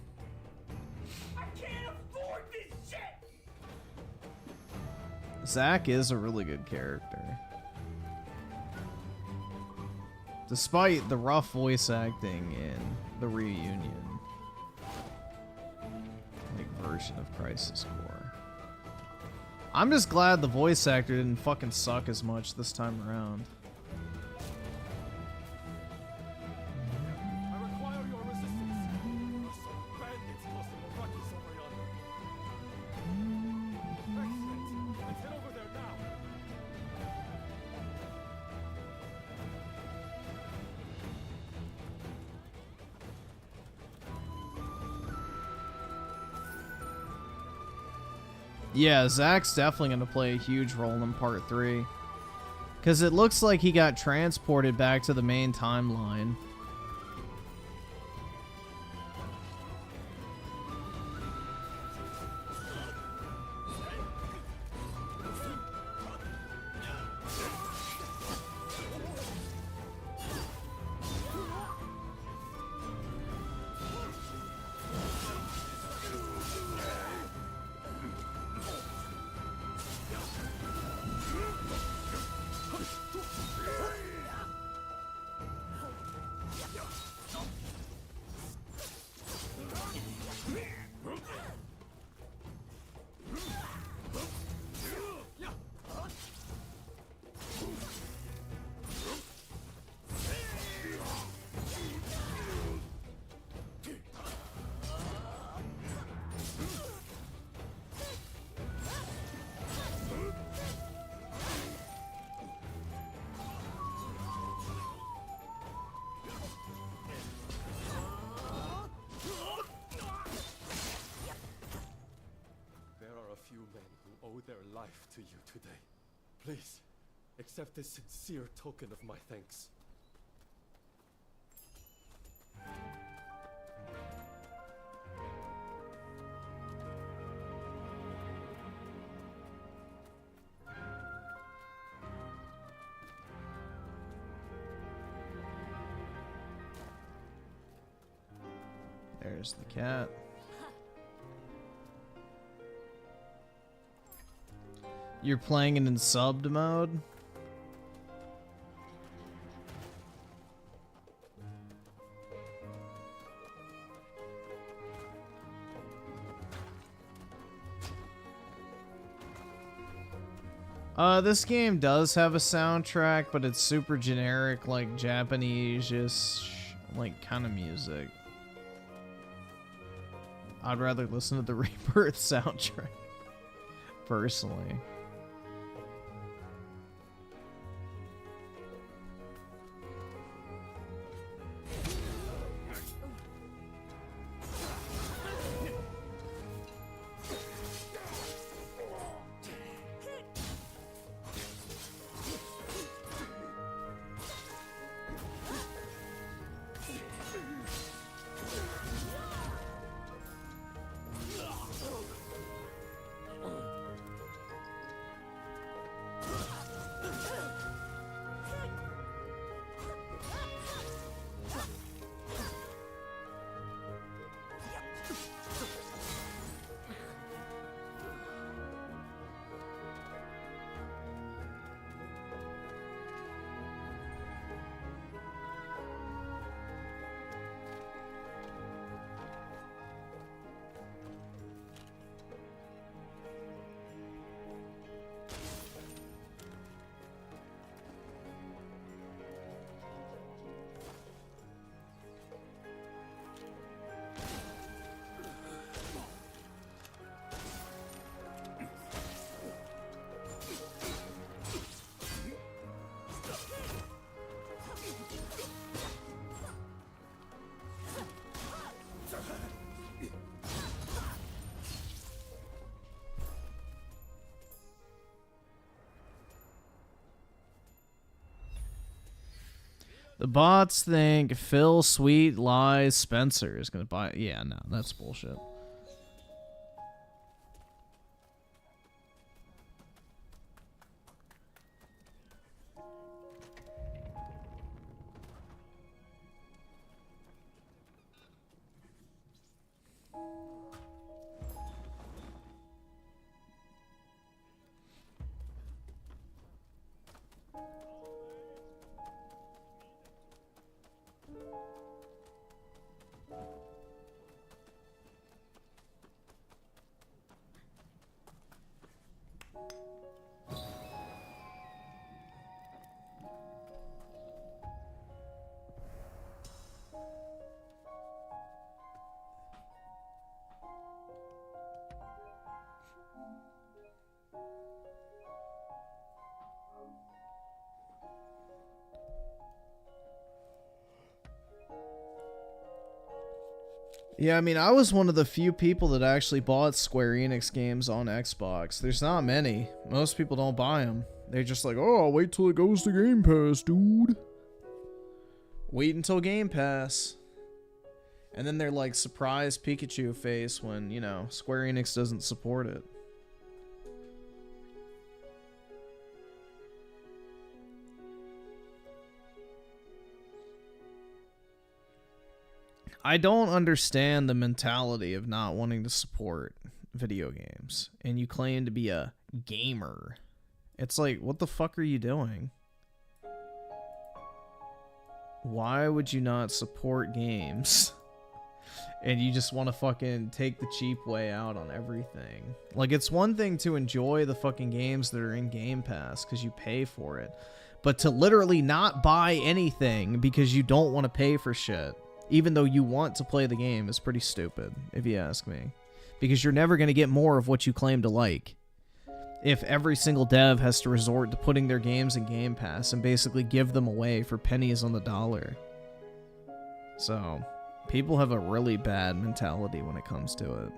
Zack is a really good character. Despite the rough voice acting in the reunion, like, version of Crisis Core. I'm just glad the voice actor didn't fucking suck as much this time around. Yeah, Zack's definitely going to play a huge role in Part 3. Because it looks like he got transported back to the main timeline. life to you today. Please, accept this sincere token of my thanks. There's the cat. You're playing it in subbed mode? This game does have a soundtrack, but it's super generic, like Japanese-ish, like, kind of music. I'd rather listen to the Rebirth soundtrack, personally. The bots think Phil Sweet lies Spencer is gonna buy. Yeah, no, that's bullshit. Yeah, I mean, I was one of the few people that actually bought Square Enix games on Xbox. There's not many. Most people don't buy them. They're just like, oh, I'll wait till it goes to Game Pass, dude. Wait until Game Pass. And then they're like surprised Pikachu face when, you know, Square Enix doesn't support it. I don't understand the mentality of not wanting to support video games. And you claim to be a gamer. It's like, what the fuck are you doing? Why would you not support games? And you just want to fucking take the cheap way out on everything. Like, it's one thing to enjoy the fucking games that are in Game Pass because you pay for it. But to literally not buy anything because you don't want to pay for shit, even though you want to play the game, is pretty stupid, if you ask me. Because you're never going to get more of what you claim to like. If every single dev has to resort to putting their games in Game Pass and basically give them away for pennies on the dollar. So, people have a really bad mentality when it comes to it.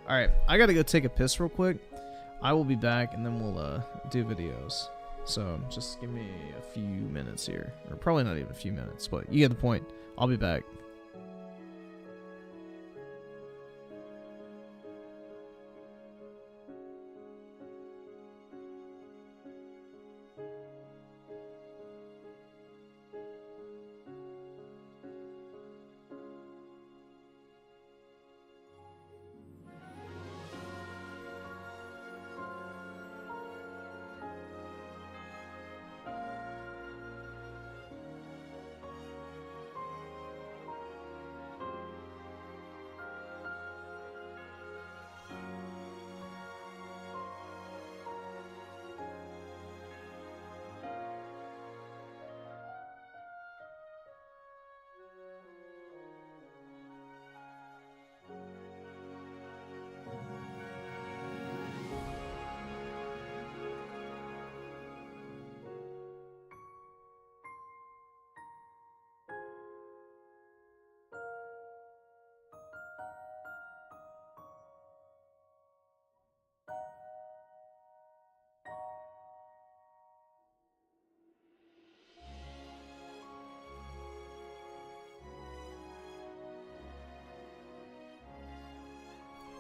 Alright, I gotta go take a piss real quick. I will be back, and then we'll do videos. So just give me a few minutes here, or probably not even a few minutes, but you get the point. I'll be back.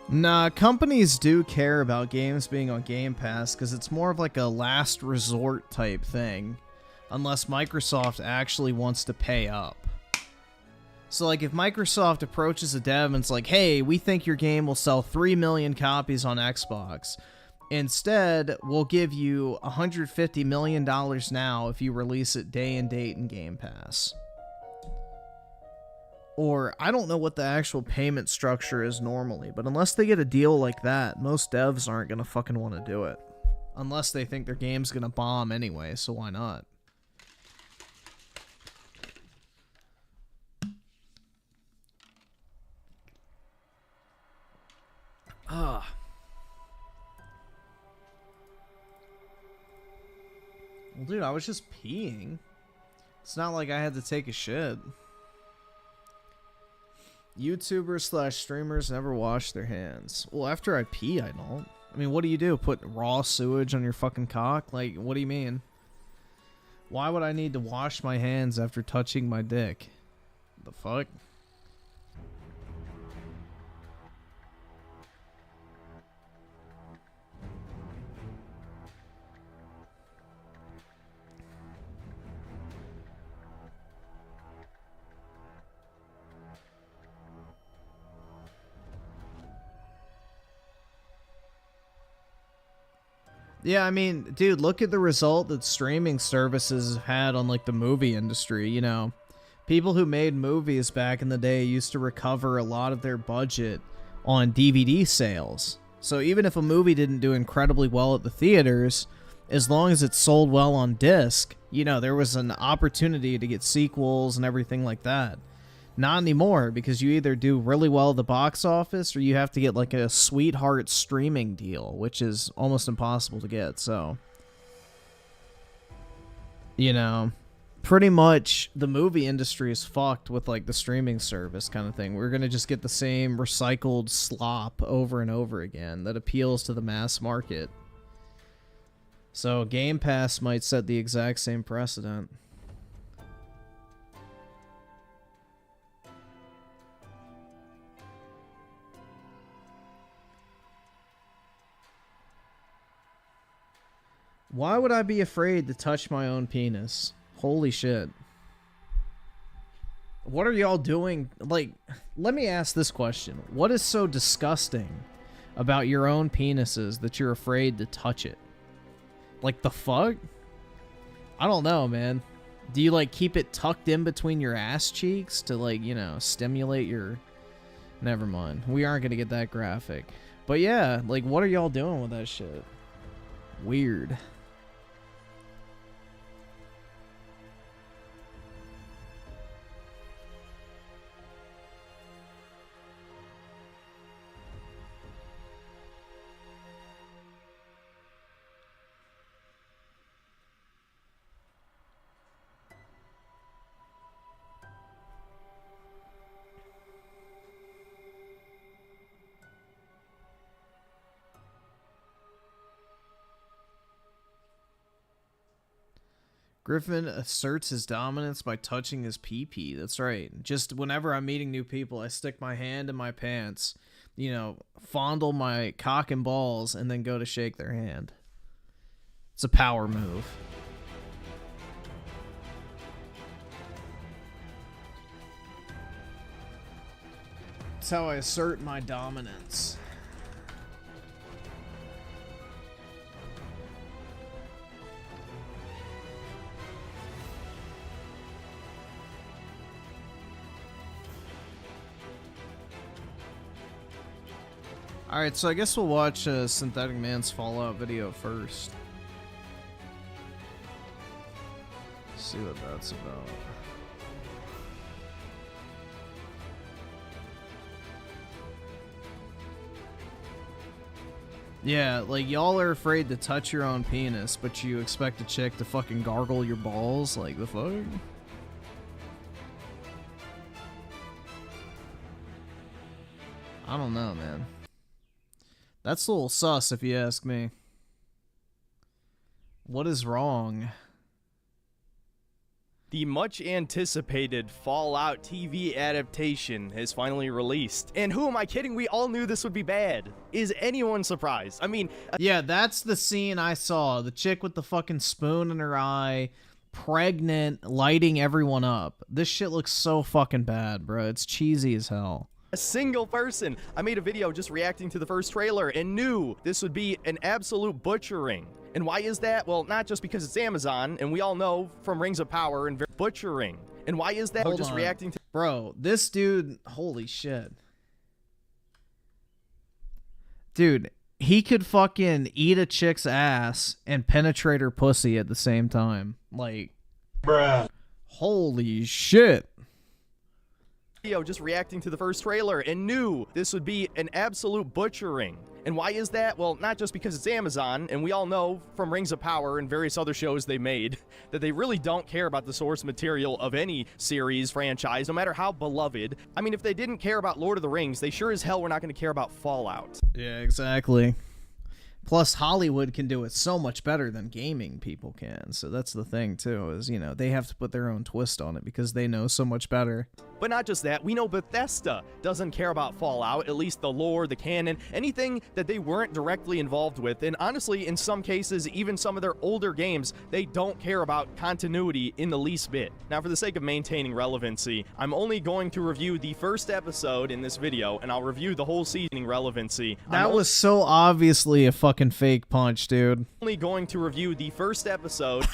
Nah, companies do care about games being on Game Pass because it's more of like a last resort type thing, unless Microsoft actually wants to pay up. So like if Microsoft approaches a dev and it's like, hey, we think your game will sell 3 million copies on Xbox. Instead, we'll give you $150 million now if you release it day and date in Game Pass. Or, I don't know what the actual payment structure is normally, but unless they get a deal like that, most devs aren't going to fucking want to do it. Unless they think their game's going to bomb anyway, so why not? Ah. Well, dude, I was just peeing. It's not like I had to take a shit. YouTubers/streamers never wash their hands. Well, after I pee, I don't. I mean, what do? Put raw sewage on your fucking cock? Like, what do you mean? Why would I need to wash my hands after touching my dick? The fuck? Yeah, I mean, dude, look at the result that streaming services have had on, like, the movie industry, you know. People who made movies back in the day used to recover a lot of their budget on DVD sales. So even if a movie didn't do incredibly well at the theaters, as long as it sold well on disc, you know, there was an opportunity to get sequels and everything like that. Not anymore, because you either do really well at the box office or you have to get like a sweetheart streaming deal, which is almost impossible to get. So, you know, pretty much the movie industry is fucked with like the streaming service kind of thing. We're going to just get the same recycled slop over and over again that appeals to the mass market. So Game Pass might set the exact same precedent. Why would I be afraid to touch my own penis? Holy shit. What are y'all doing? Like, let me ask this question. What is so disgusting about your own penises that you're afraid to touch it? Like, the fuck? I don't know, man. Do you, like, keep it tucked in between your ass cheeks to, like, you know, stimulate your... Never mind. We aren't gonna get that graphic. But yeah, like, what are y'all doing with that shit? Weird. Griffin asserts his dominance by touching his pee-pee. That's right. Just whenever I'm meeting new people, I stick my hand in my pants, you know, fondle my cock and balls, and then go to shake their hand. It's a power move. That's how I assert my dominance. Alright, so I guess we'll watch Synthetic Man's Fallout video first. See what that's about. Yeah, like, y'all are afraid to touch your own penis, but you expect a chick to fucking gargle your balls? Like, the fuck? I don't know, man. That's a little sus, if you ask me. What is wrong? The much anticipated Fallout TV adaptation has finally released. And who am I kidding? We all knew this would be bad. Is anyone surprised? I mean... Yeah, that's the scene I saw. The chick with the fucking spoon in her eye, pregnant, lighting everyone up. This shit looks so fucking bad, bro. It's cheesy as hell. A single person. I made a video just reacting to the first trailer and knew this would be an absolute butchering. And why is that? Well, not just because it's Amazon, and we all know from Rings of Power and butchering. And why is that? Hold just on. reacting to... Bro, this dude, holy shit. Dude, he could fucking eat a chick's ass and penetrate her pussy at the same time. Like, bruh. Holy shit. Just reacting to the first trailer and knew this would be an absolute butchering. And why is that? Well, not just because it's Amazon, and we all know from Rings of Power and various other shows they made that they really don't care about the source material of any series, franchise, no matter how beloved. I mean, if they didn't care about Lord of the Rings, they sure as hell were not going to care about Fallout. Yeah, exactly. Plus, Hollywood can do it so much better than gaming people can. So that's the thing, too, is, you know, they have to put their own twist on it because they know so much better. But not just that, we know Bethesda doesn't care about Fallout, at least the lore, the canon, anything that they weren't directly involved with. And honestly, in some cases, even some of their older games, they don't care about continuity in the least bit. Now, for the sake of maintaining relevancy, I'm only going to review the first episode in this video, and I'll review the whole season relevancy. That was so obviously a fucking fake punch, dude. Only going to review the first episode.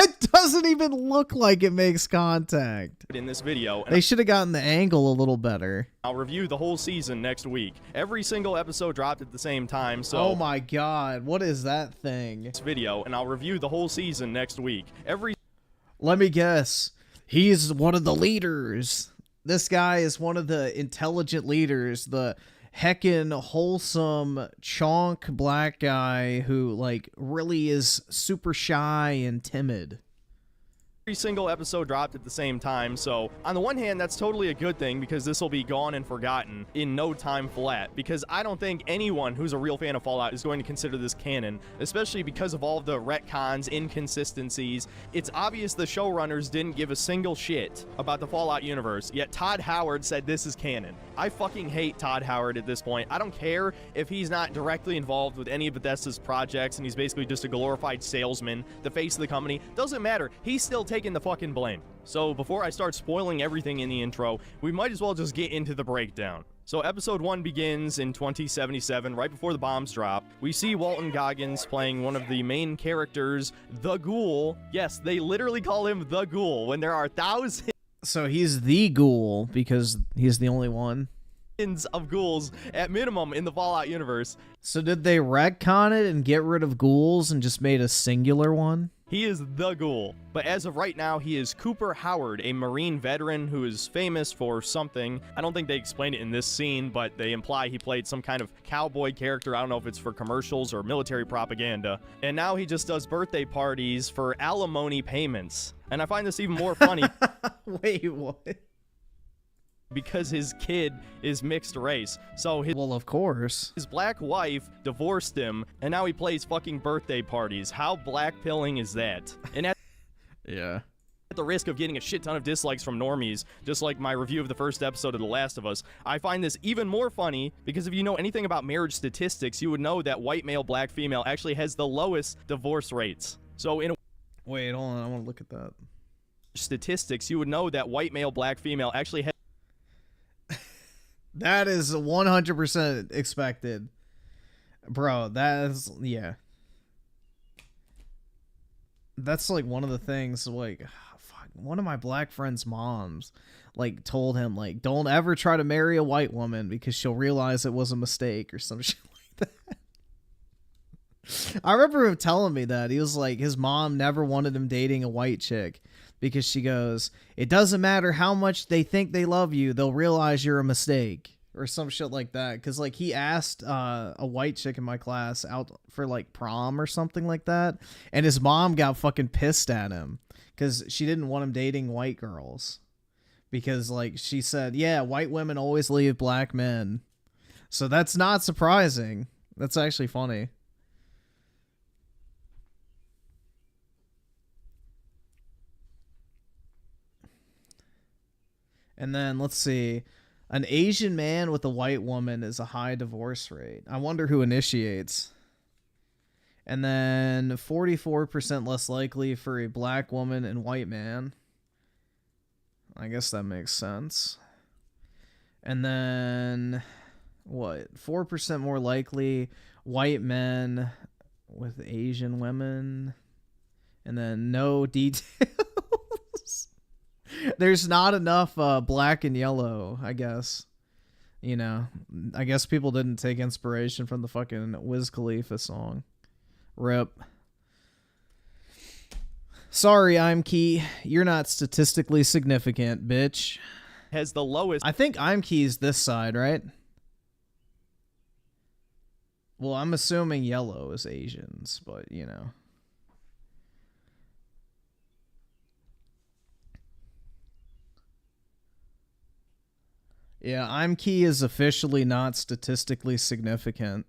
It doesn't even look like it makes contact In this video. They should have gotten the angle a little better. I'll review the whole season next week. Every single episode dropped at the same time, so... Oh my god, what is that thing? This video, and I'll review the whole season next week. Let me guess. He's one of the leaders. This guy is one of the intelligent leaders, the heckin' wholesome chonk black guy who, like, really is super shy and timid. Every single episode dropped at the same time, so on the one hand, that's totally a good thing because this will be gone and forgotten in no time flat, because I don't think anyone who's a real fan of Fallout is going to consider this canon, especially because of all the retcons, inconsistencies. It's obvious the showrunners didn't give a single shit about the Fallout universe, yet Todd Howard said this is canon. I fucking hate Todd Howard at this point. I don't care if he's not directly involved with any of Bethesda's projects and he's basically just a glorified salesman, the face of the company. Doesn't matter. He's still taking the fucking blame. So before I start spoiling everything in the intro, we might as well just get into the breakdown. So episode 1 begins in 2077, right before the bombs drop. We see Walton Goggins playing one of the main characters, the Ghoul. Yes, they literally call him the Ghoul when there are thousands. So he's the Ghoul because he's the only one. Of ghouls at minimum in the Fallout universe. So did they retcon it and get rid of ghouls and just made a singular one? He is the Ghoul. But as of right now, he is Cooper Howard, a Marine veteran who is famous for something. I don't think they explain it in this scene, but they imply he played some kind of cowboy character. I don't know if it's for commercials or military propaganda. And now he just does birthday parties for alimony payments. And I find this even more funny. Wait, what? Because his kid is mixed race. So well, of course. His black wife divorced him, and now he plays fucking birthday parties. How black-pilling is that? And Yeah. At the risk of getting a shit ton of dislikes from normies, just like my review of the first episode of The Last of Us, I find this even more funny because if you know anything about marriage statistics, you would know that white male, black female actually has the lowest divorce rates. So in Wait, hold on, I want to look at that. Statistics, you would know that white male, black female actually has... That is 100% expected. Bro, that is, yeah. That's like one of the things, like, one of my black friend's moms, like, told him, like, don't ever try to marry a white woman because she'll realize it was a mistake or some shit like that. I remember him telling me that. He was like, his mom never wanted him dating a white chick because she goes, it doesn't matter how much they think they love you, they'll realize you're a mistake. Or some shit like that. Because, like, he asked a white chick in my class out for, like, prom or something like that. And his mom got fucking pissed at him. Because she didn't want him dating white girls. Because, like, she said, yeah, white women always leave black men. So that's not surprising. That's actually funny. And then, let's see. An Asian man with a white woman is a high divorce rate. I wonder who initiates. And then 44% less likely for a black woman and white man. I guess that makes sense. And then, what? 4% more likely white men with Asian women. And then no details. There's not enough black and yellow, I guess. You know, I guess people didn't take inspiration from the fucking Wiz Khalifa song. Rip. Sorry, I'm Key. You're not statistically significant, bitch. Has the lowest... I think I'm Key's this side, right? Well, I'm assuming yellow is Asians, but, you know. Yeah, I'm Key is officially not statistically significant.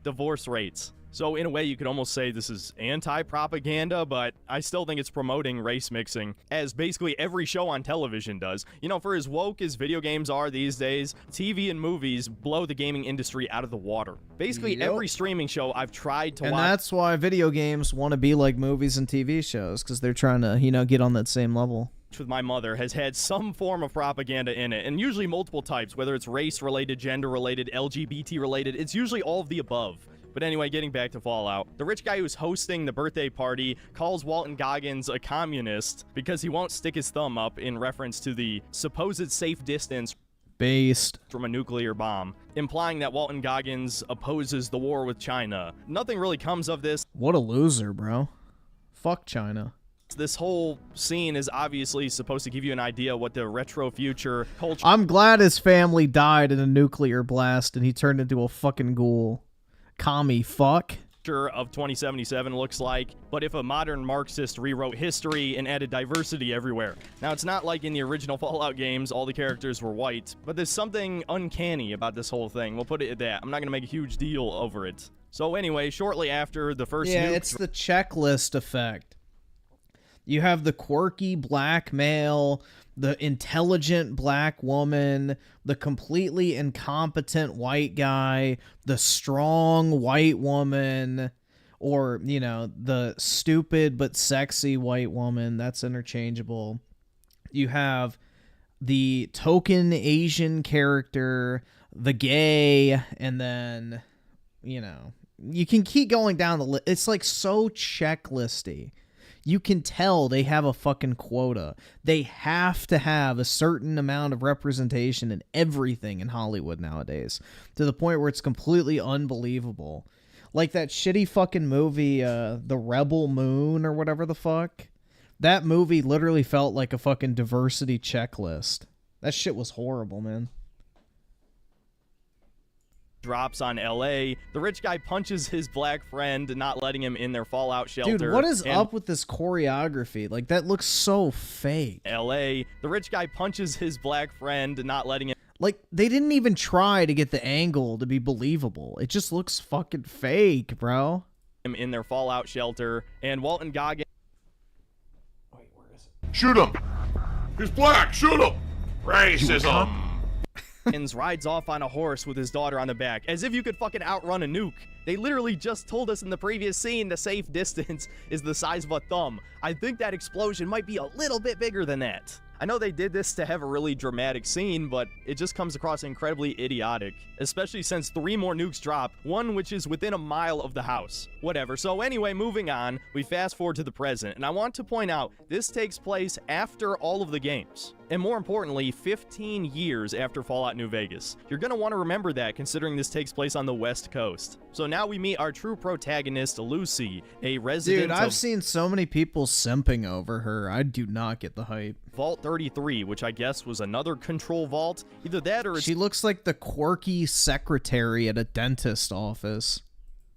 Divorce rates. So in a way, you could almost say this is anti-propaganda, but I still think it's promoting race mixing, as basically every show on television does. You know, for as woke as video games are these days, TV and movies blow the gaming industry out of the water. Basically, every streaming show I've tried to watch... And that's why video games want to be like movies and TV shows, because they're trying to, you know, get on that same level. With my mother has had some form of propaganda in it, and usually multiple types, whether it's race-related, gender-related, LGBT-related, it's usually all of the above. But anyway, getting back to Fallout, the rich guy who's hosting the birthday party calls Walton Goggins a communist because he won't stick his thumb up in reference to the supposed safe distance based from a nuclear bomb, implying that Walton Goggins opposes the war with China. Nothing really comes of this. What a loser, bro. Fuck China. This whole scene is obviously supposed to give you an idea what the retro future culture... I'm glad his family died in a nuclear blast and he turned into a fucking ghoul. Commie fuck. Of 2077 looks like, but if a modern Marxist rewrote history and added diversity everywhere. Now, it's not like in the original Fallout games, all the characters were white, but there's something uncanny about this whole thing. We'll put it at that. I'm not going to make a huge deal over it. So anyway, shortly after the first... Yeah, it's the checklist effect. You have the quirky black male, the intelligent black woman, the completely incompetent white guy, the strong white woman, or, you know, the stupid but sexy white woman. That's interchangeable. You have the token Asian character, the gay, and then, you know, you can keep going down the list. It's like so checklisty. You can tell they have a fucking quota. They have to have a certain amount of representation in everything in Hollywood nowadays, to the point where it's completely unbelievable. Like that shitty fucking movie, The Rebel Moon or whatever the fuck. That movie literally felt like a fucking diversity checklist. That shit was horrible, man. Drops on LA. The rich guy punches his black friend, not letting him in their fallout shelter. Dude, what is up with this choreography? Like, that looks so fake. LA. The rich guy punches his black friend, not letting him... Like, they didn't even try to get the angle to be believable. It just looks fucking fake, bro. In their fallout shelter, and Walton Goggins Shoot him! He's black! Shoot him! Racism! Rides off on a horse with his daughter on the back, as if you could fucking outrun a nuke. They literally just told us in the previous scene the safe distance is the size of a thumb. I think that explosion might be a little bit bigger than that. I know they did this to have a really dramatic scene, but it just comes across incredibly idiotic, especially since 3 more nukes drop, one which is within a mile of the house. Whatever. So anyway, moving on, we fast forward to the present, and I want to point out, this takes place after all of the games. And more importantly, 15 years after Fallout New Vegas. You're gonna want to remember that, considering this takes place on the West Coast. So now we meet our true protagonist, Lucy, a resident Dude, I've seen so many people simping over her. I do not get the hype. Vault 33, which I guess was another control vault. Either that or it's she looks like the quirky secretary at a dentist office.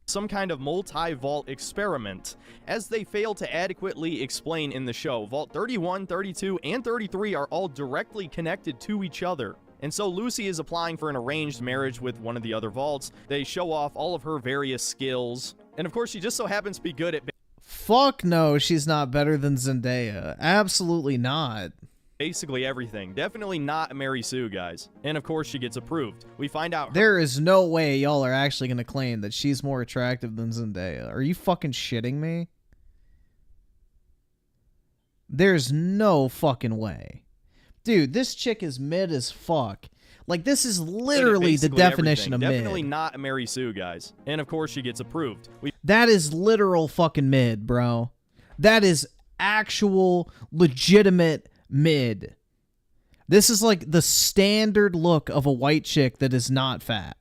Some kind of multi-vault experiment, as they fail to adequately explain in the show. Vault 31, 32, and 33 are all directly connected to each other. And so Lucy is applying for an arranged marriage with one of the other vaults. They show off all of her various skills. And of course, she just so happens to be good at... Fuck no, she's not better than Zendaya. Absolutely not. Basically everything. Definitely not Mary Sue, guys. And of course, she gets approved. We find out... There is no way y'all are actually going to claim that she's more attractive than Zendaya. Are you fucking shitting me? There's no fucking way. Dude, this chick is mid as fuck. Like, this is literally the definition of mid. Definitely not Mary Sue, guys. And of course, she gets approved. That is literal fucking mid, bro. That is actual, legitimate mid. This is like the standard look of a white chick that is not fat.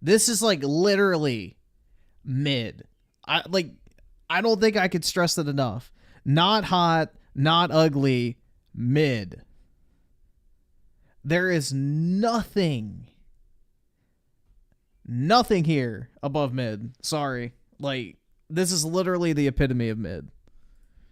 This is like literally mid. I don't think I could stress that enough. Not hot, not ugly, mid. There is nothing here above mid. Sorry. Like, this is literally the epitome of mid.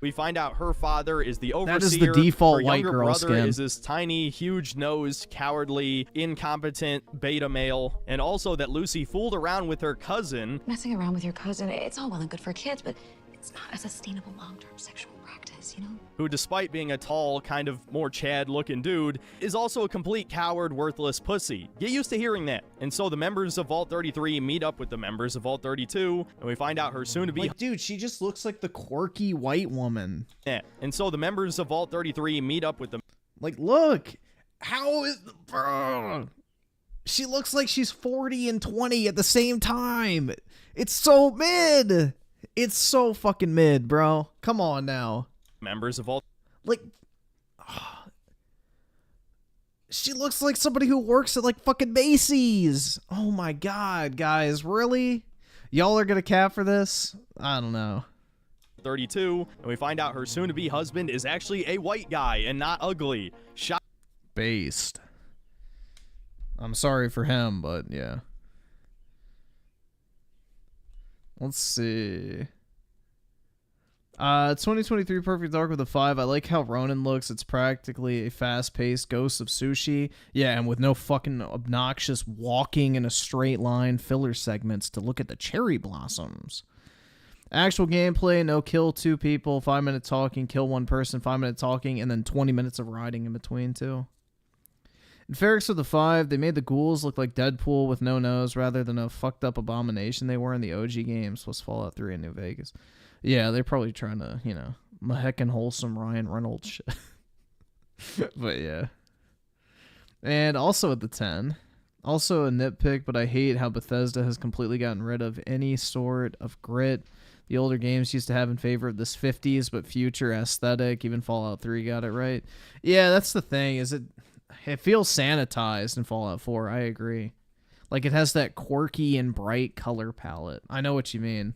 We find out her father is the overseer. That is the default her white girl brother skin. Is this tiny, huge-nosed, cowardly, incompetent beta male, and also that Lucy fooled around with her cousin. Messing around with your cousin, it's all well and good for kids, but it's not a sustainable long-term sexual practice, you know? Who, despite being a tall, kind of more Chad-looking dude, is also a complete coward, worthless pussy. Get used to hearing that. And so the members of Vault 33 meet up with the members of Vault 32, and we find out her soon-to-be... Like, dude, she just looks like the quirky white woman. Yeah. And so the members of Vault 33 meet up with them. Like, look! How is... Bro, she looks like she's 40 and 20 at the same time! It's so mid! It's so fucking mid, bro. Come on now. Members of all... Like... She looks like somebody who works at, like, fucking Macy's. Oh my god, guys. Really? Y'all are gonna cap for this? I don't know. 32, and we find out her soon-to-be husband is actually a white guy and not ugly. Based. I'm sorry for him, but yeah. Let's see. 2023 Perfect Dark with a 5. I like how Rōnin looks. It's practically a fast-paced Ghost of Sushi. Yeah, and with no fucking obnoxious walking in a straight line filler segments to look at the cherry blossoms. Actual gameplay, no kill 2 people, 5-minute talking, kill 1 person, 5-minute talking, and then 20 minutes of riding in between too. In Ferrex with a 5, they made the ghouls look like Deadpool with no nose rather than a fucked up abomination they were in the OG games plus Fallout 3 in New Vegas. Yeah, they're probably trying to, you know, heckin' wholesome Ryan Reynolds shit. But yeah. And also at the 10, also a nitpick, but I hate how Bethesda has completely gotten rid of any sort of grit the older games used to have in favor of this 50s but future aesthetic. Even Fallout 3 got it right. Yeah, that's the thing, is it feels sanitized in Fallout 4. I agree. Like, it has that quirky and bright color palette. I know what you mean.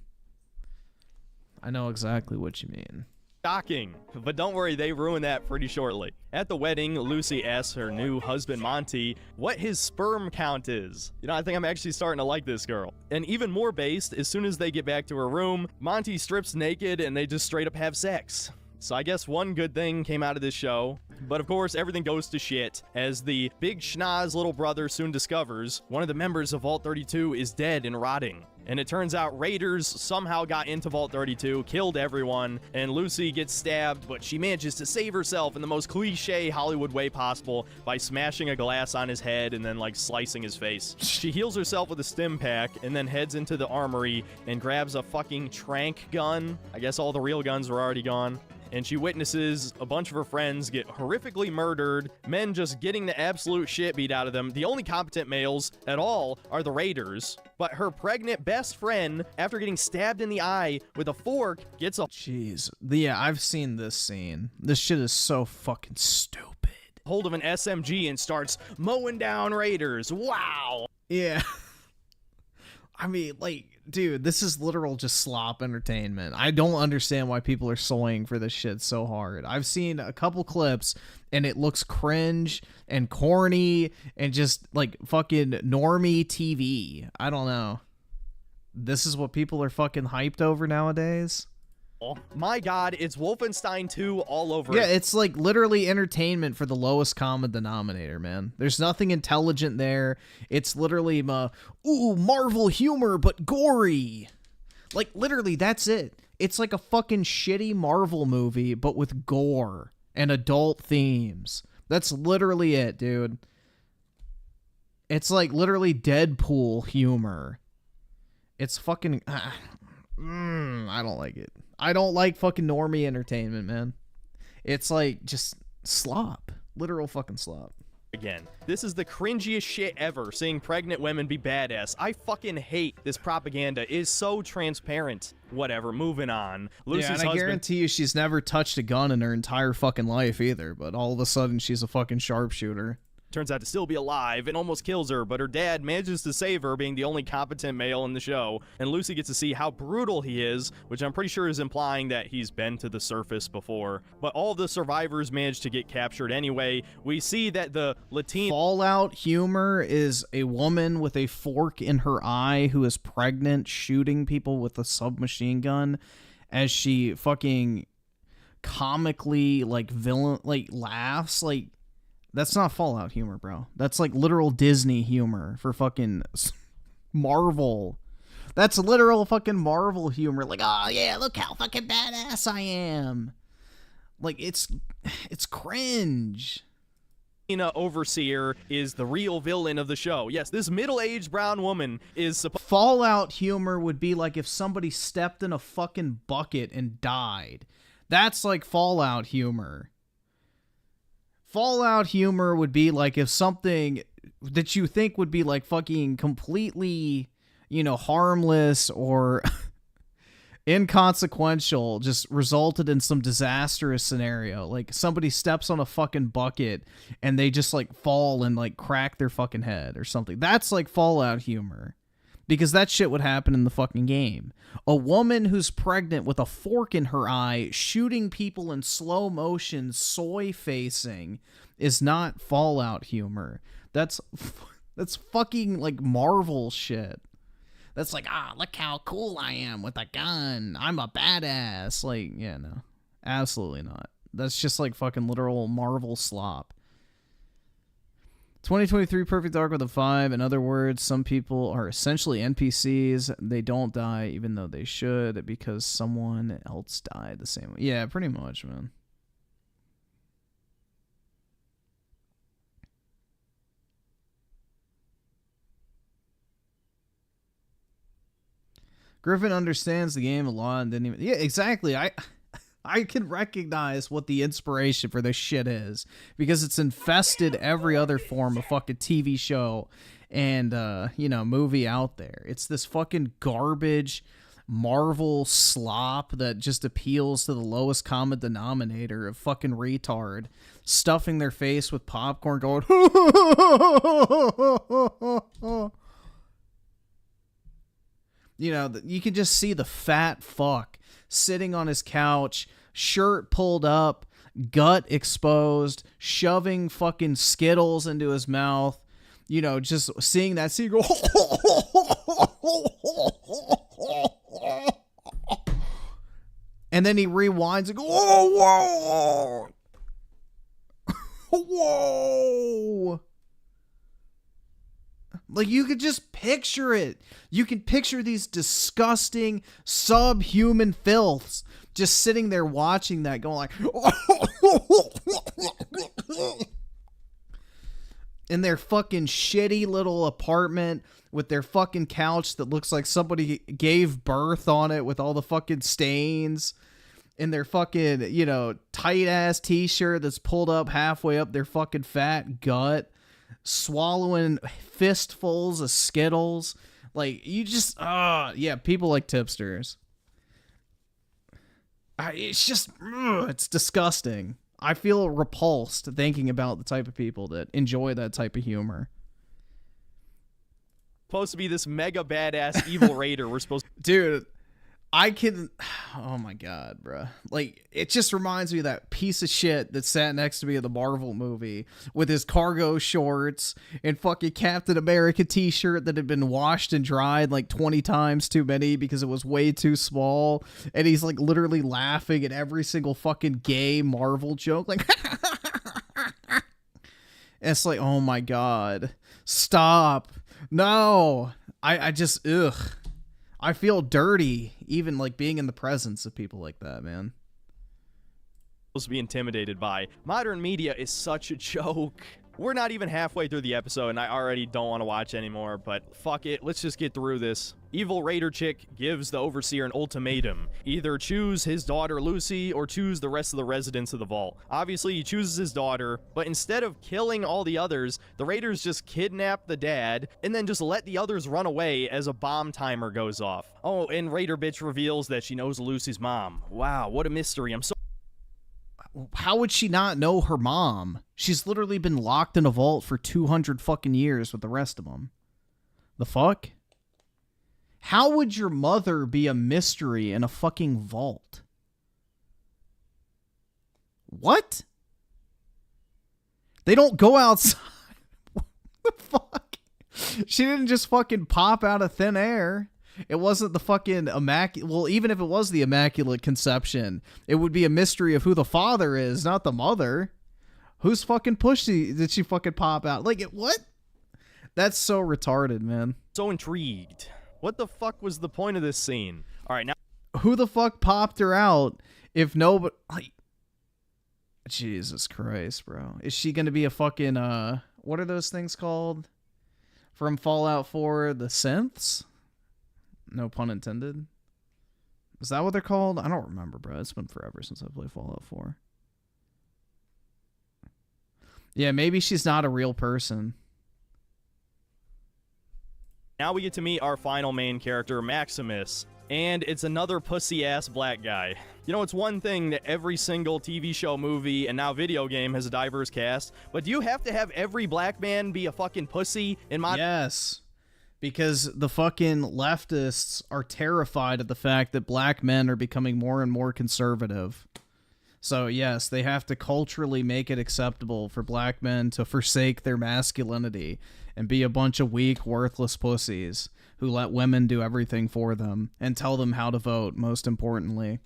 I know exactly what you mean. Shocking, but don't worry, they ruin that pretty shortly. At the wedding, Lucy asks her new husband, Monty, what his sperm count is. You know, I think I'm actually starting to like this girl. And even more based, as soon as they get back to her room, Monty strips naked and they just straight up have sex. So I guess one good thing came out of this show. But of course, everything goes to shit as the big schnoz little brother soon discovers one of the members of Vault 32 is dead and rotting. And it turns out raiders somehow got into Vault 32, killed everyone, and Lucy gets stabbed, but she manages to save herself in the most cliche Hollywood way possible by smashing a glass on his head and then, like, slicing his face. She heals herself with a stim pack and then heads into the armory and grabs a fucking trank gun. I guess all the real guns were already gone. And she witnesses a bunch of her friends get horrifically murdered, men just getting the absolute shit beat out of them. The only competent males at all are the raiders. But her pregnant best friend, after getting stabbed in the eye with a fork, gets a... Jeez. Yeah, I've seen this scene. This shit is so fucking stupid. Hold of an SMG and starts mowing down raiders. Wow. Yeah. I mean, like, dude, this is literal just slop entertainment. I don't understand why people are soying for this shit so hard. I've seen a couple clips, and it looks cringe and corny and just, like, fucking normie TV. I don't know. This is what people are fucking hyped over nowadays? My god, it's Wolfenstein 2 all over. Yeah, it's like literally entertainment for the lowest common denominator, man. There's nothing intelligent there. It's literally, Marvel humor, but gory. Like, literally, that's it. It's like a fucking shitty Marvel movie, but with gore and adult themes. That's literally it, dude. It's like literally Deadpool humor. It's fucking... I don't like it. I don't like fucking normie entertainment, man. It's like just slop. Literal fucking slop. Again, this is the cringiest shit ever, seeing pregnant women be badass. I fucking hate this propaganda. It is so transparent. Whatever, moving on. Lucy's and I guarantee you she's never touched a gun in her entire fucking life either, but all of a sudden she's a fucking sharpshooter. Turns out to still be alive and almost kills her, but her dad manages to save her, being the only competent male in the show, and Lucy gets to see how brutal he is, which I'm pretty sure is implying that he's been to the surface before. But all the survivors manage to get captured anyway. We see that the Latina... Fallout humor is a woman with a fork in her eye who is pregnant shooting people with a submachine gun as she fucking comically, like, laughs, like... That's not Fallout humor, bro. That's like literal Disney humor for fucking Marvel. That's literal fucking Marvel humor. Like, oh yeah, look how fucking badass I am. Like, it's cringe. Overseer is the real villain of the show. Yes, this middle-aged brown woman is Fallout humor would be like if somebody stepped in a fucking bucket and died. That's like Fallout humor. Fallout humor would be like if something that you think would be like fucking completely, harmless or inconsequential just resulted in some disastrous scenario. Like somebody steps on a fucking bucket and they just like fall and like crack their fucking head or something. That's like Fallout humor. Because that shit would happen in the fucking game. A woman who's pregnant with a fork in her eye, shooting people in slow motion, soy-facing, is not Fallout humor. That's fucking, like, Marvel shit. That's like, look how cool I am with a gun. I'm a badass. Like, yeah, no. Absolutely not. That's just, like, fucking literal Marvel slop. 2023 Perfect Dark with a 5. In other words, some people are essentially NPCs. They don't die even though they should because someone else died the same way. Yeah, pretty much, man. Griffin understands the game a lot and didn't even... Yeah, exactly. I can recognize what the inspiration for this shit is because it's infested every other form of fucking TV show and, movie out there. It's this fucking garbage Marvel slop that just appeals to the lowest common denominator of fucking retard stuffing their face with popcorn going, you can just see the fat fuck sitting on his couch, shirt pulled up, gut exposed, shoving fucking Skittles into his mouth, just seeing that scene go, And then he rewinds and goes, whoa, whoa, whoa. Like, you could just picture it. You can picture these disgusting subhuman filths just sitting there watching that, going like, in their fucking shitty little apartment with their fucking couch that looks like somebody gave birth on it with all the fucking stains, in their fucking, you know, tight ass t-shirt that's pulled up halfway up their fucking fat gut, swallowing fistfuls of Skittles. Like, you just, yeah, people like tipsters. It's just, it's disgusting. I feel repulsed thinking about the type of people that enjoy that type of humor. Supposed to be this mega badass evil raider. We're supposed to... Dude, I can... Oh my god, bro. Like, it just reminds me of that piece of shit that sat next to me in the Marvel movie with his cargo shorts and fucking Captain America t-shirt that had been washed and dried like 20 times too many because it was way too small. And he's like literally laughing at every single fucking gay Marvel joke. Like, and it's like, oh my god. Stop. No. I just, ugh. I feel dirty even like being in the presence of people like that, man. Supposed to be intimidated by. Modern media is such a joke. We're not even halfway through the episode and I already don't want to watch anymore, but fuck it, let's just get through this. Evil Raider chick gives the Overseer an ultimatum. Either choose his daughter Lucy or choose the rest of the residents of the vault. Obviously he chooses his daughter, but instead of killing all the others, the Raiders just kidnap the dad and then just let the others run away as a bomb timer goes off. Oh, and Raider bitch reveals that she knows Lucy's mom. Wow, what a mystery. I'm so... How would she not know her mom? She's literally been locked in a vault for 200 fucking years with the rest of them. The fuck? How would your mother be a mystery in a fucking vault? What? They don't go outside. What the fuck? She didn't just fucking pop out of thin air. It wasn't the fucking immaculate... Well, even if it was the Immaculate Conception, it would be a mystery of who the father is, not the mother. Whose fucking pussy did she fucking pop out? Like, what? That's so retarded, man. So intrigued. What the fuck was the point of this scene? All right, now... Who the fuck popped her out if nobody... Like, Jesus Christ, bro. Is she gonna be a fucking, what are those things called? From Fallout 4, the synths? No pun intended. Is that what they're called? I don't remember, bro. It's been forever since I played Fallout 4. Yeah, maybe she's not a real person. Now we get to meet our final main character, Maximus. And it's another pussy-ass black guy. You know, it's one thing that every single TV show, movie, and now video game has a diverse cast, but do you have to have every black man be a fucking pussy in my... Yes. Because the fucking leftists are terrified of the fact that black men are becoming more and more conservative. So, yes, they have to culturally make it acceptable for black men to forsake their masculinity and be a bunch of weak, worthless pussies who let women do everything for them and tell them how to vote, most importantly.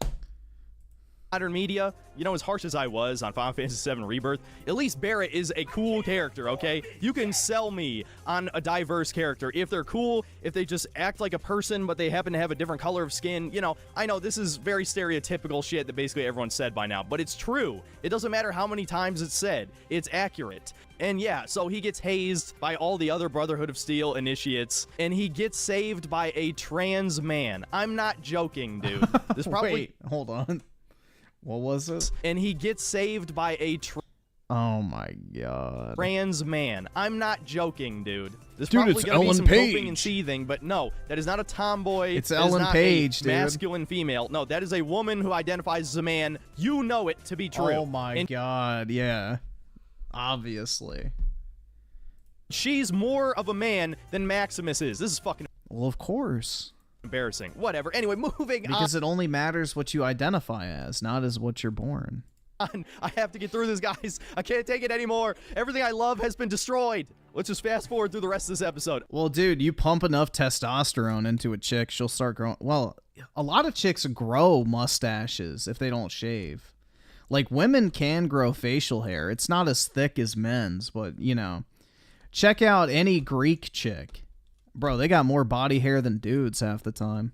Modern media, you know, as harsh as I was on Final Fantasy VII Rebirth, at least Barrett is a cool character, okay? You can sell me on a diverse character. If they're cool, if they just act like a person, but they happen to have a different color of skin, you know, I know this is very stereotypical shit that basically everyone said by now, but it's true. It doesn't matter how many times it's said. It's accurate. And yeah, so he gets hazed by all the other Brotherhood of Steel initiates, and he gets saved by a trans man. I'm not joking, dude. This probably... Wait, hold on. What was it? And he gets saved by a oh my god. trans man. I'm not joking, dude. This Dude, probably it's gonna be Ellen some Page. coping and seething, but no, that is not a tomboy. It's That is Ellen not Page, a dude. masculine female. No, that is a woman who identifies as a man. You know it to be true. Oh my god, yeah. Obviously. She's more of a man than Maximus is. This is fucking... Well, of course. Embarrassing. Whatever. Anyway, moving on. Because it only matters what you identify as, not as what you're born. I have to get through this, guys. I can't take it anymore. Everything I love has been destroyed. Let's just fast forward through the rest of this episode. Well, dude, you pump enough testosterone into a chick, she'll start growing. Well, a lot of chicks grow mustaches if they don't shave. Like, women can grow facial hair. It's not as thick as men's, but, you know, check out any Greek chick. Bro, they got more body hair than dudes half the time.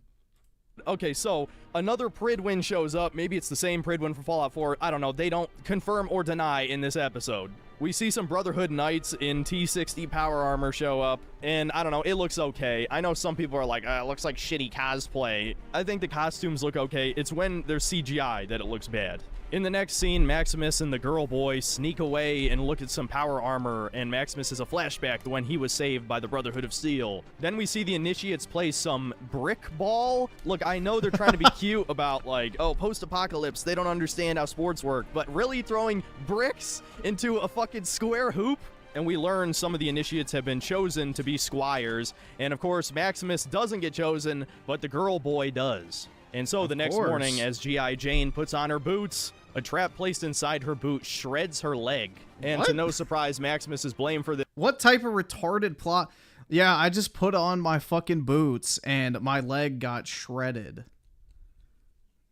Okay, so another Pridwin shows up. Maybe it's the same Pridwin from Fallout 4. I don't know. They don't confirm or deny in this episode. We see some Brotherhood Knights in T60 power armor show up, and I don't know, it looks okay. I know some people are like, it looks like shitty cosplay. I think the costumes look okay. It's when there's CGI that it looks bad. In the next scene, Maximus and the girl boy sneak away and look at some power armor, and Maximus is a flashback to when he was saved by the Brotherhood of Steel. Then we see the Initiates play some brick ball. Look, I know they're trying to be cute about, like, oh, post-apocalypse, they don't understand how sports work, but really throwing bricks into a fucking square hoop? And we learn some of the Initiates have been chosen to be squires, and of course, Maximus doesn't get chosen, but the girl boy does. And so the next morning, as G.I. Jane puts on her boots, a trap placed inside her boot shreds her leg. And to no surprise, Maximus is blamed for this. What type of retarded plot? Yeah, I just put on my fucking boots and my leg got shredded.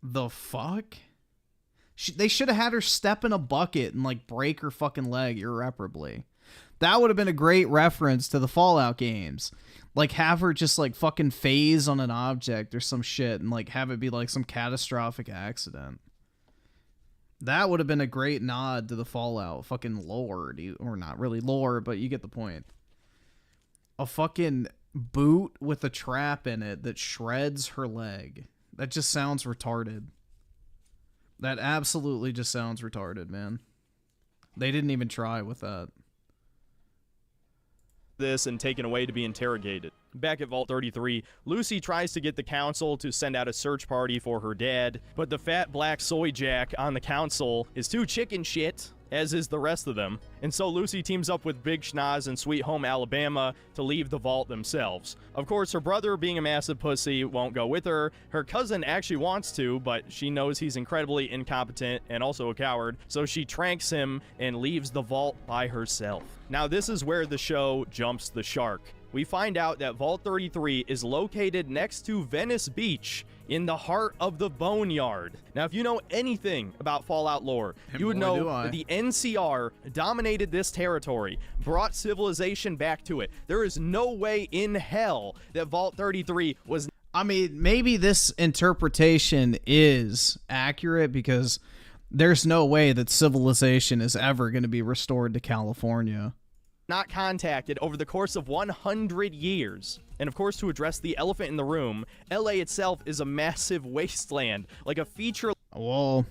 The fuck? They should have had her step in a bucket and, like, break her fucking leg irreparably. That would have been a great reference to the Fallout games. Like, have her just, like, fucking phase on an object or some shit and, like, have it be, like, some catastrophic accident. That would have been a great nod to the Fallout fucking lore, or not really lore, but you get the point. A fucking boot with a trap in it that shreds her leg. That just sounds retarded. That absolutely just sounds retarded, man. They didn't even try with that. This and taken away to be interrogated. Back at Vault 33, Lucy tries to get the council to send out a search party for her dad, but the fat black soy jack on the council is too chicken shit, as is the rest of them, and so Lucy teams up with Big Schnoz in Sweet Home Alabama to leave the vault themselves. Of course, her brother, being a massive pussy, won't go with her. Her cousin actually wants to, but she knows he's incredibly incompetent and also a coward, so she tranks him and leaves the vault by herself. Now, this is where the show jumps the shark. We find out that Vault 33 is located next to Venice Beach, in the heart of the Boneyard. Now, if you know anything about Fallout lore, you would know that the NCR dominated this territory, brought civilization back to it. There is no way in hell that Vault 33 was... I mean, maybe this interpretation is accurate because there's no way that civilization is ever going to be restored to California. Not contacted over the course of 100 years. And of course, to address the elephant in the room, LA itself is a massive wasteland, like a feature... Well,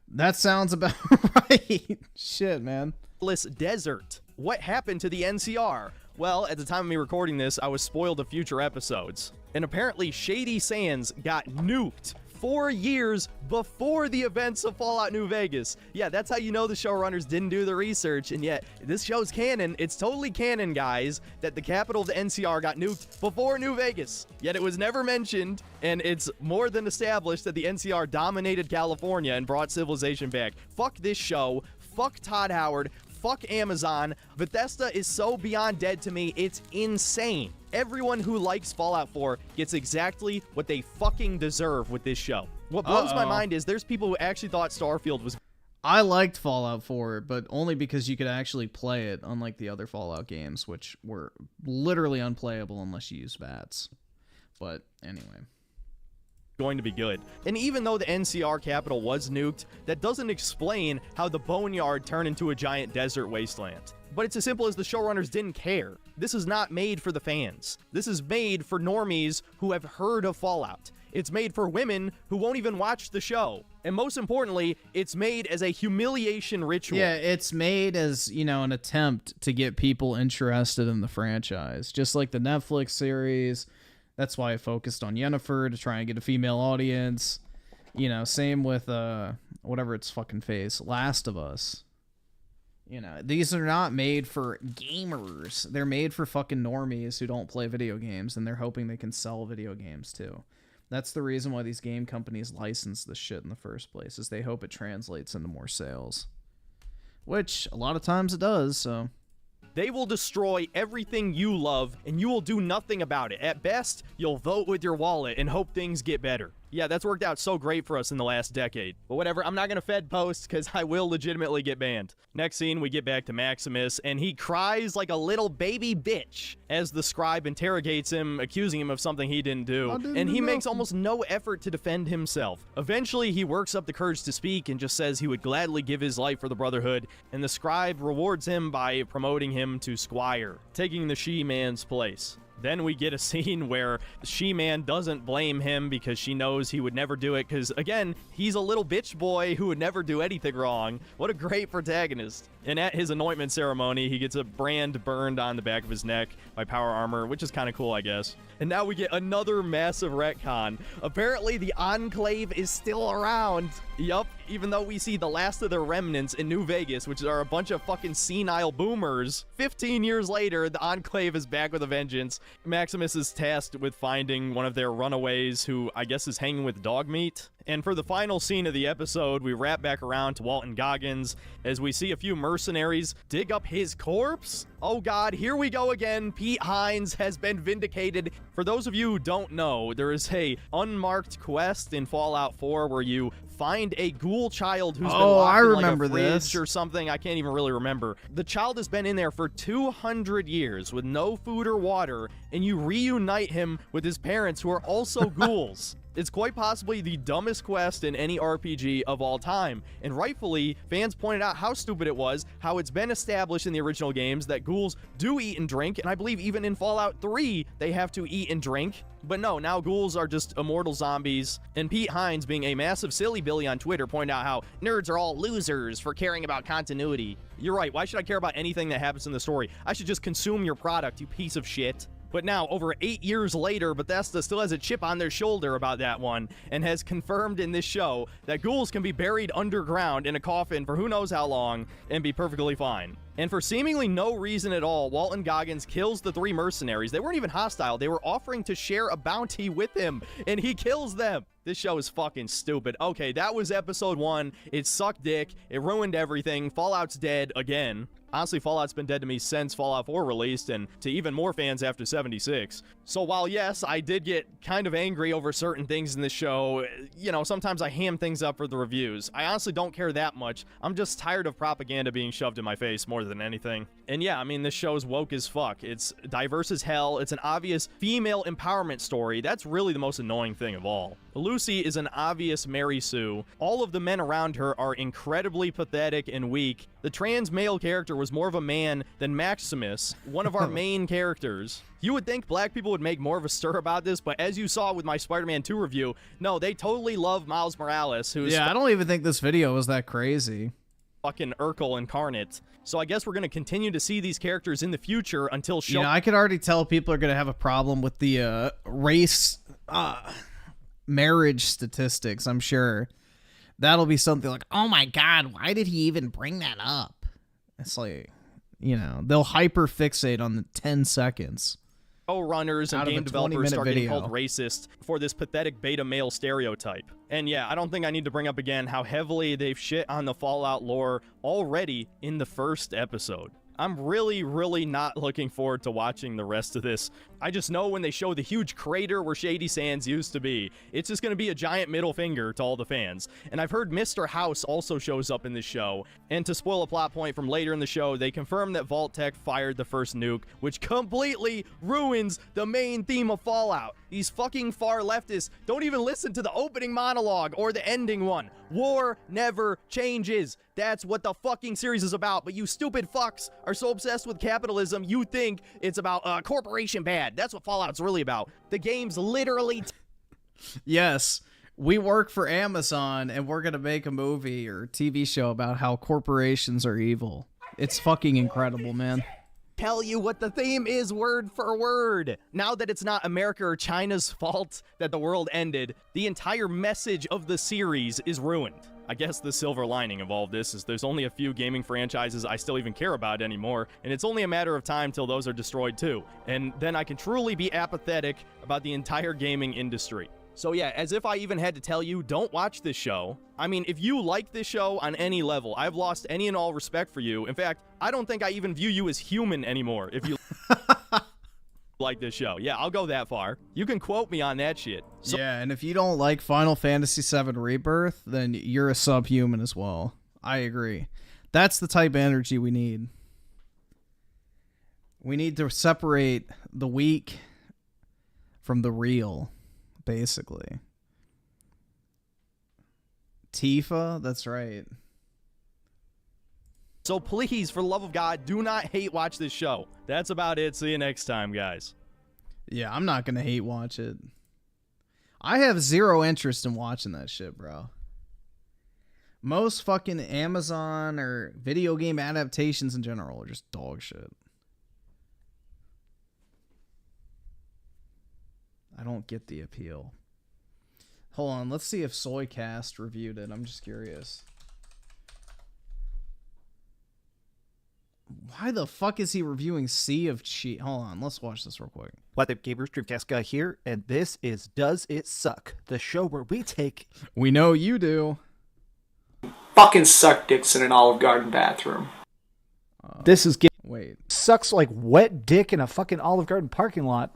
that sounds about right. Shit, man. Desert. What happened to the NCR? Well, at the time of me recording this, I was spoiled of future episodes. And apparently, Shady Sands got nuked 4 years before the events of Fallout New Vegas. Yeah, that's how you know the showrunners didn't do the research, and yet this show's canon. It's totally canon, guys, that the capital of the NCR got nuked before New Vegas. Yet it was never mentioned, and it's more than established that the NCR dominated California and brought civilization back. Fuck this show. Fuck Todd Howard. Fuck Amazon. Bethesda is so beyond dead to me, it's insane. Everyone who likes Fallout 4 gets exactly what they fucking deserve with this show. What blows my mind is there's people who actually thought Starfield was... I liked Fallout 4, but only because you could actually play it, unlike the other Fallout games, which were literally unplayable unless you used VATS. But anyway... going to be good. And even though the NCR capital was nuked, that doesn't explain how the Boneyard turned into a giant desert wasteland. But it's as simple as the showrunners didn't care. This is not made for the fans. This is made for normies who have heard of Fallout. It's made for women who won't even watch the show. And most importantly, it's made as a humiliation ritual. Yeah, it's made as, you know, an attempt to get people interested in the franchise. Just like the Netflix series. That's why I focused on Yennefer, to try and get a female audience. You know, same with, whatever its fucking face, Last of Us. You know, these are not made for gamers. They're made for fucking normies who don't play video games, and they're hoping they can sell video games too. That's the reason why these game companies license this shit in the first place, is they hope it translates into more sales. Which, a lot of times it does, so... They will destroy everything you love, and you will do nothing about it. At best, you'll vote with your wallet and hope things get better. Yeah, that's worked out so great for us in the last decade. But whatever, I'm not going to Fed post because I will legitimately get banned. Next scene, we get back to Maximus, and he cries like a little baby bitch as the scribe interrogates him, accusing him of something he didn't do. And he makes almost no effort to defend himself. Eventually, he works up the courage to speak and just says he would gladly give his life for the Brotherhood, and the scribe rewards him by promoting him to Squire, taking the She-Man's place. Then we get a scene where She-Man doesn't blame him because she knows he would never do it because, again, he's a little bitch boy who would never do anything wrong. What a great protagonist. And at his anointment ceremony, he gets a brand burned on the back of his neck by Power Armor, which is kind of cool, I guess. And now we get another massive retcon. Apparently, the Enclave is still around. Yup, even though we see the last of their remnants in New Vegas, which are a bunch of fucking senile boomers. 15 years later, the Enclave is back with a vengeance. Maximus is tasked with finding one of their runaways who I guess is hanging with dog meat. And for the final scene of the episode, we wrap back around to Walton Goggins as we see a few mercenaries dig up his corpse. Oh god, here we go again. Pete Hines has been vindicated. For those of you who don't know, there is a unmarked quest in Fallout 4 where you find a ghoul child who's been locked in like a fridge or something. I can't even really remember. The child has been in there for 200 years with no food or water, and you reunite him with his parents who are also ghouls. It's quite possibly the dumbest quest in any RPG of all time, and rightfully, fans pointed out how stupid it was, how it's been established in the original games that ghouls do eat and drink, and I believe even in Fallout 3, they have to eat and drink. But no, now ghouls are just immortal zombies, and Pete Hines, being a massive silly Billy on Twitter, pointed out how nerds are all losers for caring about continuity. You're right, why should I care about anything that happens in the story? I should just consume your product, you piece of shit. But now, over 8 years later, Bethesda still has a chip on their shoulder about that one, and has confirmed in this show that ghouls can be buried underground in a coffin for who knows how long, and be perfectly fine. And for seemingly no reason at all, Walton Goggins kills the 3 mercenaries. They weren't even hostile, they were offering to share a bounty with him, and he kills them! This show is fucking stupid. Okay, that was episode 1. It sucked dick. It ruined everything. Fallout's dead again. Honestly, Fallout's been dead to me since Fallout 4 released, and to even more fans after 76. So while, yes, I did get kind of angry over certain things in this show, you know, sometimes I ham things up for the reviews. I honestly don't care that much. I'm just tired of propaganda being shoved in my face more than anything. And yeah, I mean, this show is woke as fuck. It's diverse as hell. It's an obvious female empowerment story. That's really the most annoying thing of all. Lucy is an obvious Mary Sue. All of the men around her are incredibly pathetic and weak. The trans male character was more of a man than Maximus, one of our main characters. You would think black people would make more of a stir about this, but as you saw with my Spider-Man 2 review, no, they totally love Miles Morales, who's... Yeah, I don't even think this video was that crazy. Fucking Urkel incarnate. So I guess we're going to continue to see these characters in the future until... You know, I could already tell people are going to have a problem with the race... marriage statistics, I'm sure. That'll be something like, oh my god, why did he even bring that up? It's like, you know, they'll hyper fixate on the 10 seconds. Runners and game developers start getting called racist for this pathetic beta male stereotype. And yeah, I don't think I need to bring up again how heavily they've shit on the Fallout lore already in the first episode. I'm really, really not looking forward to watching the rest of this. I just know when they show the huge crater where Shady Sands used to be, it's just going to be a giant middle finger to all the fans. And I've heard Mr. House also shows up in this show. And to spoil a plot point from later in the show, they confirm that Vault-Tec fired the first nuke, which completely ruins the main theme of Fallout. These fucking far leftists don't even listen to the opening monologue or the ending one. War never changes. That's what the fucking series is about, but you stupid fucks are so obsessed with capitalism, you think it's about corporation bad. That's what Fallout's really about. The game's literally... Yes, we work for Amazon, and we're gonna make a movie or TV show about how corporations are evil. It's fucking incredible, man. Tell you what the theme is word for word. Now that it's not America or China's fault that the world ended, the entire message of the series is ruined. I guess the silver lining of all of this is there's only a few gaming franchises I still even care about anymore, and it's only a matter of time till those are destroyed too. And then I can truly be apathetic about the entire gaming industry. So yeah, as if I even had to tell you, don't watch this show. I mean, if you like this show on any level, I've lost any and all respect for you. In fact, I don't think I even view you as human anymore if you like this show. Yeah, I'll go that far. You can quote me on that shit. So yeah, and if you don't like Final Fantasy VII Rebirth, then you're a subhuman as well. I agree. That's the type of energy we need. We need to separate the weak from the real, basically. Tifa, that's right. So please, for the love of God, do not hate watch this show. That's about it. See you next time, guys. Yeah, I'm not going to hate watch it. I have zero interest in watching that shit, bro. Most fucking Amazon or video game adaptations in general are just dog shit. I don't get the appeal. Hold on, let's see if Soycast reviewed it. I'm just curious. Why the fuck is he reviewing Sea of Cheat? Hold on, let's watch this real quick. What up, gamers? Dreamcast Guy here, and this is Does It Suck? The show where we take... We know you do. Fucking suck dicks in an Olive Garden bathroom. This is... Wait. Sucks like wet dick in a fucking Olive Garden parking lot.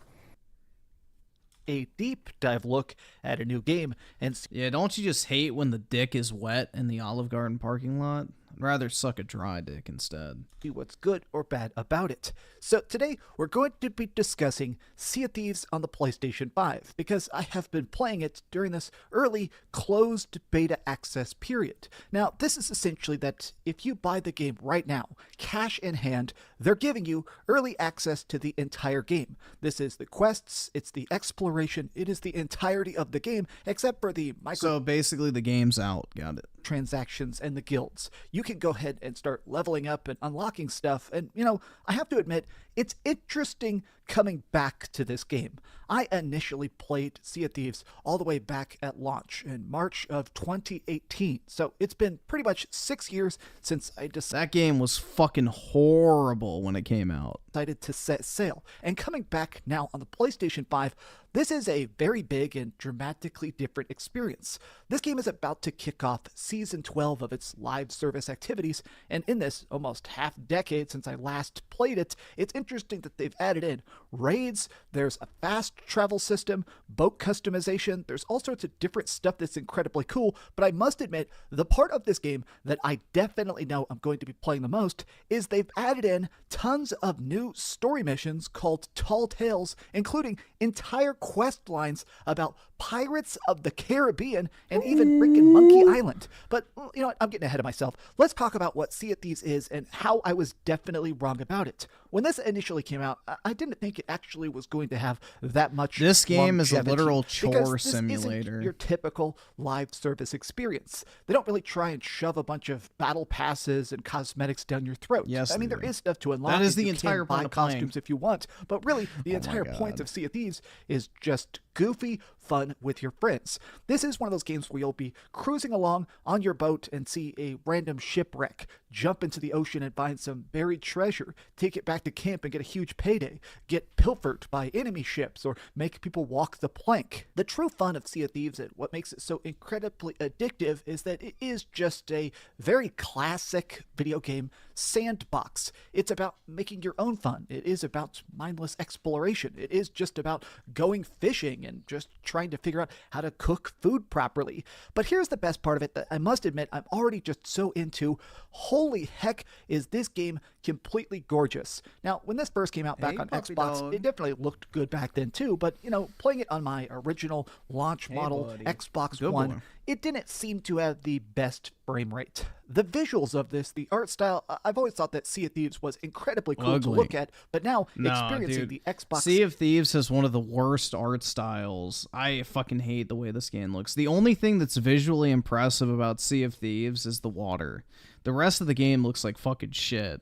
A deep dive look at a new game. And yeah, don't you just hate when the dick is wet in the Olive Garden parking lot? I'd rather suck a dry dick instead. See what's good or bad about it. So today we're going to be discussing Sea of Thieves on the PlayStation 5 because I have been playing it during this early closed beta access period. Now this is essentially that if you buy the game right now, cash in hand, they're giving you early access to the entire game. This is the quests, it's the exploration, it is the entirety of the game except for the So basically the game's out, got it. Transactions and the guilds. You can go ahead and start leveling up and unlocking stuff. And, you know, I have to admit, it's interesting coming back to this game. I initially played Sea of Thieves all the way back at launch in March of 2018. So it's been pretty much 6 years since I decided. That game was fucking horrible when it came out. Decided to set sail. And coming back now on the PlayStation 5, this is a very big and dramatically different experience. This game is about to kick off Season 12 of its live service activities, and in this almost half decade since I last played it, it's interesting that they've added in raids, there's a fast travel system, boat customization, there's all sorts of different stuff that's incredibly cool, but I must admit, the part of this game that I definitely know I'm going to be playing the most is they've added in tons of new story missions called Tall Tales, including entire quest lines about Pirates of the Caribbean and even freaking Monkey Island. But, you know what, I'm getting ahead of myself. Let's talk about what Sea of Thieves is and how I was definitely wrong about it. When this initially came out, I didn't think it actually was going to have that much This game is a longevity, literal because chore this simulator. Isn't your typical live service experience. They don't really try and shove a bunch of battle passes and cosmetics down your throat. Yes, I mean, they there do. is stuff to unlock. That is and the you entire can buy point of playing. costumes if you want, but really the Oh my entire point God. of Sea of Thieves is just goofy fun with your friends. This is one of those games where you'll be cruising along on your boat and see a random shipwreck, jump into the ocean and find some buried treasure, take it back to camp and get a huge payday, get pilfered by enemy ships, or make people walk the plank. The true fun of Sea of Thieves and what makes it so incredibly addictive is that it is just a very classic video game sandbox. It's about making your own fun. It is about mindless exploration. It is just about going fishing and just trying to figure out how to cook food properly. But here's the best part of it that I must admit I'm already just so into. Holy heck, is this game completely gorgeous. Now, when this first came out back on Xbox, it definitely looked good back then too, but, you know, playing it on my original launch model buddy. Xbox Good One, boy. it didn't seem to have the best frame rate. The visuals of this, the art style, I've always thought that Sea of Thieves was incredibly cool to Ugly. look at, but now No, experiencing dude. the Xbox... Sea of Thieves has one of the worst art styles. I fucking hate the way this game looks. The only thing that's visually impressive about Sea of Thieves is the water. The rest of the game looks like fucking shit.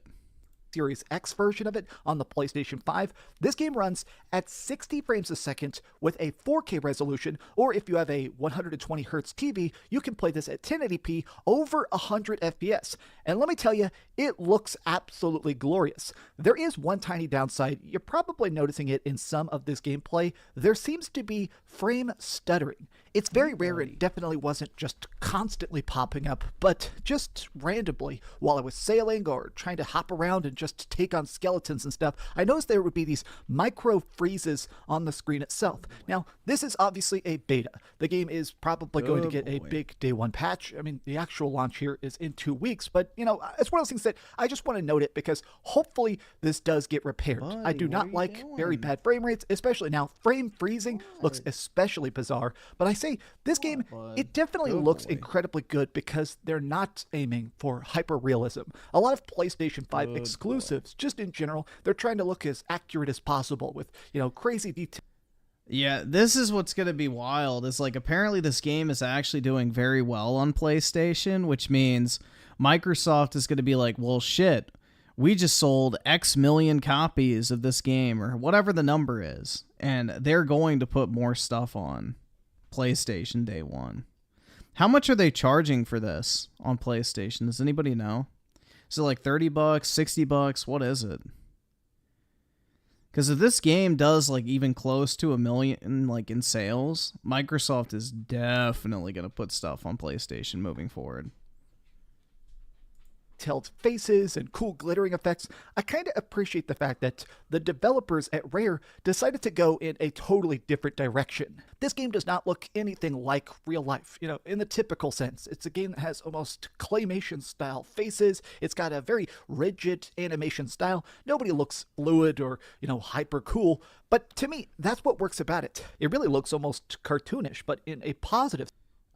Series X version of it on the PlayStation 5, this game runs at 60 frames a second with a 4K resolution, or if you have a 120Hz TV, you can play this at 1080p over 100 FPS. And let me tell you, it looks absolutely glorious. There is one tiny downside. You're probably noticing it in some of this gameplay. There seems to be frame stuttering. It's very rare. It definitely wasn't just constantly popping up, but just randomly while I was sailing or trying to hop around and just take on skeletons and stuff, I noticed there would be these micro freezes on the screen itself. Now, this is obviously a beta. The game is probably going to get a big day one patch. I mean, the actual launch here is in 2 weeks, but you know, it's one of those things that I just want to note it because hopefully this does get repaired. I do not like very bad frame rates, especially now. Frame freezing looks especially bizarre, but I say this game, it definitely looks incredibly good because they're not aiming for hyper realism. A lot of PlayStation 5 exclusives, just in general, they're trying to look as accurate as possible with, you know, crazy detail. Yeah, this is what's going to be wild. Is like apparently this game is actually doing very well on PlayStation, which means Microsoft is going to be like, well, shit, we just sold X million copies of this game or whatever the number is, and they're going to put more stuff on PlayStation day one. How much are they charging for this on PlayStation? Does anybody know? Is it like $30, $60? What is it? Because if this game does like even close to 1 million like in sales, Microsoft is definitely going to put stuff on PlayStation moving forward. Detailed faces and cool glittering effects. I kind of appreciate the fact that the developers at Rare decided to go in a totally different direction. This game does not look anything like real life, you know, in the typical sense. It's a game that has almost claymation style faces. It's got a very rigid animation style. Nobody looks fluid or, you know, hyper cool. But to me, that's what works about it. It really looks almost cartoonish, but in a positive.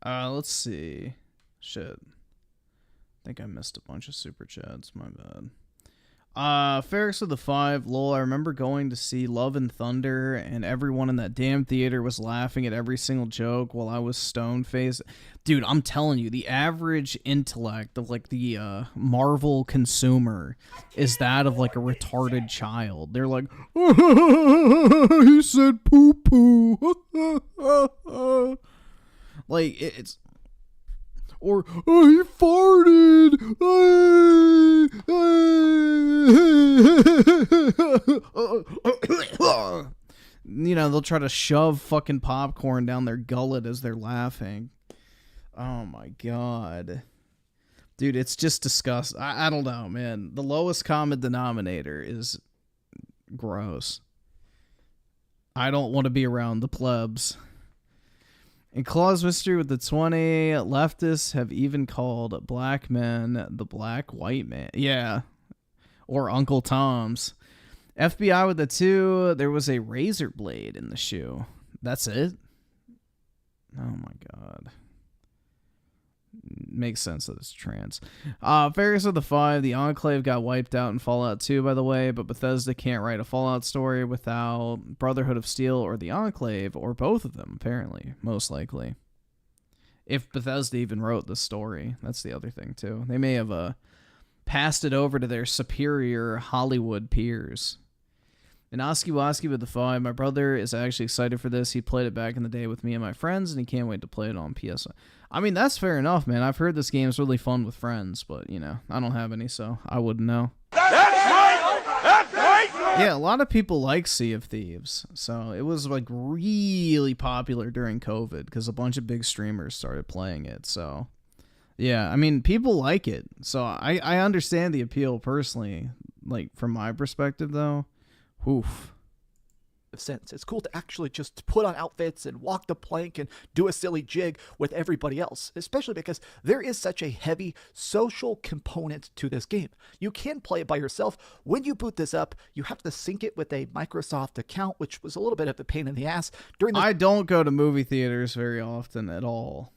Let's see. Shit. I think I missed a bunch of super chats. My bad. Ferris of the 5. Lol, I remember going to see Love and Thunder, and everyone in that damn theater was laughing at every single joke while I was stone-faced. Dude, I'm telling you, the average intellect of, like, the Marvel consumer is that of, like, a retarded child. They're like, he said poo-poo. Like, it's... Or, oh, he farted! You know, they'll try to shove fucking popcorn down their gullet as they're laughing. Oh my god. Dude, it's just disgusting. I don't know, man. The lowest common denominator is gross. I don't want to be around the plebs. In Claw's Mystery with the 20, leftists have even called black men the black white man. Yeah. Or Uncle Tom's. FBI with the 2, there was a razor blade in the shoe. That's it? Oh my god. Makes sense that it's trans. Ferris of the 5, the Enclave got wiped out in Fallout 2, by the way, but Bethesda can't write a Fallout story without Brotherhood of Steel or the Enclave, or both of them, apparently, most likely. If Bethesda even wrote the story, that's the other thing, too. They may have passed it over to their superior Hollywood peers. And Oski with the 5, my brother is actually excited for this. He played it back in the day with me and my friends, and he can't wait to play it on PS. I mean, that's fair enough, man. I've heard this game's really fun with friends, but, you know, I don't have any, so I wouldn't know. That's right! That's right! Yeah, a lot of people like Sea of Thieves, so it was, like, really popular during COVID, because a bunch of big streamers started playing it, so... Yeah, I mean, people like it, so I understand the appeal personally, like, from my perspective, though. Oof. Sense. It's cool to actually just put on outfits and walk the plank and do a silly jig with everybody else, especially because there is such a heavy social component to this game. You can play it by yourself. When you boot this up, you have to sync it with a Microsoft account, which was a little bit of a pain in the ass. I don't go to movie theaters very often at all,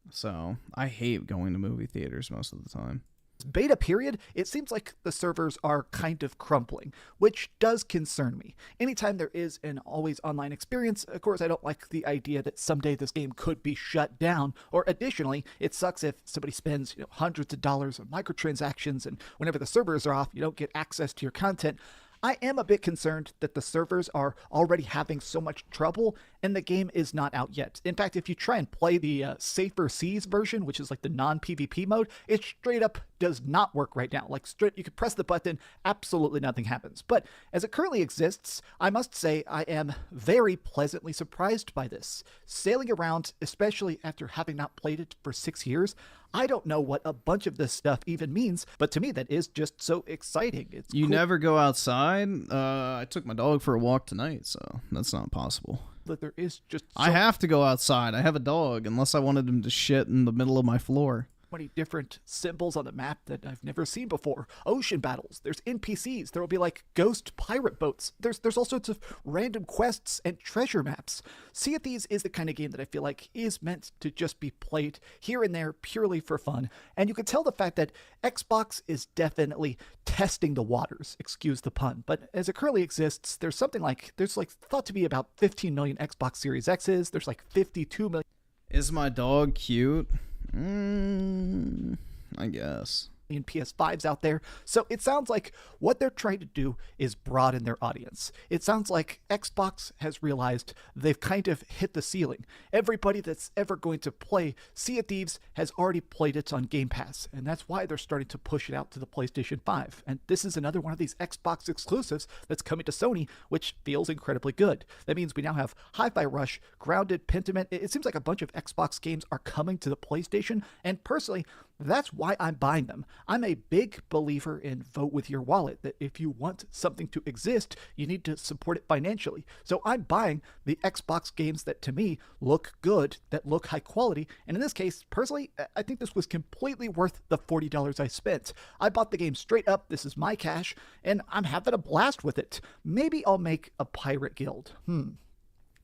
so I hate going to movie theaters most of the time. Beta period, it seems like the servers are kind of crumbling, which does concern me. Anytime there is an always online experience, of course I don't like the idea that someday this game could be shut down, or additionally, it sucks if somebody spends hundreds of dollars on microtransactions and whenever the servers are off, you don't get access to your content. I am a bit concerned that the servers are already having so much trouble and the game is not out yet. In fact, if you try and play the Safer Seas version, which is like the non-PvP mode, it straight up does not work right now. Like, you can press the button, absolutely nothing happens. But as it currently exists, I must say I am very pleasantly surprised by this. Sailing around, especially after having not played it for 6 years, I don't know what a bunch of this stuff even means, but to me that is just so exciting. It's You cool. never go outside? I took my dog for a walk tonight, so that's not possible. That there is just I have to go outside. I have a dog, unless I wanted him to shit in the middle of my floor. Many different symbols on the map that I've never seen before. Ocean battles. There's NPCs. There will be like ghost pirate boats. There's all sorts of random quests and treasure maps. Sea of Thieves is the kind of game that I feel like is meant to just be played here and there purely for fun. And you can tell the fact that Xbox is definitely testing the waters, excuse the pun. But as it currently exists, there's thought to be about 15 million Xbox Series X's. There's like 52 million. Is my dog cute? I guess. PS5s out there. So it sounds like what they're trying to do is broaden their audience. It sounds like Xbox has realized they've kind of hit the ceiling. Everybody that's ever going to play Sea of Thieves has already played it on Game Pass, and that's why they're starting to push it out to the PlayStation 5. And this is another one of these Xbox exclusives that's coming to Sony, which feels incredibly good. That means we now have Hi-Fi Rush, Grounded, Pentiment. It seems like a bunch of Xbox games are coming to the PlayStation, and personally, that's why I'm buying them. I'm a big believer in vote with your wallet, that if you want something to exist, you need to support it financially. So I'm buying the Xbox games that to me look good, that look high quality. And in this case, personally, I think this was completely worth the $40 I spent. I bought the game straight up. This is my cash and I'm having a blast with it. Maybe I'll make a pirate guild.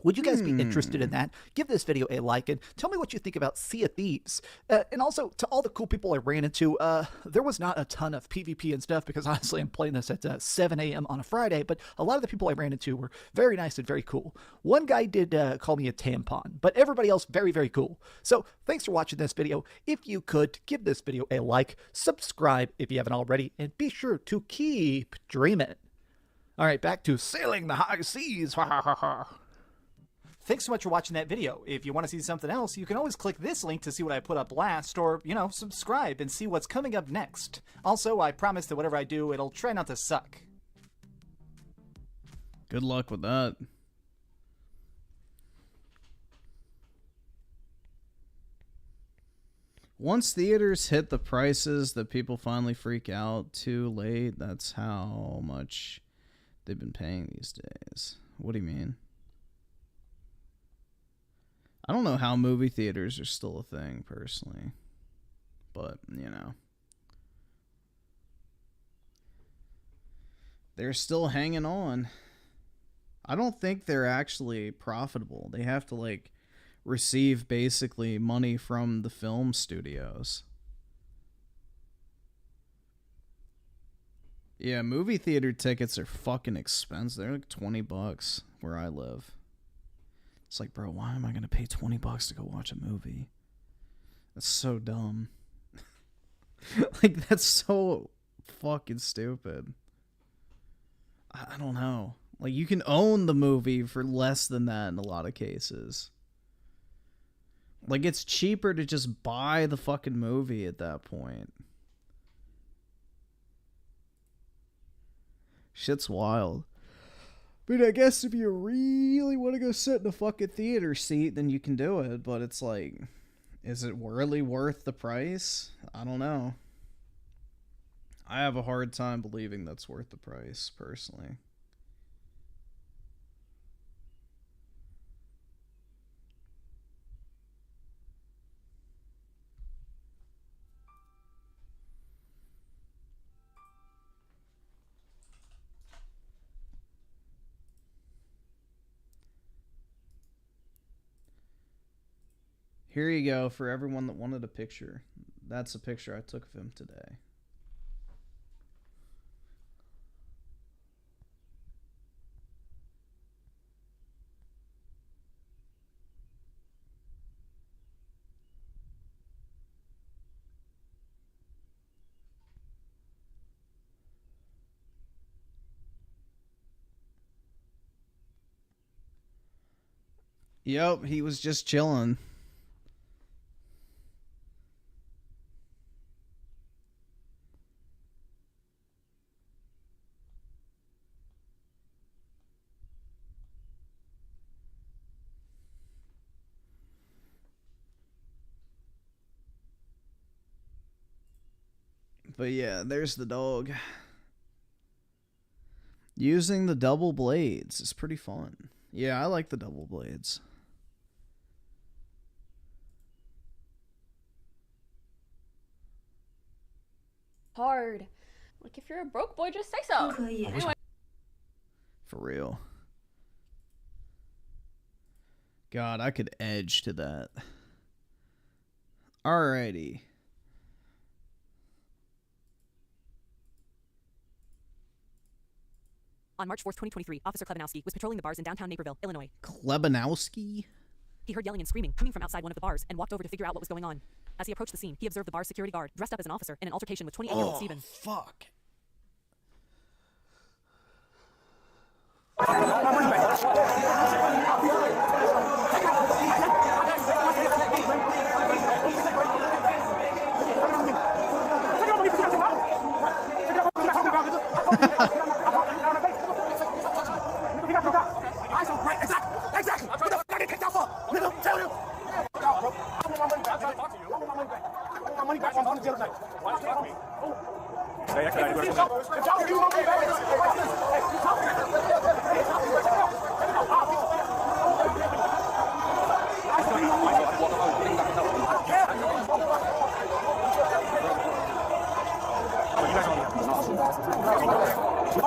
Would you guys be interested in that? Give this video a like and tell me what you think about Sea of Thieves. And also, to all the cool people I ran into, there was not a ton of PvP and stuff because honestly I'm playing this at 7 a.m. on a Friday, but a lot of the people I ran into were very nice and very cool. One guy did call me a tampon, but everybody else very, very cool. So thanks for watching this video. If you could, give this video a like, subscribe if you haven't already, and be sure to keep dreaming. All right, back to sailing the high seas. Thanks so much for watching that video. If you want to see something else, you can always click this link to see what I put up last, or, subscribe and see what's coming up next. Also, I promise that whatever I do, it'll try not to suck. Good luck with that. Once theaters hit the prices that people finally freak out too late, that's how much they've been paying these days. What do you mean? I don't know how movie theaters are still a thing, personally. But, they're still hanging on. I don't think they're actually profitable. They have to, receive, basically, money from the film studios. Yeah, movie theater tickets are fucking expensive. They're like $20 where I live. It's like, bro, why am I going to pay $20 to go watch a movie? That's so dumb. That's so fucking stupid. I don't know. You can own the movie for less than that in a lot of cases. It's cheaper to just buy the fucking movie at that point. Shit's wild. I mean, I guess if you really want to go sit in a fucking theater seat, then you can do it. But it's is it really worth the price? I don't know. I have a hard time believing that's worth the price, personally. Here you go for everyone that wanted a picture. That's a picture I took of him today. Yep, he was just chilling. But yeah, there's the dog. Using the double blades is pretty fun. Yeah, I like the double blades. Hard. Like, if you're a broke boy, just say so. Anyway. For real. God, I could edge to that. Alrighty. On March 4th, 2023, Officer Klebanowski was patrolling the bars in downtown Naperville, Illinois. Klebanowski? He heard yelling and screaming coming from outside one of the bars and walked over to figure out what was going on. As he approached the scene, he observed the bar's security guard dressed up as an officer in an altercation with 28-year-old Steven. Fuck.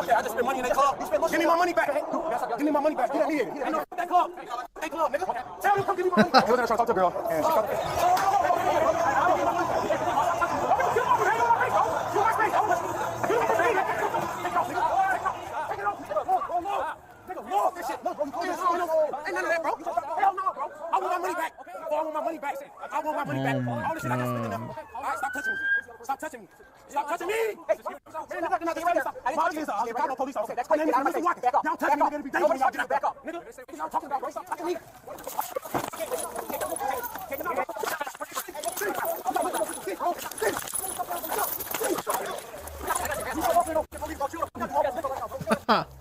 I just spent money in that club. Give me my money back. Give me my money back. Get out here. That club. That club, nigga. Tell me, come give me my money back. I was trying to talk to a girl. And she ain't none of that, bro. Hell no, bro. I want my money back. I want my money back. I want my money back. All this shit I got spent enough. All right, stop touching me. Stop touching me. Stop touching me. I didn't call no police. Okay, that's crazy. Y'all touching me, nigga. It'll be dangerous when y'all get back up. Nigga, what y'all talking about, bro? Stop touching me.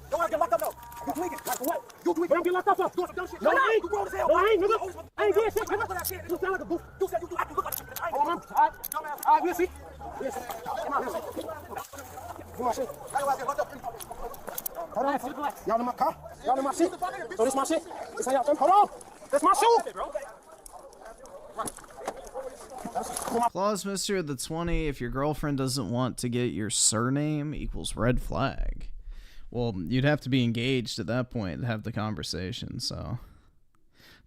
Don't want to get locked up, though. You tweaking. Like what? You tweaking. I'm getting locked up, though. Doing some dumb shit. No, I ain't. You grown as hell. No, I ain't, nigga. I ain't doing shit, nigga. You sound like a goof. You said you do. I can look like a shit. Hold on, all right, we'll see. We'll see. Come on, we'll see. Do my shit. Hold on. Y'all in my car? Y'all in my shit? So this my shit? This how y'all think? Hold on. That's my shoe. Clause Mr. the 20, if your girlfriend doesn't want to get your surname equals red flag. Well, you'd have to be engaged at that point to have the conversation, so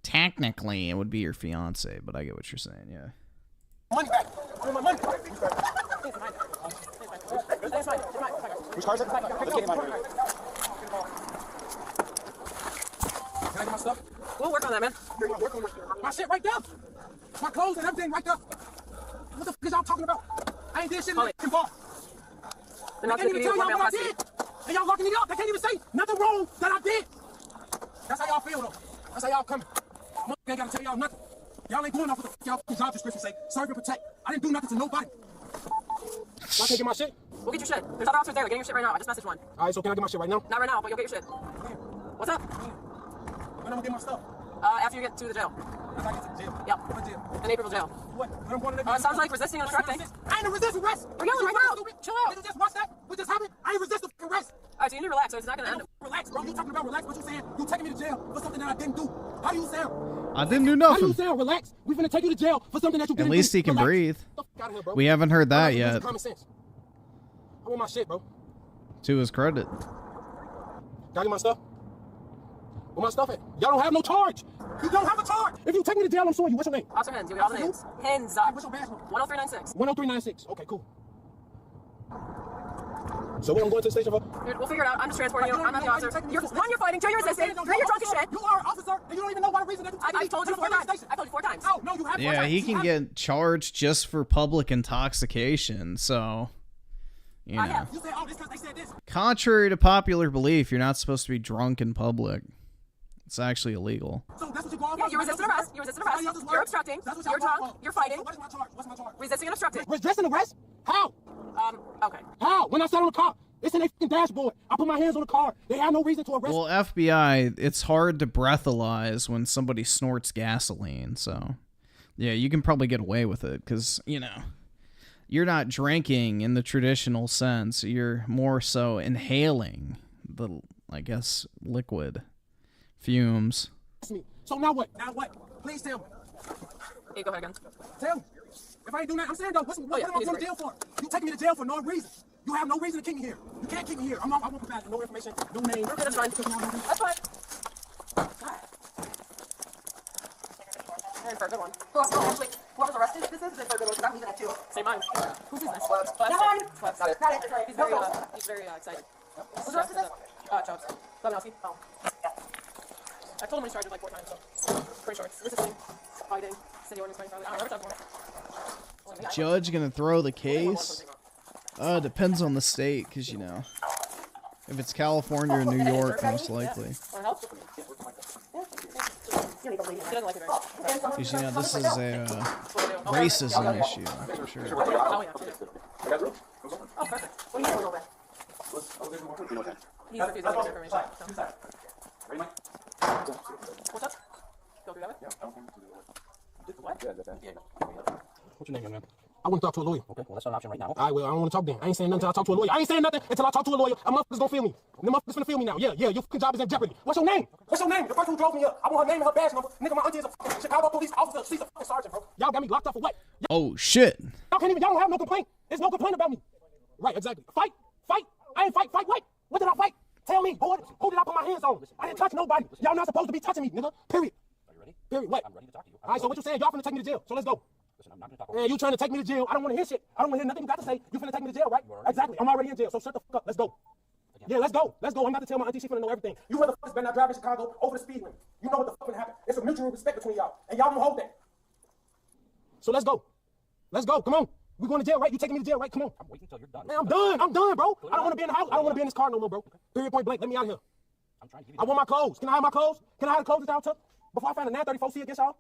technically it would be your fiance, but I get what you're saying, yeah. Money back. Give me my money. Which car is it? Get him out of here. Can I get my stuff? We'll work on that, man. My shit right there. My clothes and everything right there. What the fuck is y'all talking about? I ain't did shit in the bar. I can't even tell y'all what I did. And y'all locking me up. They can't even say nothing wrong that I did. That's how y'all feel, though. That's how y'all coming. I ain't gotta tell y'all nothing. Y'all ain't going off what the fuck y'all job description say. Serve and protect. I didn't do nothing to nobody. Y'all can't get my shit? We'll get your shit. There's other officers there. They're getting your shit right now. I just messaged one. All right, so can I get my shit right now? Not right now, but you'll get your shit. What's up? When I'm gonna get my stuff? After you get to the jail. After I get to the jail? Yep. What jail? The Naperville jail. What? When I'm going to the sounds like resisting and obstructing. I ain't resisting arrest. We're yelling right now. Chill out. Did you just watch that? What just happened? I ain't resisting arrest. All right, so you need to relax, so it's not gonna end. Relax, bro. You talking about relax? What you saying? You taking me to jail for something that I didn't do? How do you sound? I didn't do How do nothing. you sound? Relax. We finna take you to jail for something that you didn't do. At least he can Relax. breathe. Get the fuck out of here, bro. We haven't heard that yet. Common sense. I want my shit, bro. To his credit. Can I get my stuff? Where my stuff at? Y'all don't have no charge. You don't have a charge. If you take me to jail, I'm suing you. What's your name? Officer Hens. You get all the names. Hens. What's your badge number? 10396. 10396. Okay, cool. So what I'm going to the station for? We'll figure it out. I'm just transporting you. I'm not the officer. One, you're fighting. Two, you're resisting. Three, you're drunk as shit. You are an officer, and you don't even know why the reason that I told you 4 times. I told you 4 times. No, you have 4 Yeah, times. he can get charged just for public intoxication, so, you know. You say, oh, this because they said this. Contrary to popular belief, you're not supposed to be drunk in public. It's actually illegal. So that's what you go off Yeah, on? you're resisting arrest. You're resisting arrest. You're obstructing. You're drunk. You're fighting. So what is my charge? What's my charge? Resisting and obstructing. Resisting arrest? How? Okay. How? When I sat on the car, it's in their fucking dashboard. I put my hands on the car. They had no reason to arrest Well, FBI, it's hard to breathalyze when somebody snorts gasoline, so yeah, you can probably get away with it because, you know, you're not drinking in the traditional sense. You're more so inhaling the, I guess, liquid fumes. me. So now what? Now what? Please tell me. Hey, go ahead again. Tell me. If I ain't doing that, I'm saying though, what am I going to jail for? You take me to jail for no reason. You have no reason to keep me here. You can't keep me here. I won't provide no information, no name. Okay, that's fine. That's fine. For a good one. Whoever's arrested, this is for a good one. I'm leaving it too. Say mine. Who's this? Slabs. Got it. He's very excited. Who's arrested this? Chubbs. Lebanowski. Oh. I told him he's charged like 4 times, so pretty sure it's resisting, fighting, city ordinance fighting, I don't know, whatever time. Judge gonna throw the case? Depends on the state, because, you know, if it's California or New York, most likely. Because, you know, this is a racism issue, for sure. Oh, yeah. Oh, perfect. What do you know about? He's refusing to give information. What's up? Go through that way? What? What's your name, young man? I want to talk to a lawyer. Okay, well, that's not an option right now. I will. I don't want to talk then. I ain't saying nothing until I talk to a lawyer. I ain't saying nothing until I talk to a lawyer. A motherfucker's gonna feel me. The motherfucker's gonna feel me now. Yeah, your fucking job is in jeopardy. What's your name? What's your name? The person who drove me up. I want her name and her badge number. Nigga, my auntie is a fucking Chicago police officer. She's a fucking sergeant, bro. Y'all got me locked up for what? Oh, shit. Y'all don't have no complaint. There's no complaint about me. Right, exactly. Fight. I ain't fight. What? What did I fight? Tell me, boy. Who did I put my hands on? I didn't touch nobody. Y'all not supposed to be touching me, nigga. Period. Are you ready? Period. What? I'm ready to talk to you. All right, so what you saying? Y'all finna take me to jail. So let's go. Listen, I'm not gonna talk Man, you trying to take me to jail. I don't want to hear shit. I don't want to hear nothing you got to say. You finna take me to jail, right? Exactly. I'm already in jail, so shut the fuck up. Let's go. Yeah, let's go. I'm about to tell my auntie she finna know everything. You motherfuckers better not drive in Chicago over the speed limit. You know what the fuck finna happen. It's a mutual respect between y'all, and y'all don't hold that. So let's go. Come on. We going to jail, right? You taking me to jail, right? Come on. I'm waiting until you're done. Man, I'm done, bro. I don't want to be in the house. I don't want to be in this car no more, bro. Period, point blank. Let me out of here. I'm trying to give you I want my clothes. Can I have my clothes? Can I have the clothes that y'all took before I found a 934C against y'all?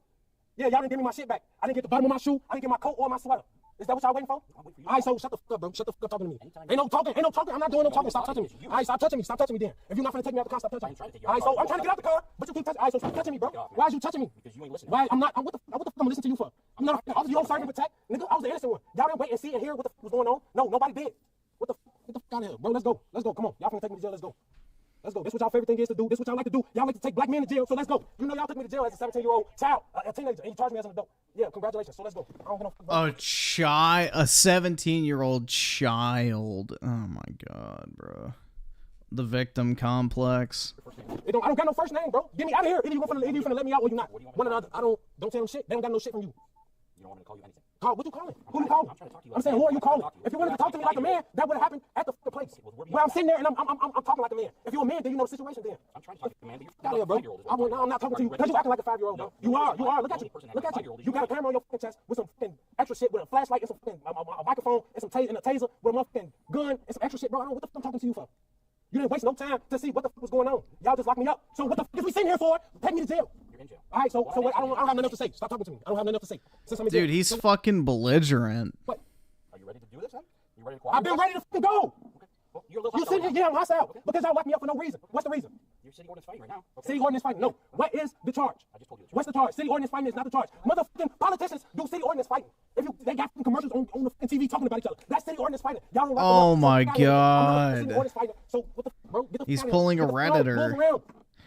Yeah, y'all didn't give me my shit back. I didn't get the bottom of my shoe. I didn't get my coat or my sweater. Is that what y'all waiting for? I'm waiting for you. All right, so shut the fuck up, bro. Shut the fuck up talking to me. Ain't no talking. I'm not doing no talking. Stop touching me. All right, stop touching me then. If you're not finna take me out the car, stop touching me. All right, so I'm trying to get out the car, but you keep touching. All right, so stop touching me, bro. Why is you touching me? Because you ain't listening. Why? I'm not. What the fuck I'm listening to you for? I'm not. You don't serve and protect. Nigga, I was the innocent one. Y'all didn't wait and see and hear what the fuck was going on. No, nobody did. What the fuck out of here, bro? Let's go. Come on. Y'all finna take me to jail. Let's go. This what y'all favorite thing is to do. This what y'all like to do. Y'all like to take black men to jail. So let's go. You know y'all took me to jail as a 17-year-old child, a teenager, and you charged me as an adult. Yeah, congratulations. So let's go. I don't give no fuck about A 17-year-old child. Oh my god, bro. The victim complex. I don't got no first name, bro. Get me out of here. Either you finna let me out or you not. One or the other. Don't tell them shit. They don't got no shit from you. You don't want me to call you anything? What you calling? Who you calling? I'm saying, who are you calling? If you wanted to talk to me like a man, that would have happened at the place where I'm sitting there and I'm talking like a man. If you're a man, then you know the situation. Then I'm trying to talk to you, man. Out here, bro. I'm not talking to you because you acting like a 5-year-old, bro. You are. Look at you. You got a camera on your fucking chest with some fucking extra shit, with a flashlight and some fucking a microphone and some a taser with a motherfucking gun and some extra shit, bro. I don't know what the fuck I'm talking to you for. You didn't waste no time to see what the fuck was going on. Y'all just locked me up. So what the fuck is we sitting here for? Take me to jail. You're in jail. All right, so what, I don't have nothing else to say. Stop talking to me. I don't have nothing else to say. Since I'm in jail. Dude, he's fucking belligerent. What? Are you ready to do this, man? You ready to cooperate? I've been ready to fucking go. Okay. Well, you're a little You sitting here, yeah, I'm hostile because y'all locked me up for no reason. What's the reason? You're city ordinance fighting right now. Okay. City ordinance fighting. No. What is the charge? I just told you the charge. What's the charge? City ordinance fighting is not the charge. Motherfucking politicians do city ordinance fighting. They got commercials on the fucking TV talking about each other. That's city ordinance fighting. Y'all don't Oh my god. So what the bro? Get the He's pulling a Redditor.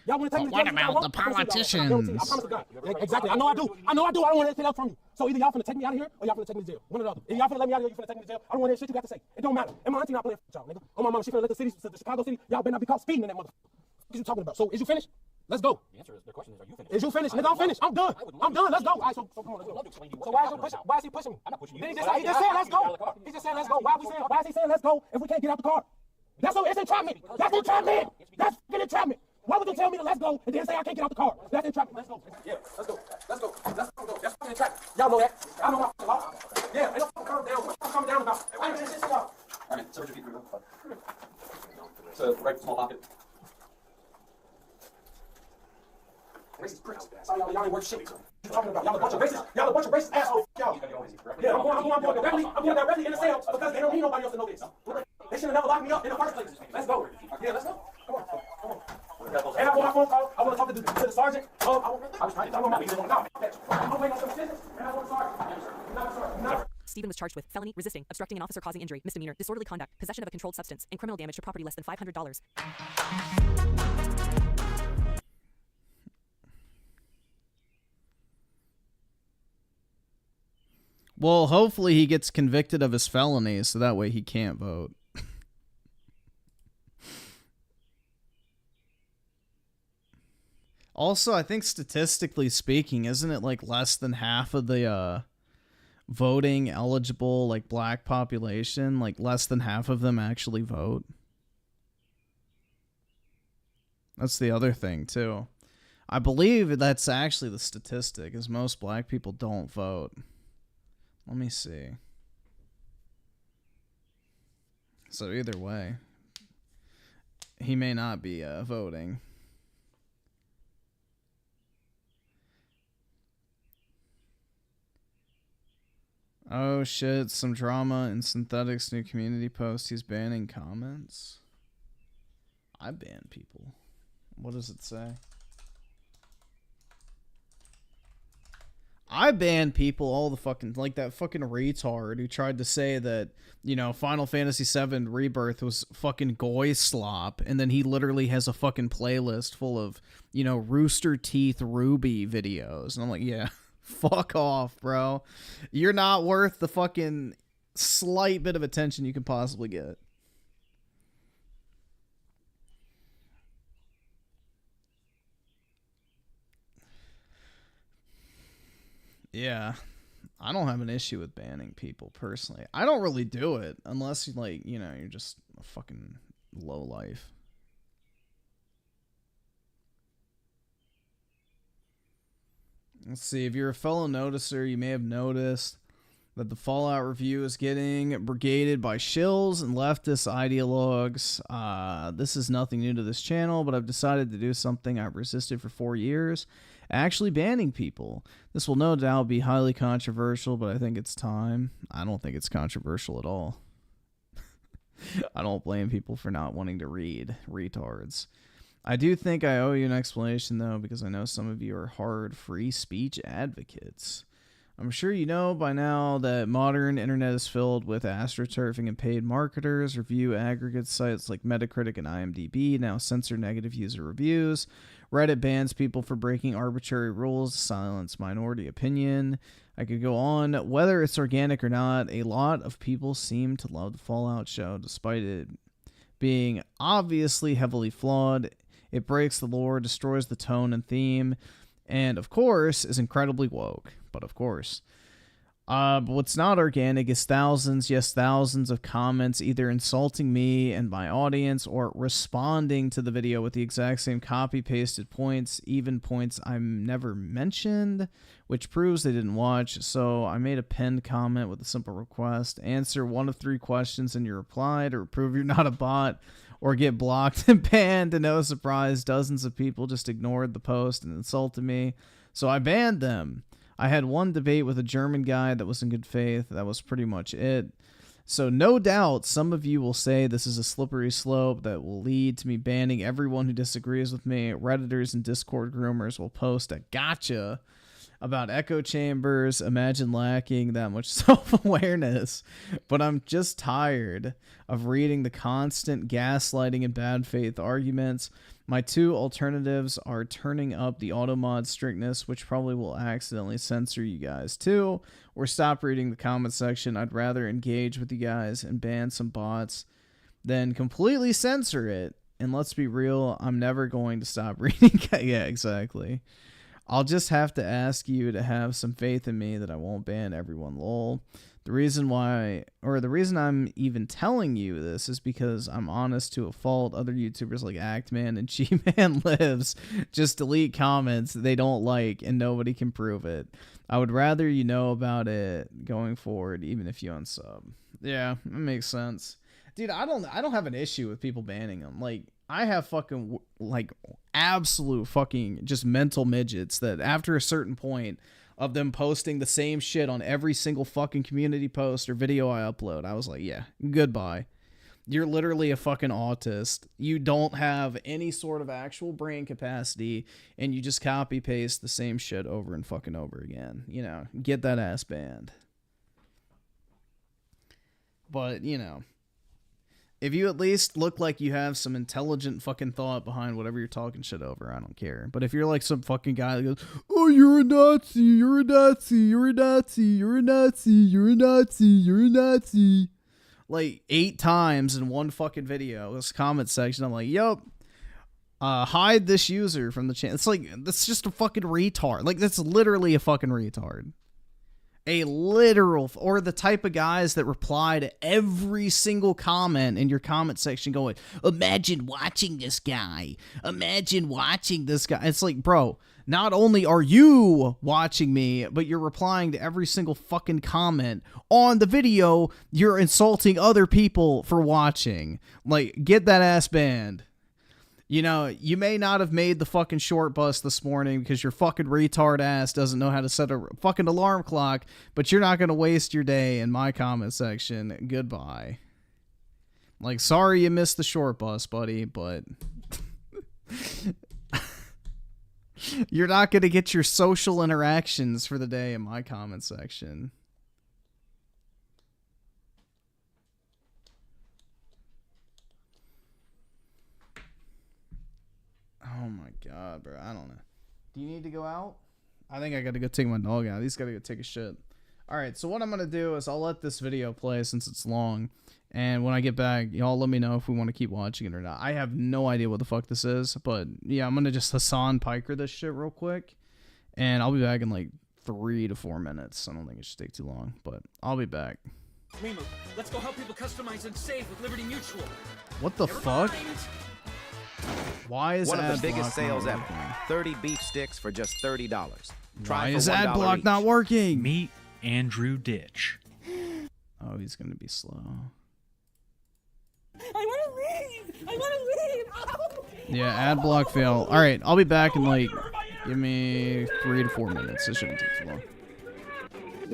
Y'all want to take me to What jail? about the politicians? I promise to God. Exactly. I know I do. I don't want anything else from you. So either y'all finna take me out of here or y'all finna take me to jail. One or the other. Either y'all finna let me out of here or you finna take me to jail. I don't want to hear shit you got to say. It don't matter. And my auntie not playing with y'all, nigga. Oh, my mama, she finna let the Chicago city, y'all better not be caught speeding in that motherfucker. What you talking about? So is you finished? Let's go. The answer is, the question is, are you finished? Is you finished? Nigga, I'm finished. I'm done. Let's go. All right, so come on, let's go. So why is he pushing me? I'm not pushing you. He just said let's go. He just said let's go. Why is he saying let's go if we can't get out the car? It's entrapment. That's entrapment. That's fucking entrapment. Why would you tell me to let's go and then say I can't get out the car? That's entrapment. Let's go. Yeah, let's go. Let's go. That's fucking entrapment. Y'all know that. Y'all know my law. Yeah, ain't no fucking calm down. What's calm down about? I ain't saying shit to y'all. All right, so your feet through. So right small pocket. Racist pricks. Y'all ain't worth shit. What you talking about? Y'all a bunch of racist. Y'all a bunch of racist assholes. Y'all. Yeah, I'm going directly in the cell because they don't need nobody else to know this. They should have never locked me up in the first place. Let's go. Yeah, let's go. Come on. Come on. And I want my phone call. I want to talk to the sergeant. I was trying to tell him my business. I'm waiting on some decisions, and I want the sergeant. Not the sergeant. Stephen was charged with felony, resisting, obstructing an officer causing injury, misdemeanor, disorderly conduct, possession of a controlled substance, and criminal damage to property less than $500. Well, hopefully he gets convicted of his felonies, so that way he can't vote. Also, I think statistically speaking, isn't it like less than half of the voting eligible like black population, like less than half of them actually vote? That's the other thing too. I believe that's actually the statistic, is most black people don't vote. Let me see. So either way, he may not be voting. Oh shit, some drama in Synthetic's new community post. He's banning comments. I ban people. What does it say? I ban people all the fucking, like that fucking retard who tried to say that, you know, Final Fantasy VII Rebirth was fucking goy slop, and then he literally has a fucking playlist full of, you know, Rooster Teeth Ruby videos. And I'm like, yeah. Fuck off, bro. You're not worth the fucking slight bit of attention you can possibly get. Yeah. I don't have an issue with banning people, personally. I don't really do it unless, like, you know, you're just a fucking lowlife. Let's see, if you're a fellow noticer, you may have noticed that the Fallout review is getting brigaded by shills and leftist ideologues. This is nothing new to this channel, but I've decided to do something I've resisted for 4 years, actually banning people. This will no doubt be highly controversial, but I think it's time. I don't think it's controversial at all. I don't blame people for not wanting to read. Retards. I do think I owe you an explanation, though, because I know some of you are hard free speech advocates. I'm sure you know by now that modern internet is filled with astroturfing and paid marketers. Review aggregate sites like Metacritic and IMDb now censor negative user reviews. Reddit bans people for breaking arbitrary rules to silence minority opinion. I could go on. Whether it's organic or not, a lot of people seem to love the Fallout show, despite it being obviously heavily flawed. It breaks the lore, destroys the tone and theme, and of course is incredibly woke. But of course. But what's not organic is thousands, yes, thousands of comments either insulting me and my audience or responding to the video with the exact same copy-pasted points, even points I'm never mentioned, which proves they didn't watch. So I made a pinned comment with a simple request. Answer 1 of 3 questions in your reply to prove you're not a bot or get blocked and banned. And no surprise, dozens of people just ignored the post and insulted me. So I banned them. I had one debate with a German guy that was in good faith. That was pretty much it. So no doubt some of you will say this is a slippery slope that will lead to me banning everyone who disagrees with me. Redditors and Discord groomers will post a gotcha about echo chambers. Imagine lacking that much self-awareness. But I'm just tired of reading the constant gaslighting and bad faith arguments. My 2 alternatives are turning up the automod strictness, which probably will accidentally censor you guys too, or stop reading the comment section. I'd rather engage with you guys and ban some bots than completely censor it. And let's be real, I'm never going to stop reading. Yeah, exactly. I'll just have to ask you to have some faith in me that I won't ban everyone, lol. The reason I'm even telling you this is because I'm honest to a fault. Other YouTubers like Actman and G-Man Lives just delete comments they don't like and nobody can prove it. I would rather you know about it going forward, even if you unsub. Yeah, that makes sense. Dude, I don't have an issue with people banning them. Like, I have fucking, like, absolute fucking just mental midgets that after a certain point of them posting the same shit on every single fucking community post or video I upload, I was like, yeah, goodbye. You're literally a fucking autist. You don't have any sort of actual brain capacity, and you just copy paste the same shit over and fucking over again. You know, get that ass banned. But, you know, if you at least look like you have some intelligent fucking thought behind whatever you're talking shit over, I don't care. But if you're like some fucking guy that goes, oh, you're a Nazi, you're a Nazi, you're a Nazi, you're a Nazi, you're a Nazi, you're a Nazi, like 8 times in one fucking video, this comment section, I'm like, yup, hide this user from the channel. It's like, that's just a fucking retard. Like, that's literally a fucking retard. A literal, or the type of guys that reply to every single comment in your comment section going, imagine watching this guy. Imagine watching this guy. It's like, bro, not only are you watching me, but you're replying to every single fucking comment on the video. You're insulting other people for watching. Like, get that ass banned. You know, you may not have made the fucking short bus this morning because your fucking retard ass doesn't know how to set a fucking alarm clock, but you're not going to waste your day in my comment section. Goodbye. Like, sorry you missed the short bus, buddy, but you're not going to get your social interactions for the day in my comment section. Oh my god, bro. I don't know. Do you need to go out? I think I gotta go take my dog out. He's gotta go take a shit. Alright, so what I'm gonna do is I'll let this video play since it's long. And when I get back, y'all let me know if we want to keep watching it or not. I have no idea what the fuck this is. But yeah, I'm gonna just Hassan Piker this shit real quick. And I'll be back in like 3 to 4 minutes. I don't think it should take too long. But I'll be back. Remo, let's go help people customize and save with Liberty Mutual. What the fuck? Why is one of the ad biggest block sales not ever? working? 30 beef sticks for just $30. Why is ad block not working? Meet Andrew Ditch. Oh, he's gonna be slow. I want to leave. I want to leave. Oh. Yeah, ad block fail. All right, I'll be back in like, give me 3 to 4 minutes. It shouldn't take too long.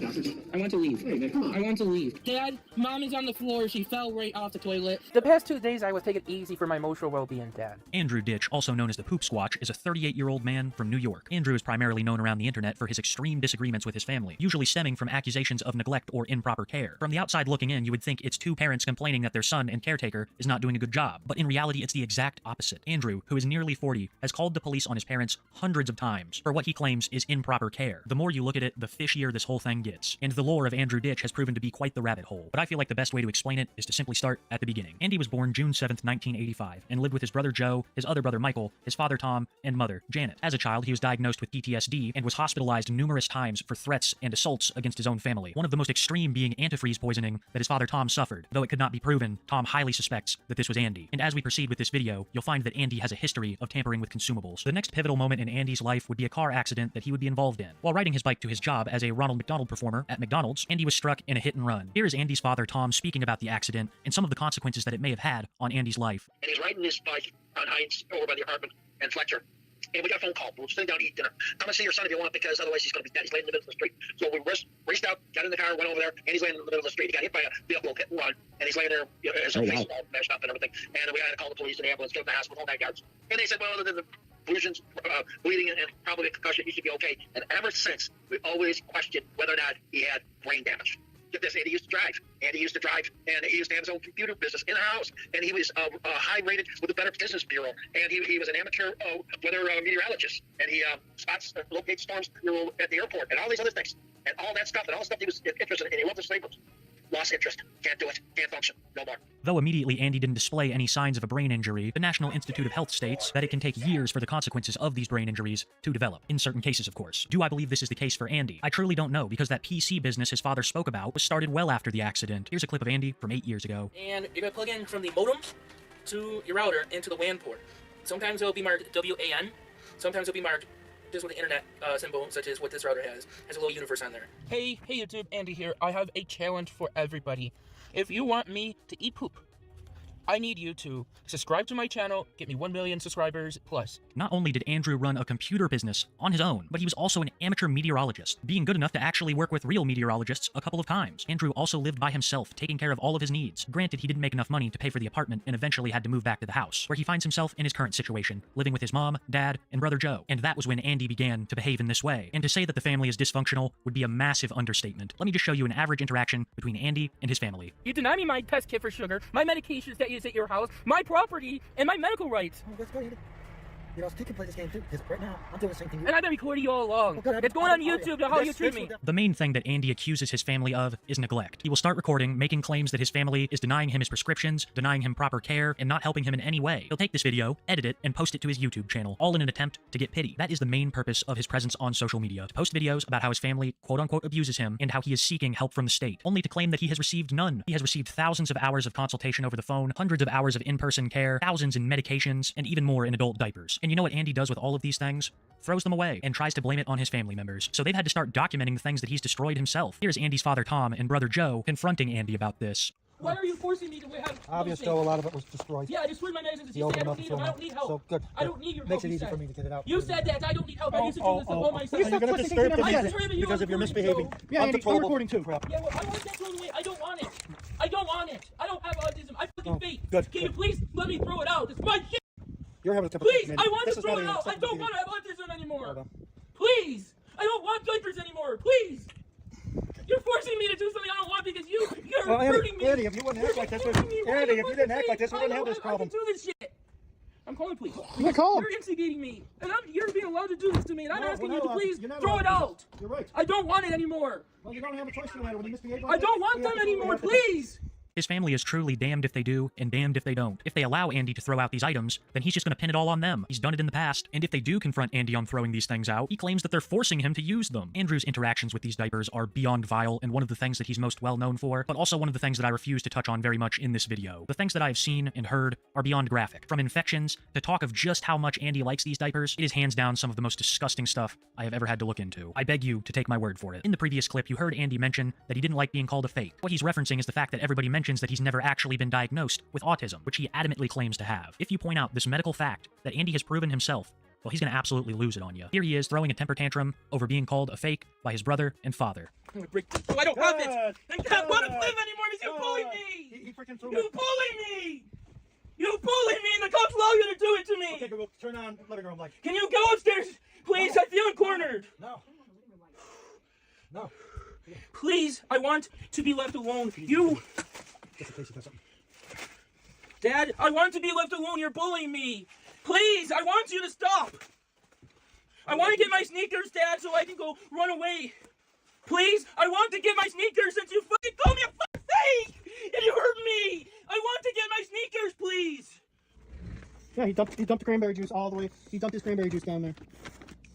I want to leave. I want to leave. Dad, Mom is on the floor. She fell right off the toilet. The past 2 days, I was taking it easy for my emotional well-being, Dad. Andrew Ditch, also known as the Poop Squatch, is a 38-year-old man from New York. Andrew is primarily known around the internet for his extreme disagreements with his family, usually stemming from accusations of neglect or improper care. From the outside looking in, you would think it's 2 parents complaining that their son and caretaker is not doing a good job, but in reality, it's the exact opposite. Andrew, who is nearly 40, has called the police on his parents hundreds of times for what he claims is improper care. The more you look at it, the fishier this whole thing gets. And the lore of Andrew Ditch has proven to be quite the rabbit hole, but I feel like the best way to explain it is to simply start at the beginning. Andy was born June 7th, 1985, and lived with his brother Joe, his other brother Michael, his father Tom, and mother Janet. As a child, he was diagnosed with PTSD and was hospitalized numerous times for threats and assaults against his own family, one of the most extreme being antifreeze poisoning that his father Tom suffered. Though it could not be proven, Tom highly suspects that this was Andy. And as we proceed with this video, you'll find that Andy has a history of tampering with consumables. The next pivotal moment in Andy's life would be a car accident that he would be involved in. While riding his bike to his job as a Ronald McDonald performer at McDonald's, Andy was struck in a hit and run. Here is Andy's father Tom speaking about the accident and some of the consequences that it may have had on Andy's life. And he's riding his bike on Hines over by the apartment and Fletcher. And we got a phone call. We're sitting down to eat dinner. Come and see your son if you want, because otherwise he's going to be dead. He's laying in the middle of the street. So we raced out, got in the car, went over there, and he's laying in the middle of the street. He got hit by a vehicle, hit and run, and he's laying there, you know, his face all mashed up and everything. And we had to call the police and the ambulance, get him to the hospital, whole 9 yards. And they said, well, other than the bruises, bleeding, and probably a concussion, he should be okay. And ever since, we always questioned whether or not he had brain damage. Get this, Andy used to drive. And he used to have his own computer business in our house. And he was high rated with the Better Business Bureau. And he was an amateur weather meteorologist. And he locates storms at the airport and all these other things. And all that stuff, he was interested in. And he loved the sleepers. Lost interest. Can't do it. Can't function. No more. Though immediately Andy didn't display any signs of a brain injury, the National Institute of Health states that it can take years for the consequences of these brain injuries to develop. In certain cases, of course. Do I believe this is the case for Andy? I truly don't know, because that PC business his father spoke about was started well after the accident. Here's a clip of Andy from 8 years ago. And you're going to plug in from the modem to your router into the WAN port. Sometimes it'll be marked WAN. Sometimes it'll be marked just with the internet symbol, such as what this router has. Has a little universe on there. Hey YouTube, Andy here. I have a challenge for everybody. If you want me to eat poop, I need you to subscribe to my channel, get me 1 million subscribers plus. Not only did Andrew run a computer business on his own, but he was also an amateur meteorologist, being good enough to actually work with real meteorologists a couple of times. Andrew also lived by himself, taking care of all of his needs. Granted, he didn't make enough money to pay for the apartment and eventually had to move back to the house, where he finds himself in his current situation, living with his mom, dad, and brother Joe. And that was when Andy began to behave in this way. And to say that the family is dysfunctional would be a massive understatement. Let me just show you an average interaction between Andy and his family. You deny me my test kit for sugar, my medications that is at your house, my property, and my medical rights. Oh, that's good. You know, you can play this game too, because right now, I'm doing the same thing. And I've been recording you all along. It's going on YouTube to how you treat me. The main thing that Andy accuses his family of is neglect. He will start recording, making claims that his family is denying him his prescriptions, denying him proper care, and not helping him in any way. He'll take this video, edit it, and post it to his YouTube channel, all in an attempt to get pity. That is the main purpose of his presence on social media, to post videos about how his family quote-unquote abuses him, and how he is seeking help from the state, only to claim that he has received none. He has received thousands of hours of consultation over the phone, hundreds of hours of in-person care, thousands in medications, and even more in adult diapers. And you know what Andy does with all of these things? Throws them away and tries to blame it on his family members. So they've had to start documenting the things that he's destroyed himself. Here's Andy's father Tom and brother Joe confronting Andy about this. Why are you forcing me to have Obviously, a lot of it was destroyed. Yeah, I destroyed my medicines. You said I don't need them. I don't need help. So good. I don't need your help. Makes it easy for me to get it out. You said that I don't need help. I used to do this all myself. You're going to disturb the because of your misbehaving. Yeah, Andy, I'm recording too. Yeah, well, I want that thrown away. I don't want it. I don't want it. I don't have autism. I fucking fake. Good. Can you please let me throw it out? It's my shit. You're having a Please, I want to throw it out. I don't want to have autism anymore. Please, I don't want diapers anymore. Please. You're forcing me to do something I don't want because you're hurting me. Andy, if you wouldn't act like this, Andy, if you didn't act like this, we wouldn't have this problem. I can do this shit. I'm calling police. You can call them. You're instigating me, and you're being allowed to do this to me, and I'm asking you to please throw it out. You're right. I don't want it anymore. Well, you don't have a choice in the matter when you misbehave. I don't want them anymore, please. His family is truly damned if they do and damned if they don't. If they allow Andy to throw out these items, then he's just going to pin it all on them. He's done it in the past, and if they do confront Andy on throwing these things out, he claims that they're forcing him to use them. Andrew's interactions with these diapers are beyond vile and one of the things that he's most well known for, but also one of the things that I refuse to touch on very much in this video. The things that I've seen and heard are beyond graphic. From infections to talk of just how much Andy likes these diapers, it is hands down some of the most disgusting stuff I have ever had to look into. I beg you to take my word for it. In the previous clip, you heard Andy mention that he didn't like being called a fake. What he's referencing is the fact that everybody mentions that he's never actually been diagnosed with autism, which he adamantly claims to have. If you point out this medical fact that Andy has proven himself, well, he's going to absolutely lose it on you. Here he is throwing a temper tantrum over being called a fake by his brother and father. I'm gonna break this. Oh, I don't have it. I can't want to live anymore because you bullied me. He freaking threw You bullied me. You bullied me, and the cops allow you to do it to me. Okay, we'll turn on living room light. Can you go upstairs, please? I feel cornered. No. No. Please, I want to be left alone. You. Dad, I want to be left alone. You're bullying me. Please, I want you to stop. I want to get my sneakers, Dad, so I can go run away. Please, I want to get my sneakers since you fucking called me a fucking fake and you hurt me. I want to get my sneakers, please. Yeah, he dumped the cranberry juice all the way. He dumped his cranberry juice down there.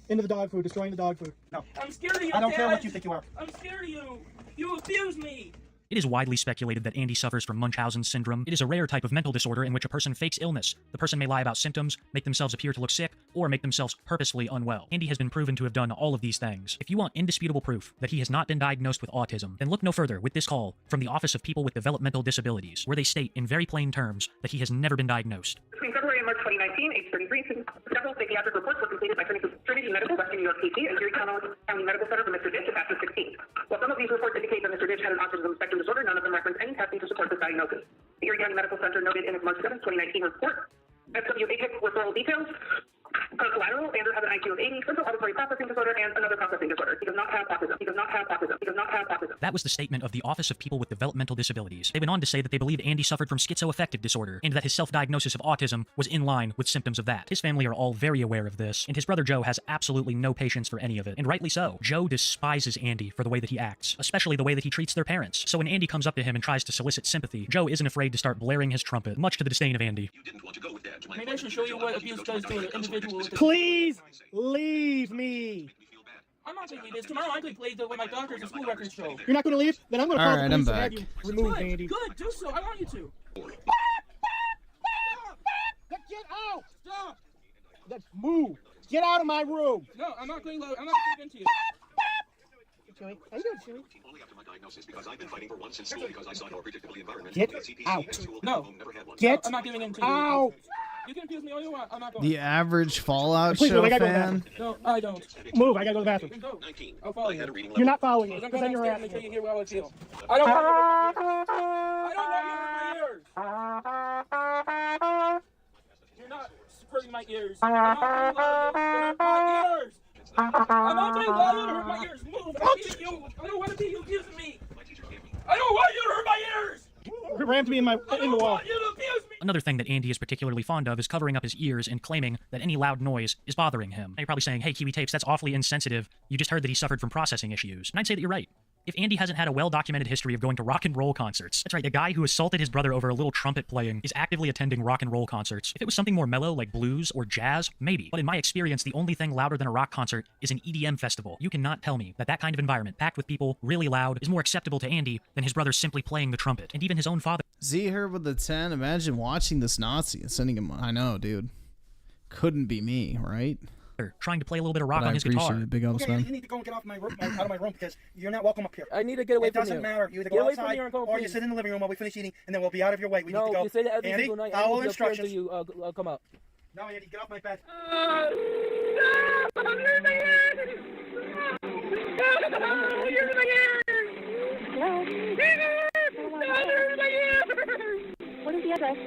Into the dog food, destroying the dog food. No. I'm scared of you, I don't Dad. care what you think you are. I'm scared of you. You abuse me. It is widely speculated that Andy suffers from Munchausen syndrome. It is a rare type of mental disorder in which a person fakes illness. The person may lie about symptoms, make themselves appear to look sick, or make themselves purposefully unwell. Andy has been proven to have done all of these things. If you want indisputable proof that he has not been diagnosed with autism, then look no further with this call from the Office of People with Developmental Disabilities, where they state in very plain terms that he has never been diagnosed. Between February and March 2019, age 33, several psychiatric reports were completed by Trinity Medical, Western New York PT, and Erie County Medical Center for Mr. Ditch at Baptist 16. While some of these reports indicate that Mr. Ditch had an autism spectrum disorder, none of them reference any testing to support this diagnosis. The Erie County Medical Center noted in its March 7, 2019 report, SWA referral details, collateral, Andrew has an IQ of 80, central auditory processing disorder, and another processing disorder. He does not have autism. He does not have autism. He does not have autism. That was the statement of the Office of People with Developmental Disabilities. They went on to say that they believe Andy suffered from schizoaffective disorder, and that his self-diagnosis of autism was in line with symptoms of that. His family are all very aware of this, and his brother Joe has absolutely no patience for any of it, and rightly so. Joe despises Andy for the way that he acts, especially the way that he treats their parents. So when Andy comes up to him and tries to solicit sympathy, Joe isn't afraid to start blaring his trumpet, much to the disdain of Andy. You didn't want to go with Dad. Maybe I should show you what abuse does to an individual. Please leave me. I'm not going to leave this. Tomorrow I'm going to play with my doctors and school records show. You're not going to leave? Then I'm going to call the police and have you removed, Good, Andy. good, do so. I want you to. Get out! Stop! Let's move. Get out of my room. No, I'm not going to. I'm not going into you. Chewy. How you doing, Chewy? Only after my diagnosis, because I've been fighting for once in school because I saw no predictable environment. Get out. No. Get I'm not giving in to out. You can abuse me all you want. I'm not going. The average Fallout Please, show move, I gotta go fan. No, I don't. Move, I gotta go to the bathroom. Go. I'll follow you. You're not following me, I'm because going then you're downstairs asking. until you hear how I feel. I don't want you in my ears. You're not squirting my ears. I'm not being loud. You hurt my ears. I'm not being loud. You hurt my ears. Move. I'm beating you. I don't want to be you abusing me. I don't want you to hurt my ears. Rammed me in the wall. Another thing that Andy is particularly fond of is covering up his ears and claiming that any loud noise is bothering him. Now you're probably saying, hey, Kiwi Tapes, that's awfully insensitive. You just heard that he suffered from processing issues. And I'd say that you're right. If Andy hasn't had a well-documented history of going to rock and roll concerts, that's right, the guy who assaulted his brother over a little trumpet playing is actively attending rock and roll concerts. If it was something more mellow like blues or jazz, maybe. But in my experience, the only thing louder than a rock concert is an EDM festival. You cannot tell me that that kind of environment, packed with people, really loud, is more acceptable to Andy than his brother simply playing the trumpet. And even his own father. Z here with the 10. Imagine watching this Nazi and sending him. I know, dude. Couldn't be me, right? Trying to play a little bit of rock But on his I guitar. appreciate it, big Okay, you need to go and get off my room, out of my room, because you're not welcome up here. I need to get away it from you. It doesn't matter. You either Get go away from outside here and go, or you please. sit in the living room while we finish eating, and then we'll be out of your way. We need to go. You say that every Andy, single night. follow I need to be instructions. You, come up. No, Andy, get off my bed. What is the address?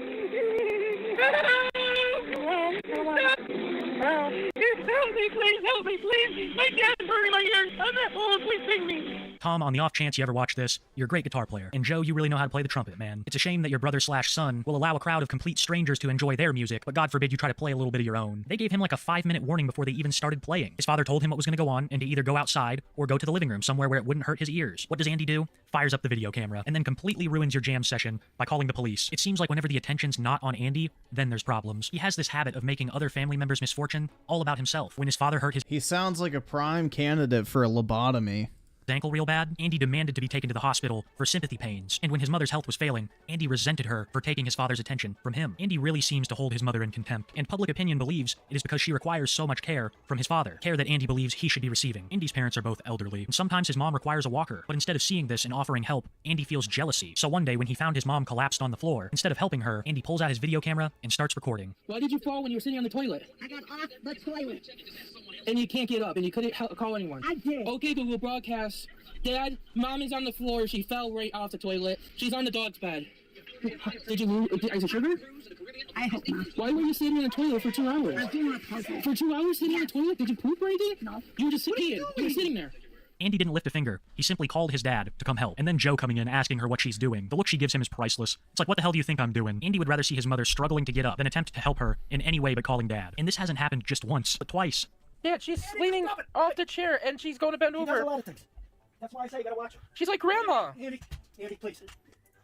Help me, please. My dad's hurting my ears. I'm at home. Please save me. Tom, on the off chance you ever watch this, you're a great guitar player. And Joe, you really know how to play the trumpet, man. It's a shame that your brother/son will allow a crowd of complete strangers to enjoy their music, but God forbid you try to play a little bit of your own. They gave him like a 5-minute warning before they even started playing. His father told him what was going to go on and to either go outside or go to the living room somewhere where it wouldn't hurt his ears. What does Andy do? Fires up the video camera and then completely ruins your jam session by calling the police. It seems like whenever the attention's not on Andy, then there's problems. He has this habit of making other family members' misfortune all about himself. When his father hurt his... He sounds like a prime candidate for a lobotomy. ankle real bad, Andy demanded to be taken to the hospital for sympathy pains, and when his mother's health was failing, Andy resented her for taking his father's attention from him. Andy really seems to hold his mother in contempt, and public opinion believes it is because she requires so much care from his father, care that Andy believes he should be receiving. Andy's parents are both elderly, and sometimes his mom requires a walker, but instead of seeing this and offering help, Andy feels jealousy. So one day when he found his mom collapsed on the floor, instead of helping her, Andy pulls out his video camera and starts recording. Why did you fall when you were sitting on the toilet? I got off the toilet. And you can't get up, and you couldn't call anyone. I did. Okay, but we'll broadcast. Dad, Mom is on the floor. She fell right off the toilet. She's on the dog's bed. Did you lose? Is it sugar? I hope not. Why were you sitting on the toilet for 2 hours? I was doing a puzzle. For 2 hours sitting on the toilet? Did you poop or anything? No. You were just sitting. You were sitting there. Andy didn't lift a finger. He simply called his dad to come help. And then Joe coming in asking her what she's doing. The look she gives him is priceless. It's like, what the hell do you think I'm doing? Andy would rather see his mother struggling to get up than attempt to help her in any way but calling dad. And this hasn't happened just once, but twice. Yeah, she's leaning off the chair and she's going to bend over. He does a lot of things. That's why I say you gotta watch him. She's like grandma. Andy, please.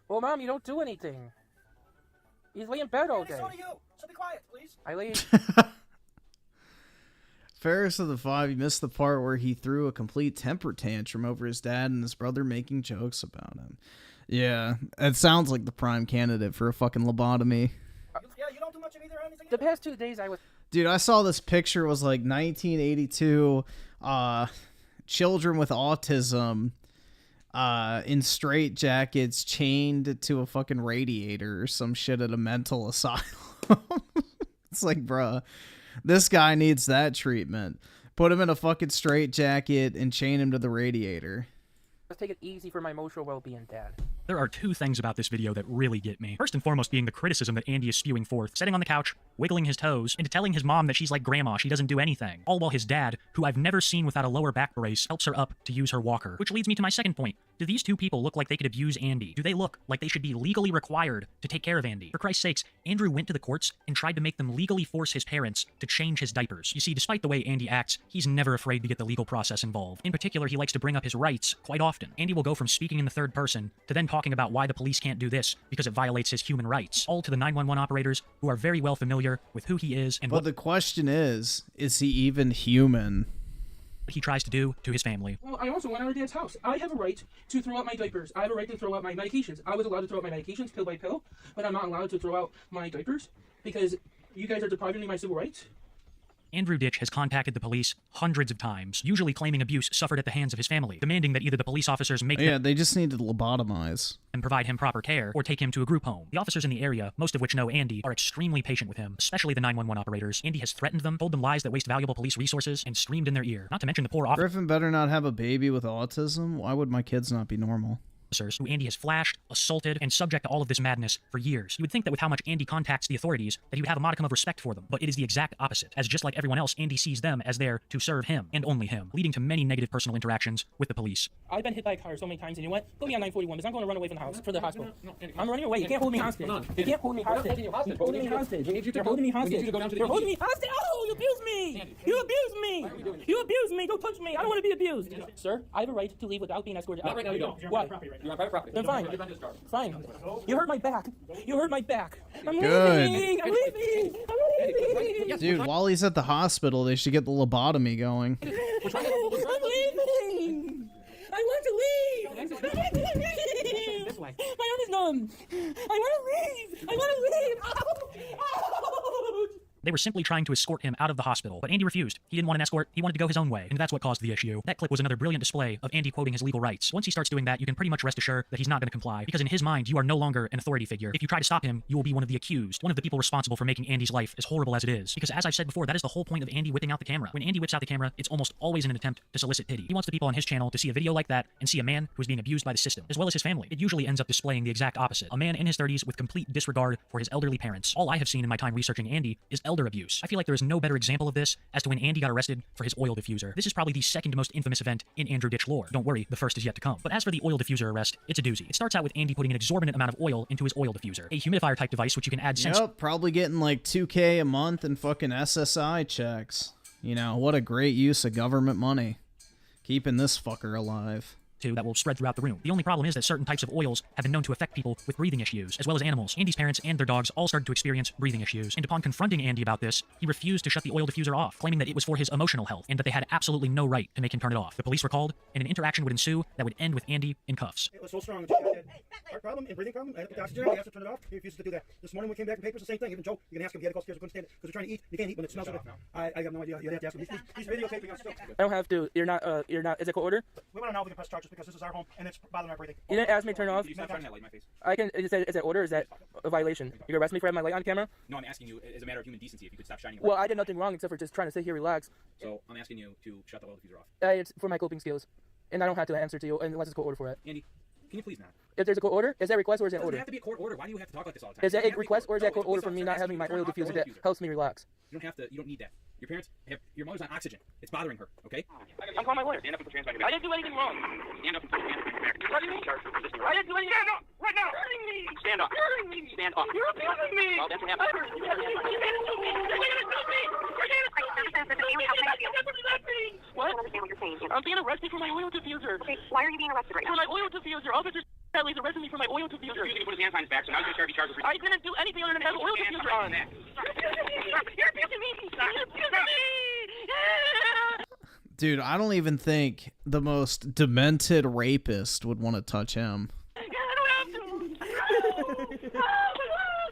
Well, Mom, you don't do anything. You lay in bed all day. So do you. So be quiet, please. I lay. Ferris of the Five, you missed the part where he threw a complete temper tantrum over his dad and his brother making jokes about him. Yeah, it sounds like the prime candidate for a fucking lobotomy. Yeah, you don't do much of either or anything. The past 2 days I was... Dude, I saw this picture. It was like 1982, children with autism in straitjackets chained to a fucking radiator or some shit at a mental asylum. It's like, bruh, this guy needs that treatment. Put him in a fucking straitjacket and chain him to the radiator. Let's take it easy for my emotional well-being, Dad. There are two things about this video that really get me. First and foremost being the criticism that Andy is spewing forth, sitting on the couch, wiggling his toes, and telling his mom that she's like grandma, she doesn't do anything. All while his dad, who I've never seen without a lower back brace, helps her up to use her walker. Which leads me to my second point. Do these two people look like they could abuse Andy? Do they look like they should be legally required to take care of Andy? For Christ's sakes, Andrew went to the courts and tried to make them legally force his parents to change his diapers. You see, despite the way Andy acts, he's never afraid to get the legal process involved. In particular, he likes to bring up his rights quite often. Andy will go from speaking in the third person to then talking about why the police can't do this because it violates his human rights. All to the 911 operators who are very well familiar with who he is and but the question is he even human? What he tries to do to his family. Well, I also went to our dad's house. I have a right to throw out my diapers. I have a right to throw out my medications. I was allowed to throw out my medications pill by pill, but I'm not allowed to throw out my diapers because you guys are depriving me of my civil rights. Andrew Ditch has contacted the police hundreds of times, usually claiming abuse suffered at the hands of his family, demanding that either the police officers make they just need to lobotomize and provide him proper care, or take him to a group home. The officers in the area, most of which know Andy, are extremely patient with him, especially the 911 operators. Andy has threatened them, told them lies that waste valuable police resources, and screamed in their ear. Not to mention the poor officers. Griffin better not have a baby with autism. Why would my kids not be normal? Who Andy has flashed, assaulted, and subject to all of this madness for years. You would think that with how much Andy contacts the authorities, that he would have a modicum of respect for them, but it is the exact opposite, as just like everyone else, Andy sees them as there to serve him, and only him, leading to many negative personal interactions with the police. I've been hit by a car so many times, and you know what? Put me on 941, because I'm going to run away from the house, for the hospital. I'm running away. You can't hold me hostage. You can't hold me hostage. You're holding me hostage. You're holding me hostage. You're holding me hostage. Oh, you abuse me. You abuse me. You abuse me. Don't touch me. I don't want to be abused. Sir, I have a right to leave without being escorted out. Not right now, you don't. Why? You're on private property. Then fine. Fine. You hurt my back. You hurt my back. I'm Good. leaving. I'm leaving. I'm leaving. Dude, while he's at the hospital, they should get the lobotomy going. I'm leaving. I want to leave. I want to leave. This way. My arm is numb. I want to leave. I want to leave. Ouch. They were simply trying to escort him out of the hospital, but Andy refused. He didn't want an escort, he wanted to go his own way, and that's what caused the issue. That clip was another brilliant display of Andy quoting his legal rights. Once he starts doing that, you can pretty much rest assured that he's not going to comply, because in his mind, you are no longer an authority figure. If you try to stop him, you will be one of the accused, one of the people responsible for making Andy's life as horrible as it is. Because as I've said before, that is the whole point of Andy whipping out the camera. When Andy whips out the camera, it's almost always in an attempt to solicit pity. He wants the people on his channel to see a video like that and see a man who is being abused by the system, as well as his family. It usually ends up displaying the exact opposite. A man in his 30s with complete disregard for his elderly parents. All I have seen in my time researching Andy is elder abuse. I feel like there is no better example of this as to when Andy got arrested for his oil diffuser. This is probably the second most infamous event in Andrew Ditch lore. Don't worry, the first is yet to come. But as for the oil diffuser arrest, it's a doozy. It starts out with Andy putting an exorbitant amount of oil into his oil diffuser, a humidifier type device which you can add Yep, probably getting like $2K a month in fucking SSI checks. You know, what a great use of government money. Keeping this fucker alive. that will spread throughout the room. The only problem is that certain types of oils have been known to affect people with breathing issues, as well as animals. Andy's parents and their dogs all started to experience breathing issues, and upon confronting Andy about this, he refused to shut the oil diffuser off, claiming that it was for his emotional health, and that they had absolutely no right to make him turn it off. The police were called, and an interaction would ensue that would end with Andy in cuffs. It was so strong. She had heart problem and breathing problem. I had to put the oxygen on. I asked her to turn it off. He refuses to do that. This morning we came back in papers, the same thing. Even Joe, you can ask him. He had to go upstairs. We couldn't stand it because we're trying to eat. You can't eat when it smells of it. I have no idea. You have to ask him. He's videotaping us still. I don't have to. You're not. Is it court order? We want to know if we can press charges because this is our home and it's bothering our breathing. You didn't ask me to turn it off. Stop shining that light in my face. I can. Is that order? Or is that a violation? You arrest me for having my light on camera? No, I'm asking you as a matter of human decency if you could stop shining. Well, I did nothing wrong except for just trying to sit here, relax. So I'm asking you to shut the oil diffuser off. It's for my coping skills, and I don't have to answer to you unless it's a court order for it. Andy, can you please not? If there's a court order, is that a request or is that an order? It doesn't have to be a court order. Why do you have to talk like this all the time? Is that a request or is that a court order for me not having my oil diffuser that helps me relax? You don't have to. You don't need that. Your parents have. Your mother's on oxygen. It's bothering her. Okay? I'm calling my lawyer. Stand up and put your hands behind your I back. didn't do anything wrong. Stand up and put your hands behind your back. What do you mean? I didn't do anything. Stand up right now. You're hurting me. Stand up. You're hurting me. Stand up. You're abusing me. Well, that's what happened. You're gonna sue me. What? I'm being arrested for my oil diffuser. Okay, why are you being arrested right now? For my oil diffuser. Officer Bradley's arrested me for my oil diffuser. He put his hands behind his back, so now he's going to charge you. I didn't do anything other than have an oil diffuser on. You're abusing me. You're abusing me. Dude, I don't even think the most demented rapist would want to touch him.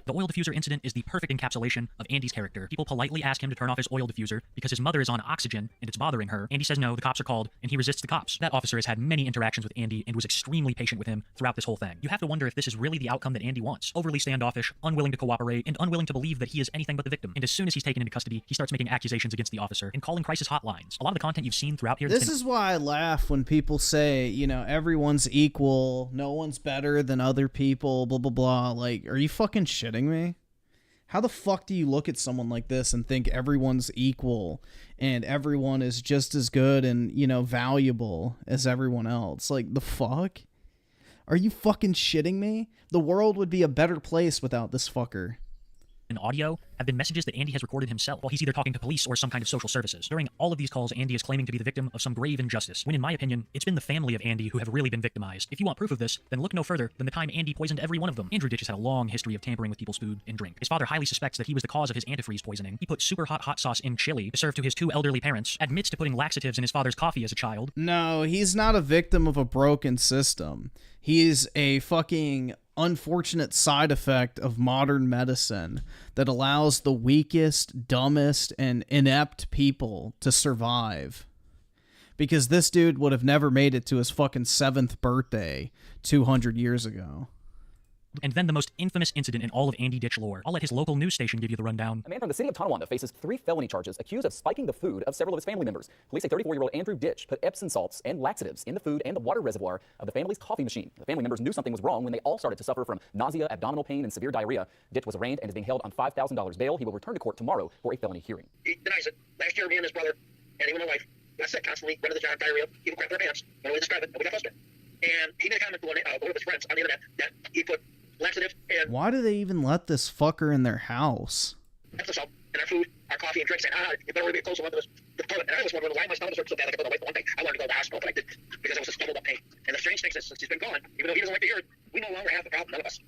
The oil diffuser incident is the perfect encapsulation of Andy's character. People politely ask him to turn off his oil diffuser because his mother is on oxygen and it's bothering her. Andy says no, the cops are called, and he resists the cops. That officer has had many interactions with Andy and was extremely patient with him throughout this whole thing. You have to wonder if this is really the outcome that Andy wants. Overly standoffish, unwilling to cooperate, and unwilling to believe that he is anything but the victim. And as soon as he's taken into custody, he starts making accusations against the officer and calling crisis hotlines. A lot of the content you've seen throughout here... This is why I laugh when people say, you know, everyone's equal, no one's better than other people, blah, blah, blah. Like, are you fucking shitting me? How the fuck do you look at someone like this and think everyone's equal and everyone is just as good and, you know, valuable as everyone else? Like, the fuck? Are you fucking shitting me? The world would be a better place without this fucker. In audio have been messages that Andy has recorded himself while he's either talking to police or some kind of social services. During all of these calls, Andy is claiming to be the victim of some grave injustice, when in my opinion, it's been the family of Andy who have really been victimized. If you want proof of this, then look no further than the time Andy poisoned every one of them. Andrew Ditch has had a long history of tampering with people's food and drink. His father highly suspects that he was the cause of his antifreeze poisoning. He put super hot sauce in chili to serve to his two elderly parents, admits to putting laxatives in his father's coffee as a child. No, he's not a victim of a broken system. He's a fucking unfortunate side effect of modern medicine that allows the weakest, dumbest, and inept people to survive. Because this dude would have never made it to his fucking 7th birthday 200 years ago. And then the most infamous incident in all of Andy Ditch lore. I'll let his local news station give you the rundown. A man from the city of Tonawanda faces 3 felony charges accused of spiking the food of several of his family members. Police say 34-year-old Andrew Ditch put Epsom salts and laxatives in the food and the water reservoir of the family's coffee machine. The family members knew something was wrong when they all started to suffer from nausea, abdominal pain, and severe diarrhea. Ditch was arraigned and is being held on $5,000 bail. He will return to court tomorrow for a felony hearing. He denies it. Last year, me and his brother, and even my wife, got sick constantly, running the diarrhea, even crap their pants, when we describe it, and we got flustered. And he made a comment to one of his friends on the internet that he put laxative and Why do they even let this fucker in their house? Epsom salt in our food, our coffee and drinks, and you better be closer to the toilet. And I was wondering why my stomach hurt so bad. I could go to one day. I wanted to go to the hospital, but I didn't because I was a stumbled up pain. And the strange thing is, since he's been gone, even though he doesn't like to hear it, we no longer have the problem, none of us.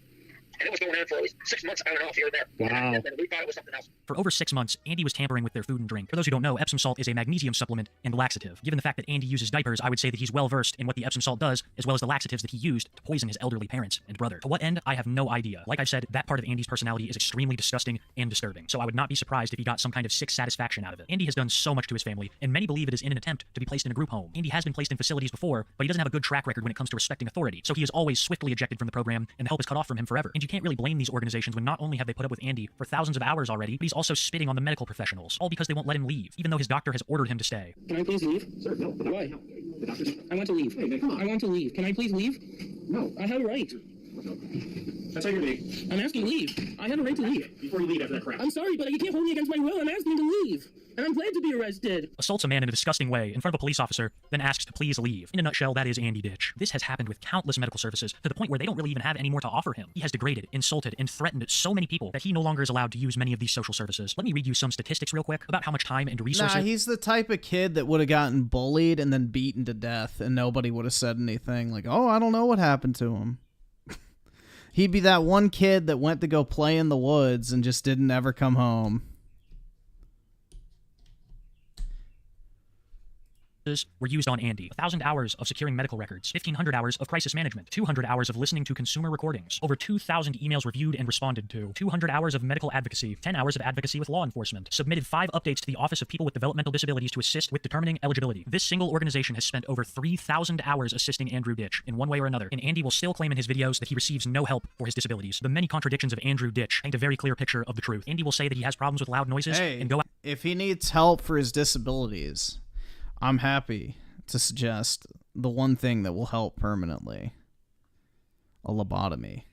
And it was going on for at least 6 months, on and off here and there. Wow. And we thought it was something else. For over 6 months, Andy was tampering with their food and drink. For those who don't know, Epsom salt is a magnesium supplement and laxative. Given the fact that Andy uses diapers, I would say that he's well versed in what the Epsom salt does, as well as the laxatives that he used to poison his elderly parents and brother. To what end, I have no idea. Like I've said, that part of Andy's personality is extremely disgusting and disturbing, so I would not be surprised if he got some kind of sick satisfaction out of it. Andy has done so much to his family, and many believe it is in an attempt to be placed in a group home. Andy has been placed in facilities before, but he doesn't have a good track record when it comes to respecting authority, so he is always swiftly ejected from the program, and help is cut off from him forever. And you can't really blame these organizations when not only have they put up with Andy for thousands of hours already, but he's also spitting on the medical professionals, all because they won't let him leave, even though his doctor has ordered him to stay. Can I please leave? Sir, no. Why? The doctor's... I want to leave. Hey, man, come on. I want to leave. Can I please leave? No. I have a right. That's how you're leaving. I'm asking leave. I have a right to leave. Before you leave after that crap. I'm sorry, but you can't hold me against my will. I'm asking to leave. And I'm glad to be arrested. Assaults a man in a disgusting way in front of a police officer, then asks to please leave. In a nutshell, that is Andy Ditch. This has happened with countless medical services to the point where they don't really even have any more to offer him. He has degraded, insulted, and threatened so many people that he no longer is allowed to use many of these social services. Let me read you some statistics real quick about how much time and resources... Nah, he's the type of kid that would have gotten bullied and then beaten to death, and nobody would have said anything like, oh, I don't know what happened to him. He'd be that one kid that went to go play in the woods and just didn't ever come home. Were used on Andy. 1,000 hours of securing medical records, 1,500 hours of crisis management, 200 hours of listening to consumer recordings, over 2,000 emails reviewed and responded to, 200 hours of medical advocacy, 10 hours of advocacy with law enforcement, submitted 5 updates to the Office of People with Developmental Disabilities to assist with determining eligibility. This single organization has spent over 3,000 hours assisting Andrew Ditch in one way or another, and Andy will still claim in his videos that he receives no help for his disabilities. The many contradictions of Andrew Ditch paint a very clear picture of the truth. Andy will say that he has problems with loud noises and go out. If he needs help for his disabilities, I'm happy to suggest the one thing that will help permanently: a lobotomy.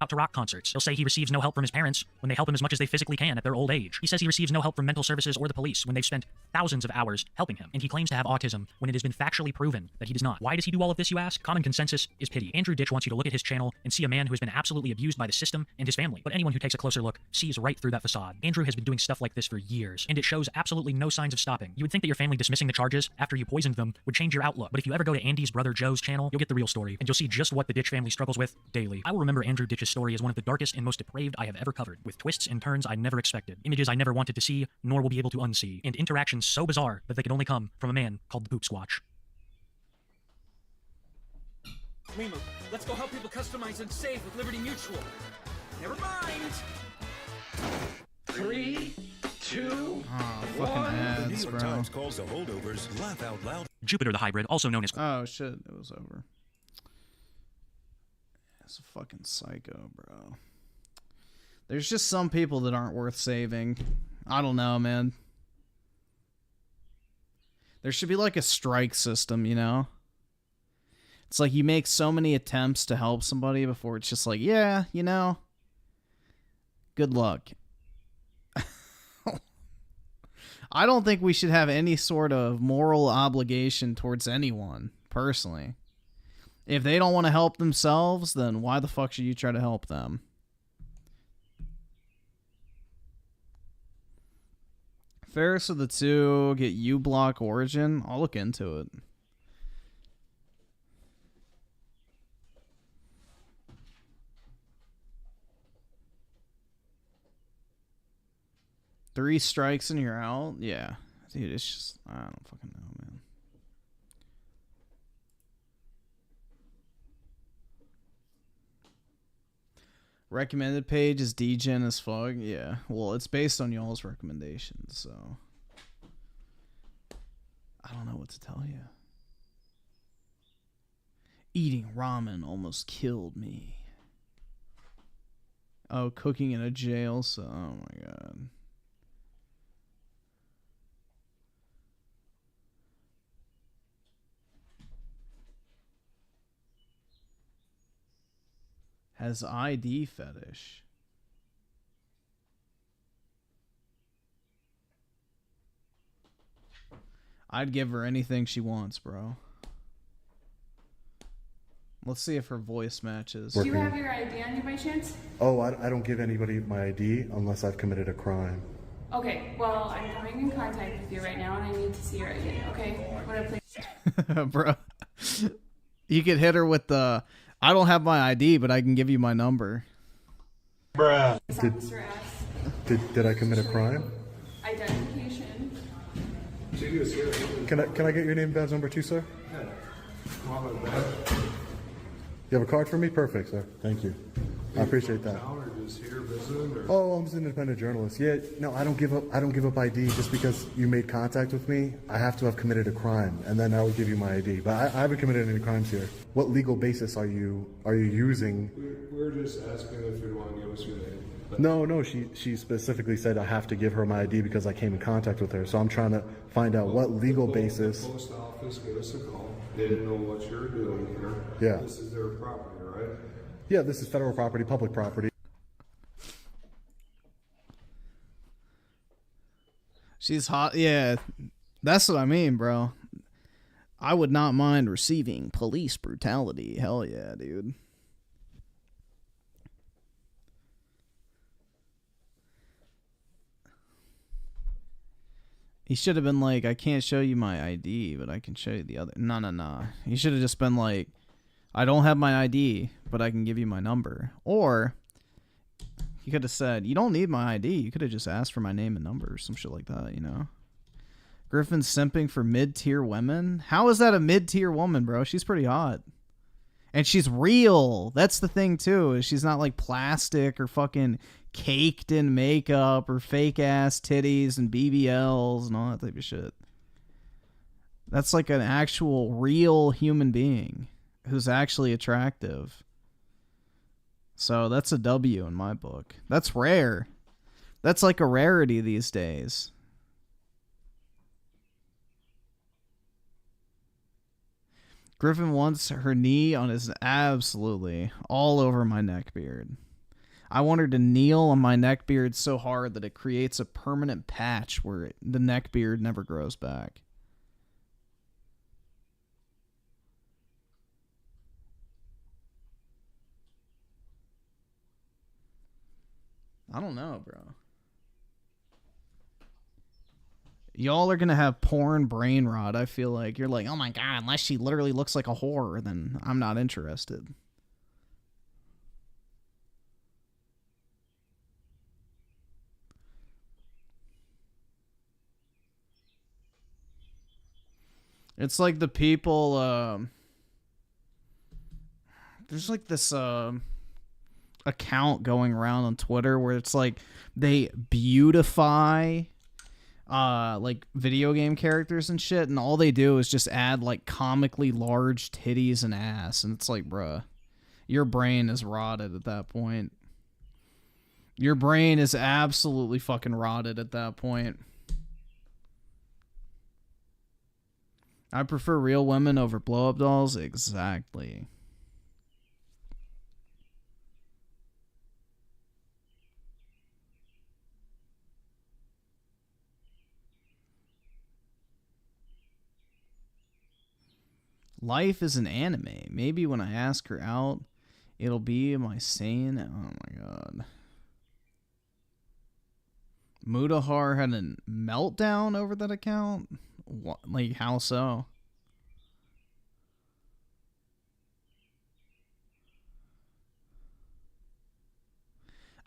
Out to rock concerts. He'll say he receives no help from his parents when they help him as much as they physically can at their old age. He says he receives no help from mental services or the police when they've spent thousands of hours helping him. And he claims to have autism when it has been factually proven that he does not. Why does he do all of this, you ask? Common consensus is pity. Andrew Ditch wants you to look at his channel and see a man who has been absolutely abused by the system and his family. But anyone who takes a closer look sees right through that facade. Andrew has been doing stuff like this for years, and it shows absolutely no signs of stopping. You would think that your family dismissing the charges after you poisoned them would change your outlook. But if you ever go to Andy's brother Joe's channel, you'll get the real story, and you'll see just what the Ditch family struggles with daily. I will remember Andrew Ditch's story as one of the darkest and most depraved I have ever covered, with twists and turns I never expected, images I never wanted to see, nor will be able to unsee, and interactions so bizarre that they could only come from a man called the Poop Squatch. Weimer, let's go help people customize and save with Liberty Mutual. Never mind. 3, 2, fucking ads, The New York bro. Times calls the holdovers laugh out loud. Jupiter the Hybrid, also known as... Oh shit, it was over. It's a fucking psycho, bro. There's just some people that aren't worth saving. I don't know, man. There should be like a strike system, you know? It's like you make so many attempts to help somebody before it's just like, yeah, you know, good luck. I don't think we should have any sort of moral obligation towards anyone, personally. If they don't want to help themselves, then why the fuck should you try to help them? Fairest of the two, get U-Block Origin. I'll look into it. Three strikes and you're out? Yeah. Dude, it's just, I don't fucking know, man. Recommended page is degen as fuck. Yeah. Well, it's based on y'all's recommendations, so I don't know what to tell you. Eating ramen almost killed me. Oh, cooking in a jail, so oh my god. Has ID fetish. I'd give her anything she wants, bro. Let's see if her voice matches. Do you have your ID on you by chance? Oh, I don't give anybody my ID unless I've committed a crime. Okay, well, I'm coming in contact with you right now, and I need to see your ID, okay? What I please? Bro. You could hit her with the, I don't have my ID, but I can give you my number. Bruh. Did I commit a crime? Identification. Can I get your name, badge number 2, sir? You have a card for me? Perfect, sir. Thank you. I appreciate that. Oh, I'm just an independent journalist. Yeah, no, I don't give up ID just because you made contact with me. I have to have committed a crime, and then I would give you my ID. But I haven't committed any crimes here. What legal basis are you using? We're just asking if you want to give us your name. No, she specifically said I have to give her my ID because I came in contact with her. So I'm trying to find out what legal basis. The post office gave us a call. They didn't know what you're doing here. Yeah. This is their property, right? Yeah, this is federal property, public property. She's hot. Yeah, that's what I mean, bro. I would not mind receiving police brutality. Hell yeah, dude. He should have been like, I can't show you my ID, but I can show you the other. No. He should have just been like, I don't have my ID, but I can give you my number. Or he could have said, you don't need my ID. You could have just asked for my name and number or some shit like that, you know? Griffin's simping for mid-tier women? How is that a mid-tier woman, bro? She's pretty hot. And she's real. That's the thing, too, is she's not like plastic or fucking caked in makeup or fake-ass titties and BBLs and all that type of shit. That's like an actual, real human being who's actually attractive. So that's a W in my book. That's rare. That's like a rarity these days. Griffin wants her knee on his, absolutely, all over my neck beard. I want her to kneel on my neck beard so hard that it creates a permanent patch where the neck beard never grows back. I don't know, bro. Y'all are gonna have porn brain rot, I feel like. You're like, oh my god, unless she literally looks like a whore, then I'm not interested. It's like the people, there's like this, account going around on Twitter where it's like they beautify like video game characters and shit, and all they do is just add like comically large titties and ass, and it's like, bruh, your brain is rotted at that point. Your brain is absolutely fucking rotted at that point. I prefer real women over blow-up dolls. Exactly. Life is an anime. Maybe when I ask her out, it'll be my sane. Oh my god. Mudahar had a meltdown over that account? What? Like, how so?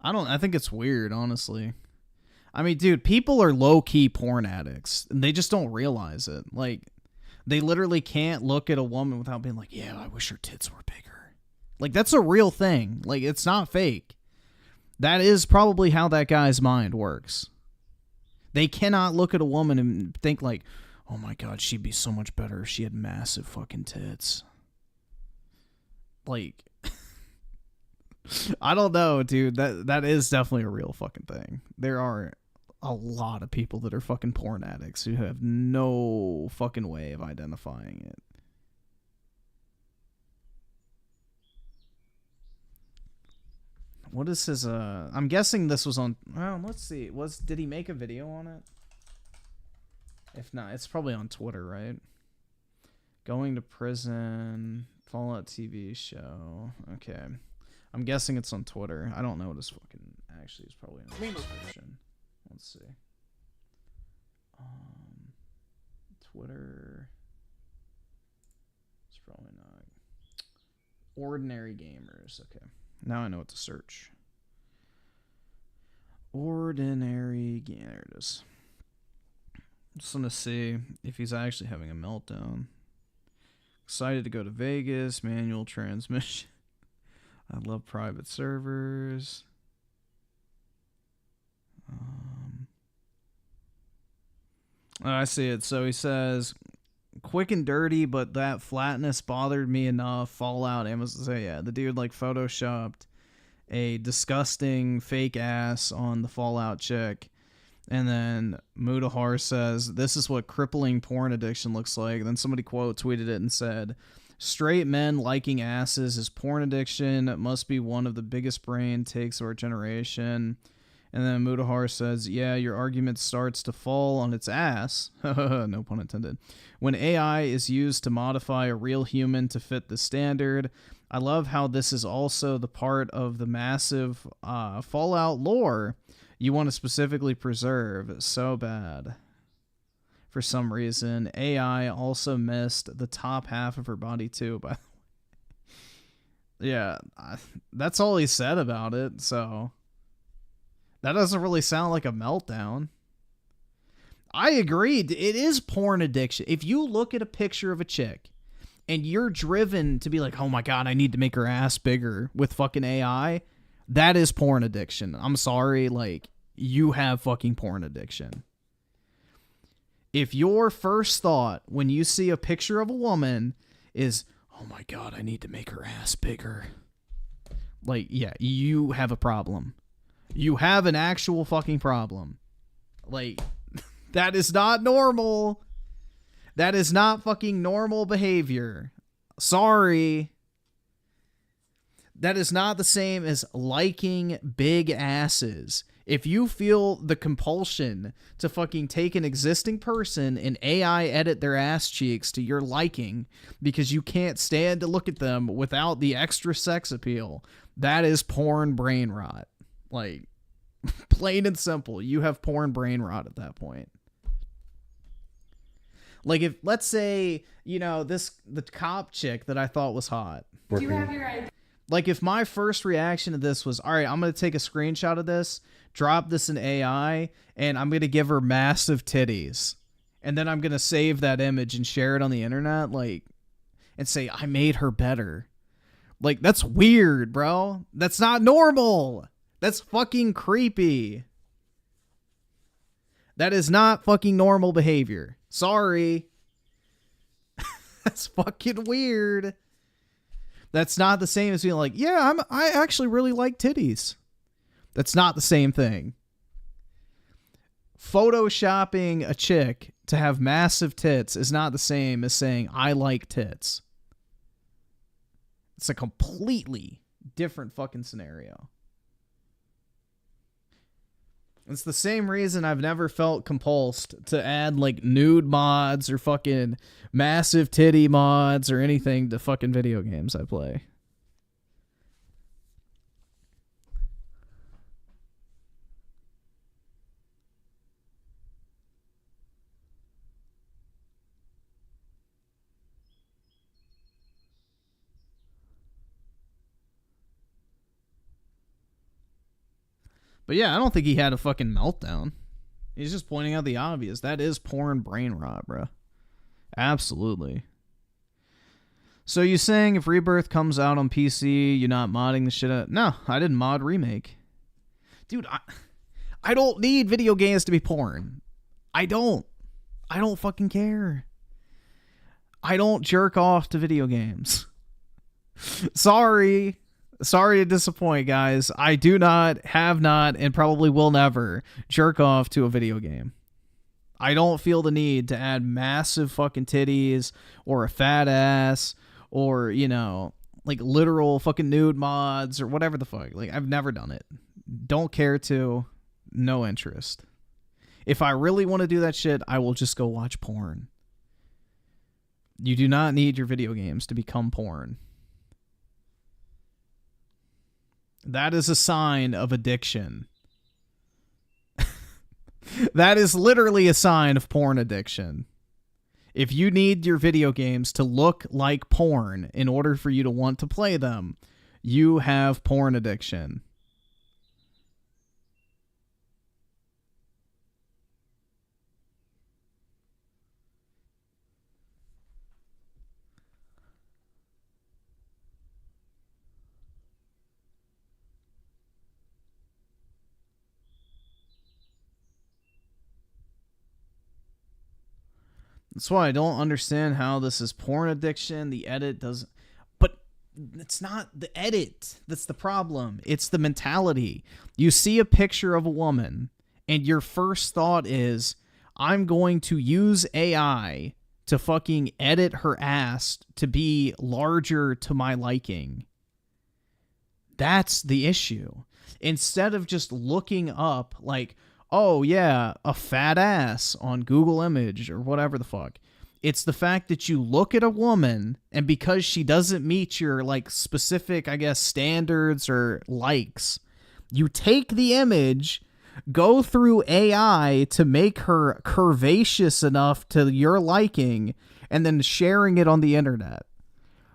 I think it's weird, honestly. I mean, dude, people are low-key porn addicts, and they just don't realize it. Like, they literally can't look at a woman without being like, yeah, I wish her tits were bigger. Like, that's a real thing. Like, it's not fake. That is probably how that guy's mind works. They cannot look at a woman and think like, oh my god, she'd be so much better if she had massive fucking tits. Like, I don't know, dude. That is definitely a real fucking thing. There are a lot of people that are fucking porn addicts who have no fucking way of identifying it. What is his, I'm guessing this was on, well, let's see. Did he make a video on it? If not, it's probably on Twitter, right? Going to prison, Fallout TV show. Okay. I'm guessing it's on Twitter. I don't know what his fucking, actually, it's probably in the description. Let's see. Twitter. It's probably not. Ordinary Gamers. Okay. Now I know what to search. Ordinary Gamer. There it is. Just want to see if he's actually having a meltdown. Excited to go to Vegas. Manual transmission. I love private servers. I see it. So he says, quick and dirty, but that flatness bothered me enough. Fallout, Amazon. So yeah, the dude like photoshopped a disgusting fake ass on the Fallout chick. And then Mudahar says, this is what crippling porn addiction looks like. And then somebody quote tweeted it and said, straight men liking asses is porn addiction. It must be one of the biggest brain takes of our generation. And then Mudahar says, yeah, your argument starts to fall on its ass. No pun intended. When AI is used to modify a real human to fit the standard. I love how this is also the part of the massive Fallout lore you want to specifically preserve so bad. For some reason, AI also missed the top half of her body too, by the way. Yeah, that's all he said about it, so that doesn't really sound like a meltdown. I agree. It is porn addiction. If you look at a picture of a chick and you're driven to be like, oh my god, I need to make her ass bigger with fucking AI, that is porn addiction. I'm sorry, like, you have fucking porn addiction. If your first thought when you see a picture of a woman is, oh my god, I need to make her ass bigger, like, yeah, you have a problem. You have an actual fucking problem. Like, that is not normal. That is not fucking normal behavior. Sorry. That is not the same as liking big asses. If you feel the compulsion to fucking take an existing person and AI edit their ass cheeks to your liking because you can't stand to look at them without the extra sex appeal, that is porn brain rot. Like, plain and simple, you have porn brain rot at that point. Like, if, let's say, you know, the cop chick that I thought was hot. Do you have your idea? Like, if my first reaction to this was, all right, I'm going to take a screenshot of this, drop this in AI, and I'm going to give her massive titties. And then I'm going to save that image and share it on the internet, like, and say, I made her better. Like, that's weird, bro. That's not normal. That's fucking creepy. That is not fucking normal behavior. Sorry. That's fucking weird. That's not the same as being like, yeah, I actually really like titties. That's not the same thing. Photoshopping a chick to have massive tits is not the same as saying, I like tits. It's a completely different fucking scenario. It's the same reason I've never felt compulsed to add like nude mods or fucking massive titty mods or anything to fucking video games I play. But yeah, I don't think he had a fucking meltdown. He's just pointing out the obvious. That is porn brain rot, bro. Absolutely. So you saying if Rebirth comes out on PC, you're not modding the shit out? No, I didn't mod Remake. Dude, I don't need video games to be porn. I don't fucking care. I don't jerk off to video games. Sorry to disappoint, guys. I do not, have not, and probably will never jerk off to a video game. I don't feel the need to add massive fucking titties or a fat ass or, you know, like literal fucking nude mods or whatever the fuck. Like, I've never done it. Don't care to. No interest. If I really want to do that shit, I will just go watch porn. You do not need your video games to become porn. That is a sign of addiction. That is literally a sign of porn addiction. If you need your video games to look like porn in order for you to want to play them, you have porn addiction. That's why I don't understand how this is porn addiction. The edit doesn't... But it's not the edit that's the problem. It's the mentality. You see a picture of a woman, and your first thought is, I'm going to use AI to fucking edit her ass to be larger to my liking. That's the issue. Instead of just looking up, like... oh, yeah, a fat ass on Google Image or whatever the fuck. It's the fact that you look at a woman, and because she doesn't meet your, like, specific, I guess, standards or likes, you take the image, go through AI to make her curvaceous enough to your liking, and then sharing it on the internet.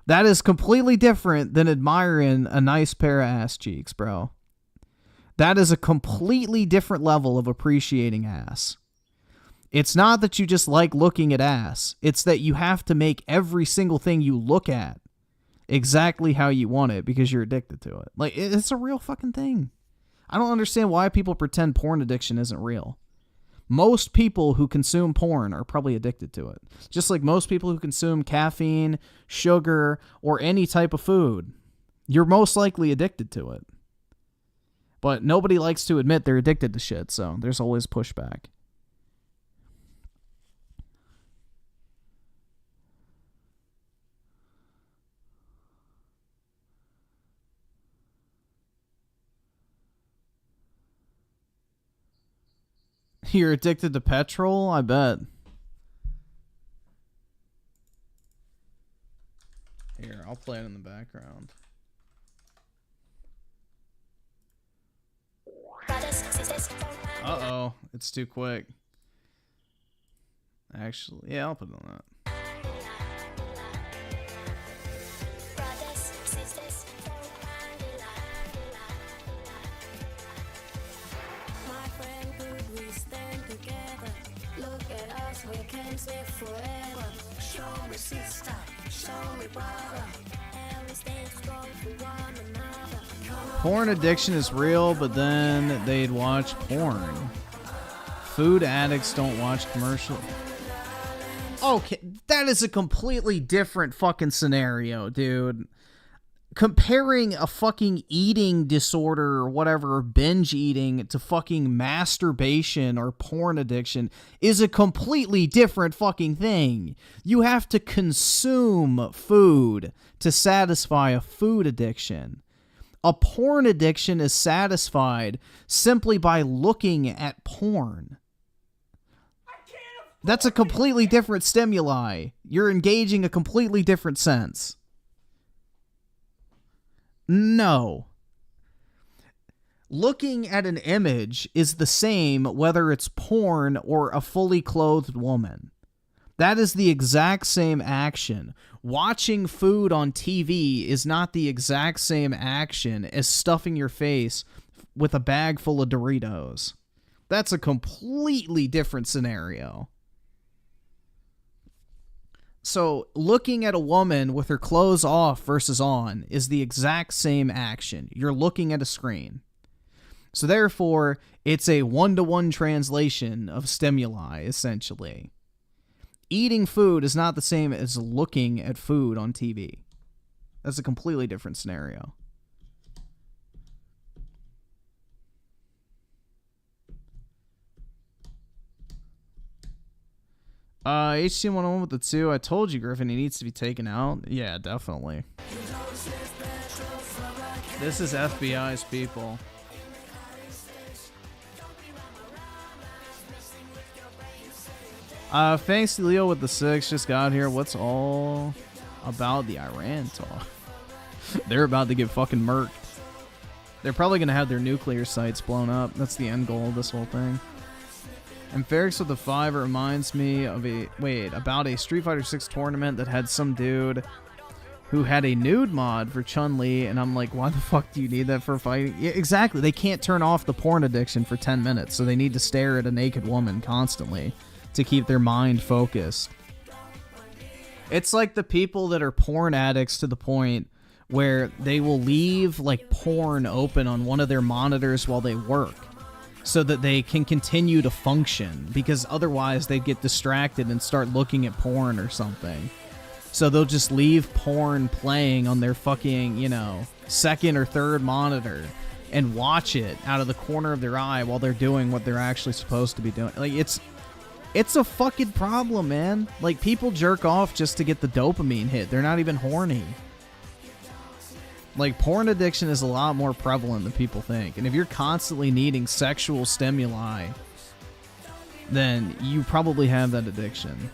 That is completely different than admiring a nice pair of ass cheeks, bro. That is a completely different level of appreciating ass. It's not that you just like looking at ass. It's that you have to make every single thing you look at exactly how you want it because you're addicted to it. Like, it's a real fucking thing. I don't understand why people pretend porn addiction isn't real. Most people who consume porn are probably addicted to it. Just like most people who consume caffeine, sugar, or any type of food. You're most likely addicted to it. But nobody likes to admit they're addicted to shit, so there's always pushback. You're addicted to petrol? I bet. Here, I'll play it in the background. Uh-oh, it's too quick. Actually, yeah, I'll put it on that. Porn addiction is real, but then they'd watch porn. Food addicts don't watch commercials. Okay, that is a completely different fucking scenario, dude. Comparing a fucking eating disorder or whatever, binge eating, to fucking masturbation or porn addiction is a completely different fucking thing. You have to consume food to satisfy a food addiction. A porn addiction is satisfied simply by looking at porn. That's a completely different stimuli. You're engaging a completely different sense. No. Looking at an image is the same whether it's porn or a fully clothed woman. That is the exact same action. Watching food on TV is not the exact same action as stuffing your face with a bag full of Doritos. That's a completely different scenario. So, looking at a woman with her clothes off versus on is the exact same action. You're looking at a screen. So therefore, it's a one-to-one translation of stimuli, essentially. Eating food is not the same as looking at food on TV. That's a completely different scenario. HC101 with the 2. I told you, Griffin, he needs to be taken out. Yeah, definitely. This is FBI's people. Fancy Leo with the 6 just got here. What's all about the Iran talk? They're about to get fucking murked. They're probably going to have their nuclear sites blown up. That's the end goal of this whole thing. And Ferrix with the 5, it reminds me of about a Street Fighter 6 tournament that had some dude who had a nude mod for Chun-Li, and I'm like, why the fuck do you need that for fighting? Yeah, exactly. They can't turn off the porn addiction for 10 minutes, so they need to stare at a naked woman constantly to keep their mind focused. It's like the people that are porn addicts to the point where they will leave like porn open on one of their monitors while they work so that they can continue to function, because otherwise they'd get distracted and start looking at porn or something. So they'll just leave porn playing on their fucking, you know, second or third monitor and watch it out of the corner of their eye while they're doing what they're actually supposed to be doing. Like, it's a fucking problem, man. Like, people jerk off just to get the dopamine hit. They're not even horny. Like, porn addiction is a lot more prevalent than people think. And if you're constantly needing sexual stimuli, then you probably have that addiction.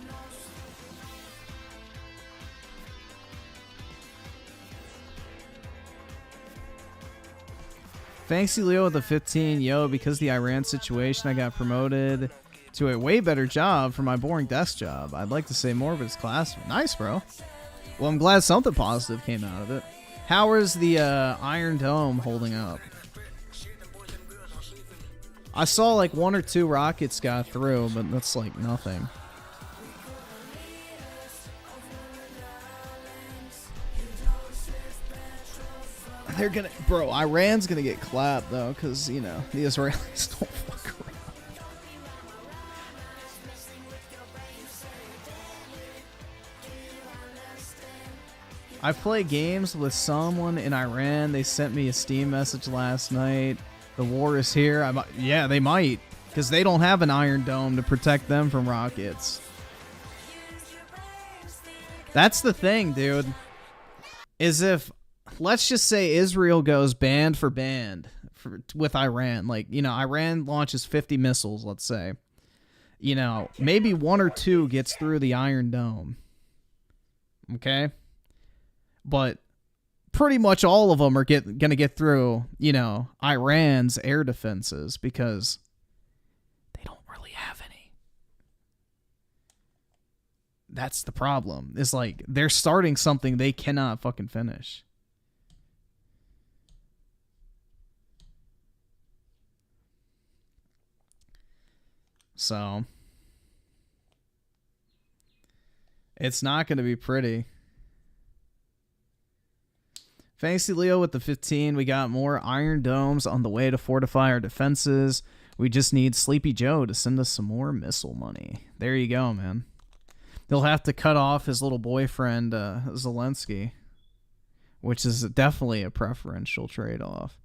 Fancy Leo with a 15. Yo, because of the Iran situation, I got promoted to a way better job for my boring desk job. I'd like to say more, but it's class. Nice, bro. Well, I'm glad something positive came out of it. How is the Iron Dome holding up? I saw like 1 or 2 rockets got through, but that's like nothing. They're gonna, bro, Iran's gonna get clapped though, because, you know, the Israelis don't fuck around. I play games with someone in Iran. They sent me a Steam message last night. The war is here. Yeah, they might, because they don't have an Iron Dome to protect them from rockets. That's the thing, dude. Is if, let's just say Israel goes band for band with Iran. Like, you know, Iran launches 50 missiles, let's say. You know, maybe 1 or 2 gets through the Iron Dome. Okay? But pretty much all of them are going to get through, you know, Iran's air defenses, because they don't really have any. That's the problem. It's like they're starting something they cannot fucking finish. So it's not going to be pretty. Fancy Leo with the 15. We got more Iron Domes on the way to fortify our defenses. We just need Sleepy Joe to send us some more missile money. There you go, man. He'll have to cut off his little boyfriend, Zelensky, which is definitely a preferential trade-off.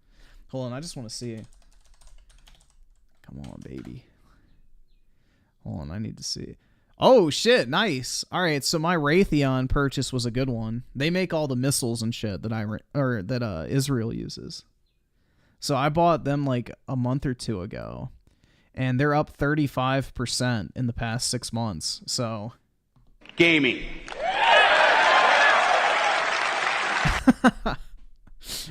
Hold on, I just want to see. Come on, baby. Hold on, I need to see. Oh, shit, nice. All right, so my Raytheon purchase was a good one. They make all the missiles and shit that Israel uses. So I bought them like a month or 2 ago, and they're up 35% in the past 6 months. So gaming.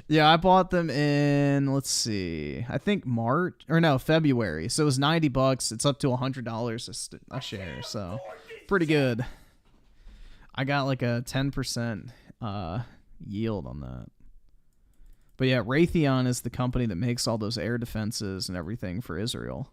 Yeah, I bought them in, let's see, I think February. So it was $90. It's up to $100 a share. So pretty good. I got like a 10% yield on that. But yeah, Raytheon is the company that makes all those air defenses and everything for Israel.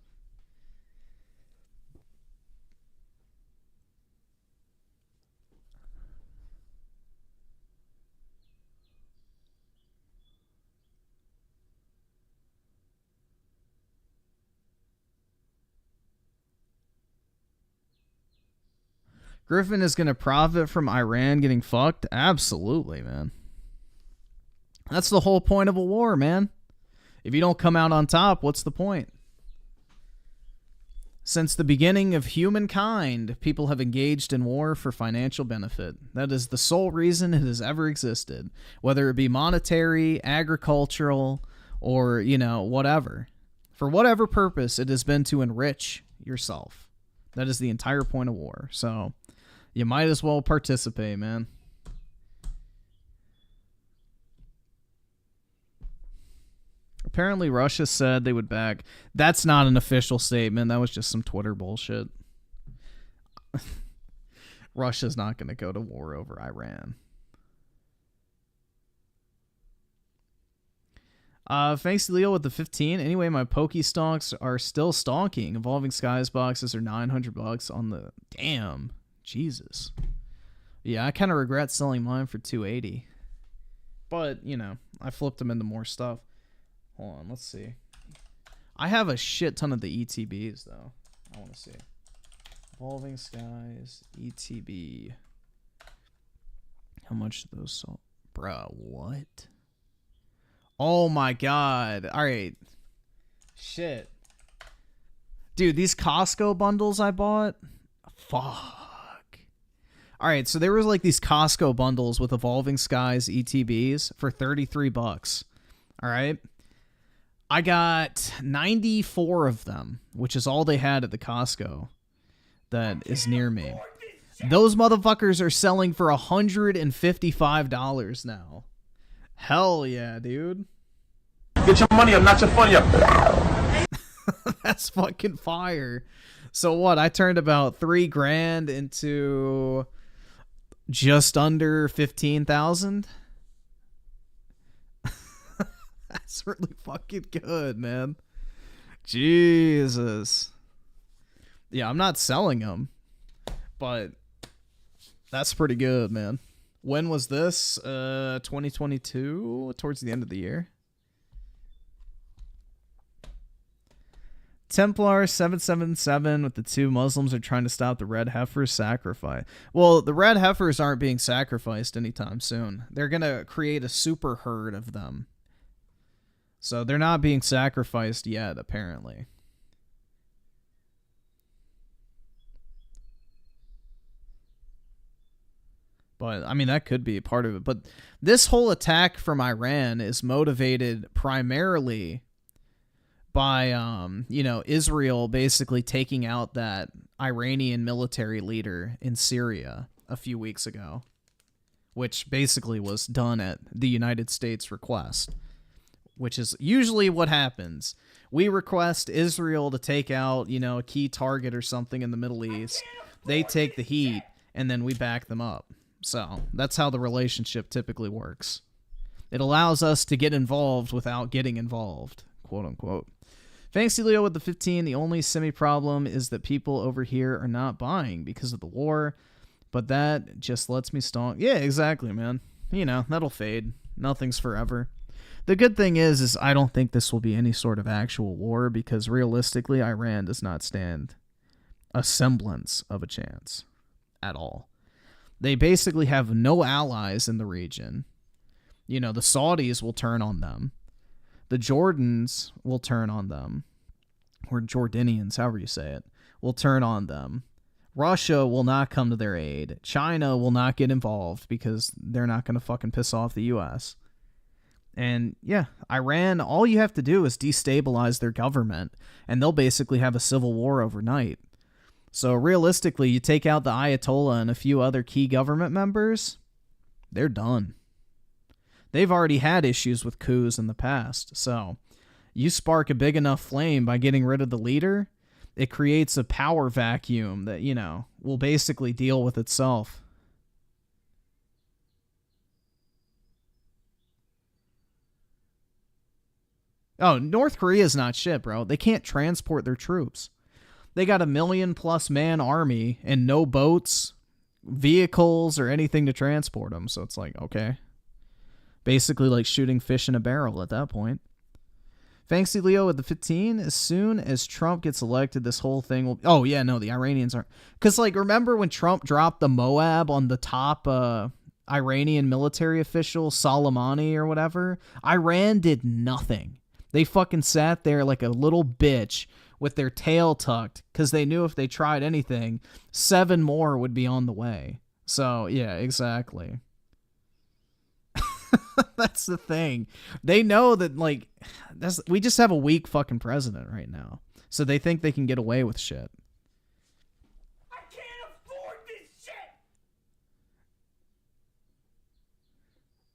Griffin is going to profit from Iran getting fucked? Absolutely, man. That's the whole point of a war, man. If you don't come out on top, what's the point? Since the beginning of humankind, people have engaged in war for financial benefit. That is the sole reason it has ever existed. Whether it be monetary, agricultural, or, you know, whatever. For whatever purpose, it has been to enrich yourself. That is the entire point of war. So, you might as well participate, man. Apparently, Russia said they would back. That's not an official statement. That was just some Twitter bullshit. Russia's not going to go to war over Iran. Thanks to Leo with the 15. Anyway, my Pokestonks are still stonking. Evolving Skies boxes are $900 on the... Damn. Jesus. Yeah, I kind of regret selling mine for $280. But, you know, I flipped them into more stuff. Hold on, let's see. I have a shit ton of the ETBs, though. I want to see. Evolving Skies, ETB. How much do those sell? Bruh, what? Oh my god. Alright. Shit. Dude, these Costco bundles I bought? Fuck. Alright, so there was like these Costco bundles with Evolving Skies ETBs for $33. Alright? I got 94 of them, which is all they had at the Costco that is near me. Those motherfuckers are selling for $155 now. Hell yeah, dude. Get your money up, not your funny up. That's fucking fire. So what? I turned about $3,000 into just under 15,000. That's really fucking good, man. Jesus. Yeah, I'm not selling them, but that's pretty good, man. When was this? 2022, towards the end of the year. Templar 777 with the 2 Muslims are trying to stop the red heifer sacrifice. Well, the red heifers aren't being sacrificed anytime soon. They're going to create a super herd of them. So they're not being sacrificed yet, apparently. But, I mean, that could be a part of it. But this whole attack from Iran is motivated primarily by, you know, Israel basically taking out that Iranian military leader in Syria a few weeks ago, which basically was done at the United States' request, which is usually what happens. We request Israel to take out, you know, a key target or something in the Middle East. They take the heat, and then we back them up. So that's how the relationship typically works. It allows us to get involved without getting involved, quote unquote. Thanks to Leo with the 15. The only semi-problem is that people over here are not buying because of the war, but that just lets me stonk. Yeah, exactly, man. You know, that'll fade. Nothing's forever. The good thing is I don't think this will be any sort of actual war because realistically, Iran does not stand a semblance of a chance at all. They basically have no allies in the region. You know, the Saudis will turn on them. The Jordans will turn on them. Or Jordanians, however you say it, will turn on them. Russia will not come to their aid. China will not get involved because they're not going to fucking piss off the U.S. And yeah, Iran, all you have to do is destabilize their government, and they'll basically have a civil war overnight. So realistically, you take out the Ayatollah and a few other key government members, they're done. They've already had issues with coups in the past, so you spark a big enough flame by getting rid of the leader, it creates a power vacuum that, you know, will basically deal with itself. Oh, North Korea's not shit, bro. They can't transport their troops. They got a 1 million+ man army and no boats, vehicles, or anything to transport them. So it's like, okay. Basically like shooting fish in a barrel at that point. Fancy Leo with the 15. As soon as Trump gets elected, this whole thing will... Oh, yeah, no, the Iranians aren't... Because, like, remember when Trump dropped the Moab on the top Iranian military official, Soleimani or whatever? Iran did nothing. They fucking sat there like a little bitch with their tail tucked because they knew if they tried anything, 7 more would be on the way. So, yeah, exactly. That's the thing. They know that, like, we just have a weak fucking president right now. So they think they can get away with shit. I can't afford this shit!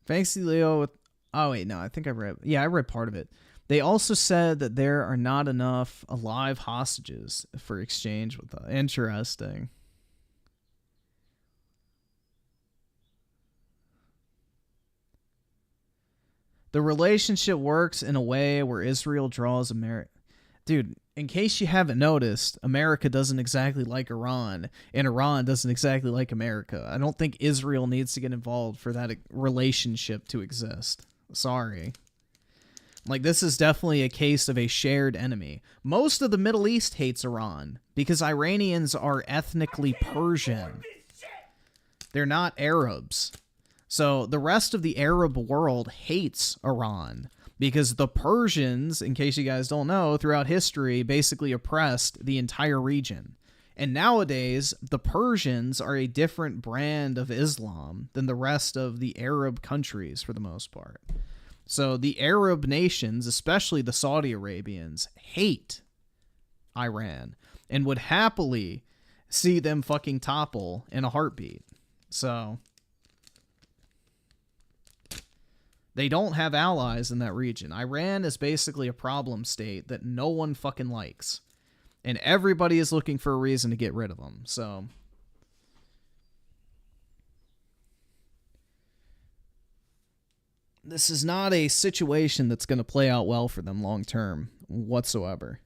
Fancy Leo with... Oh, wait, no, I think I read... Yeah, I read part of it. They also said that there are not enough alive hostages for exchange with us. Interesting. The relationship works in a way where Israel draws America. Dude, in case you haven't noticed, America doesn't exactly like Iran, and Iran doesn't exactly like America. I don't think Israel needs to get involved for that relationship to exist. Sorry. Like, this is definitely a case of a shared enemy. Most of the Middle East hates Iran because Iranians are ethnically Persian. They're not Arabs. So the rest of the Arab world hates Iran because the Persians, in case you guys don't know, throughout history basically oppressed the entire region. And nowadays, the Persians are a different brand of Islam than the rest of the Arab countries for the most part. So the Arab nations, especially the Saudi Arabians, hate Iran and would happily see them fucking topple in a heartbeat. So... they don't have allies in that region. Iran is basically a problem state that no one fucking likes. And everybody is looking for a reason to get rid of them. So... this is not a situation that's going to play out well for them long term whatsoever.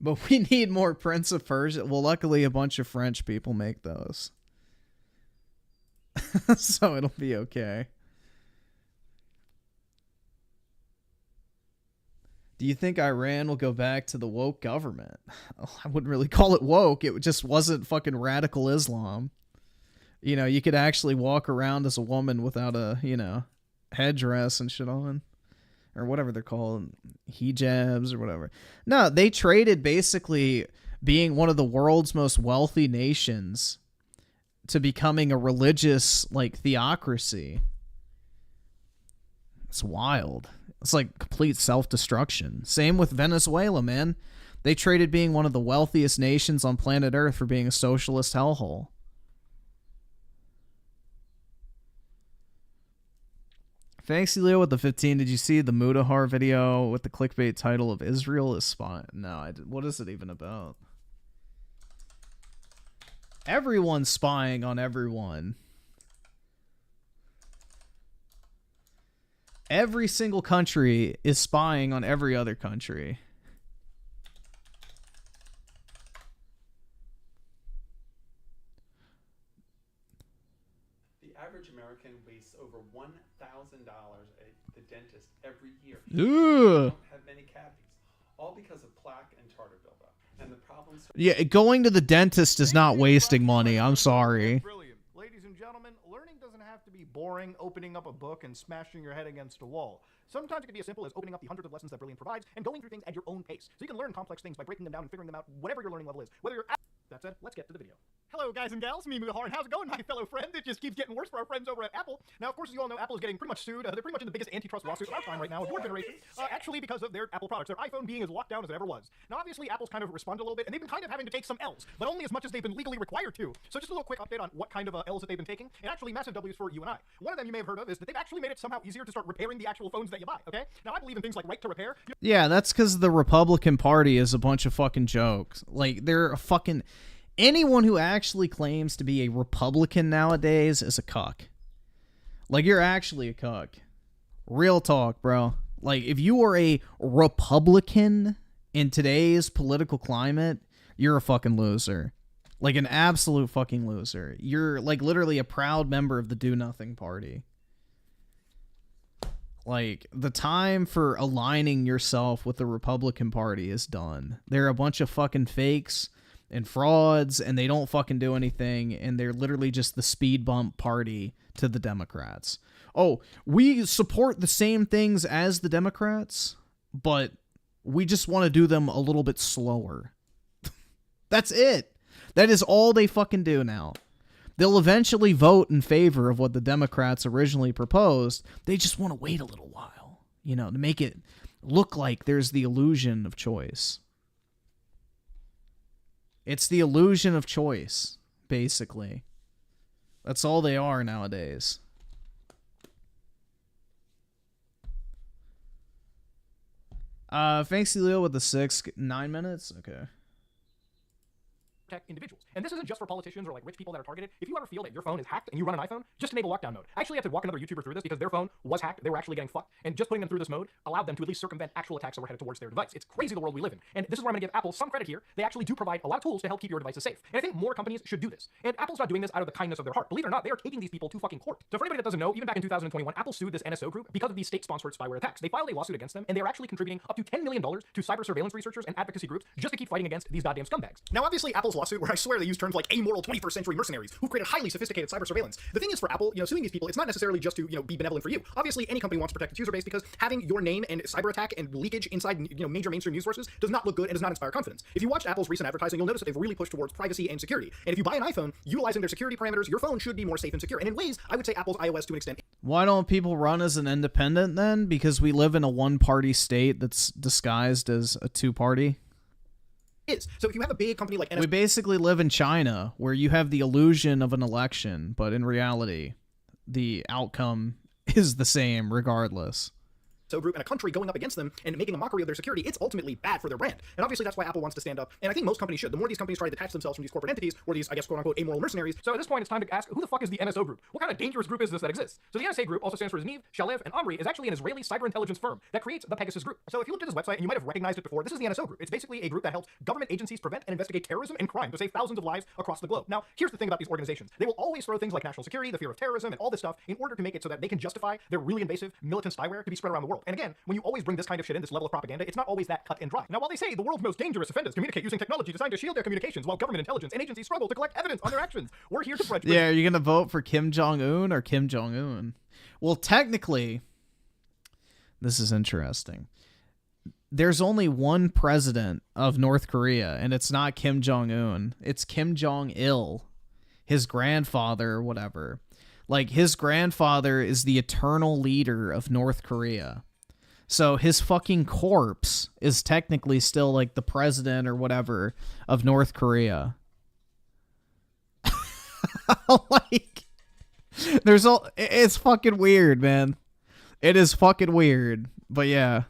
But we need more Prince of Persia. Well, luckily a bunch of French people make those. So it'll be okay. Do you think Iran will go back to the woke government? I wouldn't really call it woke. It just wasn't fucking radical Islam. You know, you could actually walk around as a woman without a, you know, headdress and shit on. Or whatever they're called, hijabs or whatever. No, they traded basically being one of the world's most wealthy nations to becoming a religious, like, theocracy. It's wild. It's like complete self-destruction. Same with Venezuela, man. They traded being one of the wealthiest nations on planet Earth for being a socialist hellhole. Fancy Leo with the 15. Did you see the Mudahar video with the clickbait title of Israel is spying? No, I didn't. What is it even about? Everyone's spying on everyone. Every single country is spying on every other country. The average American wastes over $1,000 at the dentist every year. Ooh. Don't have many cavities, all because of plaque and tartar buildup. And the problems. Yeah, going to the dentist is not wasting money. I'm sorry. Brilliant. Ladies and gentlemen, learning doesn't have to be boring, opening up a book and smashing your head against a wall. Sometimes it can be as simple as opening up the hundreds of lessons that Brilliant provides and going through things at your own pace. So you can learn complex things by breaking them down and figuring them out, whatever your learning level is. Whether you're that said, let's get to the video. Hello, guys and gals. Me, Mudahar, and how's it going, my fellow friend? It just keeps getting worse for our friends over at Apple. Now, of course, as you all know, Apple is getting pretty much sued. They're pretty much in the biggest antitrust lawsuit of our time right now, of your generation, actually because of their Apple products, their iPhone being as locked down as it ever was. Now, obviously, Apple's kind of responded a little bit, and they've been kind of having to take some L's, but only as much as they've been legally required to. So just a little quick update on what kind of L's that they've been taking, and actually massive W's for you and I. One of them you may have heard of is that they've actually made it somehow easier to start repairing the actual phones that you buy, okay? Now, I believe in things like right to repair. Yeah, that's because the Republican Party is a bunch of fucking jokes. Like, they're a fucking... anyone who actually claims to be a Republican nowadays is a cuck. Like, you're actually a cuck. Real talk, bro. Like, if you are a Republican in today's political climate, you're a fucking loser. Like an absolute fucking loser. You're like literally a proud member of the Do Nothing Party. Like, the time for aligning yourself with the Republican Party is done. They're a bunch of fucking fakes and frauds, and they don't fucking do anything, and they're literally just the speed bump party to the Democrats. Oh, we support the same things as the Democrats, but we just want to do them a little bit slower. That's it. That is all they fucking do now. They'll eventually vote in favor of what the Democrats originally proposed. They just want to wait a little while, you know, to make it look like there's the illusion of choice. It's the illusion of choice, basically. That's all they are nowadays. Fancy Leo with the 9 minutes? Okay. Protect individuals. And this isn't just for politicians or like rich people that are targeted. If you ever feel that your phone is hacked and you run an iPhone, just enable lockdown mode. I actually had to walk another YouTuber through this because their phone was hacked. They were actually getting fucked. And just putting them through this mode allowed them to at least circumvent actual attacks that were headed towards their device. It's crazy the world we live in. And this is where I'm going to give Apple some credit here. They actually do provide a lot of tools to help keep your devices safe. And I think more companies should do this. And Apple's not doing this out of the kindness of their heart. Believe it or not, they are taking these people to fucking court. So for anybody that doesn't know, even back in 2021, Apple sued this NSO group because of these state-sponsored spyware attacks. They filed a lawsuit against them, and they're actually contributing up to $10 million to cyber surveillance researchers and advocacy groups just to keep fighting against these goddamn scumbags. Now, obviously, Apple's lawsuit, where I swear they use terms like amoral 21st century mercenaries who created highly sophisticated cyber surveillance. The thing is, for Apple, suing these people, it's not necessarily just to, be benevolent for you. Obviously, any company wants to protect its user base because having your name and cyber attack and leakage inside, major mainstream news sources does not look good and does not inspire confidence. If you watch Apple's recent advertising, you'll notice that they've really pushed towards privacy and security. And if you buy an iPhone, utilizing their security parameters, your phone should be more safe and secure. And in ways, I would say Apple's iOS to an extent. Why don't people run as an independent then? Because we live in a one-party state that's disguised as a two-party? So if you have a big company like We basically live in China, where you have the illusion of an election, but in reality, the outcome is the same regardless. Group and a country going up against them and making a mockery of their security, it's ultimately bad for their brand. And obviously that's why Apple wants to stand up. And I think most companies should. The more these companies try to detach themselves from these corporate entities, or these, I guess, quote-unquote, amoral mercenaries. So at this point, it's time to ask, who the fuck is the NSO group? What kind of dangerous group is this that exists? So the NSA group, also stands for Znev, Shalev, and Omri, is actually an Israeli cyber intelligence firm that creates the Pegasus group. So if you looked at this website, and you might have recognized it before, this is the NSO group. It's basically a group that helps government agencies prevent and investigate terrorism and crime to save thousands of lives across the globe. Now, here's the thing about these organizations. They will always throw things like national security, the fear of terrorism, and all this stuff in order to make it so that they can justify their really invasive militant spyware to be spread around the world. And again, when you always bring this kind of shit in, this level of propaganda, it's not always that cut and dry. Now, while they say the world's most dangerous offenders communicate using technology designed to shield their communications, while government intelligence and agencies struggle to collect evidence on their actions, we're here to pledge. Yeah, are you gonna vote for Kim Jong-un or Kim Jong-un? Well, technically, this is interesting. There's only one president of North Korea, and it's not Kim Jong-un. It's Kim Jong-il, his grandfather or whatever. Like, his grandfather is the eternal leader of North Korea. So his fucking corpse is technically still like the president or whatever of North Korea. Like, it's fucking weird, man. It is fucking weird, but yeah.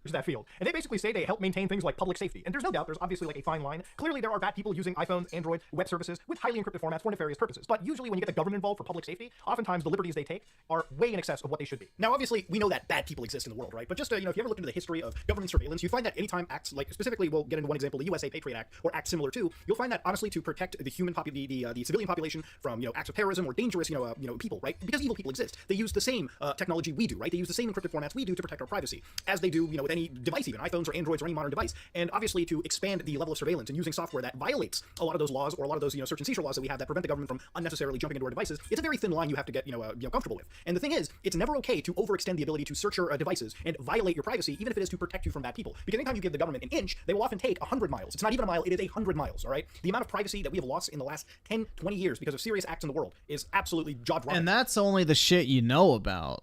That field. And they basically say they help maintain things like public safety. And there's no doubt there's obviously like a fine line. Clearly there are bad people using iPhones, Android, web services with highly encrypted formats for nefarious purposes. But usually when you get the government involved for public safety, oftentimes the liberties they take are way in excess of what they should be. Now obviously we know that bad people exist in the world, right? But just if you ever look into the history of government surveillance, you find that anytime acts like, specifically we'll get into one example, the USA Patriot Act or acts similar to, you'll find that honestly to protect the human the civilian population from acts of terrorism or dangerous people, right? Because evil people exist. They use the same technology we do, right? They use the same encrypted formats we do to protect our privacy, as they do with any device, even iPhones or Androids or any modern device. And obviously to expand the level of surveillance and using software that violates a lot of those laws or a lot of those search and seizure laws that we have that prevent the government from unnecessarily jumping into our devices, it's a very thin line you have to get comfortable with. And the thing is, it's never okay to overextend the ability to search your devices and violate your privacy, even if it is to protect you from bad people. Because anytime you give the government an inch, they will often take 100 miles. It's not even a mile, it is 100 miles, all right? The amount of privacy that we have lost in the last 10, 20 years because of serious acts in the world is absolutely jaw-dropping. And that's only the shit you know about.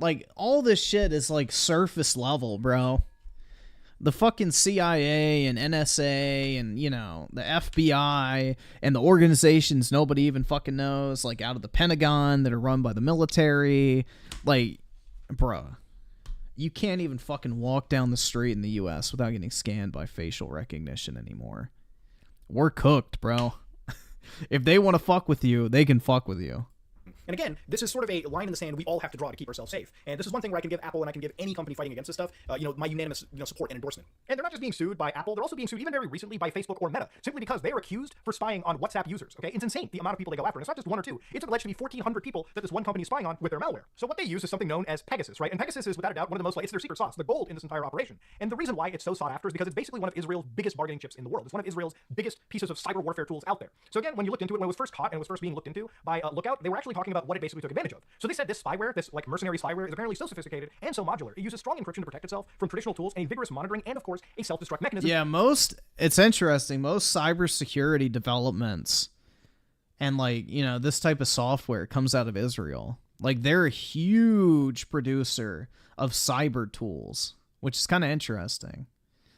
Like, all this shit is like surface level, bro. The fucking CIA and NSA and, the FBI and the organizations nobody even fucking knows, like out of the Pentagon that are run by the military. Like, bruh, you can't even fucking walk down the street in the US without getting scanned by facial recognition anymore. We're cooked, bro. If they want to fuck with you, they can fuck with you. And again, this is sort of a line in the sand we all have to draw to keep ourselves safe. And this is one thing where I can give Apple and I can give any company fighting against this stuff, my unanimous support and endorsement. And they're not just being sued by Apple, they're also being sued even very recently by Facebook or Meta, simply because they are accused for spying on WhatsApp users, okay? It's insane the amount of people they go after. And it's not just one or two. It's alleged to be 1,400 people that this one company is spying on with their malware. So what they use is something known as Pegasus, right? And Pegasus is without a doubt one of the most, it's their secret sauce, the gold in this entire operation. And the reason why it's so sought after is because it's basically one of Israel's biggest bargaining chips in the world. It's one of Israel's biggest pieces of cyber warfare tools out there. So again, when you looked into it, when it was first caught and it was first being looked into by Lookout, they were actually talking about what it basically took advantage of. So they said this spyware, this like mercenary spyware, is apparently so sophisticated and so modular. It uses strong encryption to protect itself from traditional tools and a vigorous monitoring and, of course, a self-destruct mechanism. Yeah, it's interesting. Most cybersecurity developments and this type of software comes out of Israel. Like, they're a huge producer of cyber tools, which is kind of interesting.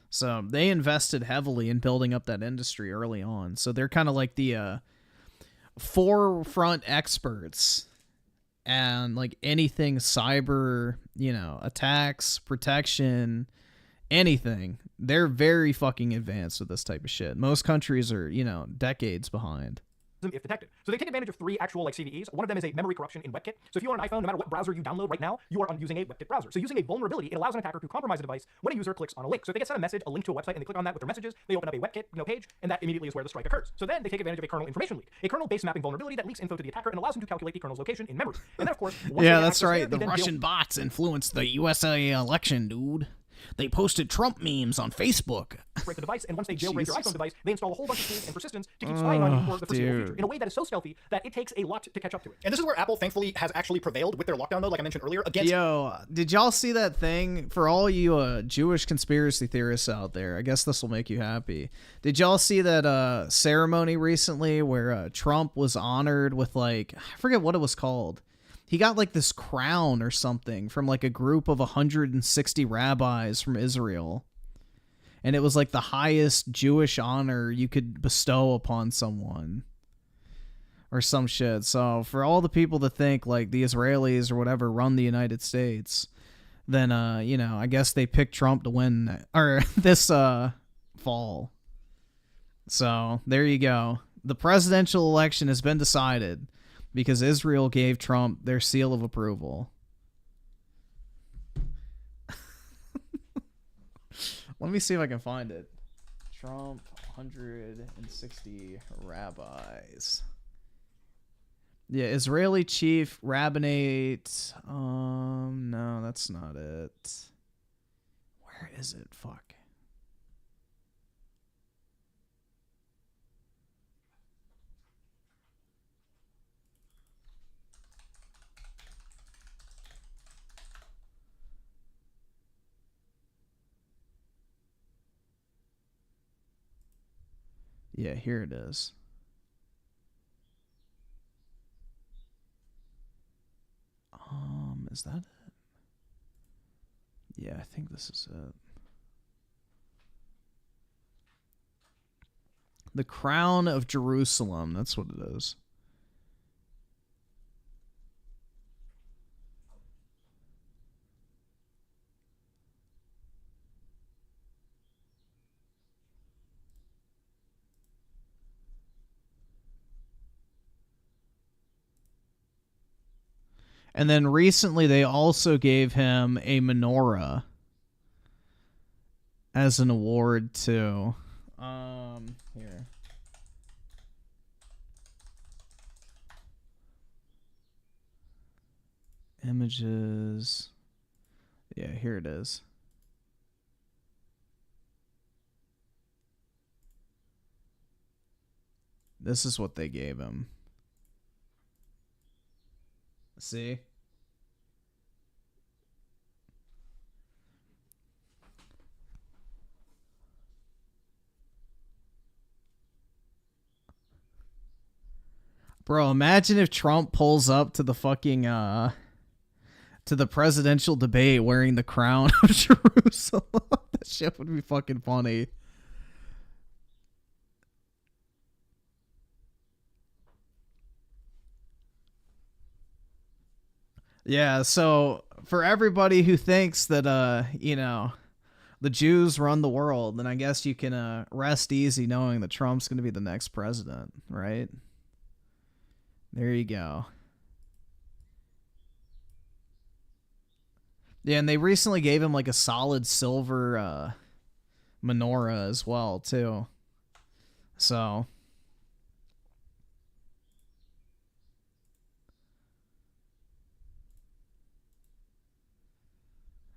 So they invested heavily in building up that industry early on. So they're kind of like the forefront experts and like anything cyber, attacks, protection, anything. They're very fucking advanced with this type of shit. Most countries are, decades behind. If detected. So they take advantage of 3 actual CVEs. One of them is a memory corruption in WebKit. So if you are on an iPhone, no matter what browser you download right now, you are using a WebKit browser. So using a vulnerability, it allows an attacker to compromise a device when a user clicks on a link. So if they get sent a link to a website and they click on that with their messages, they open up a WebKit page, and that immediately is where the strike occurs. So then they take advantage of a kernel information leak, a kernel base mapping vulnerability that leaks info to the attacker and allows him to calculate the kernel's location in memory. And then of course, yeah, that's right. The Russian bots influenced the USA election, dude. They posted Trump memes on Facebook. Break the device, and once they jailbreak your iPhone device, they install a whole bunch of tools and persistence to keep spying on you for the foreseeable future in a way that is so stealthy that it takes a lot to catch up to it. And this is where Apple, thankfully, has actually prevailed with their lockdown, though, like I mentioned earlier, against... Yo, did y'all see that thing? For all you Jewish conspiracy theorists out there, I guess this will make you happy. Did y'all see that ceremony recently where Trump was honored with, I forget what it was called. He got this crown or something from a group of 160 rabbis from Israel. And it was the highest Jewish honor you could bestow upon someone. Or some shit. So for all the people that think the Israelis or whatever run the United States, then, I guess they picked Trump to win or this fall. So there you go. The presidential election has been decided. Because Israel gave Trump their seal of approval. Let me see if I can find it. Trump, 160 rabbis. Yeah, Israeli chief rabbinate. No, that's not it. Where is it? Fuck. Yeah, here it is. Is that it? Yeah, I think this is it. The Crown of Jerusalem, that's what it is. And then recently they also gave him a menorah as an award too. Here. Images. Yeah, here it is. This is what they gave him. See? Bro, imagine if Trump pulls up to the fucking, to the presidential debate wearing the crown of Jerusalem. That shit would be fucking funny. Yeah, so for everybody who thinks that, the Jews run the world, then I guess you can rest easy knowing that Trump's going to be the next president, right? There you go. Yeah, and they recently gave him like a solid silver menorah as well, too. So.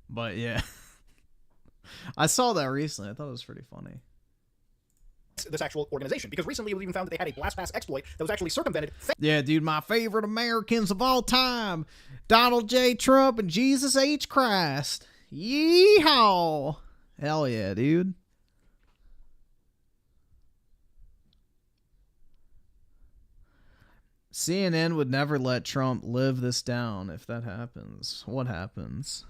But yeah. I saw that recently. I thought it was pretty funny. This actual organization, because recently it was even found that they had a LastPass exploit that was actually circumvented. Yeah, dude, my favorite Americans of all time, Donald J. Trump and Jesus H. Christ. Yeehaw! Hell yeah, dude. CNN would never let Trump live this down if that happens. What happens?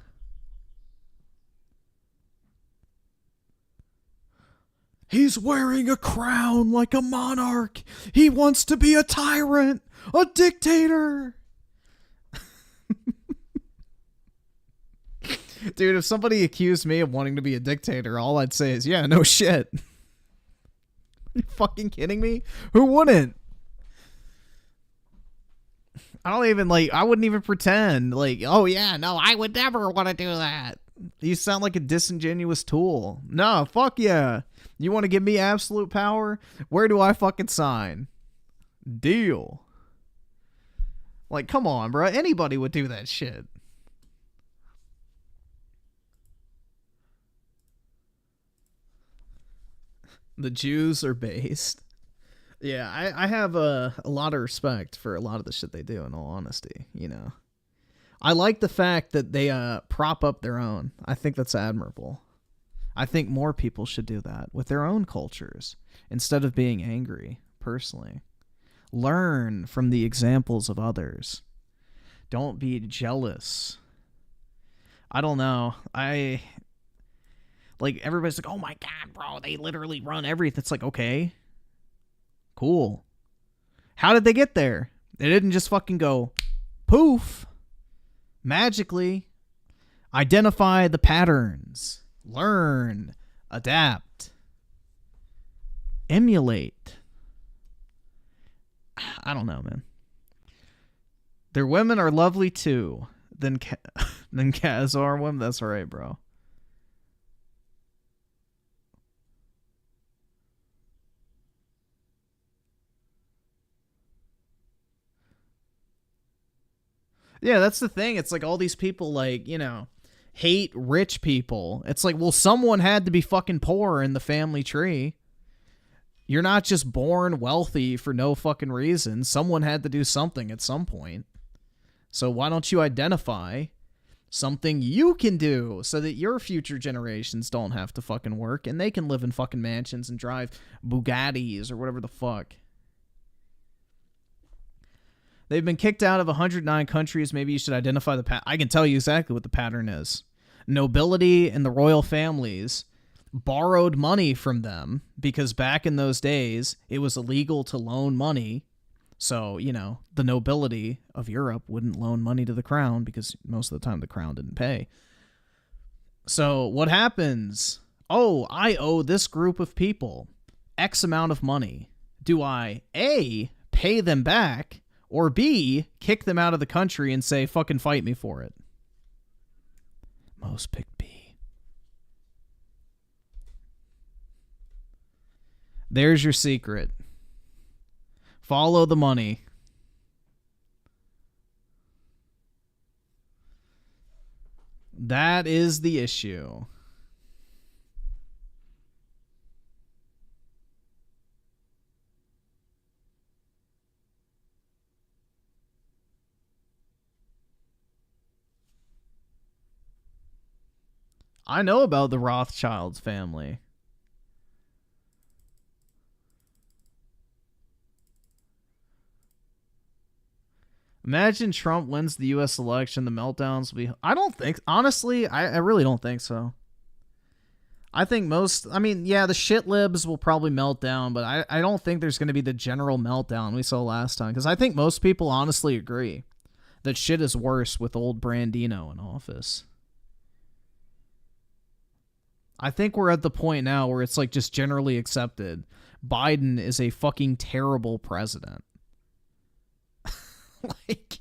He's wearing a crown like a monarch. He wants to be a tyrant, a dictator. Dude, if somebody accused me of wanting to be a dictator, all I'd say is, yeah, no shit. Are you fucking kidding me? Who wouldn't? I wouldn't even pretend. Like, oh yeah, no, I would never want to do that. You sound like a disingenuous tool. No, fuck yeah. You want to give me absolute power? Where do I fucking sign? Deal. Like, come on, bro. Anybody would do that shit. The Jews are based. Yeah, I have a lot of respect for a lot of the shit they do, in all honesty, you know. I like the fact that they prop up their own. I think that's admirable. I think more people should do that with their own cultures instead of being angry, personally. Learn from the examples of others. Don't be jealous. I don't know. Like, everybody's like, oh my God, bro, they literally run everything. It's like, okay, cool. How did they get there? They didn't just fucking go poof. Magically. Identify the patterns. Learn. Adapt. Emulate. I don't know, man. Their women are lovely too. Then Kaz are women. That's all right, bro. Yeah, that's the thing. It's like all these people, like, you know, hate rich people. It's like, well, someone had to be fucking poor in the family tree. You're not just born wealthy for no fucking reason. Someone had to do something at some point. So why don't you identify something you can do so that your future generations don't have to fucking work and they can live in fucking mansions and drive Bugattis or whatever the fuck. They've been kicked out of 109 countries. Maybe you should identify the pattern. I can tell you exactly what the pattern is. Nobility and the royal families borrowed money from them because back in those days, it was illegal to loan money. So, you know, the nobility of Europe wouldn't loan money to the crown because most of the time the crown didn't pay. So what happens? Oh, I owe this group of people X amount of money. Do I, A, pay them back, or B, kick them out of the country and say, fucking fight me for it? Most picked B. There's your secret. Follow the money. That is the issue. I know about the Rothschilds family. Imagine Trump wins the U.S. election, the meltdowns will be... I don't think... Honestly, I really don't think so. I think most... I mean, yeah, the shit libs will probably melt down, but I don't think there's going to be the general meltdown we saw last time, because I think most people honestly agree that shit is worse with old Brandino in office. I think we're at the point now where it's like just generally accepted Biden is a fucking terrible president. Like,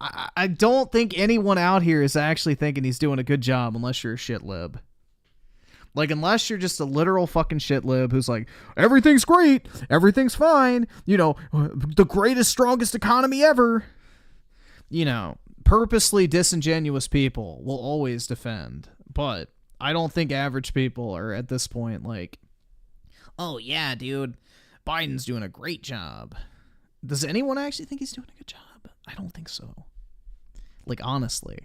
I don't think anyone out here is actually thinking he's doing a good job unless you're a shit lib. Like, unless you're just a literal fucking shit lib who's like, everything's great, everything's fine, you know, the greatest, strongest economy ever. You know, purposely disingenuous people will always defend. But I don't think average people are at this point like, oh yeah, dude, Biden's doing a great job. Does anyone actually think he's doing a good job? I don't think so. Like, honestly.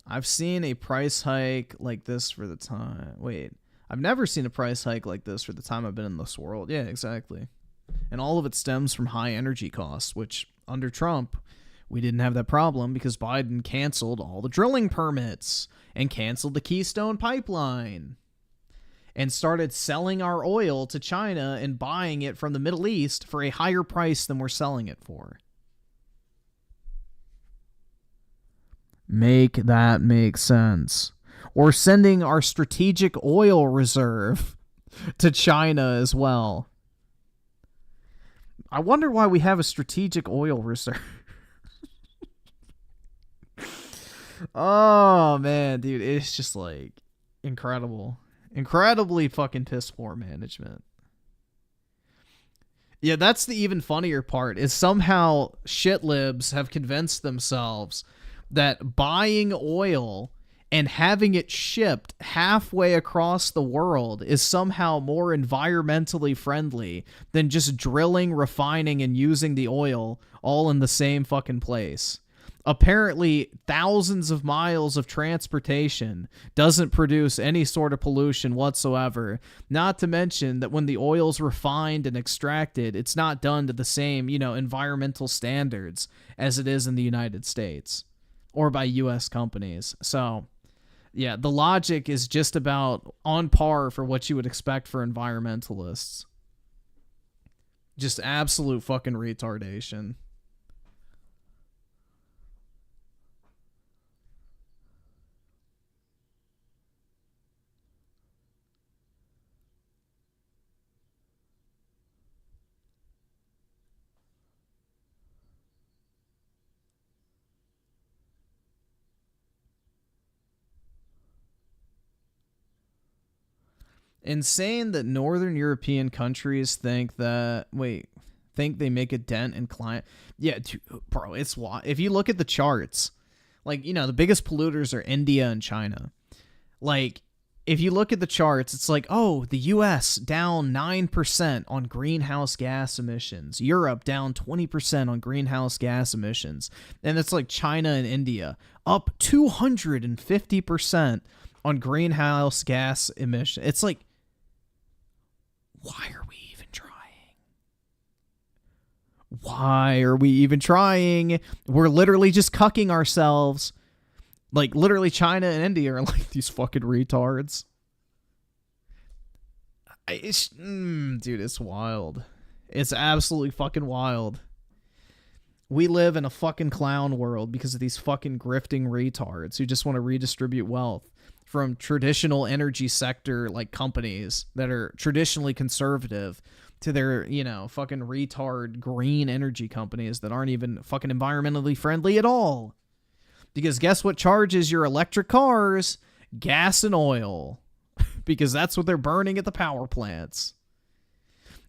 I've seen a price hike like this for the time. Wait, I've never seen a price hike like this for the time I've been in this world. Yeah, exactly. And all of it stems from high energy costs, which under Trump, we didn't have that problem because Biden canceled all the drilling permits and canceled the Keystone Pipeline and started selling our oil to China and buying it from the Middle East for a higher price than we're selling it for. Make that make sense. Or sending our strategic oil reserve to China as well. I wonder why we have a strategic oil reserve. Oh, man, dude. It's just, like, incredible. Incredibly fucking piss poor management. Yeah, that's the even funnier part, is somehow shit libs have convinced themselves that buying oil and having it shipped halfway across the world is somehow more environmentally friendly than just drilling, refining, and using the oil all in the same fucking place. Apparently, thousands of miles of transportation doesn't produce any sort of pollution whatsoever. Not to mention that when the oil's refined and extracted, it's not done to the same, you know, environmental standards as it is in the United States or by U.S. companies. So, yeah, the logic is just about on par for what you would expect for environmentalists. Just absolute fucking retardation. Insane that Northern European countries think they make a dent in climate. Yeah, bro, it's wild. If you look at the charts, like, you know, the biggest polluters are India and China. Like, if you look at the charts, it's like, oh, the US down 9% on greenhouse gas emissions. Europe down 20% on greenhouse gas emissions. And it's like China and India up 250% on greenhouse gas emissions. It's like, why are we even trying? Why are we even trying? We're literally just cucking ourselves. Like, literally, China and India are like these fucking retards. Dude, it's wild. It's absolutely fucking wild. We live in a fucking clown world because of these fucking grifting retards who just want to redistribute wealth from traditional energy sector, like, companies that are traditionally conservative to their, you know, fucking retard green energy companies that aren't even fucking environmentally friendly at all. Because guess what charges your electric cars? Gas and oil. Because that's what they're burning at the power plants.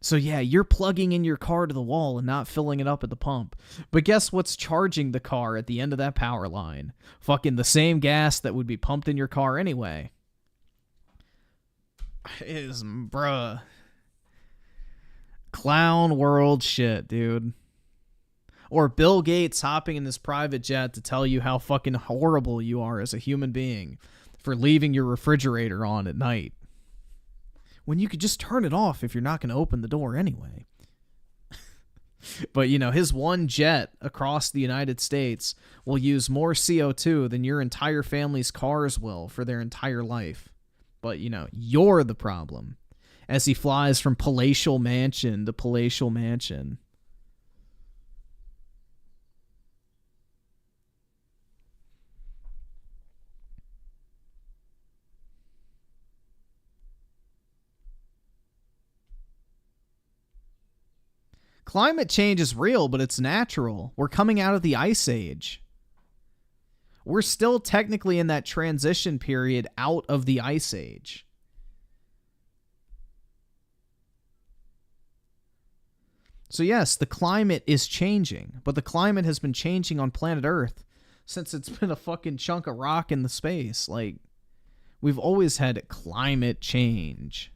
So yeah, you're plugging in your car to the wall and not filling it up at the pump. But guess what's charging the car at the end of that power line? Fucking the same gas that would be pumped in your car anyway. Bruh. Clown world shit, dude. Or Bill Gates hopping in this private jet to tell you how fucking horrible you are as a human being for leaving your refrigerator on at night, when you could just turn it off if you're not going to open the door anyway. But, you know, his one jet across the United States will use more CO2 than your entire family's cars will for their entire life. But, you know, you're the problem as he flies from palatial mansion to palatial mansion. Climate change is real, but it's natural. We're coming out of the Ice Age. We're still technically in that transition period out of the Ice Age. So yes, the climate is changing, but the climate has been changing on planet Earth since it's been a fucking chunk of rock in the space. Like, we've always had climate change.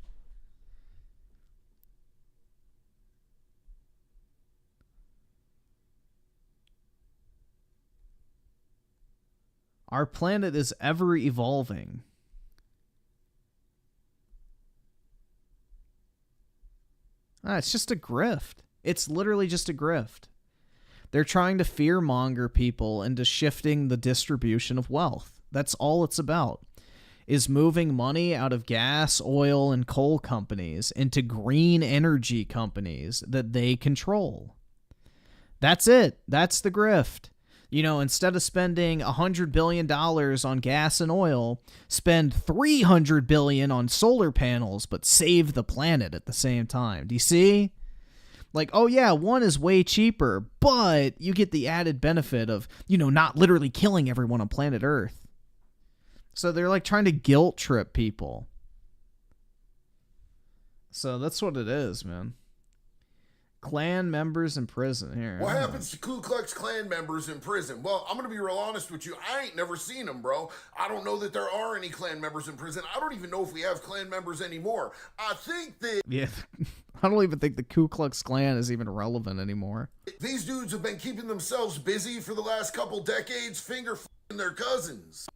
Our planet is ever evolving. It's just a grift. It's literally just a grift. They're trying to fearmonger people into shifting the distribution of wealth. That's all it's about. Is moving money out of gas, oil, and coal companies into green energy companies that they control. That's it. That's the grift. You know, instead of spending $100 billion on gas and oil, spend $300 billion on solar panels, but save the planet at the same time. Do you see? Like, oh yeah, one is way cheaper, but you get the added benefit of, you know, not literally killing everyone on planet Earth. So they're like trying to guilt trip people. So that's what it is, man. Klan members in prison here. What happens to Ku Klux Klan members in prison? Well, I'm going to be real honest with you. I ain't never seen them, bro. I don't know that there are any Klan members in prison. I don't even know if we have Klan members anymore. I think that... Yeah, I don't even think the Ku Klux Klan is even relevant anymore. These dudes have been keeping themselves busy for the last couple decades, finger-f***ing their cousins.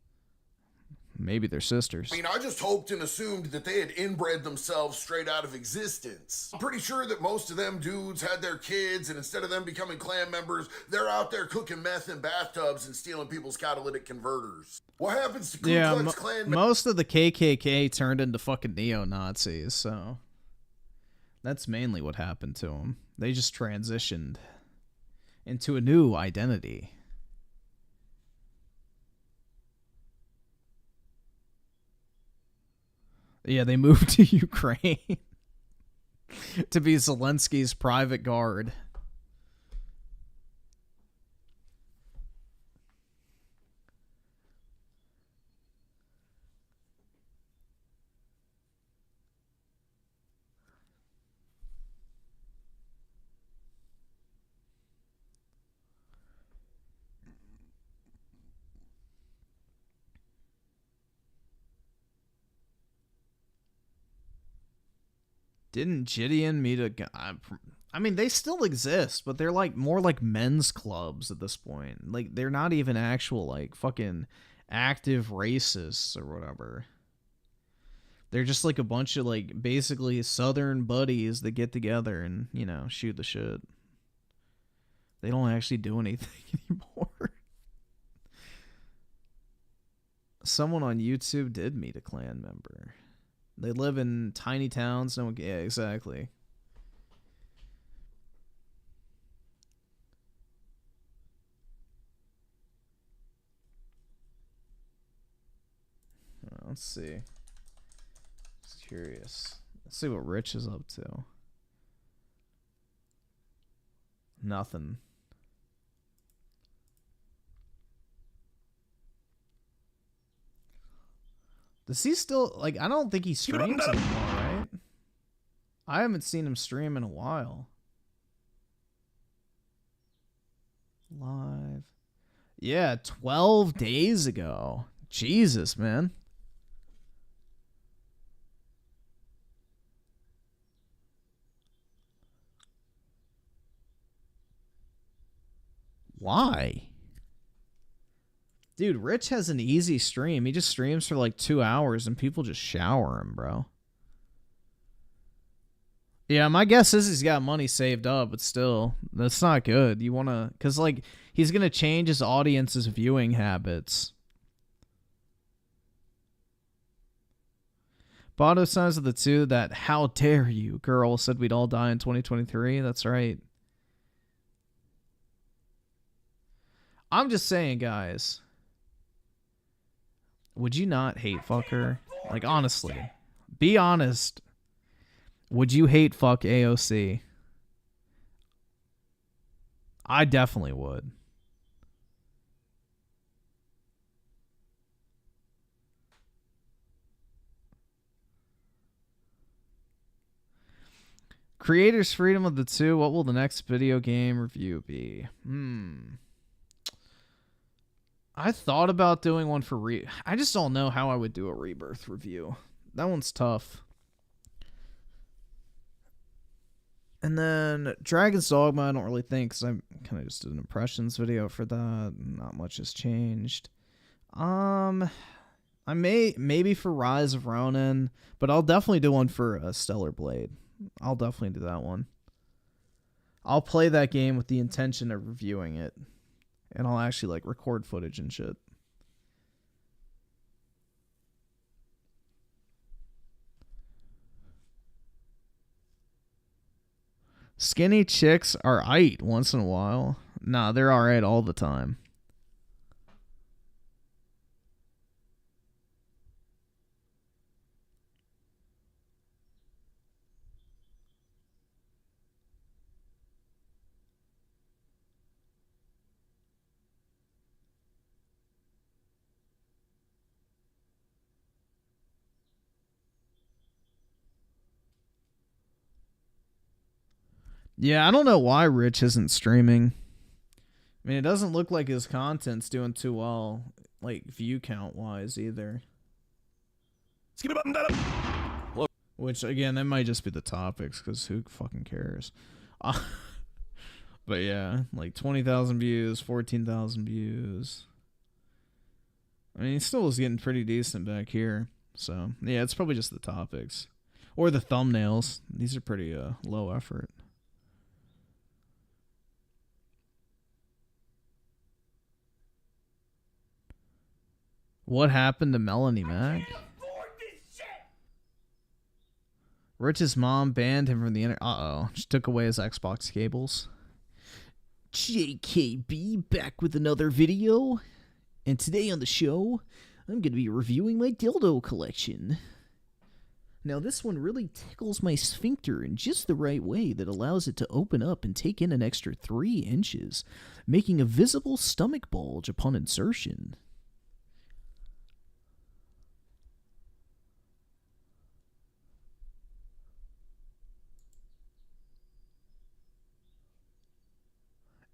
Maybe they're sisters. I mean, I just hoped and assumed that they had inbred themselves straight out of existence. I'm pretty sure that most of them dudes had their kids, and instead of them becoming Klan members, they're out there cooking meth in bathtubs and stealing people's catalytic converters. What happens to Ku Klux Klan? Most of the KKK turned into fucking neo-Nazis, so that's mainly what happened to them. They just transitioned into a new identity. Yeah, they moved to Ukraine to be Zelensky's private guard. Didn't Gideon meet a guy? I mean, they still exist, but they're like more like men's clubs at this point. Like, they're not even actual like fucking active racists or whatever. They're just like a bunch of like basically Southern buddies that get together and, you know, shoot the shit. They don't actually do anything anymore. Someone on YouTube did meet a Klan member. They live in tiny towns. No one, yeah, exactly. Let's see. Just curious. Let's see what Rich is up to. Nothing. Does he still, like, I don't think he streams anymore, right? I haven't seen him stream in a while. Live. Yeah, 12 days ago. Jesus, man. Why? Dude, Rich has an easy stream. He just streams for like 2 hours and people just shower him, bro. Yeah, my guess is he's got money saved up, but still, that's not good. You want to, because like, he's going to change his audience's viewing habits. Botto signs of the two that "how dare you" girl said we'd all die in 2023. That's right. I'm just saying, guys. Would you not hate fuck her? Like, honestly. Be honest. Would you hate fuck AOC? I definitely would. Creators freedom of the two. What will the next video game review be? I thought about doing one for I just don't know how I would do a Rebirth review. That one's tough. And then Dragon's Dogma, I don't really think, because I kind of just did an impressions video for that. Not much has changed. I maybe for Rise of Rōnin, but I'll definitely do one for Stellar Blade. I'll definitely do that one. I'll play that game with the intention of reviewing it. And I'll actually like record footage and shit. Skinny chicks are aight once in a while. Nah, they're alright all the time. Yeah, I don't know why Rich isn't streaming. I mean, it doesn't look like his content's doing too well, like view count wise either. Which again, that might just be the topics, because who fucking cares? But yeah, like 20,000 views, 14,000 views. I mean, he still was getting pretty decent back here. So yeah, it's probably just the topics or the thumbnails. These are pretty low effort. What happened to Melanie Mac? Rich's mom banned him from the internet. Uh-oh. She took away his Xbox cables. JKB back with another video. And today on the show, I'm going to be reviewing my dildo collection. Now this one really tickles my sphincter in just the right way that allows it to open up and take in an extra 3 inches, making a visible stomach bulge upon insertion.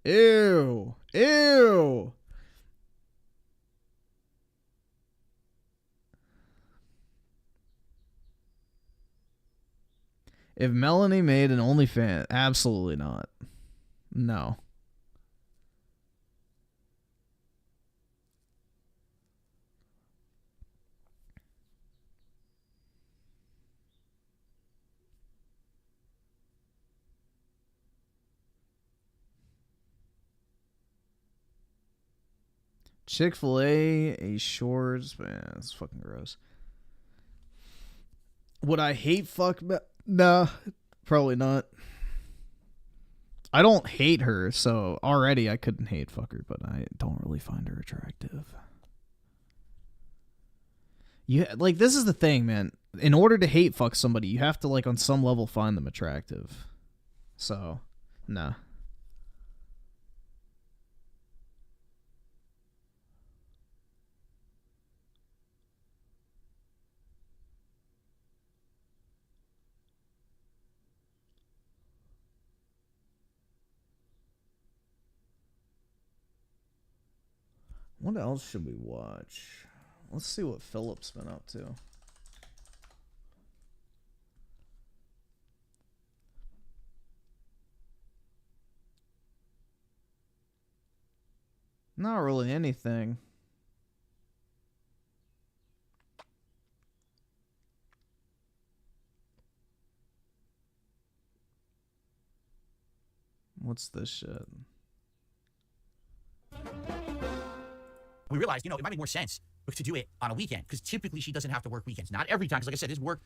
Ew. Ew. If Melanie made an OnlyFans, absolutely not. No. Chick-fil-A, a shorts, man, it's fucking gross. Would I hate fuck? Nah, probably not. I don't hate her, so already I couldn't hate fuck her, but I don't really find her attractive. Like, this is the thing, man. In order to hate fuck somebody, you have to, like, on some level find them attractive. So, nah. What else should we watch? Let's see what Philip's been up to. Not really anything. What's this shit? We realized, you know, it might make more sense to do it on a weekend, because typically she doesn't have to work weekends. Not every time, because like I said, his work...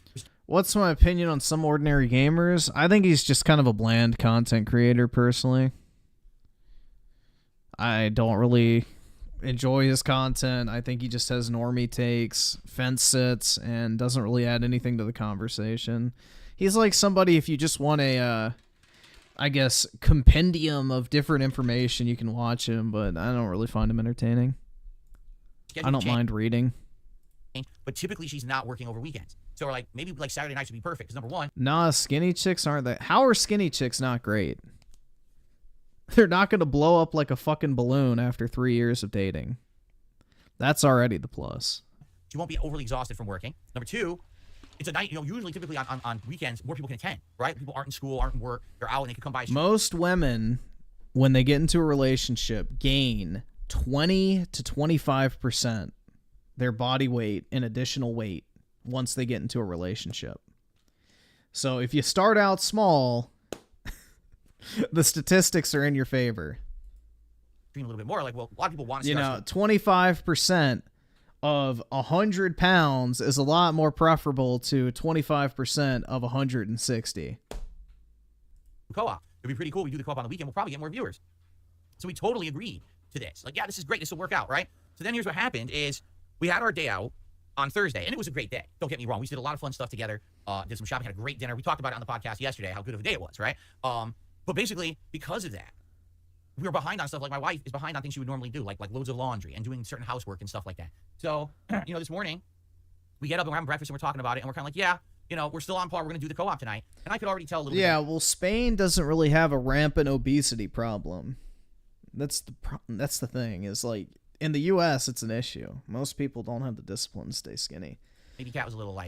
What's my opinion on Some Ordinary Gamers? I think he's just kind of a bland content creator, personally. I don't really enjoy his content. I think he just has normie takes, fence sits, and doesn't really add anything to the conversation. He's like somebody, if you just want a... I guess, compendium of different information you can watch him, but I don't really find him entertaining. I don't mind reading. But typically she's not working over weekends. So we're like, maybe like Saturday nights would be perfect. Because number one, Nah, skinny chicks aren't that. How are skinny chicks not great? They're not going to blow up like a fucking balloon after 3 years of dating. That's already the plus. she won't be overly exhausted from working. Number two, it's a night, usually typically on weekends, more people can attend, right? People aren't in school, aren't in work, they're out and they can come by. Most women, when they get into a relationship, gain 20 to 25% their body weight in additional weight once they get into a relationship. So if you start out small, the statistics are in your favor. A little bit more, like, well, a lot of people want to see 25% of 100 pounds is a lot more preferable to 25% of 160. Co-op. It'd be pretty cool. We do the co-op on the weekend. We'll probably get more viewers. So we totally agreed to this. Like, yeah, this is great. This will work out, right? So then here's what happened is we had our day out on Thursday, and it was a great day. Don't get me wrong. We did a lot of fun stuff together. Did some shopping, had a great dinner. We talked about it on the podcast yesterday, how good of a day it was, right? But basically, because of that, we were behind on stuff. Like, my wife is behind on things she would normally do, like loads of laundry and doing certain housework and stuff like that. So, this morning, we get up and we're having breakfast and we're talking about it, and we're kind of like, yeah, we're still on par. We're going to do the co-op tonight. And I could already tell a little bit. Yeah, well, Spain doesn't really have a rampant obesity problem. That's the thing, is like, in the U.S., it's an issue. Most people don't have the discipline to stay skinny. Maybe Kat was a little,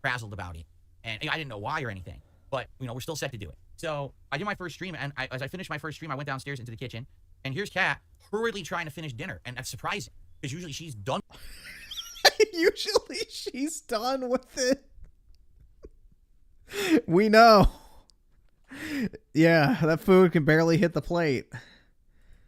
frazzled about it. And I didn't know why or anything. But, we're still set to do it. So I did my first stream, and as I finished my first stream, I went downstairs into the kitchen, and here's Kat hurriedly trying to finish dinner. And that's surprising, because usually she's done. Usually she's done with it. We know. Yeah, that food can barely hit the plate.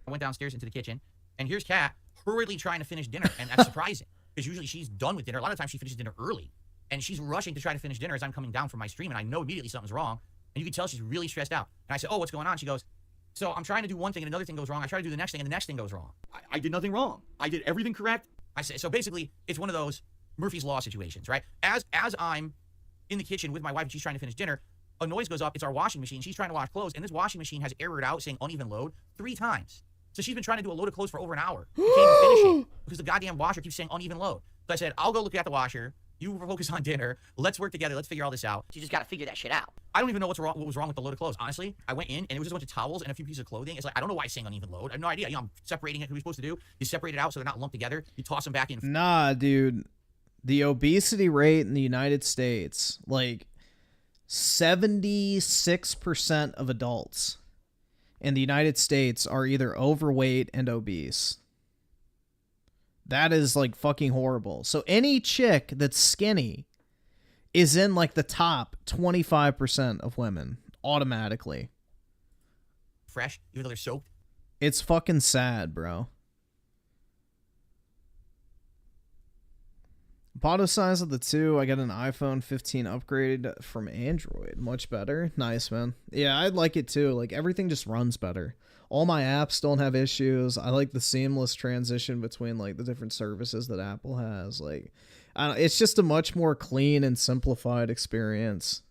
I went downstairs into the kitchen, and here's Kat hurriedly trying to finish dinner. And that's surprising, because usually she's done with dinner. A lot of times she finishes dinner early, and she's rushing to try to finish dinner as I'm coming down from my stream, and I know immediately something's wrong. And you can tell she's really stressed out. And I said, oh, what's going on? She goes, so I'm trying to do one thing and another thing goes wrong. I try to do the next thing and the next thing goes wrong. I did nothing wrong. I did everything correct. I said, so basically, it's one of those Murphy's Law situations, right? As I'm in the kitchen with my wife and she's trying to finish dinner, a noise goes up. It's our washing machine. She's trying to wash clothes, and this washing machine has errored out saying uneven load 3 times. So she's been trying to do a load of clothes for over an hour. She can't even finish it because the goddamn washer keeps saying uneven load. So I said, I'll go look at the washer. You focus on dinner. Let's work together. Let's figure all this out. You just gotta figure that shit out. I don't even know what was wrong with the load of clothes. Honestly, I went in and it was just a bunch of towels and a few pieces of clothing. It's like, I don't know why it's saying uneven load. I have no idea. I'm separating it. What are we supposed to do? You separate it out so they're not lumped together. You toss them back in. Nah, dude. The obesity rate in the United States, 76% of adults in the United States are either overweight and obese. That is fucking horrible. So any chick that's skinny is in the top 25% of women automatically. Fresh, even though they're soaked. It's fucking sad, bro. Bottle size of the 2, I got an iPhone 15 upgrade from Android. Much better. Nice, man. Yeah, I'd like it too. Everything just runs better. All my apps don't have issues. I like the seamless transition between the different services that Apple has. It's just a much more clean and simplified experience.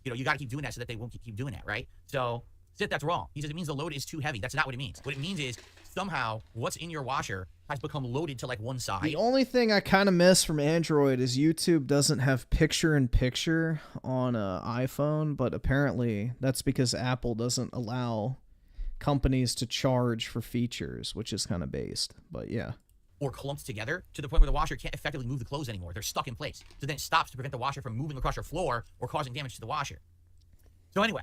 You got to keep doing that so that they won't keep doing that, right? So that's wrong. He says it means the load is too heavy. That's not what it means. What it means is somehow what's in your washer has become loaded to one side. The only thing I kind of miss from Android is YouTube doesn't have picture-in-picture on an iPhone, but apparently that's because Apple doesn't allow companies to charge for features, which is kind of based. But yeah. Or clumped together to the point where the washer can't effectively move the clothes anymore. They're stuck in place. So then it stops to prevent the washer from moving across your floor or causing damage to the washer. So anyway,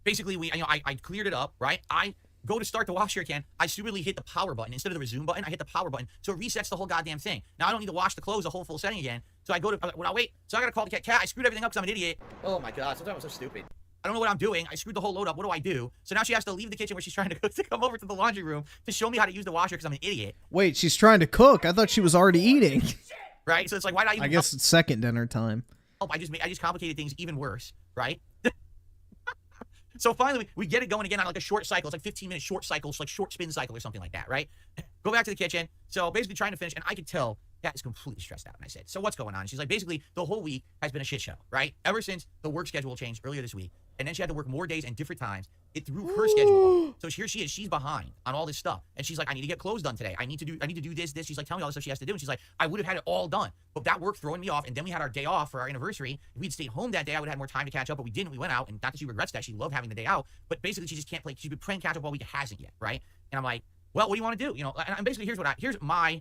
basically I cleared it up, right? I go to start the washer again. I stupidly hit the power button. Instead of the resume button, I hit the power button. So it resets the whole goddamn thing. Now I don't need to wash the clothes the whole full setting again. So I go to, well, wait. So I got to call the cat. I screwed everything up because I'm an idiot. Oh my God, sometimes I'm so stupid. I don't know what I'm doing. I screwed the whole load up. What do I do? So now she has to leave the kitchen where she's trying to cook to come over to the laundry room to show me how to use the washer because I'm an idiot. Wait, she's trying to cook? I thought she was already eating. Right? So it's why not even... I guess it's second dinner time. I just complicated things even worse, right? So finally, we get it going again on a short cycle. It's 15-minute short cycles, short spin cycle or something like that, right? Go back to the kitchen. So basically trying to finish, and I could tell Kat is completely stressed out. And I said, so what's going on? She's like, basically, the whole week has been a shit show, right? Ever since the work schedule changed earlier this week, and then she had to work more days and different times. It threw her schedule off. So here she is. She's behind on all this stuff. And she's like, I need to get clothes done today. I need to do this. She's like, tell me all the stuff she has to do. And she's like, I would have had it all done. But that work throwing me off. And then we had our day off for our anniversary. If we'd stayed home that day, I would have had more time to catch up. But we didn't. We went out. And not that she regrets that. She loved having the day out. But basically, she just can't play. She's been playing catch up all week. It hasn't yet, right? And I'm like, well, what do you want to do? You know, and basically, here's my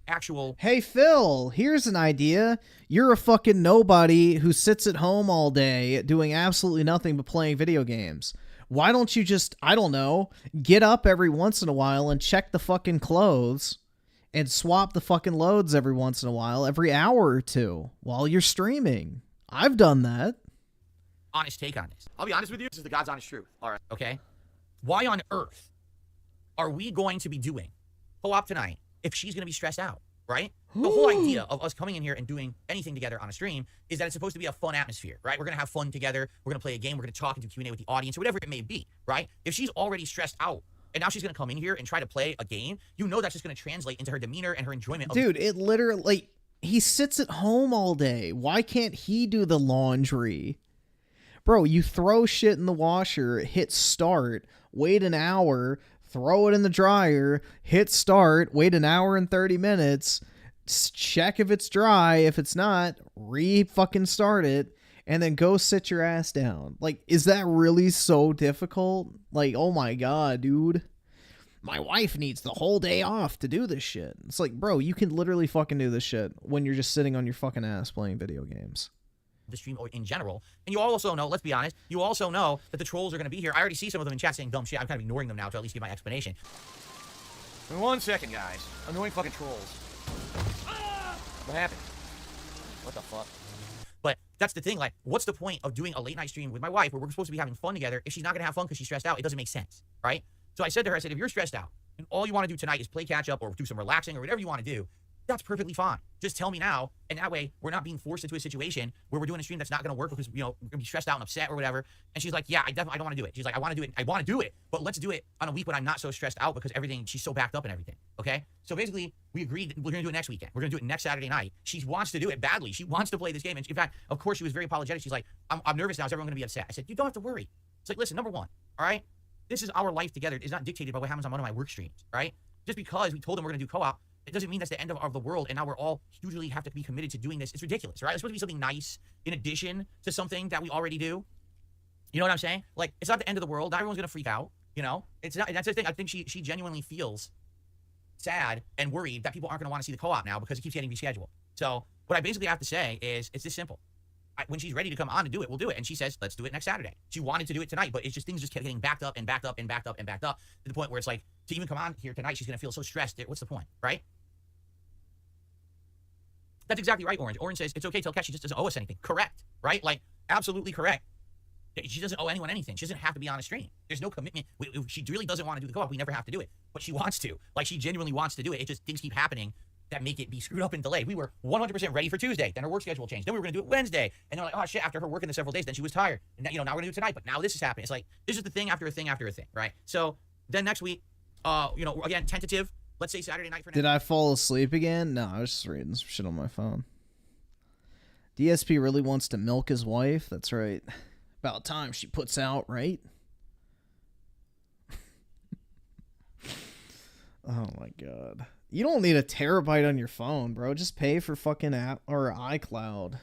actual. Hey, Phil, here's an idea. You're a fucking nobody who sits at home all day doing absolutely nothing but playing video games. Why don't you just, I don't know, get up every once in a while and check the fucking clothes and swap the fucking loads every once in a while, every hour or two while you're streaming? I've done that. Honest take on this. I'll be honest with you. This is the God's honest truth. All right. Okay. Why on earth are we going to be doing co-op tonight if she's going to be stressed out, right? The whole idea of us coming in here and doing anything together on a stream is that it's supposed to be a fun atmosphere, right? We're going to have fun together. We're going to play a game. We're going to talk and do Q&A with the audience or whatever it may be, right? If she's already stressed out and now she's going to come in here and try to play a game, you know that's just going to translate into her demeanor and her enjoyment. Dude, it literally, he sits at home all day. Why can't he do the laundry? Bro, you throw shit in the washer, hit start, wait an hour, throw it in the dryer, hit start, wait an hour and 30 minutes, check if it's dry. If it's not, fucking start it, and then go sit your ass down. Like, is that really so difficult? Like, oh my god, dude. My wife needs the whole day off to do this shit. It's like, bro, you can literally fucking do this shit when you're just sitting on your fucking ass playing video games. The stream in general. And you also know, let's be honest, you also know that the trolls are going to be here. I already see some of them in chat saying dumb shit. I'm kind of ignoring them now to at least give my explanation. In 1 second, guys. Annoying fucking trolls. What happened? What the fuck? But that's the thing, like, what's the point of doing a late night stream with my wife where we're supposed to be having fun together if she's not going to have fun because she's stressed out? It doesn't make sense, right? So I said to her, I said, if you're stressed out and all you want to do tonight is play catch up or do some relaxing or whatever you want to do, that's perfectly fine. Just tell me now, and that way we're not being forced into a situation where we're doing a stream that's not going to work because, you know, we're going to be stressed out and upset or whatever. And she's like, yeah, I don't want to do it. She's like, I want to do it. I want to do it, but let's do it on a week when I'm not so stressed out because she's so backed up and everything. Okay? So basically, we agreed we're going to do it next weekend. We're going to do it next Saturday night. She wants to do it badly. She wants to play this game. And in fact, of course, she was very apologetic. She's like, I'm nervous now. Is everyone going to be upset? I said, you don't have to worry. It's like, listen, number one, all right? This is our life together. It's not dictated by what happens on one of my work streams, right? Just because we told them we're going to do co-op, it doesn't mean that's the end of the world, and now we're all hugely have to be committed to doing this. It's ridiculous, right? It's supposed to be something nice in addition to something that we already do. You know what I'm saying? Like, it's not the end of the world. Not everyone's going to freak out, you know? It's not. That's the thing. I think she genuinely feels sad and worried that people aren't going to want to see the co-op now because it keeps getting rescheduled. So what I basically have to say is it's this simple. When she's ready to come on and do it, we'll do it. And she says, let's do it next Saturday. She wanted to do it tonight, but it's just things just kept getting backed up and backed up and backed up and backed up to the point where it's like, to even come on here tonight, she's going to feel so stressed. What's the point, right? That's exactly right, Orange. Orange says, it's okay, tell Kat she just doesn't owe us anything. Correct, right? Like, absolutely correct. She doesn't owe anyone anything. She doesn't have to be on a stream. There's no commitment. If she really doesn't want to do the co-op, we never have to do it. But she wants to. Like, she genuinely wants to do it. It just, things keep happening that make it be screwed up and delayed. We were 100% ready for Tuesday. Then her work schedule changed. Then we were going to do it Wednesday. And they're like, oh, shit, after her working the several days, then she was tired. And now, now we're going to do it tonight. But now this is happening. It's like, this is the thing after a thing after a thing, right? So then next week, again, tentative. Let's say Saturday night for next Did I fall asleep again? No, I was just reading some shit on my phone. DSP really wants to milk his wife. That's right. About time she puts out, right? Oh my god. You don't need a terabyte on your phone, bro. Just pay for fucking app or iCloud.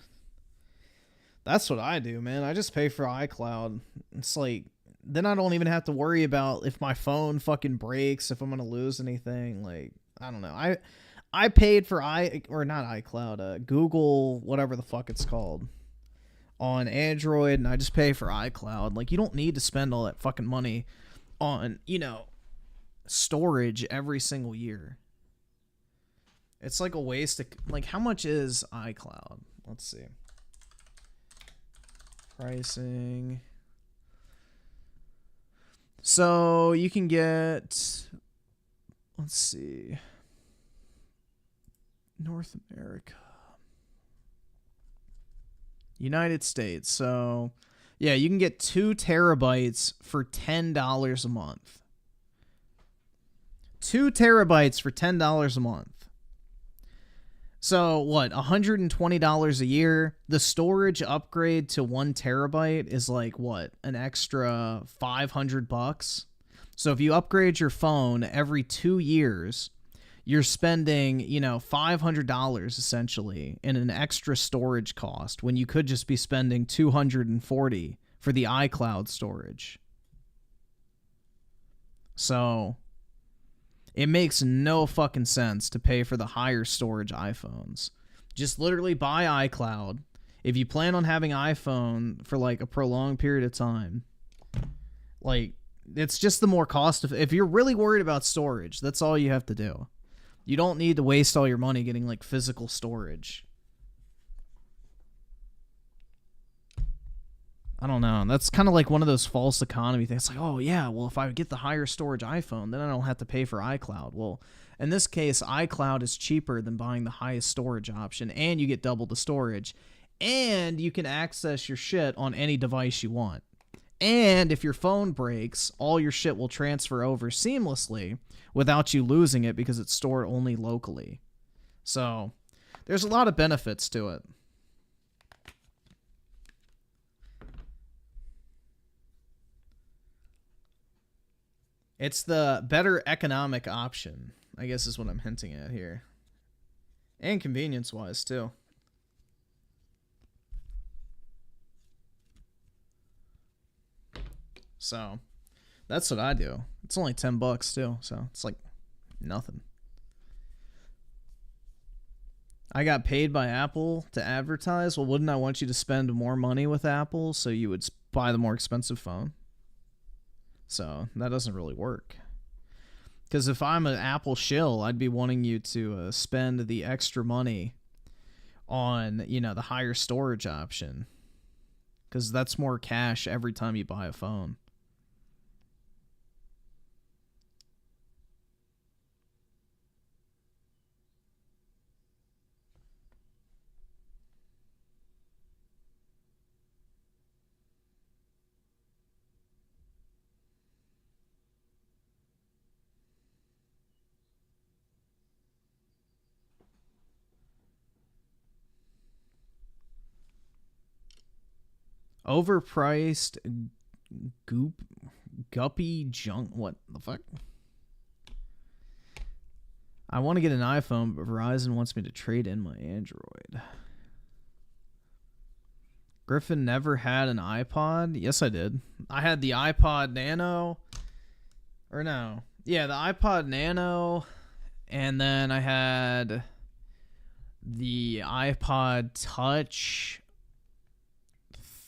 That's what I do, man. I just pay for iCloud. It's like, then I don't even have to worry about if my phone fucking breaks, if I'm gonna lose anything. Like, I don't know. I paid for Google, whatever the fuck it's called, on Android, and I just pay for iCloud. Like, you don't need to spend all that fucking money on, storage every single year. It's like a waste of, like, how much is iCloud? Let's see. Pricing. So you can get, let's see, North America, United States. So yeah, you can get 2 terabytes for $10 a month. 2 terabytes for $10 a month. So what, $120 a year? The storage upgrade to 1 terabyte is like what, an extra $500? So if you upgrade your phone every 2 years, you're spending, you know, $500 essentially in an extra storage cost when you could just be spending $240 for the iCloud storage. So it makes no fucking sense to pay for the higher storage iPhones. Just literally buy iCloud. If you plan on having iPhone for like a prolonged period of time, like, it's just the more cost of, if you're really worried about storage, that's all you have to do. You don't need to waste all your money getting like physical storage. I don't know. That's kind of like one of those false economy things. It's like, oh yeah, well, if I get the higher storage iPhone, then I don't have to pay for iCloud. Well, in this case, iCloud is cheaper than buying the highest storage option, and you get double the storage, and you can access your shit on any device you want. And if your phone breaks, all your shit will transfer over seamlessly without you losing it because it's stored only locally. So there's a lot of benefits to it. It's the better economic option, I guess is what I'm hinting at here. And convenience-wise, too. So, that's what I do. It's only $10 too, so it's like nothing. I got paid by Apple to advertise. Well, wouldn't I want you to spend more money with Apple so you would buy the more expensive phone? So, that doesn't really work. Because if I'm an Apple shill, I'd be wanting you to spend the extra money on, you know, the higher storage option. Because that's more cash every time you buy a phone. Overpriced guppy junk. What the fuck? I want to get an iPhone, but Verizon wants me to trade in my Android. Griffin never had an iPod? Yes, I did. I had the iPod Nano. Or no. Yeah, the iPod Nano. And then I had the iPod Touch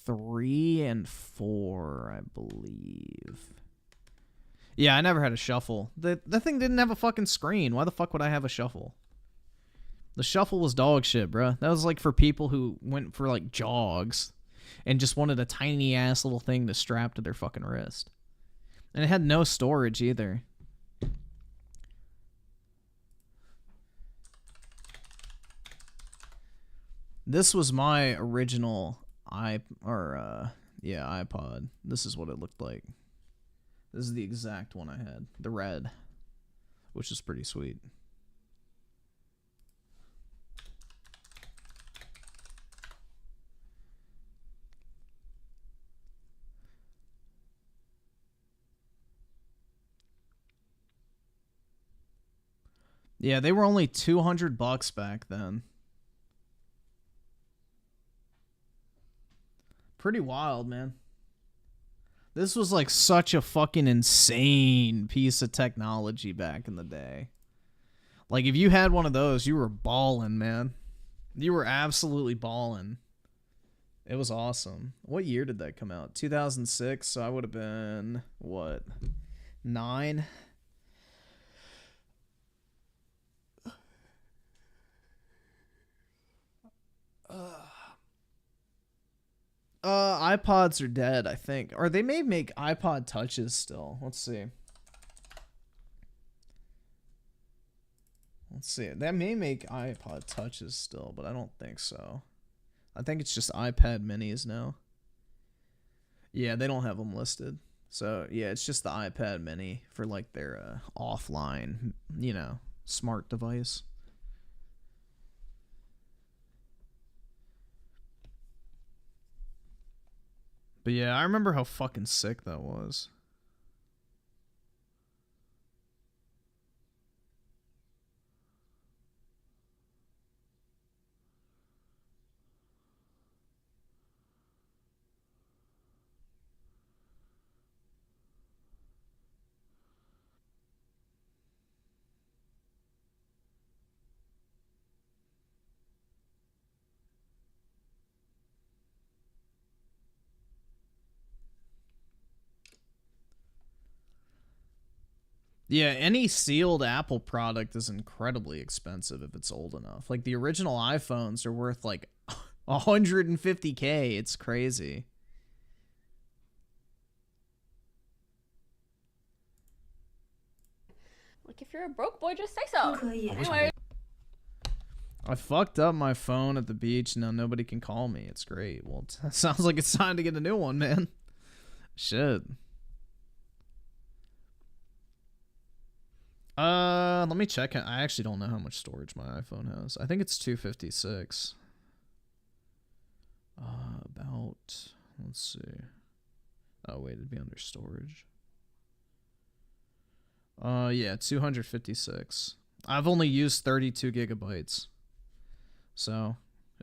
3 and 4, I believe. Yeah, I never had a shuffle. The thing didn't have a fucking screen. Why the fuck would I have a shuffle? The shuffle was dog shit, bruh. That was like for people who went for like jogs and just wanted a tiny ass little thing to strap to their fucking wrist. And it had no storage either. This was my original iPod. This is what it looked like. This is the exact one I had. The red. Which is pretty sweet. Yeah, they were only $200 back then. Pretty wild, man. This was like such a fucking insane piece of technology back in the day. Like, if you had one of those, you were ballin', man. You were absolutely ballin'. It was awesome. What year did that come out? 2006, so I would have been, what, 9? iPods are dead, I think. Or they may make iPod Touches still. Let's see. That may make iPod Touches still, but I don't think so. I think it's just iPad minis now. Yeah, they don't have them listed. So, yeah, it's just the iPad mini for, like, their offline, you know, smart device. But yeah, I remember how fucking sick that was. Yeah, any sealed Apple product is incredibly expensive if it's old enough. Like the original iPhones are worth like 150K. It's crazy. Like, if you're a broke boy, just say so. Anyway. I fucked up my phone at the beach. Now nobody can call me. It's great. Well, it sounds like it's time to get a new one, man. Shit. Let me check. I actually don't know how much storage my iPhone has. I think it's 256. Let's see. Oh, wait, it'd be under storage. Yeah, 256. I've only used 32 gigabytes. So,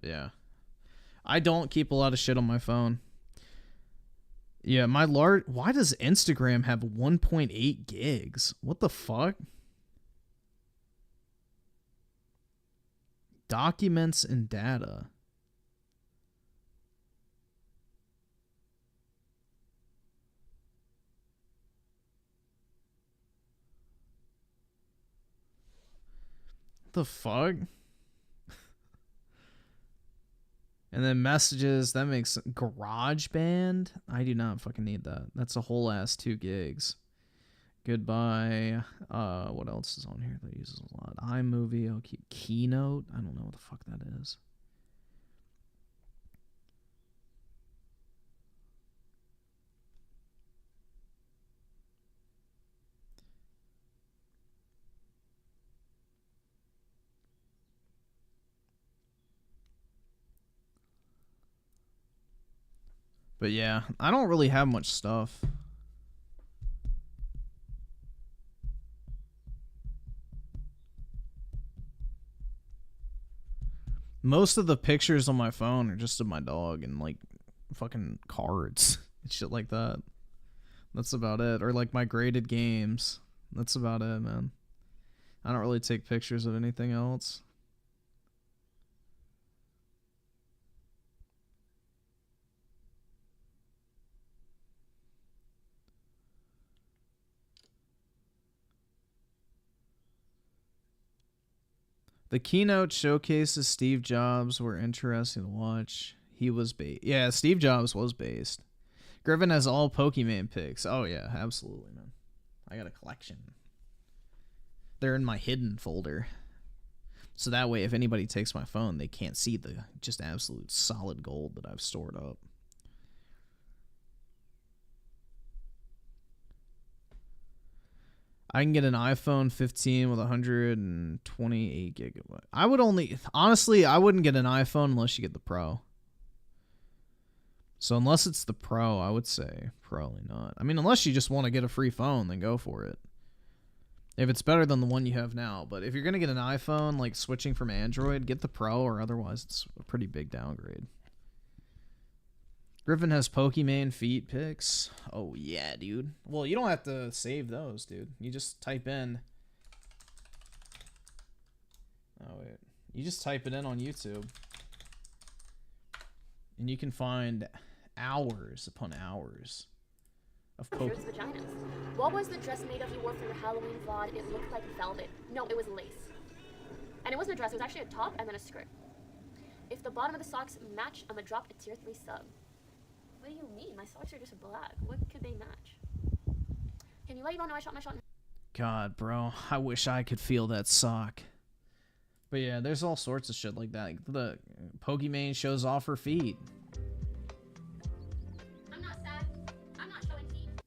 yeah. I don't keep a lot of shit on my phone. Yeah, why does Instagram have 1.8 gigs? What the fuck? Documents and data. What the fuck? And then messages, that makes GarageBand. I do not fucking need that. That's a whole ass 2 gigs. Goodbye. What else is on here that uses a lot? iMovie. I'll keep Keynote. I don't know what the fuck that is. But yeah, I don't really have much stuff. Most of the pictures on my phone are just of my dog and like fucking cards and shit like that. That's about it. Or like my graded games. That's about it, man. I don't really take pictures of anything else. The keynote showcases Steve Jobs were interesting to watch. He was based. Yeah, Steve Jobs was based. Griffin has all Pokemon pics. Oh, yeah, absolutely, man. I got a collection. They're in my hidden folder. So that way, if anybody takes my phone, they can't see the just absolute solid gold that I've stored up. I can get an iPhone 15 with 128 gigabyte. I would only, honestly, I wouldn't get an iPhone unless you get the Pro. So unless it's the Pro, I would say probably not. I mean, unless you just want to get a free phone, then go for it. If it's better than the one you have now. But if you're going to get an iPhone, like switching from Android, get the Pro, or otherwise it's a pretty big downgrade. Griffin has Pokemon feet pics. Oh, yeah, dude. Well, you don't have to save those, dude. You just type in... Oh, wait. You just type it in on YouTube. And you can find hours upon hours of Pokemon. Vaginas. What was the dress made of you wore for your Halloween vlog? It looked like velvet. No, it was lace. And it wasn't a dress. It was actually a top and then a skirt. If the bottom of the socks match, I'm gonna drop a tier 3 sub. What do you mean? My socks are just black. What could they match? Can you let Yvonne know I shot my shot? God, bro. I wish I could feel that sock. But yeah, there's all sorts of shit like that. The Pokemon shows off her feet. I'm not sad. I'm not showing feet.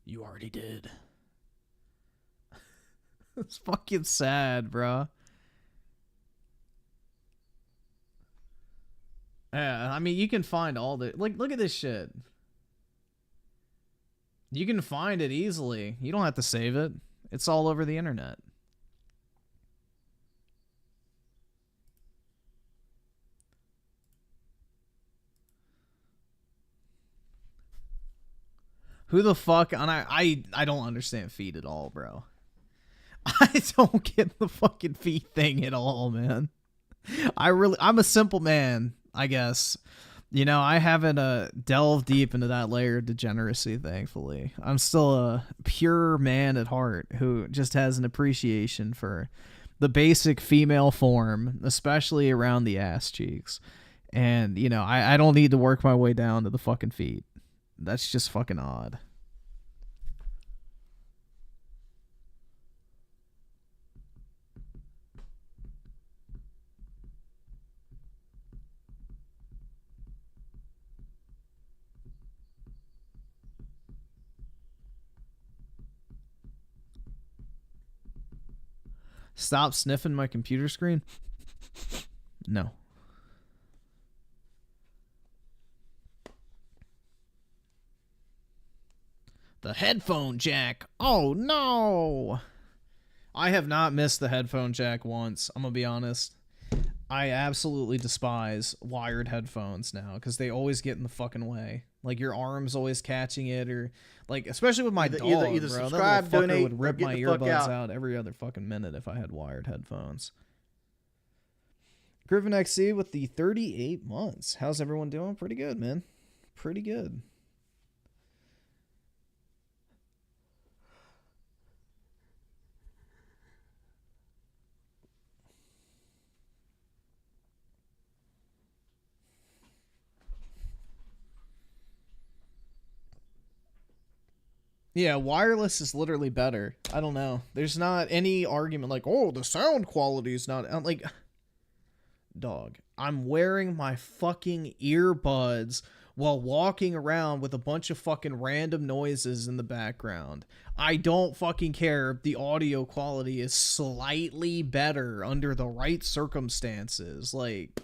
You already did. It's fucking sad, bro. Yeah, I mean, you can find all the... Like, look at this shit. You can find it easily. You don't have to save it. It's all over the internet. Who the fuck... And I don't understand feet at all, bro. I don't get the fucking feet thing at all, man. I'm a simple man, I guess. You know, I haven't delved deep into that layer of degeneracy, thankfully. I'm still a pure man at heart who just has an appreciation for the basic female form, especially around the ass cheeks. And, you know, I don't need to work my way down to the fucking feet. That's just fucking odd. Stop sniffing my computer screen? No. The headphone jack. Oh, no. I have not missed the headphone jack once. I'm going to be honest. I absolutely despise wired headphones now because they always get in the fucking way. Like, your arm's always catching it, or, like, especially with my dog, either bro. subscribe, that little fucker donate, would rip or get my the fuck earbuds out. out every other fucking minute if I had wired headphones. Griffin XC with the 38 months. How's everyone doing? Pretty good, man. Pretty good. Yeah, wireless is literally better. I don't know. There's not any argument like, oh, the sound quality is not... I'm like, dog, I'm wearing my fucking earbuds while walking around with a bunch of fucking random noises in the background. I don't fucking care if the audio quality is slightly better under the right circumstances. Like,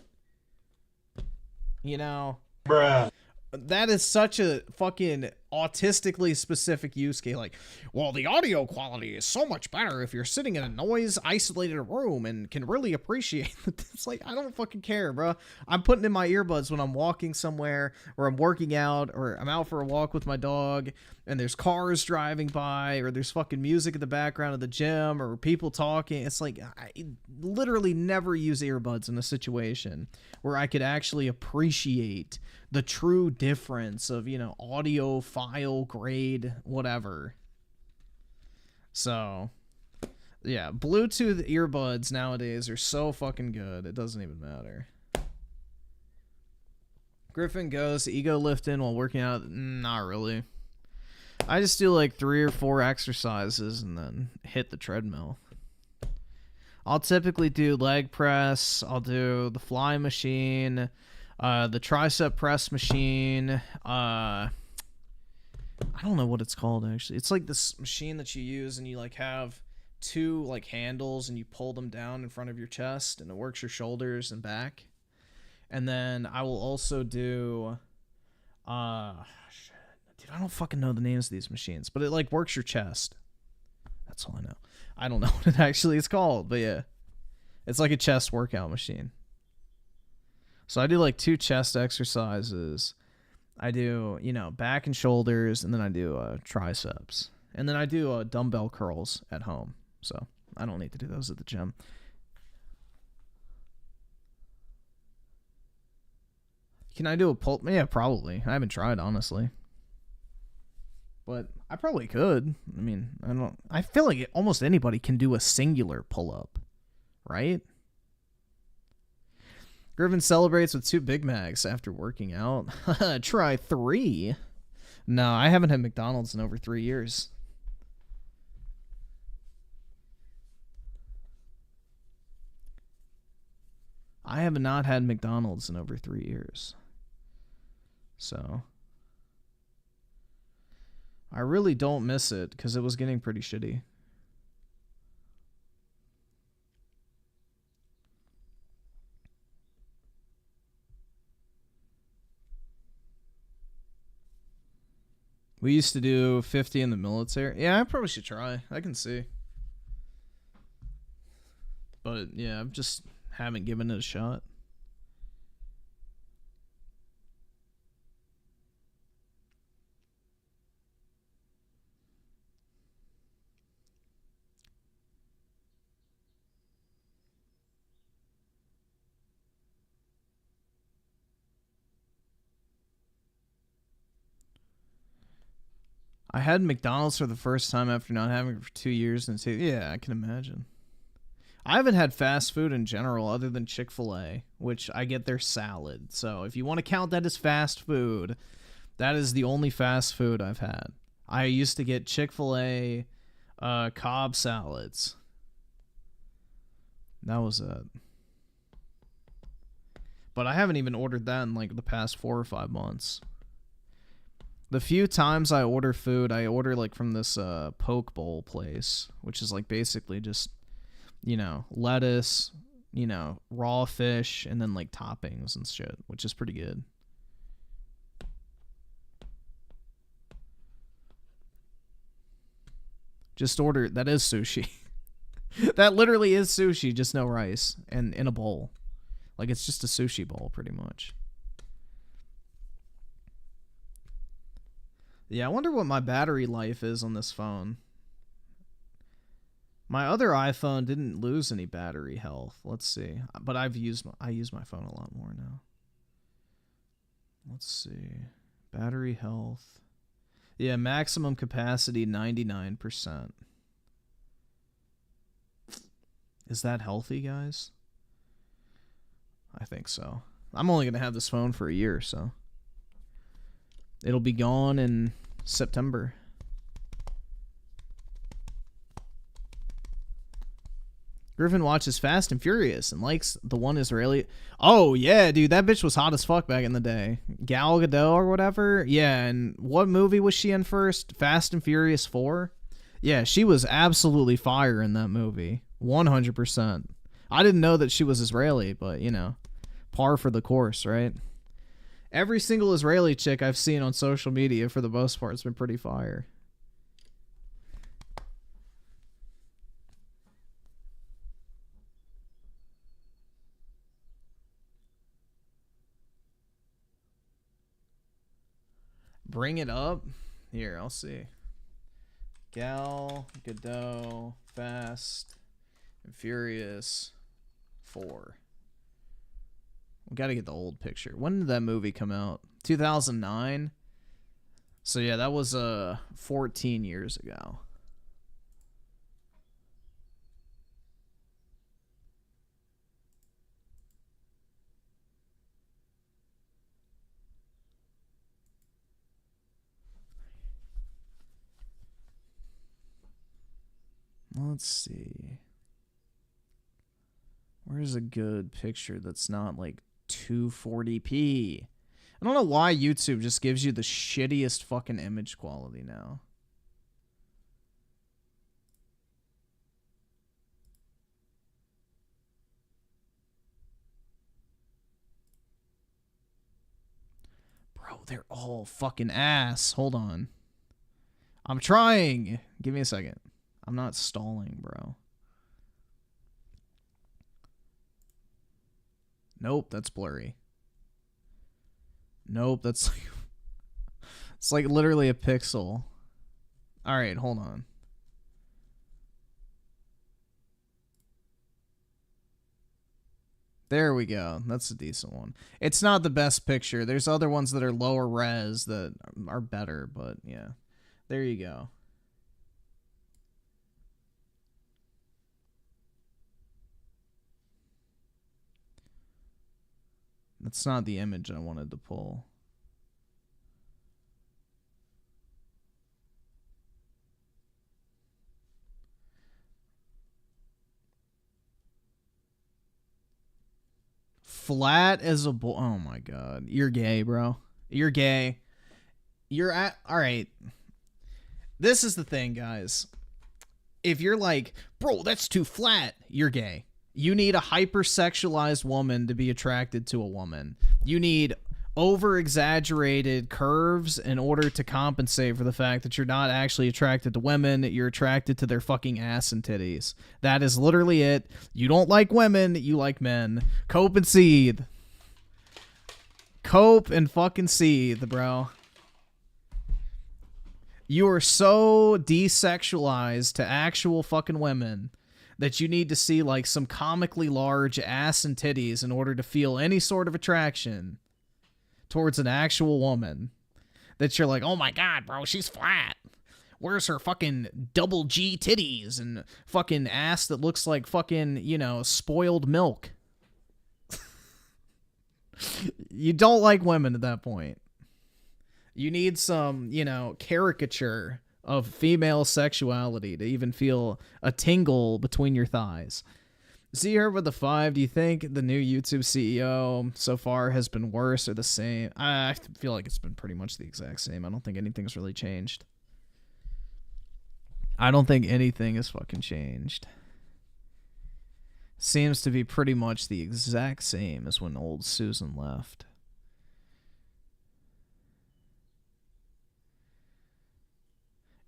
you know... Bruh. That is such a fucking autistically specific use case. Like, well, the audio quality is so much better if you're sitting in a noise-isolated room and can really appreciate it. It's like, I don't fucking care, bro. I'm putting in my earbuds when I'm walking somewhere, or I'm working out, or I'm out for a walk with my dog, and there's cars driving by, or there's fucking music in the background of the gym, or people talking. It's like, I literally never use earbuds in a situation where I could actually appreciate the true difference of, you know, audio file grade, whatever. So, yeah, Bluetooth earbuds nowadays are so fucking good, it doesn't even matter. Griffin goes ego lifting while working out. Not really. I just do like 3 or 4 exercises and then hit the treadmill. I'll typically do leg press, I'll do the fly machine, the tricep press machine. I don't know what it's called, actually. It's like this machine that you use and you like have 2 like handles and you pull them down in front of your chest and it works your shoulders and back. And then I will also do shit. Dude, I don't fucking know the names of these machines, but it like works your chest. That's all I know. I don't know what it actually is called, but yeah. It's like a chest workout machine. So I do like 2 chest exercises. I do, you know, back and shoulders, and then I do triceps. And then I do dumbbell curls at home. So I don't need to do those at the gym. Can I do a pull? Yeah, probably. I haven't tried, honestly. But I probably could. I mean, I feel like almost anybody can do a singular pull-up, right? Griffin celebrates with 2 Big Macs after working out. Try 3. No, I haven't had McDonald's in over 3 years. I have not had McDonald's in over 3 years. So I really don't miss it because it was getting pretty shitty. We used to do 50 in the military. Yeah, I probably should try. I can see. But yeah, I just haven't given it a shot. I had McDonald's for the first time after not having it for 2 years, and yeah, I can imagine. I haven't had fast food in general other than Chick-fil-A, which I get their salad. So if you want to count that as fast food, that is the only fast food I've had. I used to get Chick-fil-A Cobb salads. That was it. But I haven't even ordered that in like the past 4 or 5 months. The few times I order food, I order like from this poke bowl place, which is like basically just, you know, lettuce, you know, raw fish, and then like toppings and shit, which is pretty good. Just order, that is sushi. That literally is sushi, just no rice, and in a bowl. Like it's just a sushi bowl pretty much. Yeah, I wonder what my battery life is on this phone. My other iPhone didn't lose any battery health. Let's see. But I use my phone a lot more now. Let's see. Battery health. Yeah, maximum capacity 99%. Is that healthy, guys? I think so. I'm only going to have this phone for a year, so. It'll be gone in September. Griffin watches Fast and Furious and likes the one Israeli. Oh, yeah, dude. That bitch was hot as fuck back in the day. Gal Gadot or whatever. Yeah, and what movie was she in first? Fast and Furious 4? Yeah, she was absolutely fire in that movie. 100%. I didn't know that she was Israeli, but, you know, par for the course, right? Every single Israeli chick I've seen on social media, for the most part, has been pretty fire. Bring it up? Here, I'll see. Gal Gadot, Fast and Furious 4. We gotta get the old picture. When did that movie come out? 2009? So yeah, that was 14 years ago. Let's see. Where's a good picture that's not like 240p? I don't know why YouTube just gives you the shittiest fucking image quality now. Bro, they're all fucking ass. Hold on. I'm trying. Give me a second. I'm not stalling, bro. Nope, that's blurry. Nope, that's like... It's like literally a pixel. Alright, hold on. There we go. That's a decent one. It's not the best picture. There's other ones that are lower res that are better, but yeah. There you go. That's not the image I wanted to pull. Flat as a bull. Oh my god. You're gay, bro. You're gay. You're at... Alright. This is the thing, guys. If you're like, bro, that's too flat, you're gay. You need a hypersexualized woman to be attracted to a woman. You need over-exaggerated curves in order to compensate for the fact that you're not actually attracted to women, you're attracted to their fucking ass and titties. That is literally it. You don't like women, you like men. Cope and seethe. Cope and fucking seethe, bro. You are so desexualized to actual fucking women that you need to see like some comically large ass and titties in order to feel any sort of attraction towards an actual woman, that you're like, oh my god, bro, she's flat. Where's her fucking double G titties and fucking ass that looks like fucking, you know, spoiled milk? You don't like women at that point. You need some, you know, caricature of female sexuality to even feel a tingle between your thighs. See her with the 5. Do you think the new YouTube CEO so far has been worse or the same? I feel like it's been pretty much the exact same. I don't think anything's really changed. I don't think anything has fucking changed. Seems to be pretty much the exact same as when old Susan left.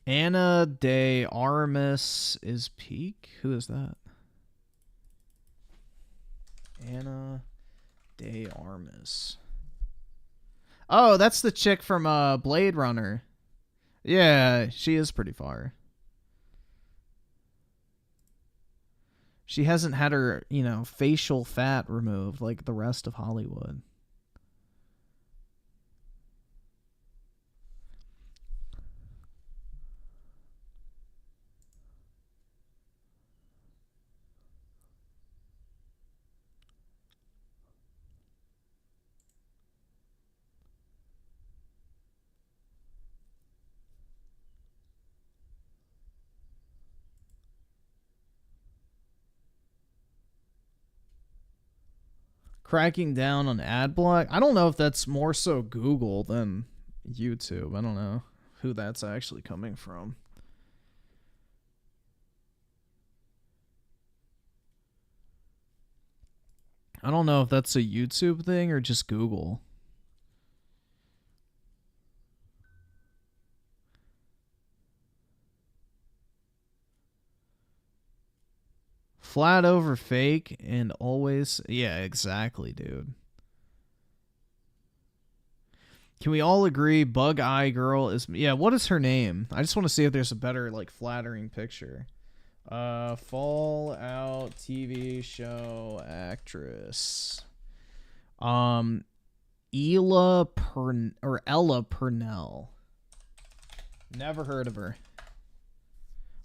Anna de Armas is peak? Who is that? Anna de Armas. Oh, that's the chick from Blade Runner. Yeah, she is pretty far. She hasn't had her, you know, facial fat removed like the rest of Hollywood. Cracking down on ad block. I don't know if that's more so Google than YouTube. I don't know who that's actually coming from. I don't know if that's a YouTube thing or just Google. Flat over fake and always... Yeah, exactly, dude. Can we all agree Bug Eye Girl is... Yeah, what is her name? I just want to see if there's a better, like, flattering picture. Fallout TV show actress. Ella Purnell. Never heard of her.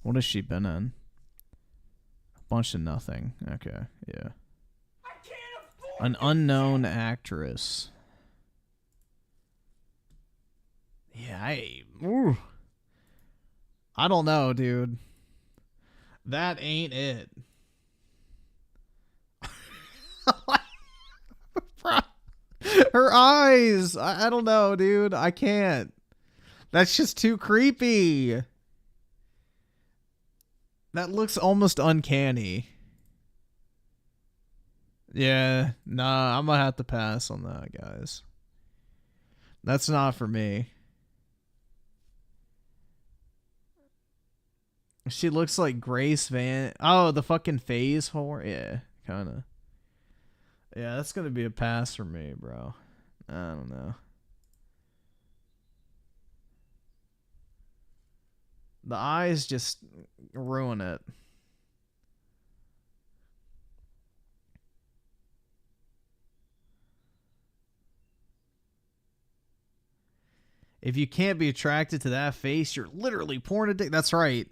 What has she been in? Bunch of nothing. Okay, yeah. An unknown actress. Yeah, I don't know, dude. That ain't it. Her eyes. I don't know, dude. I can't. That's just too creepy. That looks almost uncanny. Yeah, nah, I'm gonna have to pass on that, guys. That's not for me. She looks like Grace Van... Oh, the fucking phase whore? Yeah, kinda. Yeah, that's gonna be a pass for me, bro. I don't know. The eyes just ruin it. If you can't be attracted to that face, you're literally porn addicted. That's right.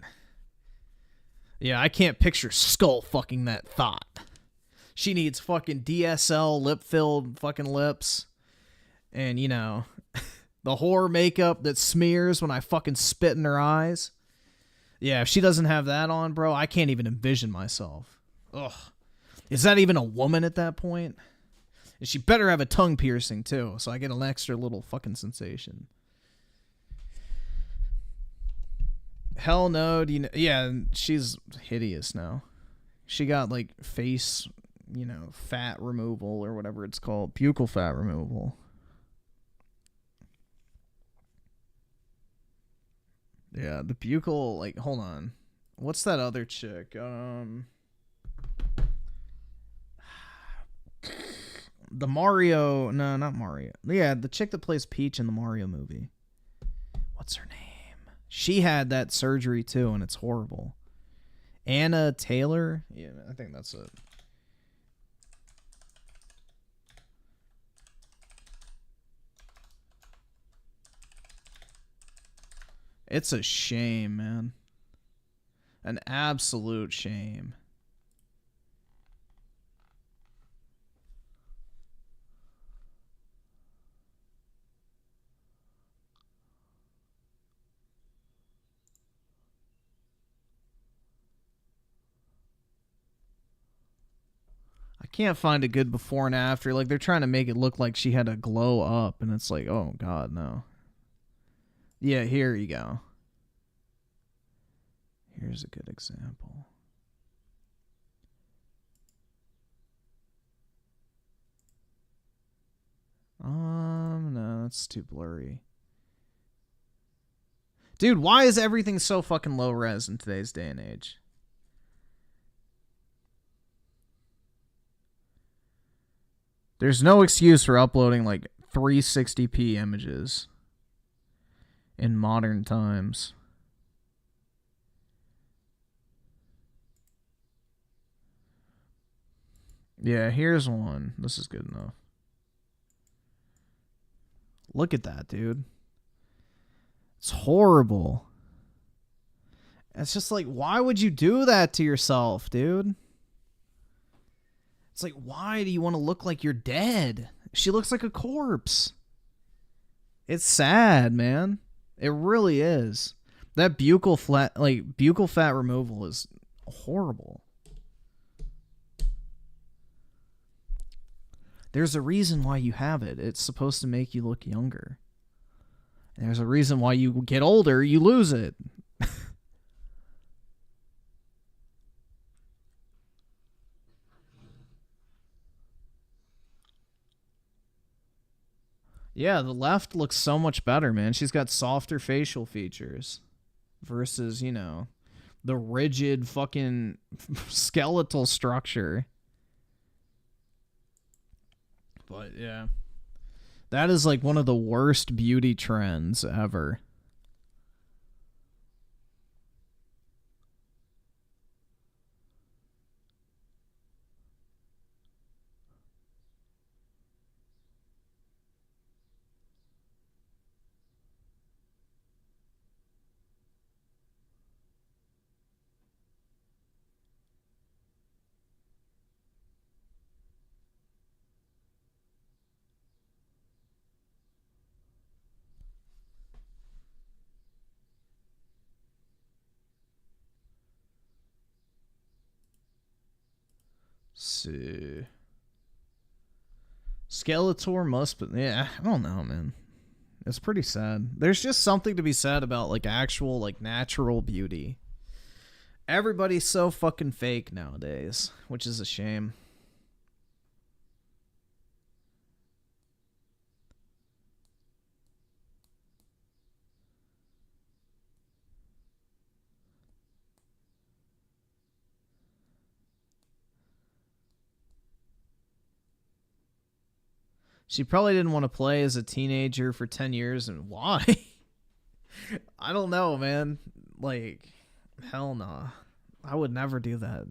Yeah, I can't picture Skull fucking that thought. She needs fucking DSL lip-filled fucking lips. And, you know, the horror makeup that smears when I fucking spit in her eyes. Yeah, if she doesn't have that on, bro, I can't even envision myself. Ugh. Is that even a woman at that point? And she better have a tongue piercing, too, so I get an extra little fucking sensation. Hell no, do you know? Yeah, she's hideous now. She got, like, face, you know, fat removal or whatever it's called. Buccal fat removal. Yeah, the buccal, like, hold on. What's that other chick? The Mario, no, not Mario. Yeah, the chick that plays Peach in the Mario movie. What's her name? She had that surgery too, and it's horrible. Anna Taylor? Yeah, I think that's it. It's a shame, man. An absolute shame. I can't find a good before and after. Like, they're trying to make it look like she had a glow up, and it's like, oh, God, no. Yeah, here you go. Here's a good example. No, that's too blurry. Dude, why is everything so fucking low res in today's day and age? There's no excuse for uploading like 360p images in modern times. Yeah, here's one. This is good enough. Look at that, dude. It's horrible. It's just like, why would you do that to yourself, dude? It's like, why do you want to look like you're dead? She looks like a corpse. It's sad, man. It really is. That buccal fat removal is horrible. There's a reason why you have it. It's supposed to make you look younger. And there's a reason why you get older, you lose it. Yeah, the left looks so much better, man. She's got softer facial features versus, you know, the rigid fucking skeletal structure. But yeah, that is like one of the worst beauty trends ever. See. Skeletor must be, yeah, I don't know, man. It's pretty sad. There's just something to be said about like actual like natural beauty. Everybody's so fucking fake nowadays, which is a shame. She probably didn't want to play as a teenager for 10 years, and why? I don't know, man. Like, hell nah. I would never do that.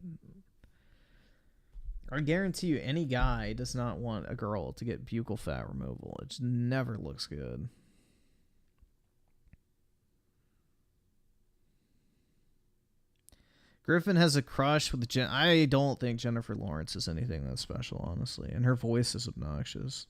I guarantee you any guy does not want a girl to get buccal fat removal. It just never looks good. Griffin has a crush with I don't think Jennifer Lawrence is anything that special, honestly. And her voice is obnoxious.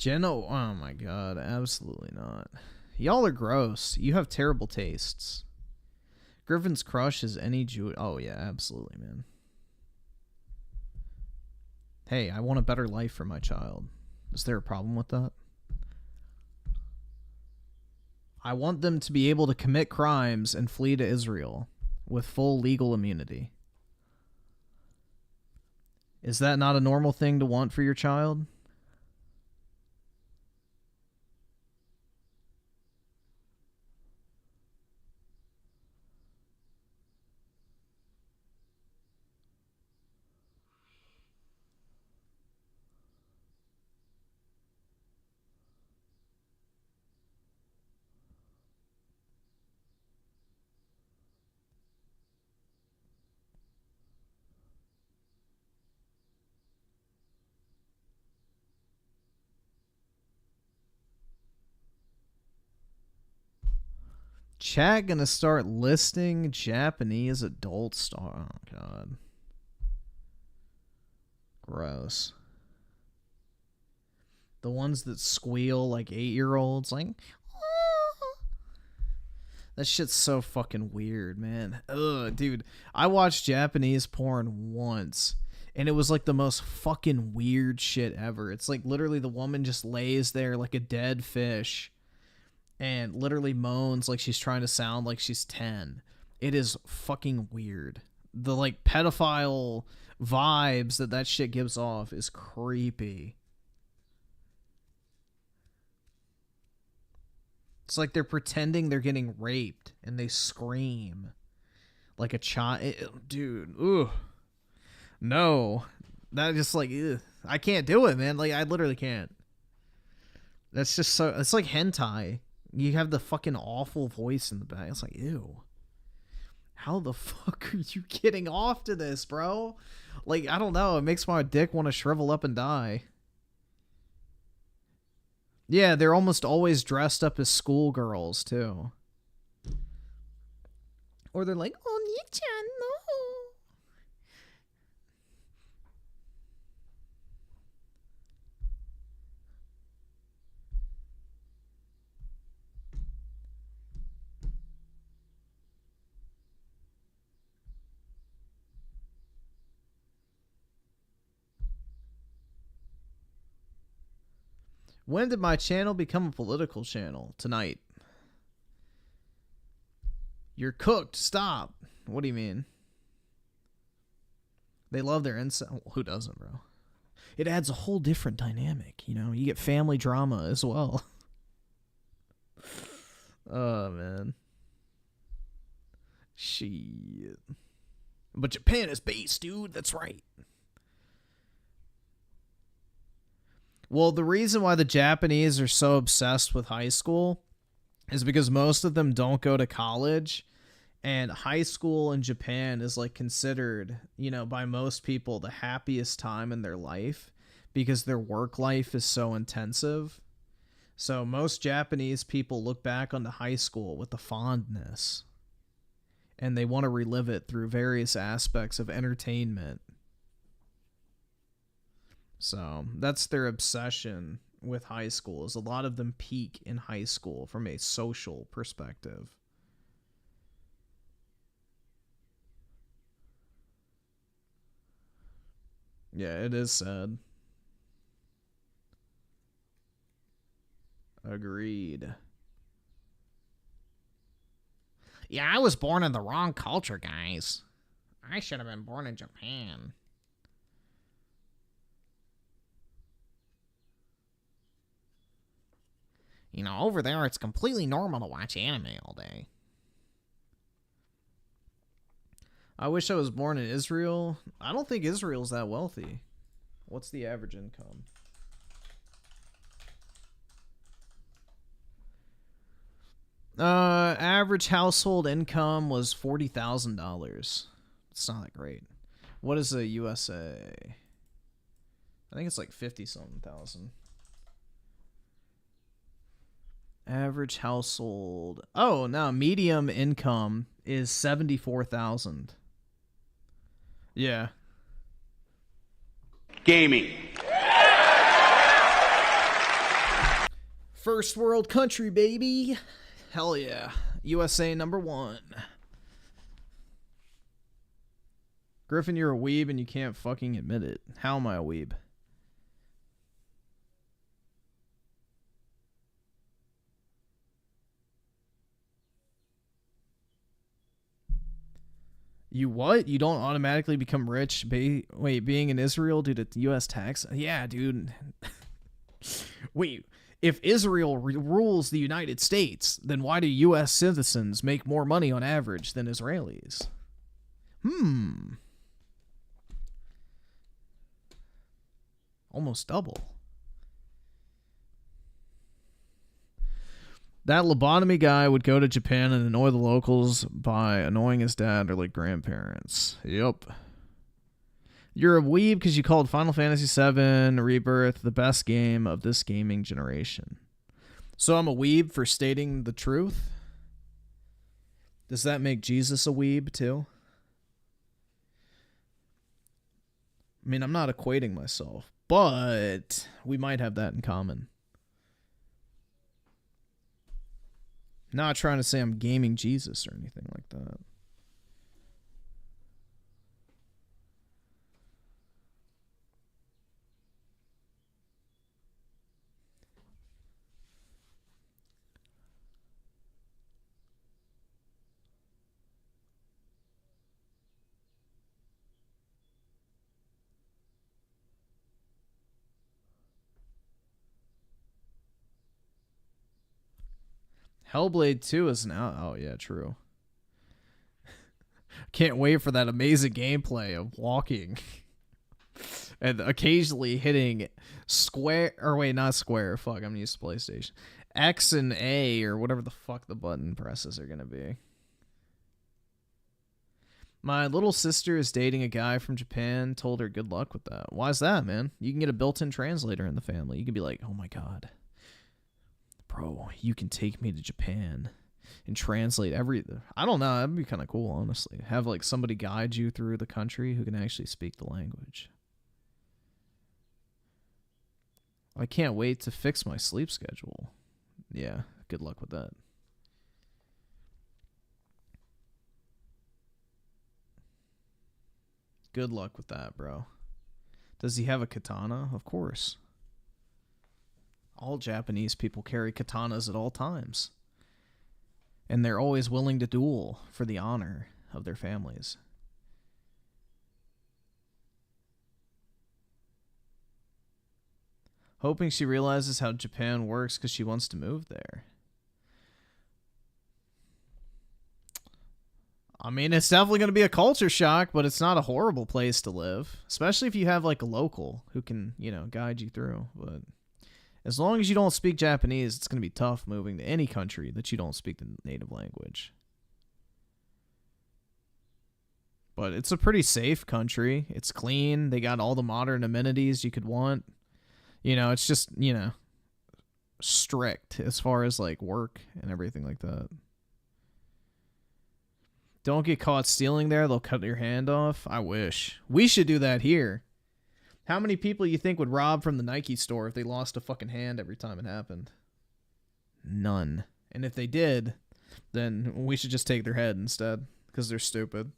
Jenna, oh my god, absolutely not. Y'all are gross. You have terrible tastes. Griffin's crush is any Jew. Oh yeah, absolutely, man. Hey, I want a better life for my child. Is there a problem with that? I want them to be able to commit crimes and flee to Israel with full legal immunity. Is that not a normal thing to want for your child? Chat gonna start listing Japanese adult star. Oh god. Gross. The ones that squeal like 8-year-olds, like, "Ah." That shit's so fucking weird, man. Ugh, dude. I watched Japanese porn once, and it was like the most fucking weird shit ever. It's like literally the woman just lays there like a dead fish and literally moans like she's trying to sound like she's 10. It is fucking weird. The like pedophile vibes that shit gives off is creepy. It's like they're pretending they're getting raped and they scream like a child. Dude, ooh. No. That just like, ugh. I can't do it, man. Like, I literally can't. That's just so, it's like hentai. You have the fucking awful voice in the back. It's like, ew. How the fuck are you getting off to this, bro? Like, I don't know. It makes my dick want to shrivel up and die. Yeah, they're almost always dressed up as schoolgirls, too. Or they're like, oh, Nichan, no. When did my channel become a political channel? Tonight. You're cooked. Stop. What do you mean? They love their incest. Well, who doesn't, bro? It adds a whole different dynamic, you know? You get family drama as well. Oh, man. Shit. But Japan is based, dude. That's right. Well, the reason why the Japanese are so obsessed with high school is because most of them don't go to college, and high school in Japan is like considered, you know, by most people the happiest time in their life because their work life is so intensive. So most Japanese people look back on the high school with a fondness, and they want to relive it through various aspects of entertainment. So that's their obsession with high school, is a lot of them peak in high school from a social perspective. Yeah, it is sad. Agreed. Yeah, I was born in the wrong culture, guys. I should have been born in Japan. You know, over there, it's completely normal to watch anime all day. I wish I was born in Israel. I don't think Israel's that wealthy. What's the average income? Average household income was $40,000. It's not that great. What is a USA? I think it's like 50-something thousand. Average household. Oh, no, medium income is 74,000. Yeah. Gaming. First world country, baby. Hell yeah. USA #1. Griffin, you're a weeb and you can't fucking admit it. How am I a weeb? You what? You don't automatically become rich wait, being in Israel due to U.S. tax? Yeah, dude. Wait, if Israel rules the United States, then why do U.S. citizens make more money on average than Israelis? Almost double. That lobotomy guy would go to Japan and annoy the locals by annoying his dad or like grandparents. Yep. You're a weeb because you called Final Fantasy VII Rebirth the best game of this gaming generation. So I'm a weeb for stating the truth? Does that make Jesus a weeb too? I mean, I'm not equating myself, but we might have that in common. Not trying to say I'm gaming Jesus or anything like that. Hellblade 2 is now. Oh, yeah, true. Can't wait for that amazing gameplay of walking and occasionally hitting square. Or wait, not square. Fuck, I'm used to PlayStation. X and A or whatever the fuck the button presses are going to be. My little sister is dating a guy from Japan. Told her good luck with that. Why is that, man? You can get a built-in translator in the family. You can be like, oh my god. Bro, you can take me to Japan and translate I don't know, that'd be kind of cool, honestly. Have like somebody guide you through the country who can actually speak the language. I can't wait to fix my sleep schedule. Yeah, good luck with that. Good luck with that, bro. Does he have a katana? Of course. All Japanese people carry katanas at all times. And they're always willing to duel for the honor of their families. Hoping she realizes how Japan works because she wants to move there. I mean, it's definitely going to be a culture shock, but it's not a horrible place to live. Especially if you have like a local who can, you know, guide you through. But as long as you don't speak Japanese, it's going to be tough moving to any country that you don't speak the native language. But it's a pretty safe country. It's clean. They got all the modern amenities you could want. You know, it's just, you know, strict as far as like work and everything like that. Don't get caught stealing there. They'll cut your hand off. I wish. We should do that here. How many people you think would rob from the Nike store if they lost a fucking hand every time it happened? None. And if they did, then we should just take their head instead, because they're stupid.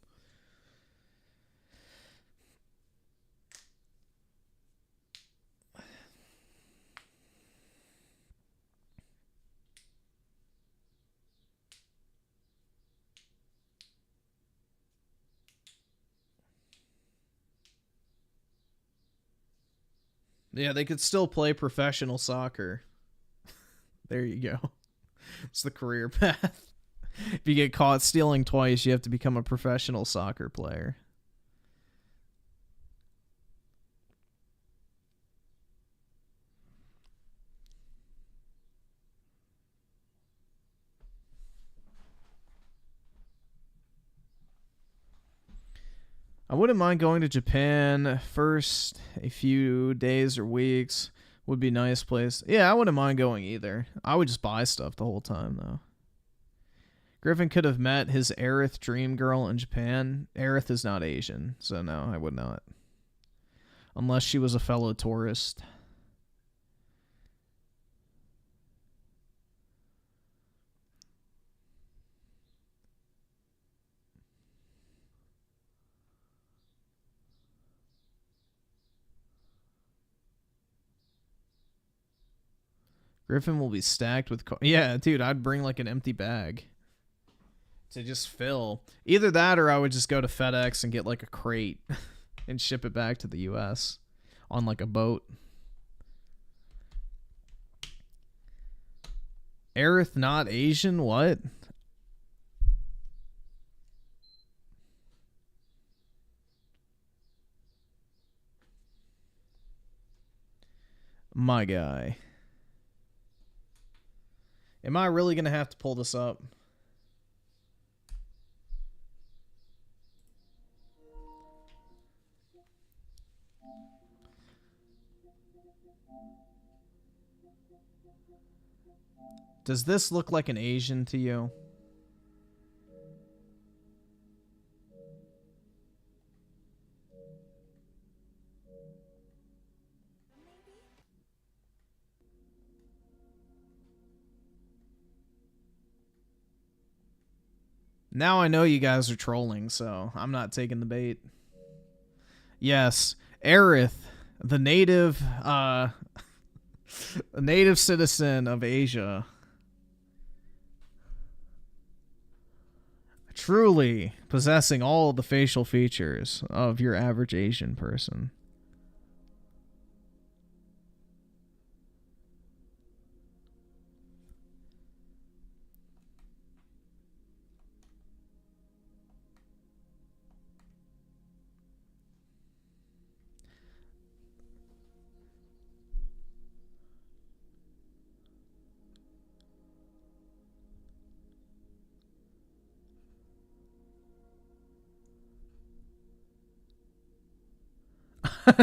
Yeah, they could still play professional soccer. There you go. It's the career path. If you get caught stealing twice, you have to become a professional soccer player. I wouldn't mind going to Japan first. A few days or weeks would be a nice place. Yeah, I wouldn't mind going either. I would just buy stuff the whole time, though. Griffin could have met his Aerith dream girl in Japan. Aerith is not Asian, so no, I would not. Unless she was a fellow tourist. Griffin will be stacked with... Yeah, dude, I'd bring like an empty bag to just fill. Either that or I would just go to FedEx and get like a crate and ship it back to the US on like a boat. Aerith not Asian? What? My guy. Am I really going to have to pull this up? Does this look like an Asian to you? Now I know you guys are trolling, so I'm not taking the bait. Yes, Aerith, the native, a native citizen of Asia. Truly possessing all the facial features of your average Asian person.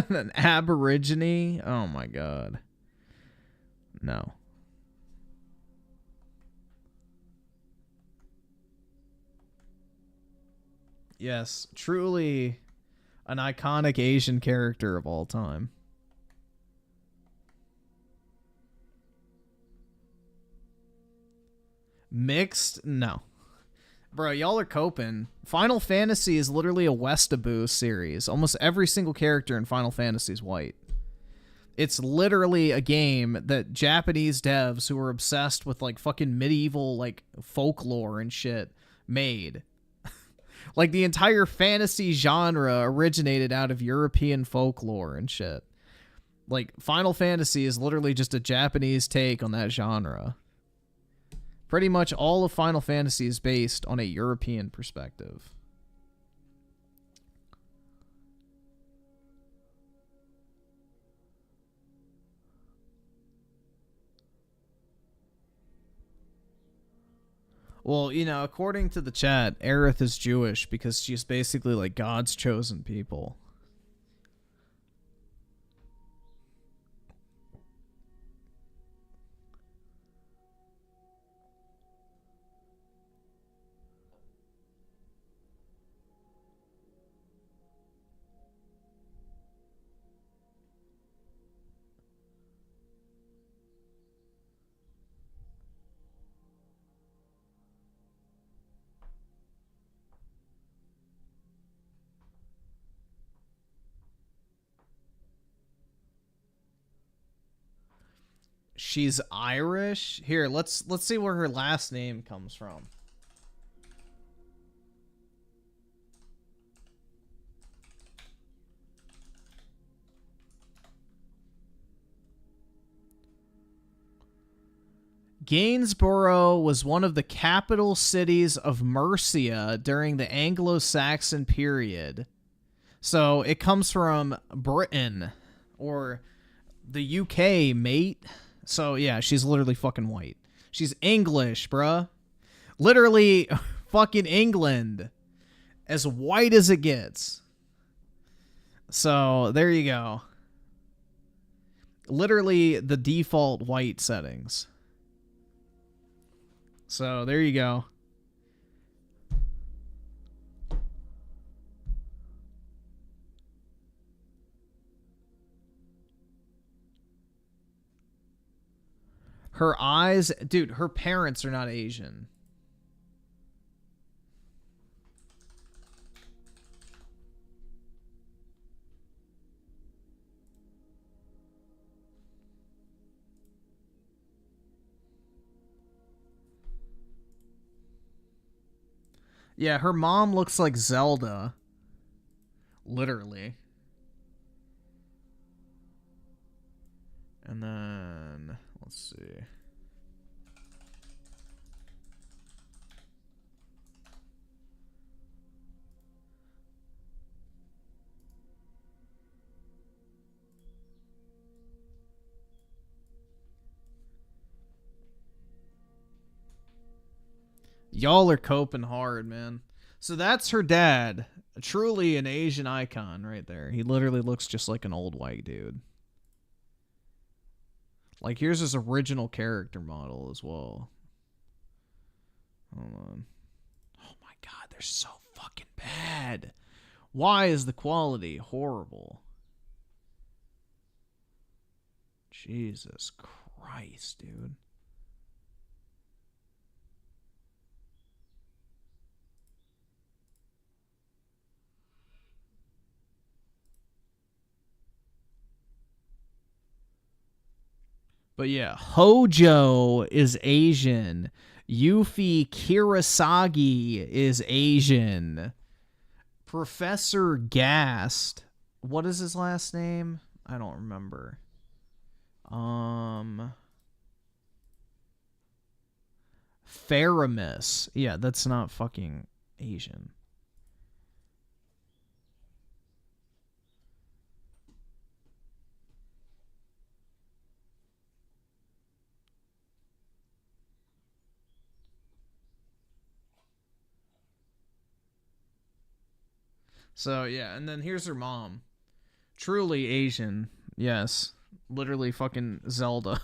An aborigine? Oh my god. No. Yes, truly an iconic Asian character of all time. Mixed? No. Bro, y'all are coping. Final Fantasy is literally a Westaboo series. Almost every single character in Final Fantasy is white. It's literally a game that Japanese devs who are obsessed with like fucking medieval like folklore and shit made. Like the entire fantasy genre originated out of European folklore and shit. Like Final Fantasy is literally just a Japanese take on that genre. Pretty much all of Final Fantasy is based on a European perspective. Well, you know, according to the chat, Aerith is Jewish because she's basically like God's chosen people. She's Irish. Here, let's see where her last name comes from. Gainsborough was one of the capital cities of Mercia during the Anglo-Saxon period. So it comes from Britain or the UK, mate. So yeah, she's literally fucking white. She's English, bruh. Literally fucking England. As white as it gets. So there you go. Literally the default white settings. So there you go. Her eyes, dude, her parents are not Asian. Yeah, her mom looks like Zelda. Literally. And then, let's see. Y'all are coping hard, man. So that's her dad. Truly an Asian icon right there. He literally looks just like an old white dude. Like, here's his original character model as well. Hold on. Oh my god, they're so fucking bad. Why is the quality horrible? Jesus Christ, dude. But yeah, Hojo is Asian. Yuffie Kirasagi is Asian. Professor Gast. What is his last name? I don't remember. Faramis. Yeah, that's not fucking Asian. So, yeah, and then here's her mom. Truly Asian. Yes. Literally fucking Zelda.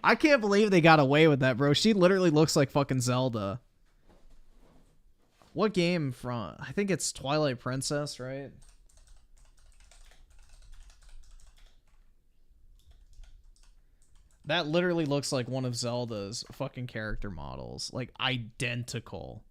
I can't believe they got away with that, bro. She literally looks like fucking Zelda. What game from? I think it's Twilight Princess, right? That literally looks like one of Zelda's fucking character models. Like, identical.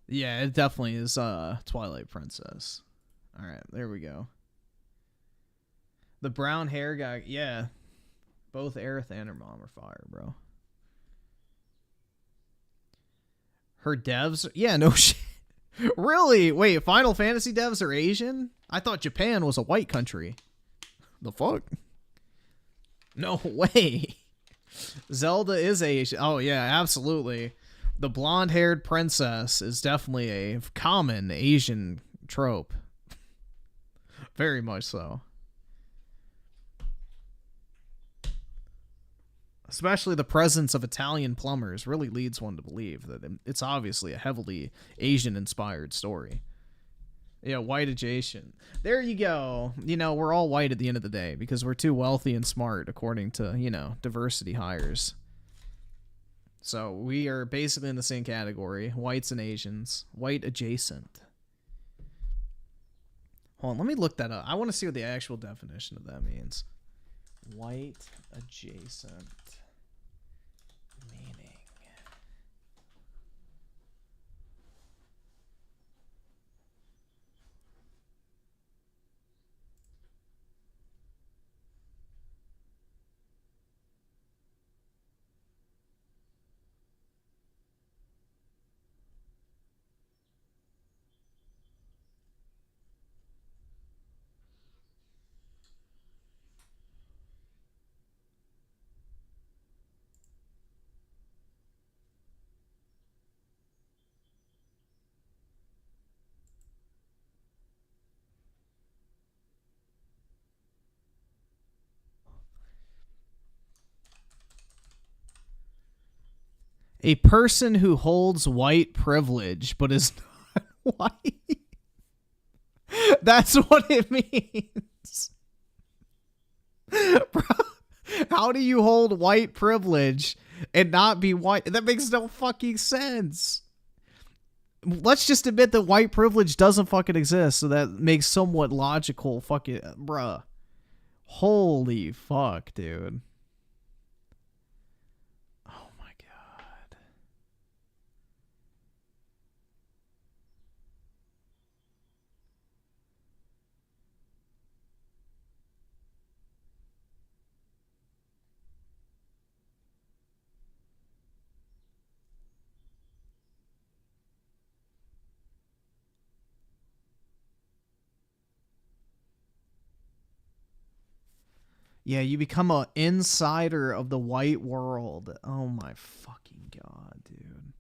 Yeah, it definitely is Twilight Princess. Alright, there we go. The brown hair guy, yeah. Both Aerith and her mom are fire, bro. Her devs, yeah, no shit. Really? Wait, Final Fantasy devs are Asian? I thought Japan was a white country. The fuck? No way. Zelda is Asian. Oh, yeah, absolutely. The blonde-haired princess is definitely a common Asian trope. Very much so. Especially the presence of Italian plumbers really leads one to believe that it's obviously a heavily Asian-inspired story. Yeah, white adjacent. There you go. You know, we're all white at the end of the day because we're too wealthy and smart, according to, you know, diversity hires. So we are basically in the same category. Whites and Asians. White adjacent. Hold on, let me look that up. I want to see what the actual definition of that means. White adjacent meaning. A person who holds white privilege but is not white. That's what it means. Bro, how do you hold white privilege and not be white? That makes no fucking sense. Let's just admit that white privilege doesn't fucking exist, so that makes somewhat logical fucking... Bruh. Holy fuck, dude. Yeah, you become a insider of the white world. Oh my fucking god, dude.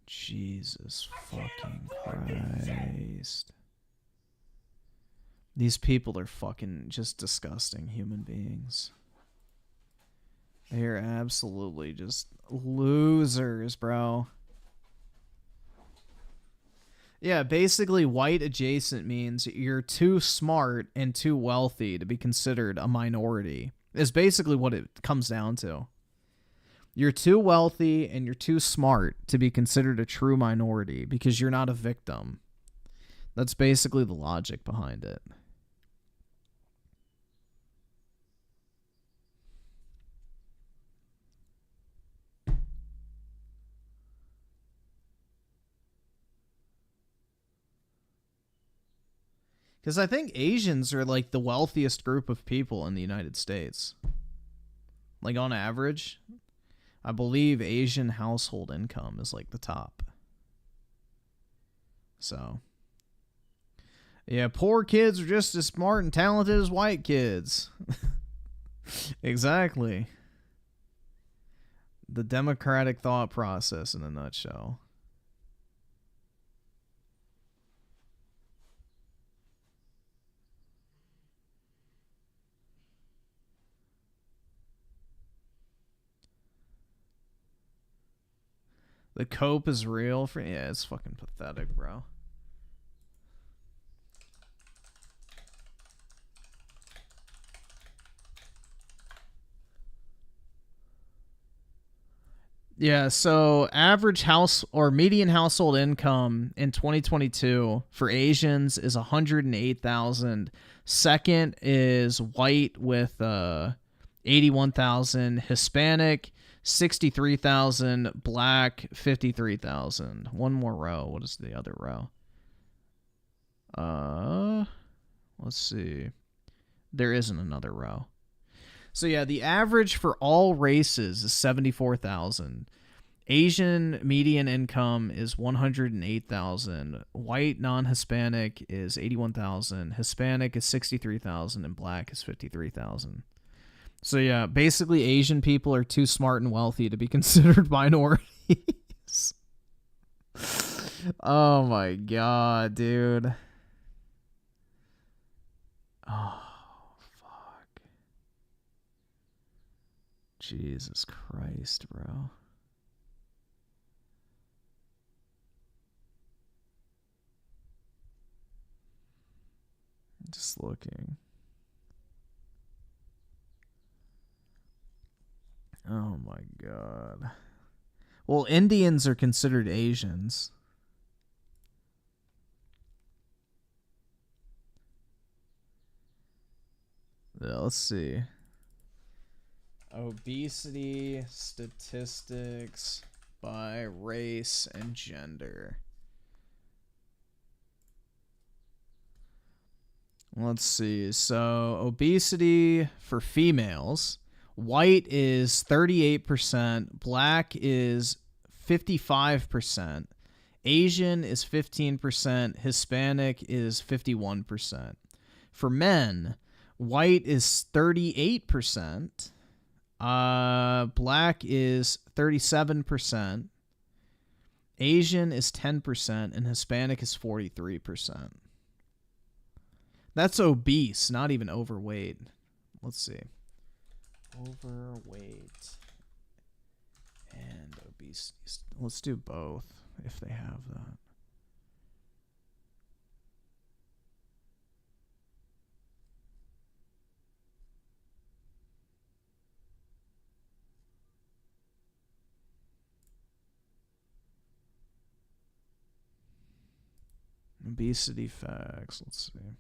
Jesus fucking Christ. These people are fucking just disgusting human beings. They're absolutely just losers, bro. Yeah, basically white adjacent means you're too smart and too wealthy to be considered a minority. Is basically what it comes down to. You're too wealthy and you're too smart to be considered a true minority because you're not a victim. That's basically the logic behind it. Because I think Asians are like the wealthiest group of people in the United States. Like on average, I believe Asian household income is like the top. So, yeah, poor kids are just as smart and talented as white kids. Exactly. The democratic thought process in a nutshell. The cope is real for yeah, it's fucking pathetic, bro. Yeah, so average house or median household income in 2022 for Asians is 108,000. Second is white with 81,000, Hispanic 63,000, black 53,000. One more row. What is the other row? Let's see. There isn't another row. So yeah, the average for all races is 74,000. Asian median income is 108,000. White non-Hispanic is 81,000. Hispanic is 63,000 and black is 53,000. So yeah, basically Asian people are too smart and wealthy to be considered minorities. Oh my god, dude. Oh, fuck. Jesus Christ, bro. Just looking. Oh my god. Well, Indians are considered Asians. Yeah, let's see. Obesity statistics by race and gender. Let's see. So, obesity for females. White is 38%, black is 55%, Asian is 15%, Hispanic is 51%. For men, white is 38%, black is 37%, Asian is 10%, and Hispanic is 43%. That's obese, not even overweight. Let's see. Overweight and obesity. Let's do both if they have that. Obesity facts. Let's see.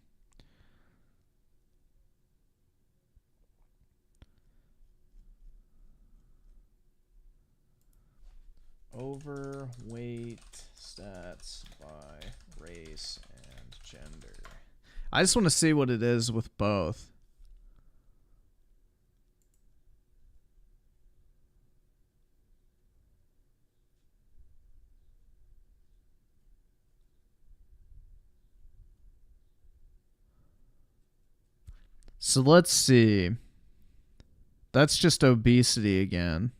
Overweight stats by race and gender. I just want to see what it is with both. So let's see. That's just obesity again.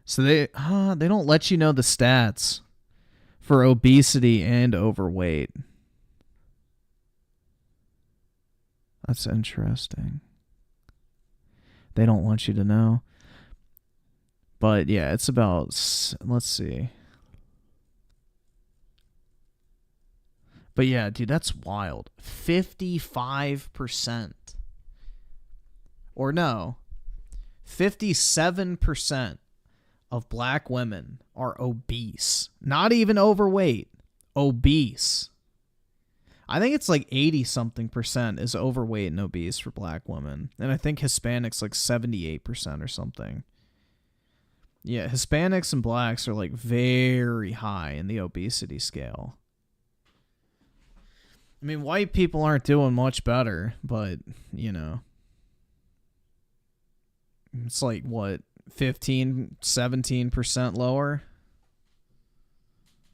So they don't let you know the stats for obesity and overweight. That's interesting. They don't want you to know. But yeah, it's about, let's see. But yeah, dude, that's wild. 55%. Or no, 57% of black women are obese. Not even overweight. Obese. I think it's like 80-something% is overweight and obese for black women. And I think Hispanics like 78% or something. Yeah, Hispanics and blacks are like very high in the obesity scale. I mean, white people aren't doing much better, but, you know. It's like, what, 15, 17% lower?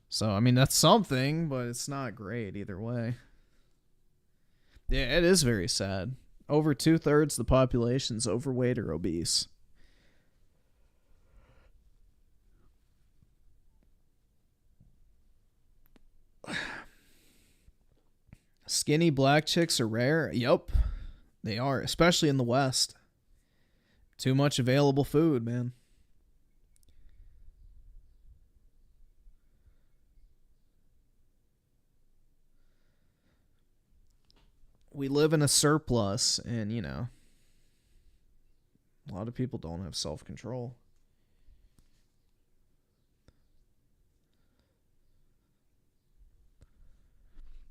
So, I mean, that's something, but it's not great either way. Yeah, it is very sad. Over 2/3 of the population's overweight or obese. Skinny black chicks are rare? Yup, they are, especially in the West. Too much available food, man. We live in a surplus, and, you know, a lot of people don't have self-control.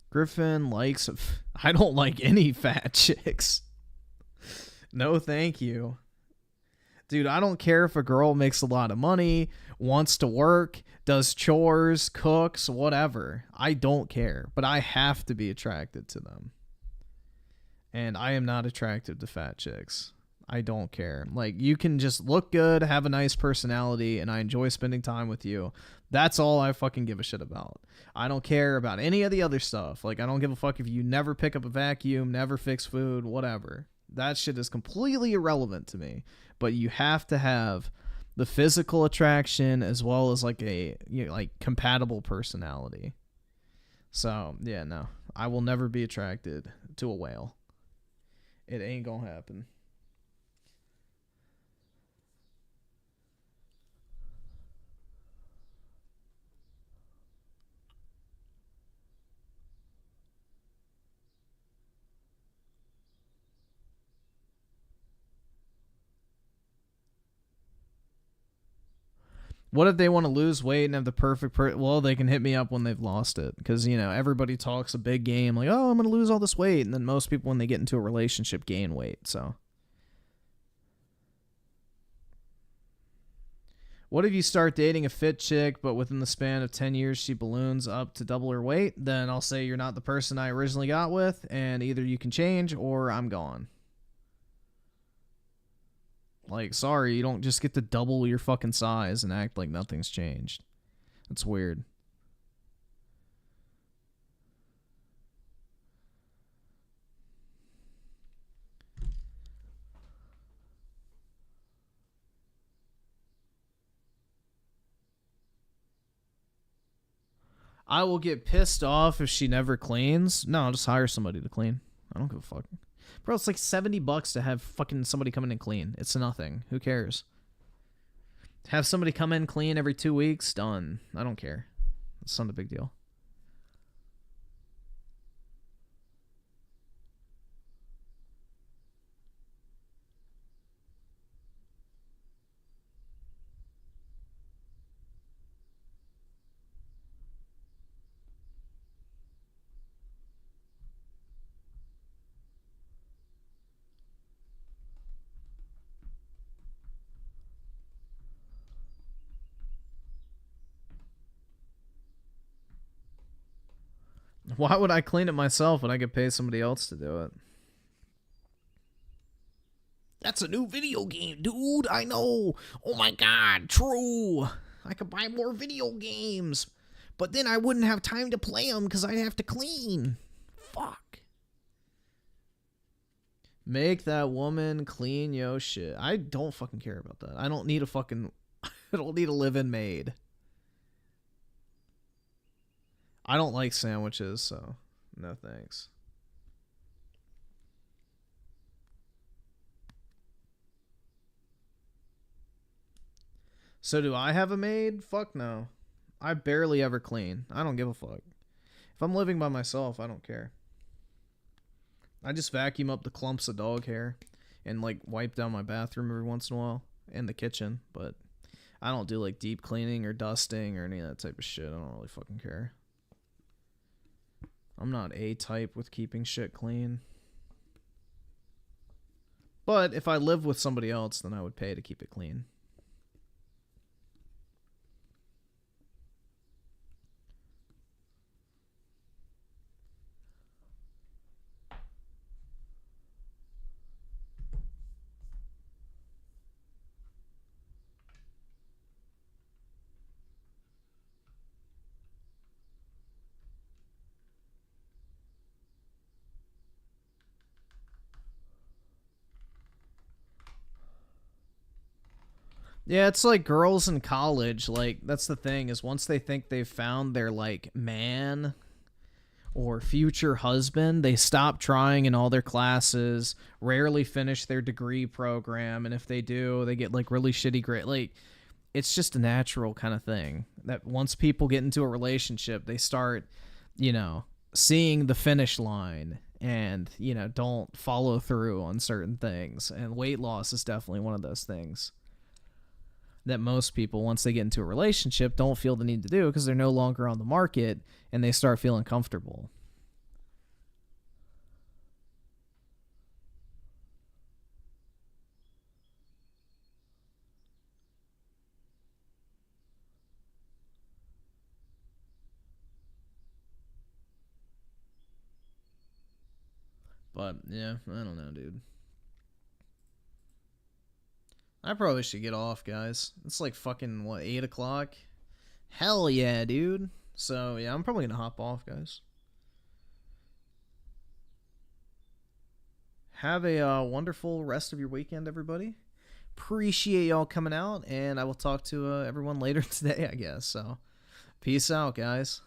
Griffin likes... I don't like any fat chicks. No, thank you. Dude, I don't care if a girl makes a lot of money, wants to work, does chores, cooks, whatever. I don't care, but I have to be attracted to them. And I am not attracted to fat chicks. I don't care. Like, you can just look good, have a nice personality, and I enjoy spending time with you. That's all I fucking give a shit about. I don't care about any of the other stuff. Like, I don't give a fuck if you never pick up a vacuum, never fix food, whatever. That shit is completely irrelevant to me. But you have to have the physical attraction as well as like a, you know, like compatible personality. So, yeah, no. I will never be attracted to a whale. It ain't gonna happen. What if they want to lose weight and have the perfect well, they can hit me up when they've lost it. Because, you know, everybody talks a big game like, oh, I'm going to lose all this weight. And then most people, when they get into a relationship, gain weight. So, what if you start dating a fit chick, but within the span of 10 years, she balloons up to double her weight? Then I'll say you're not the person I originally got with, and either you can change or I'm gone. Like, sorry, you don't just get to double your fucking size and act like nothing's changed. That's weird. I will get pissed off if she never cleans. No, I'll just hire somebody to clean. I don't give a fuck. Bro, it's like $70 to have fucking somebody come in and clean. It's nothing. Who cares? Have somebody come in, clean every 2 weeks, done. I don't care. It's not a big deal. Why would I clean it myself when I could pay somebody else to do it? That's a new video game, dude. I know. Oh my god, true. I could buy more video games. But then I wouldn't have time to play them because I'd have to clean. Fuck. Make that woman clean yo shit. I don't fucking care about that. I don't need a fucking... I don't need a live-in maid. I don't like sandwiches, so no thanks. So do I have a maid? Fuck no. I barely ever clean. I don't give a fuck. If I'm living by myself, I don't care. I just vacuum up the clumps of dog hair and like wipe down my bathroom every once in a while and the kitchen, but I don't do like deep cleaning or dusting or any of that type of shit. I don't really fucking care. I'm not A-type with keeping shit clean. But if I live with somebody else, then I would pay to keep it clean. Yeah, it's like girls in college. Like, that's the thing, is once they think they've found their, like, man or future husband, they stop trying in all their classes, rarely finish their degree program, and if they do, they get, like, really shitty grade. Like, it's just a natural kind of thing that once people get into a relationship, they start, you know, seeing the finish line and, you know, don't follow through on certain things. And weight loss is definitely one of those things that most people, once they get into a relationship, don't feel the need to do because they're no longer on the market and they start feeling comfortable. But, yeah, I don't know, dude. I probably should get off, guys. It's like fucking, what, 8 o'clock? Hell yeah, dude. So, yeah, I'm probably gonna hop off, guys. Have a wonderful rest of your weekend, everybody. Appreciate y'all coming out, and I will talk to everyone later today, I guess. So, peace out, guys.